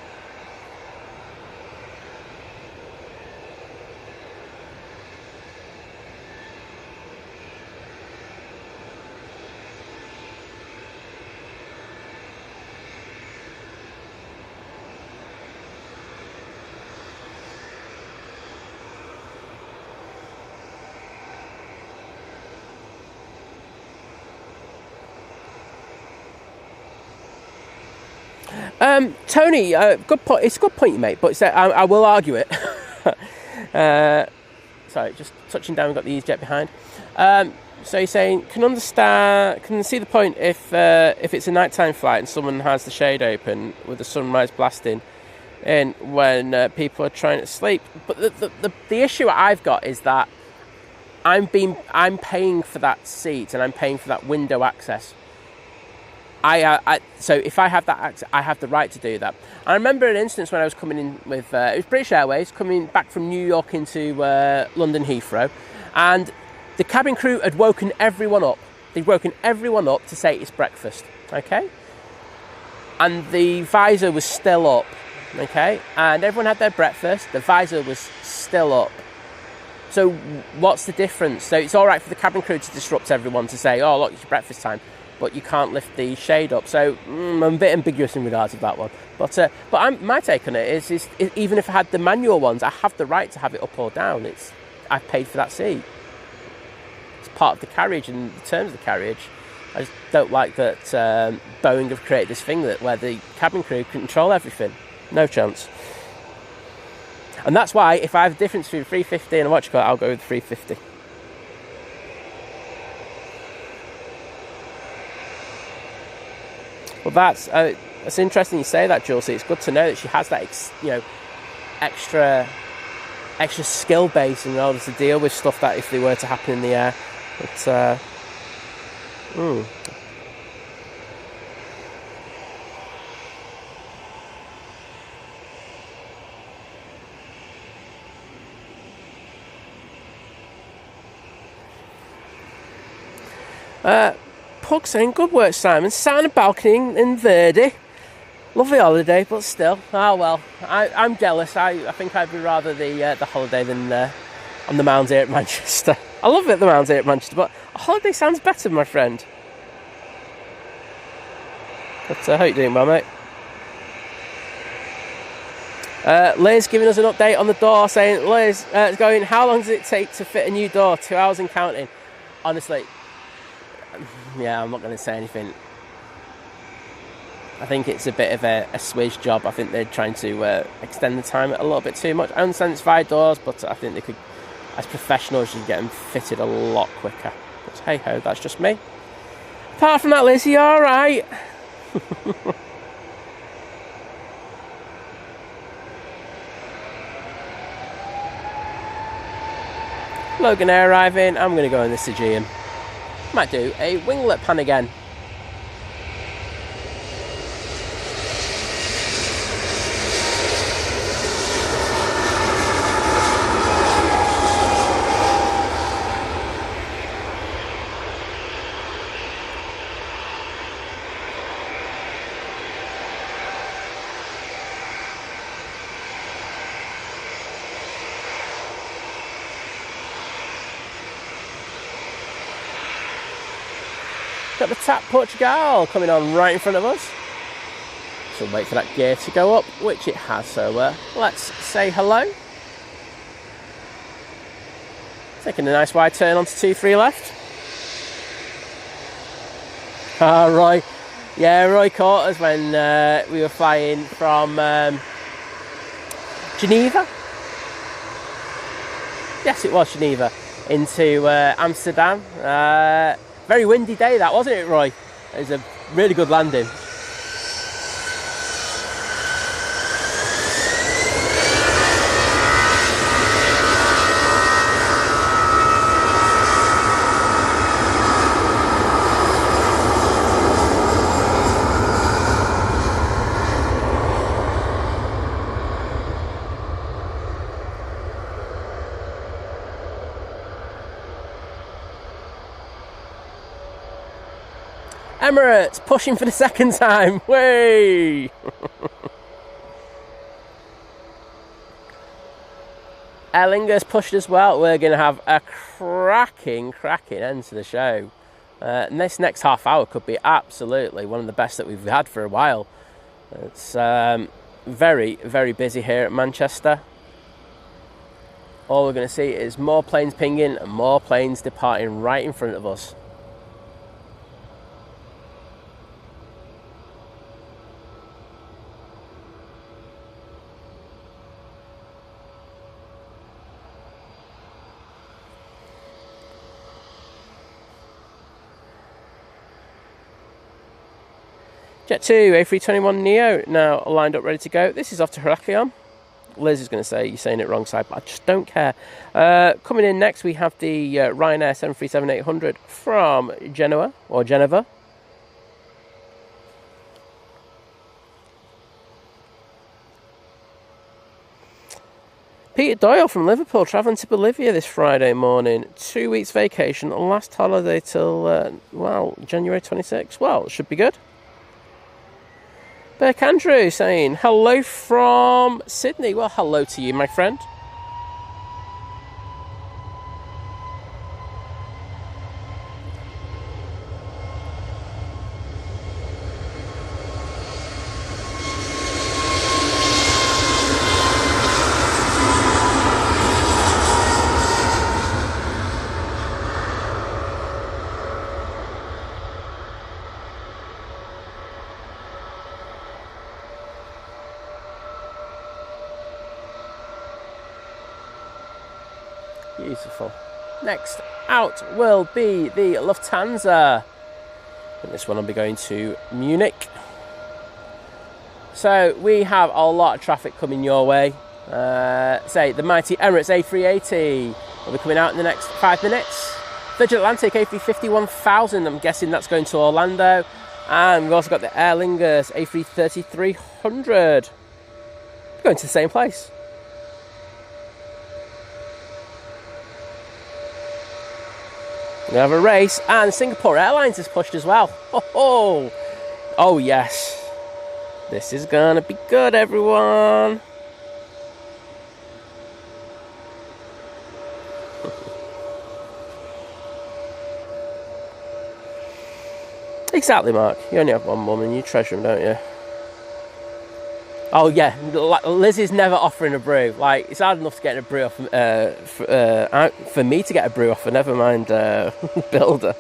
Tony, good point. It's a good point you make, but I will argue it. Sorry, just touching down. We've got the EasyJet behind. So you're saying can see the point if it's a nighttime flight and someone has the shade open with the sunrise blasting in when people are trying to sleep. But the issue I've got is that I'm paying for that seat and I'm paying for that window access. So if I have that access, I have the right to do that. I remember an instance when I was coming in with it was British Airways coming back from New York into London Heathrow, and the cabin crew had woken everyone up. They'd woken everyone up to say it's breakfast, okay? And the visor was still up, okay? And everyone had their breakfast. The visor was still up. So what's the difference? So it's all right for the cabin crew to disrupt everyone to say, "Oh, look, it's your breakfast time," but you can't lift the shade up. So I'm a bit ambiguous in regards of that one. But my take on it is even if I had the manual ones, I have the right to have it up or down. I've paid for that seat. It's part of the carriage and the terms of the carriage. I just don't like that Boeing have created this thing where the cabin crew control everything. No chance. And that's why if I have a difference between 350 and a watch car, I'll go with 350. Well, that's interesting you say that, Jules. It's good to know that she has that, extra skill base in order to deal with stuff that if they were to happen in the air. But, Pug saying, good work, Simon. Sat on a balcony in Verdi. Lovely holiday, but still. Oh, well, I'm jealous. I think I'd be rather the holiday than on the Mounds here at Manchester. I love it, the Mounds here at Manchester, but a holiday sounds better, my friend. But I hope you're doing well, mate. Liz giving us an update on the door, saying, Liz, it's going, how long does it take to fit a new door? 2 hours and counting. Honestly, yeah, I'm not going to say anything. I think it's a bit of a switch job. I think they're trying to extend the time a little bit too much. I understand it's 5 doors, but I think they could, as professionals, you can get them fitted a lot quicker. But hey ho, that's just me. Apart from that, Liz, you alright? Logan Air arriving. I'm going to go in this Aegean. Might do a winglet pan again. Got the TAP Portugal coming on right in front of us. So wait for that gear to go up, which it has. So let's say hello. Taking a nice wide turn onto 23 left. Roy. Yeah, Roy caught us when we were flying from Geneva. Yes, it was Geneva. Into Amsterdam. Very windy day that, wasn't it, Roy? It was a really good landing. Emirates pushing for the second time. Way! Aer Lingus pushed as well. We're going to have a cracking end to the show. And this next half hour could be absolutely one of the best that we've had for a while. It's very, very busy here at Manchester. All we're going to see is more planes pinging and more planes departing right in front of us. Jet 2, A321 Neo, now lined up, ready to go. This is off to Heraklion. Liz is going to say you're saying it wrong side, but I just don't care. Coming in next, we have the Ryanair 737-800 from Genoa, or Geneva. Peter Doyle from Liverpool, travelling to Bolivia this Friday morning. 2 weeks vacation, last holiday till, January 26th. Well, it should be good. Burke Andrew saying, hello from Sydney. Well, hello to you, my friend. Beautiful. Next out will be the Lufthansa. And this one will be going to Munich. So we have a lot of traffic coming your way. Say the mighty Emirates A380 will be coming out in the next 5 minutes. Virgin Atlantic A350 1000, I'm guessing that's going to Orlando. And we've also got the Aer Lingus A330-300 going to the same place. We have a race, and Singapore Airlines has pushed as well. Oh yes, this is gonna be good, everyone. Exactly, Mark. You only have one woman, you treasure them, don't you? Oh yeah, Liz is never offering a brew. Like, it's hard enough to get a brew off for me to get a brew off, and never mind builder.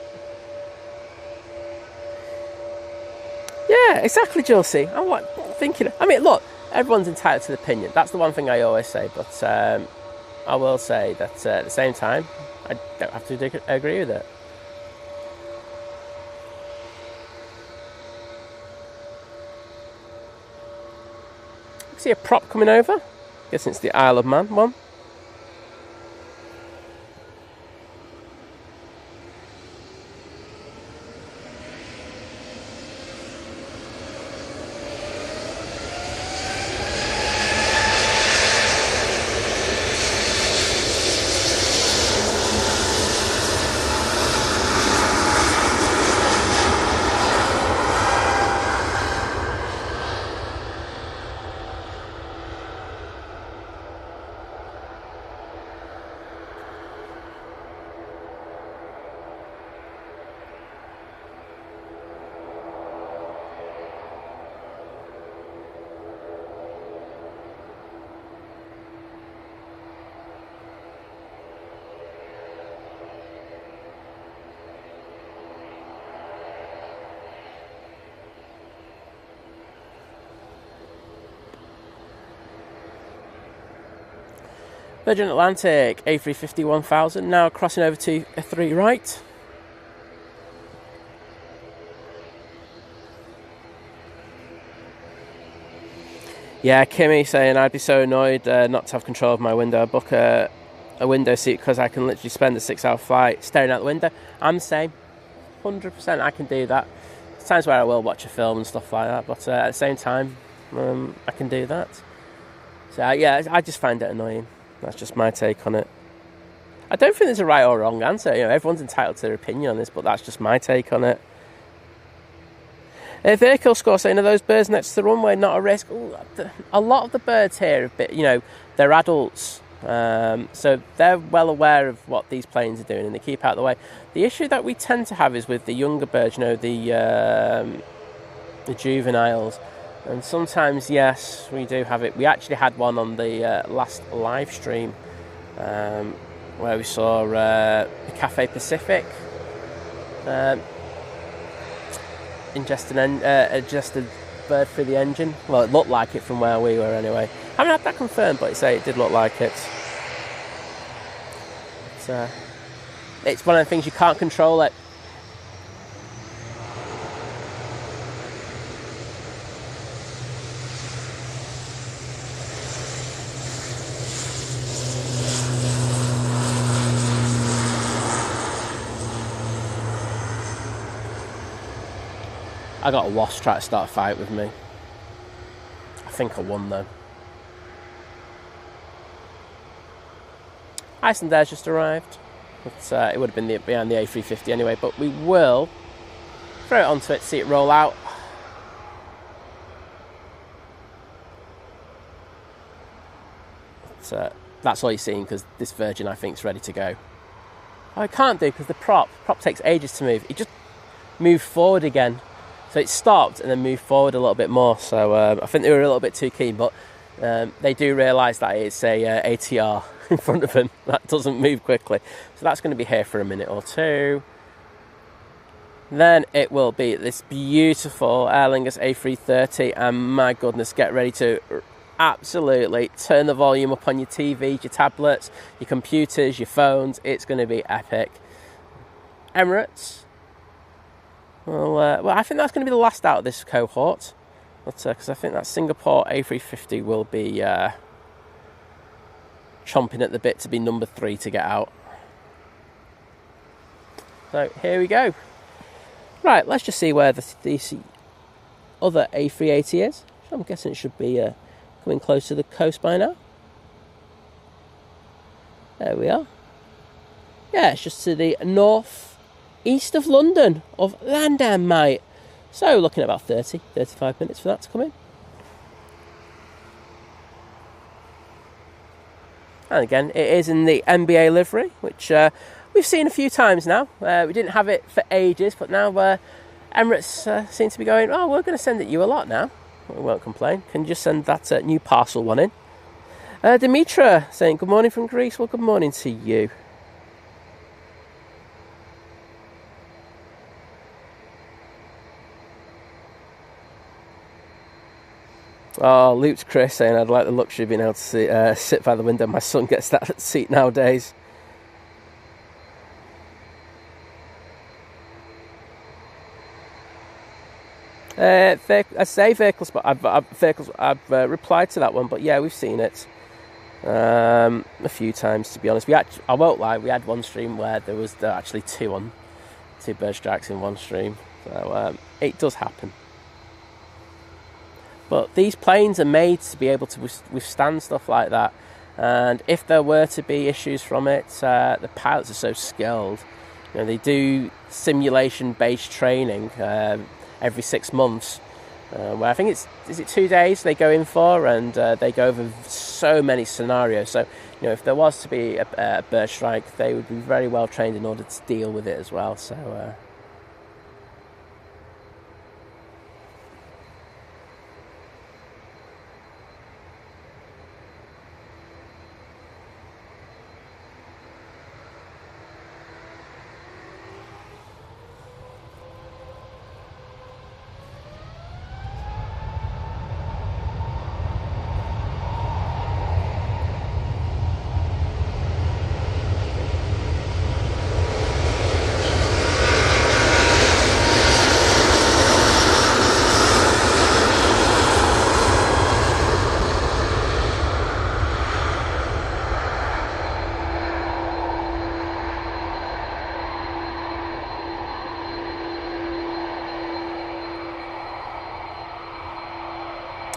Yeah, exactly, Josie. I'm like thinking. I mean, look, everyone's entitled to the opinion. That's the one thing I always say. But I will say that at the same time, I don't have to agree with it. See a prop coming over. Guessing it's the Isle of Man one. Virgin Atlantic A350 1000, now crossing over to a 3 right. Yeah, Kimmy saying I'd be so annoyed not to have control of my window. I book a window seat because I can literally spend a 6-hour flight staring out the window. I'm the same, 100%. I can do that. There's times where I will watch a film and stuff like that, but at the same time, I can do that. So yeah, I just find it annoying. That's just my take on it. I don't think there's a right or wrong answer. You know, everyone's entitled to their opinion on this, but that's just my take on it. Vehicle score saying, are those birds next to the runway not a risk? Ooh, a lot of the birds here, they're adults. So they're well aware of what these planes are doing and they keep out of the way. The issue that we tend to have is with the younger birds, you know, the juveniles. And sometimes, yes, we do have it. We actually had one on the last live stream where we saw the Cathay Pacific ingest a bird through the engine. Well, it looked like it from where we were anyway. I haven't had that confirmed, but it did look like it. It's one of the things you can't control it. I got a wasp try to start a fight with me. I think I won though. Icelandair's just arrived. It would have been behind the A350 anyway, but we will throw it onto it, see it roll out. That's all you're seeing because this Virgin I think is ready to go. I can't do because the prop takes ages to move. It just moved forward again. So it stopped and then moved forward a little bit more. So I think they were a little bit too keen, but they do realise that it's a ATR in front of them that doesn't move quickly. So that's going to be here for a minute or two. Then it will be this beautiful Aer Lingus A330, and my goodness, get ready to absolutely turn the volume up on your TVs, your tablets, your computers, your phones. It's going to be epic. Emirates. Well, I think that's going to be the last out of this cohort, because I think that Singapore A350 will be chomping at the bit to be number 3 to get out. So here we go. Right, let's just see where the other A380 is. I'm guessing it should be coming close to the coast by now. There we are. Yeah, it's just to the north east of London, of London, mate. So looking at about 35 minutes for that to come in. And again, it is in the MBA livery, which we've seen a few times now. We didn't have it for ages, but now Emirates seem to be going, oh, we're going to send it you a lot now. We won't complain. Can you just send that new parcel one in? Dimitra saying, good morning from Greece. Well, good morning to you. Oh, Luke's Chris saying, I'd like the luxury of being able to sit by the window. My son gets that seat nowadays. I say vehicles, but I've replied to that one. But yeah, we've seen it a few times, to be honest. I won't lie, we had one stream where there was actually two bird strikes in one stream. So it does happen. But these planes are made to be able to withstand stuff like that. And if there were to be issues from it, the pilots are so skilled. You know, they do simulation-based training every 6 months. Where I think is it 2 days they go in for, and they go over so many scenarios. So, you know, if there was to be a bird strike, they would be very well trained in order to deal with it as well. So.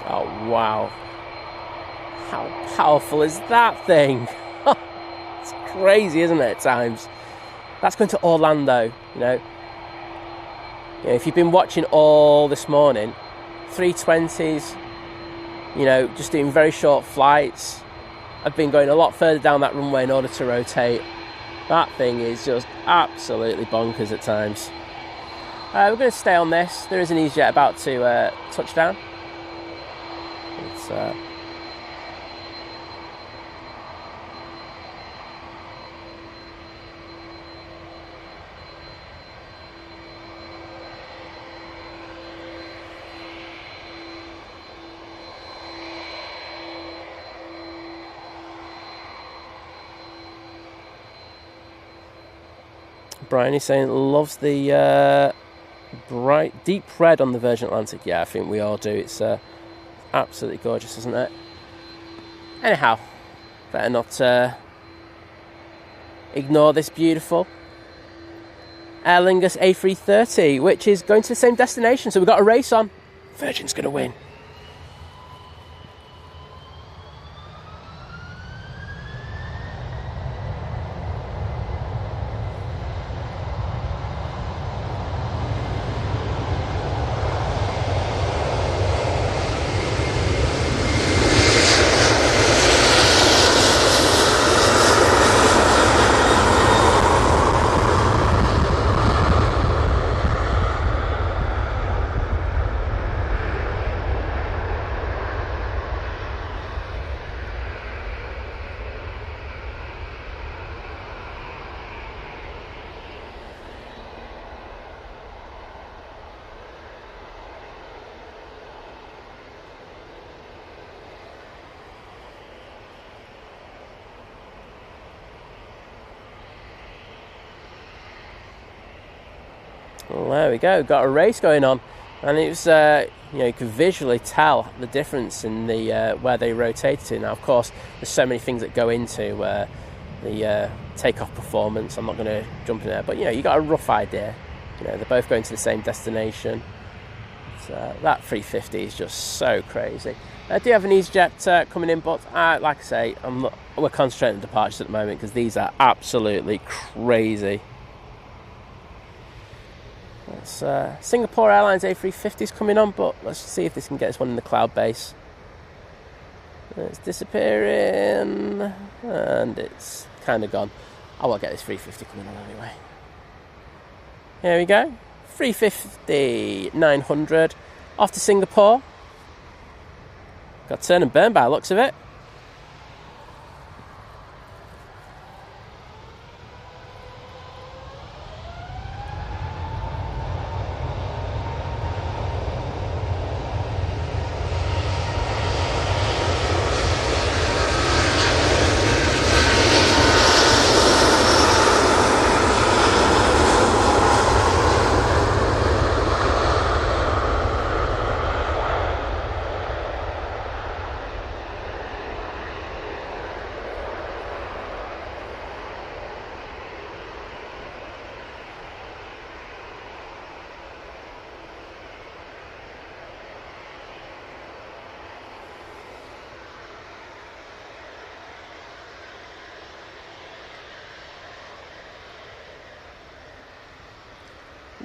Oh, wow. How powerful is that thing? It's crazy, isn't it, at times? That's going to Orlando, you know. If you've been watching all this morning, 320s, you know, just doing very short flights. I've been going a lot further down that runway in order to rotate. That thing is just absolutely bonkers at times. We're going to stay on this. There is an EasyJet about to touch down. It's Brian is saying loves the bright deep red on the Virgin Atlantic. Yeah, I think we all do. It's absolutely gorgeous, isn't it? Anyhow, better not ignore this beautiful Aer Lingus A380, which is going to the same destination. So we've got a race on. Virgin's going to win. Well, there we go, got a race going on, and it was, you know, you could visually tell the difference in the where they rotated to. Now, of course, there's so many things that go into the takeoff performance. I'm not going to jump in there, but you know, you got a rough idea. You know, they're both going to the same destination. That 350 is just so crazy. I do have an EasyJet coming in, but like I say, we're concentrating on departures at the moment because these are absolutely crazy. Singapore Airlines A350 is coming on, but let's see if this can get this one in the cloud base. It's disappearing, and it's kind of gone. I will get this 350 coming on anyway. Here we go. 350-900 off to Singapore. Got turn and burn by the looks of it.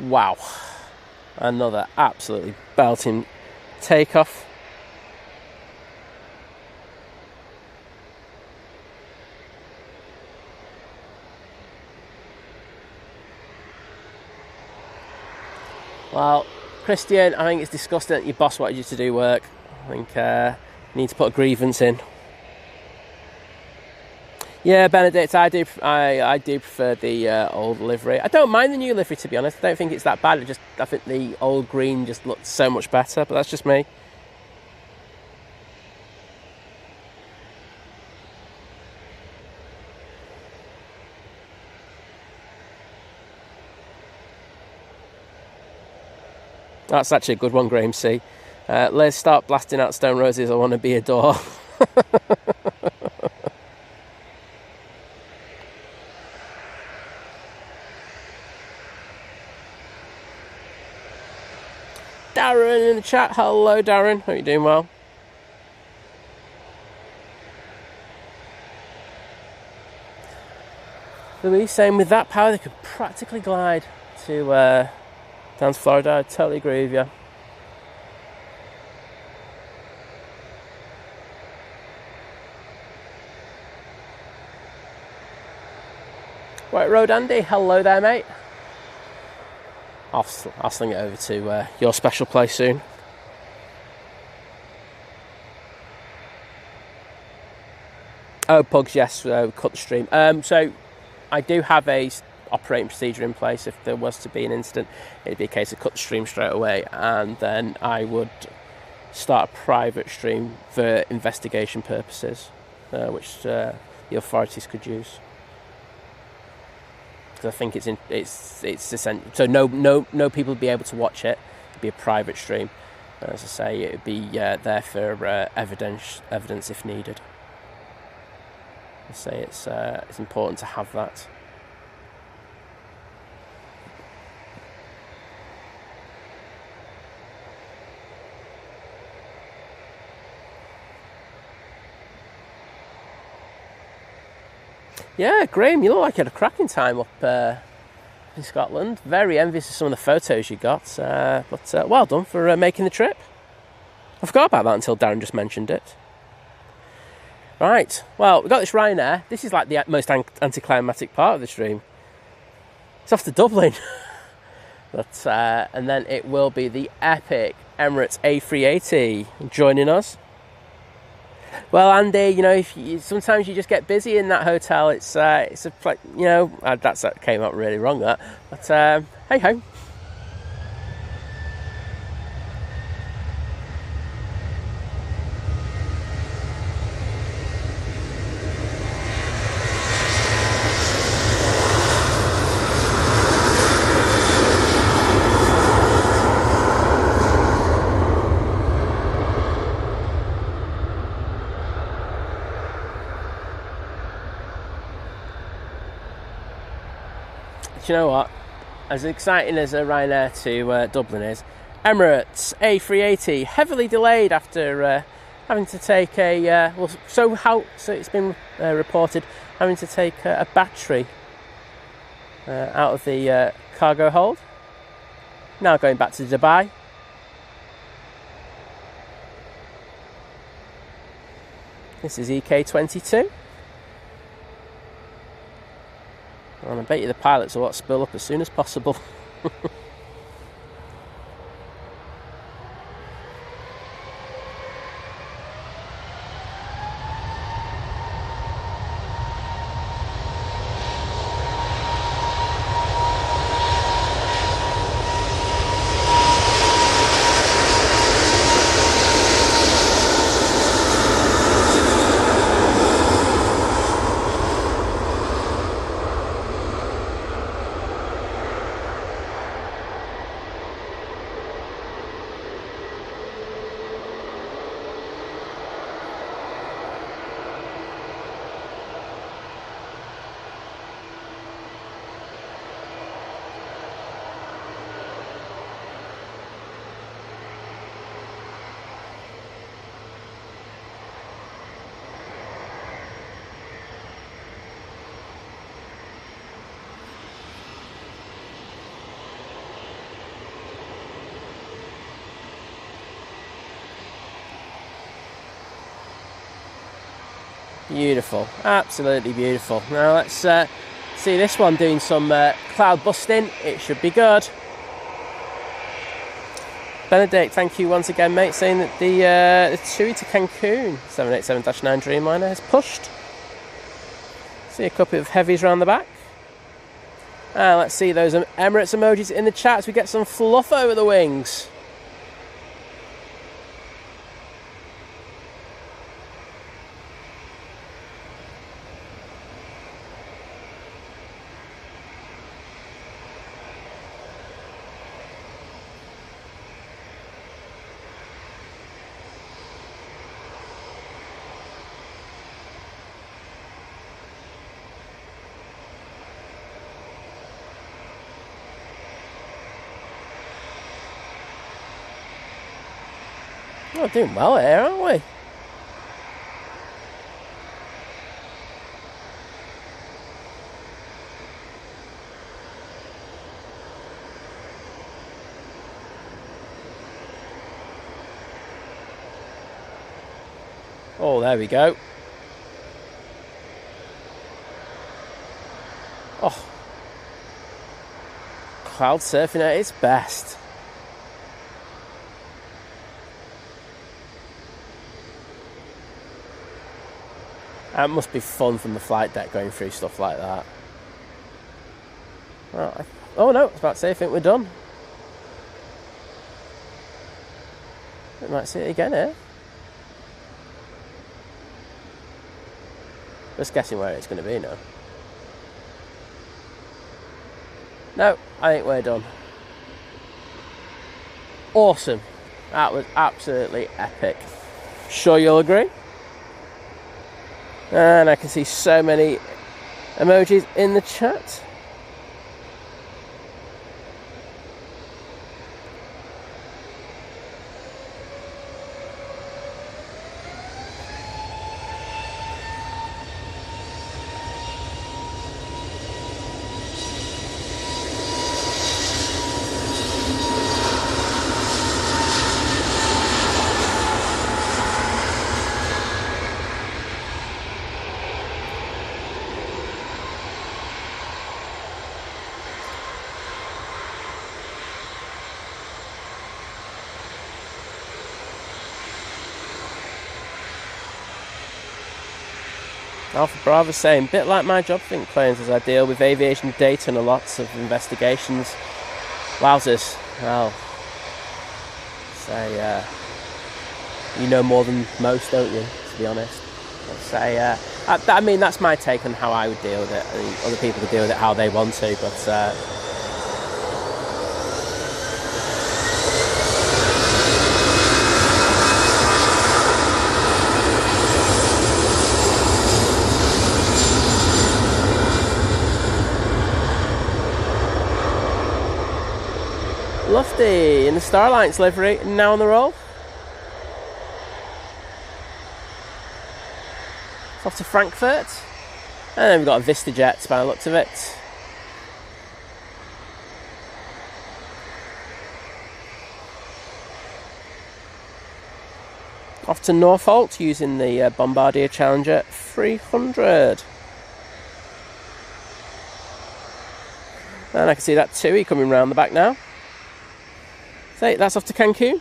Wow, another absolutely belting takeoff. Well, Christian, I think it's disgusting that your boss wanted you to do work. I think you need to put a grievance in. Yeah, Benedict, I do prefer the old livery. I don't mind the new livery, to be honest. I don't think it's that bad. I think the old green just looks so much better, but that's just me. That's actually a good one, Graham C. Let's start blasting out Stone Roses. I want to be a door. Darren in the chat. Hello, Darren. Hope you're doing well. Louise saying with that power they could practically glide to down to Florida. I totally agree with you. White Road Andy, hello there mate. I'll sling it over to your special place soon. Oh, Pugs, yes, cut the stream. So I do have a operating procedure in place. If there was to be an incident, it'd be a case of cut the stream straight away, and then I would start a private stream for investigation purposes, which the authorities could use. Because I think it's essential. So no people would be able to watch it. It'd be a private stream. As I say, it'd be there for evidence if needed. I say it's important to have that. Yeah, Graham, you look like you had a cracking time up in Scotland. Very envious of some of the photos you got, but well done for making the trip. I forgot about that until Darren just mentioned it. Right, well, we've got this Ryanair. This is like the most anticlimactic part of the stream. It's off to Dublin. But, and then it will be the epic Emirates A380 joining us. Well, Andy, you know, sometimes you just get busy in that hotel. It's a, you know, that came out really wrong, that. But hey ho. You know what? As exciting as a Ryanair to Dublin is, Emirates A380 heavily delayed after having to take a so it's been reported having to take a battery out of the cargo hold. Now going back to Dubai. This is EK22. And I bet you the pilots will spill up as soon as possible. Beautiful, absolutely beautiful. Now let's see this one doing some cloud busting. It should be good. Benedict, thank you once again, mate, saying that the TUI to Cancun 787-9 Dreamliner has pushed. See a couple of heavies around the back. Let's see those Emirates emojis in the chat as we get some fluff over the wings. We're doing well here, aren't we? Oh, there we go. Oh, cloud surfing at its best. That must be fun from the flight deck going through stuff like that. Oh no, I was about to say, I think we're done. We might see it again here. Just guessing where it's going to be now. No, I think we're done. Awesome. That was absolutely epic. Sure you'll agree? And I can see so many emojis in the chat. Alpha Bravo saying, bit like my job think planes as I deal with aviation data and lots of investigations. Wowzers. Well, say, you know more than most, don't you, to be honest? Say, I mean, that's my take on how I would deal with it. I mean, other people could deal with it how they want to, but Lofty in the Starlines livery, now on the roll. Off to Frankfurt. And then we've got a VistaJet by the looks of it. Off to Norfolk using the Bombardier Challenger 300. And I can see that TUI coming round the back now. So that's off to Cancun.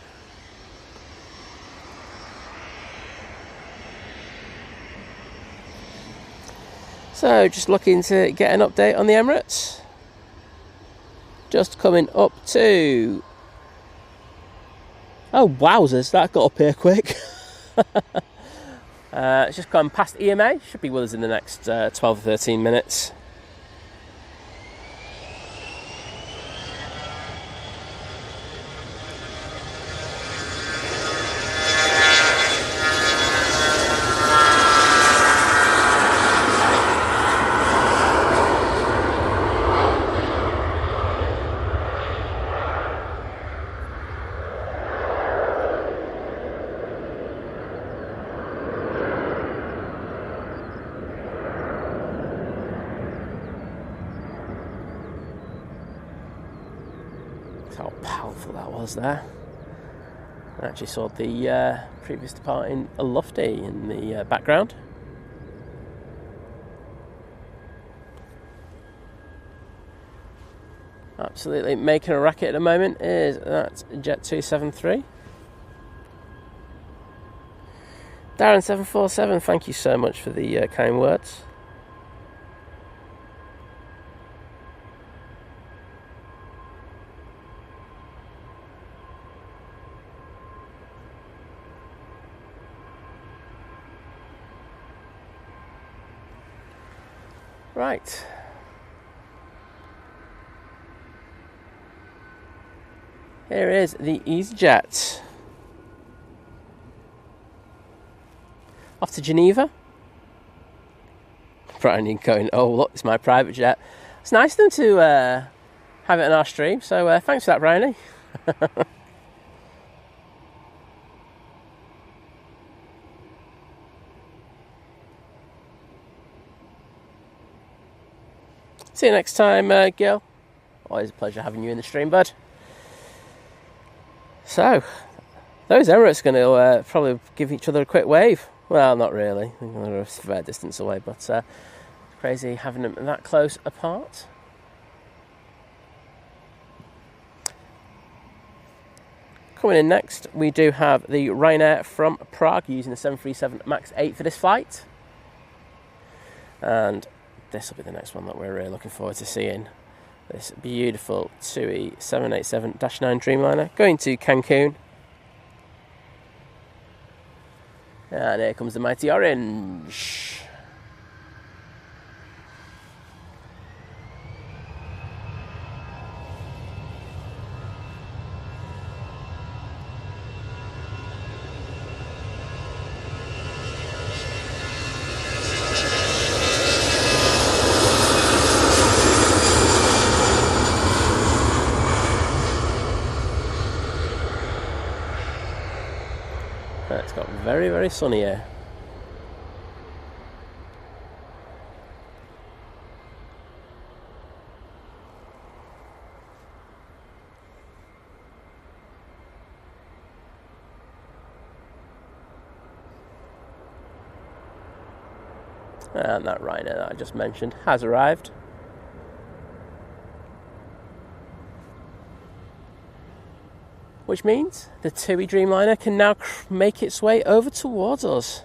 So just looking to get an update on the Emirates. Just coming up to... Oh, wowzers, that got up here quick. It's just gone past EMA. Should be with us in the next 12 or 13 minutes. How powerful that was there. I actually saw the previous departing Lofty in the background. Absolutely making a racket at the moment is that Jet 273. Darren 747, thank you so much for the kind words. Right. Here is the EasyJet. Off to Geneva. Brian going, oh look, it's my private jet. It's nice of them to have it on our stream, so thanks for that, Bryony. See you next time, Gil. Always a pleasure having you in the stream, bud. So, those Emirates are going to probably give each other a quick wave. Well, not really. They're a fair distance away, but crazy having them that close apart. Coming in next, we do have the Ryanair from Prague using the 737 MAX 8 for this flight. And this will be the next one that we're really looking forward to seeing. This beautiful TUI 787-9 Dreamliner going to Cancun. And here comes the mighty orange. It's got very, very sunny here. And that Ryanair that I just mentioned has arrived. Which means the TUI Dreamliner can now make its way over towards us.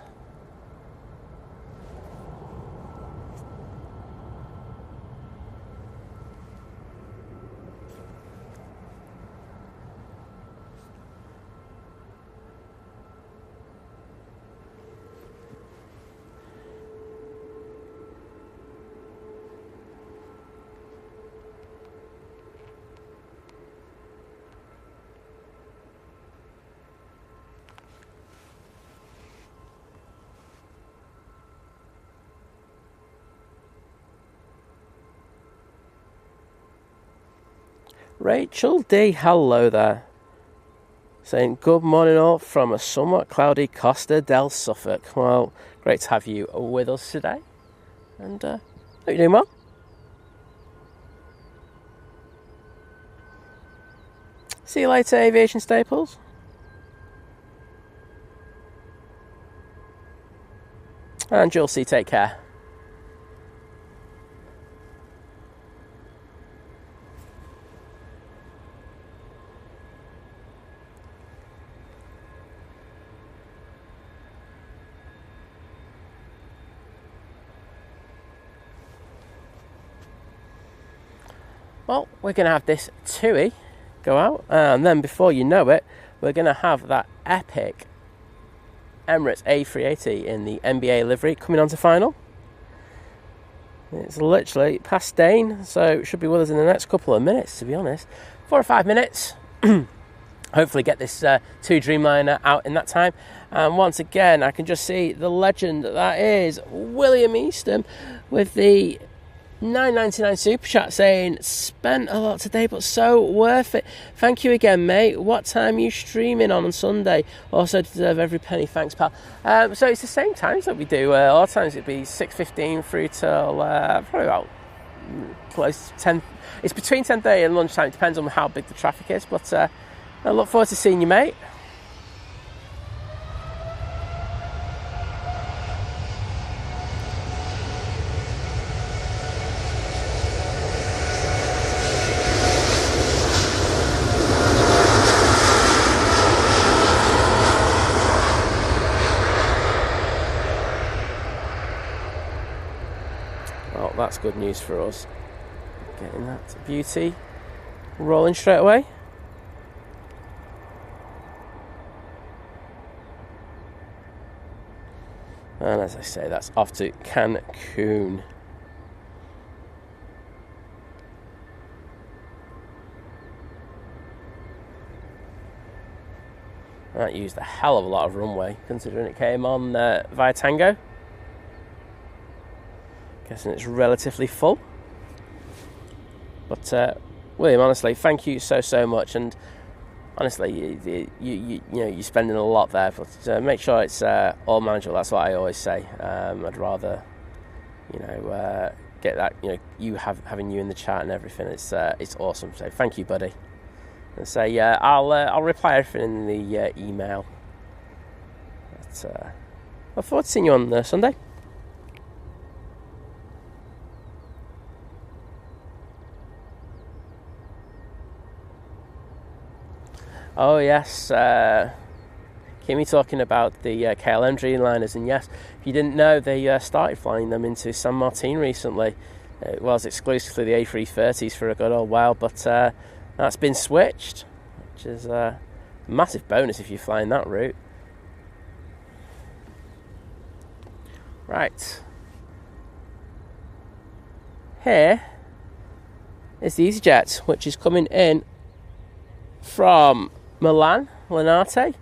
Rachel D, hello there. Saying good morning all from a somewhat cloudy Costa del Suffolk. Well, great to have you with us today. And hope you're doing well. See you later, aviation staples. And Julesy, take care. Well, we're going to have this TUI go out, and then before you know it, we're going to have that epic Emirates A380 in the NBA livery coming on to final. It's literally past Dane, so it should be with us in the next couple of minutes, to be honest. 4 or 5 minutes. Hopefully get this TUI Dreamliner out in that time. And once again, I can just see the legend that is William Easton with the $9.99 super chat saying spent a lot today but so worth it. Thank you again, mate. What time are you streaming on Sunday? Also deserve every penny, thanks, pal. So it's the same times that we do. All times it'd be 6:15 through till probably about close to 10. It's between 10:30 and lunchtime. It depends on how big the traffic is, but I look forward to seeing you, mate. That's good news for us. Getting that beauty rolling straight away. And as I say, that's off to Cancun. That used a hell of a lot of runway, considering it came on via Tango. Guessing it's relatively full. But William, honestly, thank you so much. And honestly, you know, you're spending a lot there. But make sure it's all manageable. That's what I always say. I'd rather, you know, get that. You know, having you in the chat and everything. It's awesome. So thank you, buddy. And say I'll reply everything in the email. But look forward to seeing you on Sunday. Oh yes, Kimmy talking about the KLM Dreamliners, and yes, if you didn't know, they started flying them into San Martin recently. It was exclusively the A330s for a good old while, but that's been switched, which is a massive bonus if you're flying that route. Right, here is the EasyJet, which is coming in from Milan, Linate,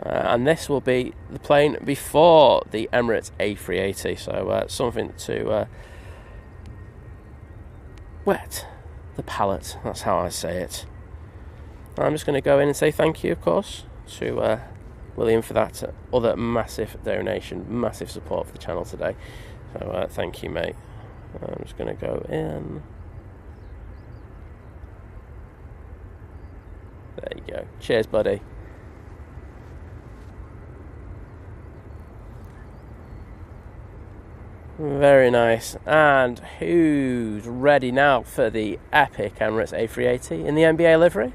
and this will be the plane before the Emirates A380, so something to wet the palate, that's how I say it. I'm just going to go in and say thank you, of course, to William for that other massive donation, massive support for the channel today, so thank you, mate. I'm just going to go in. There you go. Cheers, buddy. Very nice. And who's ready now for the epic Emirates A380 in the NBA livery?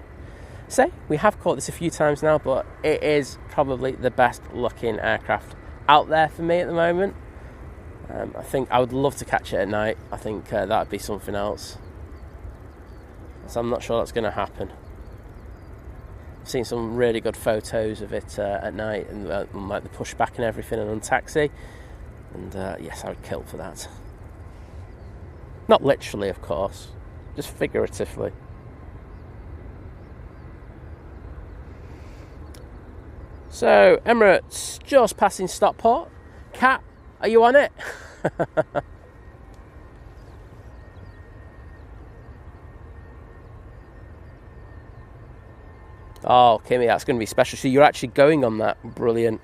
Say, we have caught this a few times now, but it is probably the best looking aircraft out there for me at the moment. I think I would love to catch it at night. I think that would be something else. So I'm not sure that's going to happen. I've seen some really good photos of it at night, and like the pushback and everything, and on taxi. And yes, I would kill for that. Not literally, of course, just figuratively. So, Emirates just passing Stockport. Cat, are you on it? Oh, Kimmy, that's going to be special. So you're actually going on that. Brilliant.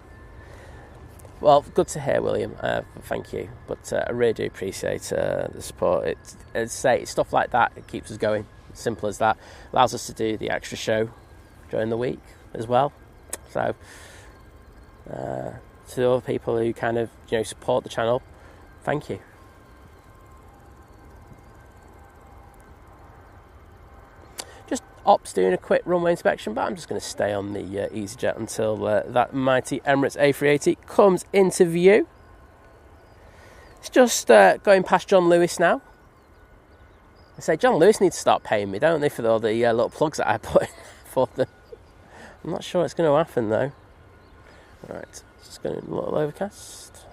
Well, good to hear, William. Thank you. But I really do appreciate the support. It's stuff like that, it keeps us going. Simple as that. Allows us to do the extra show during the week as well. So, to all the people who kind of, support the channel, thank you. Ops doing a quick runway inspection, but I'm just going to stay on the EasyJet until that mighty Emirates A380 comes into view. It's just going past John Lewis now. I say John Lewis needs to start paying me, don't they, for all the little plugs that I put in for them. I'm not sure it's going to happen though. Right, just going a little overcast.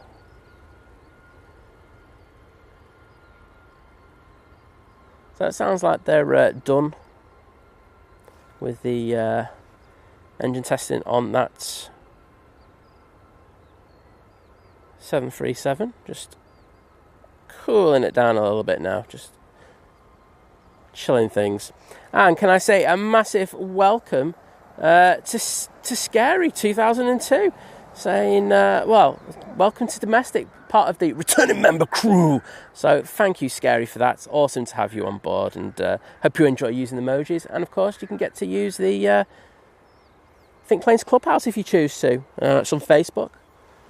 So it sounds like they're done with the engine testing on that 737. Just cooling it down a little bit now, just chilling things. And can I say a massive welcome to Scary 2002, saying welcome to domestic, part of the returning member crew. So thank you, Scary, for that. It's awesome to have you on board, and hope you enjoy using the emojis. And of course you can get to use the Think Planes Clubhouse if you choose to. It's on Facebook.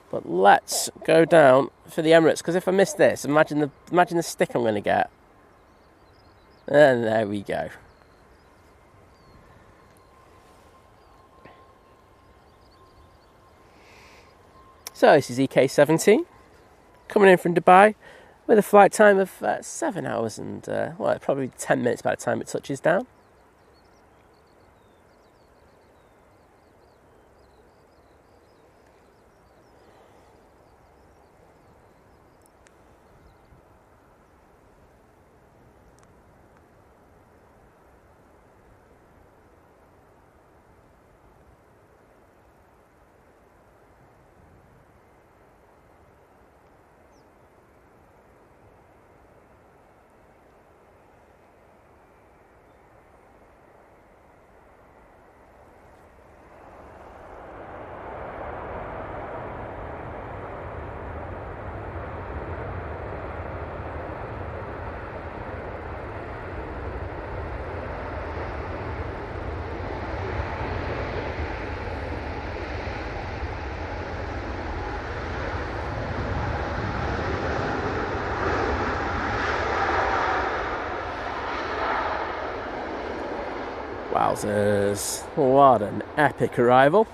But let's go down for the Emirates, because if I miss this, imagine the stick I'm going to get. And there we go. So this is EK17 coming in from Dubai with a flight time of 7 hours and probably 10 minutes by the time it touches down. Wowzers, what an epic arrival.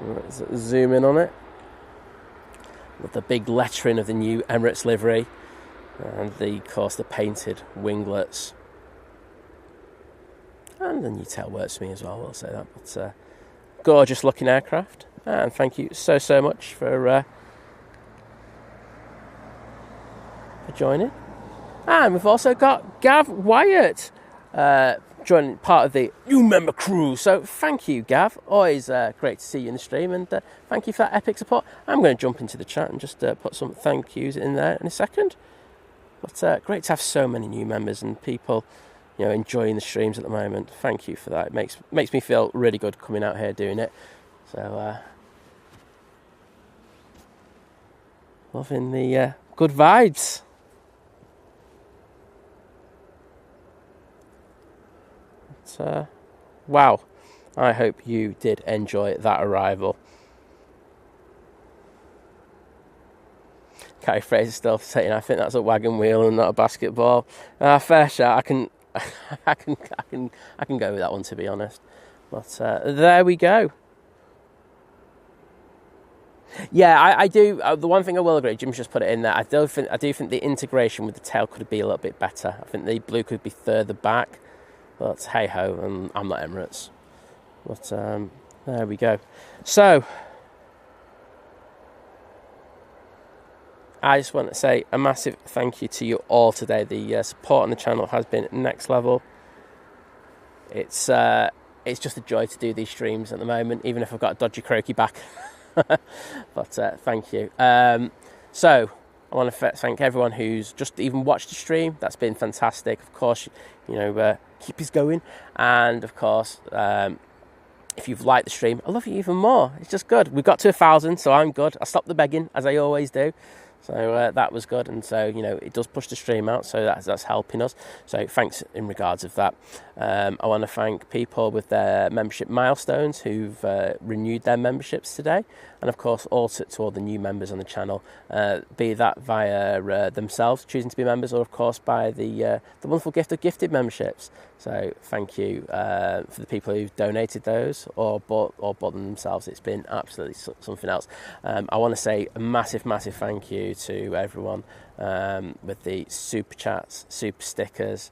Let's zoom in on it. With the big lettering of the new Emirates livery and of course the painted winglets. And the new tail works for me as well, I'll say that. But gorgeous looking aircraft. And thank you so much for joining. And we've also got Gav Wyatt joining part of the new member crew. So thank you, Gav. Always great to see you in the stream, and thank you for that epic support. I'm going to jump into the chat and just put some thank yous in there in a second. But great to have so many new members and people, you know, enjoying the streams at the moment. Thank you for that. It makes me feel really good coming out here doing it. So loving the good vibes. Wow, I hope you did enjoy that arrival. Carrie Fraser still saying, I think that's a wagon wheel and not a basketball. Fair shot. I can go with that one, to be honest. But there we go. Yeah, I do. The one thing I will agree, Jim's just put it in there. I do think the integration with the tail could be a little bit better. I think the blue could be further back. But hey ho, and I'm not Emirates. But there we go. So I just want to say a massive thank you to you all today. The support on the channel has been next level. It's just a joy to do these streams at the moment, even if I've got a dodgy croaky back. But thank you. So I want to thank everyone who's just even watched the stream. That's been fantastic. Of course, you know, keep us going. And of course, if you've liked the stream, I love you even more. It's just good. We got to 1,000, so I'm good. I stopped the begging, as I always do. So that was good, and so, you know, it does push the stream out, so that's helping us. So thanks in regards of that. I want to thank people with their membership milestones who've renewed their memberships today, and of course also to all the new members on the channel, be that via themselves choosing to be members, or of course by the wonderful gift of gifted memberships. So thank you for the people who've donated those or bought them themselves. It's been absolutely something else. I want to say a massive thank you to everyone with the super chats, super stickers.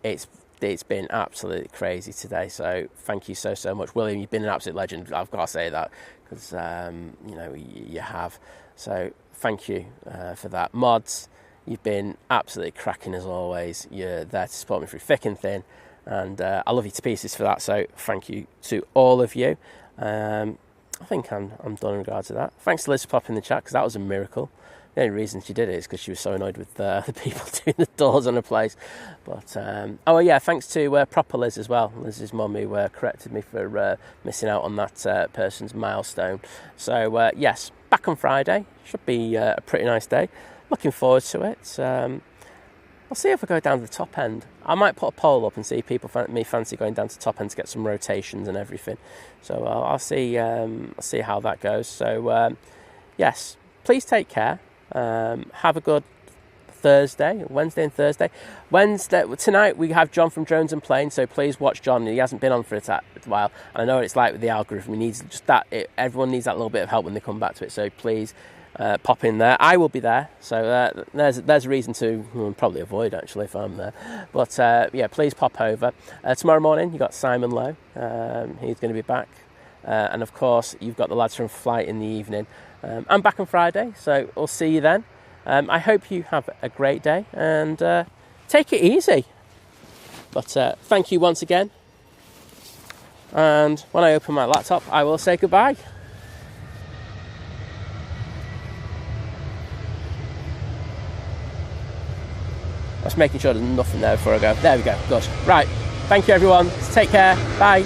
It's been absolutely crazy today. So thank you so much, William. You've been an absolute legend. I've got to say that because you know you have. So thank you for that, mods. You've been absolutely cracking as always. You're there to support me through thick and thin, and I love you to pieces for that. So thank you to all of you. I think I'm done in regards to that. Thanks to Liz for popping in the chat, because that was a miracle. The only reason she did it is because she was so annoyed with the people doing the doors on her place. But oh yeah, thanks to proper Liz as well. Liz's mum, who corrected me for missing out on that person's milestone. So yes, back on Friday. Should be a pretty nice day. Looking forward to it. I'll see if I go down to the top end. I might put a poll up and see if people fancy going down to the top end to get some rotations and everything. So I'll see how that goes. So yes, please take care. Have a good Thursday, Wednesday and Thursday. Tonight we have John from Drones and Planes, so please watch John. He hasn't been on for a while, and I know what it's like with the algorithm. He needs just that. Everyone needs that little bit of help when they come back to it. So please pop in there. I will be there, so there's a reason to probably avoid actually if I'm there. But yeah, please pop over. Tomorrow morning you got Simon Lowe. He's going to be back, and of course you've got the lads from Flight in the evening. I'm back on Friday, so we'll see you then. I hope you have a great day and take it easy. But thank you once again. And when I open my laptop, I will say goodbye. Just making sure there's nothing there before I go. There we go. Good. Right. Thank you, everyone. Take care. Bye.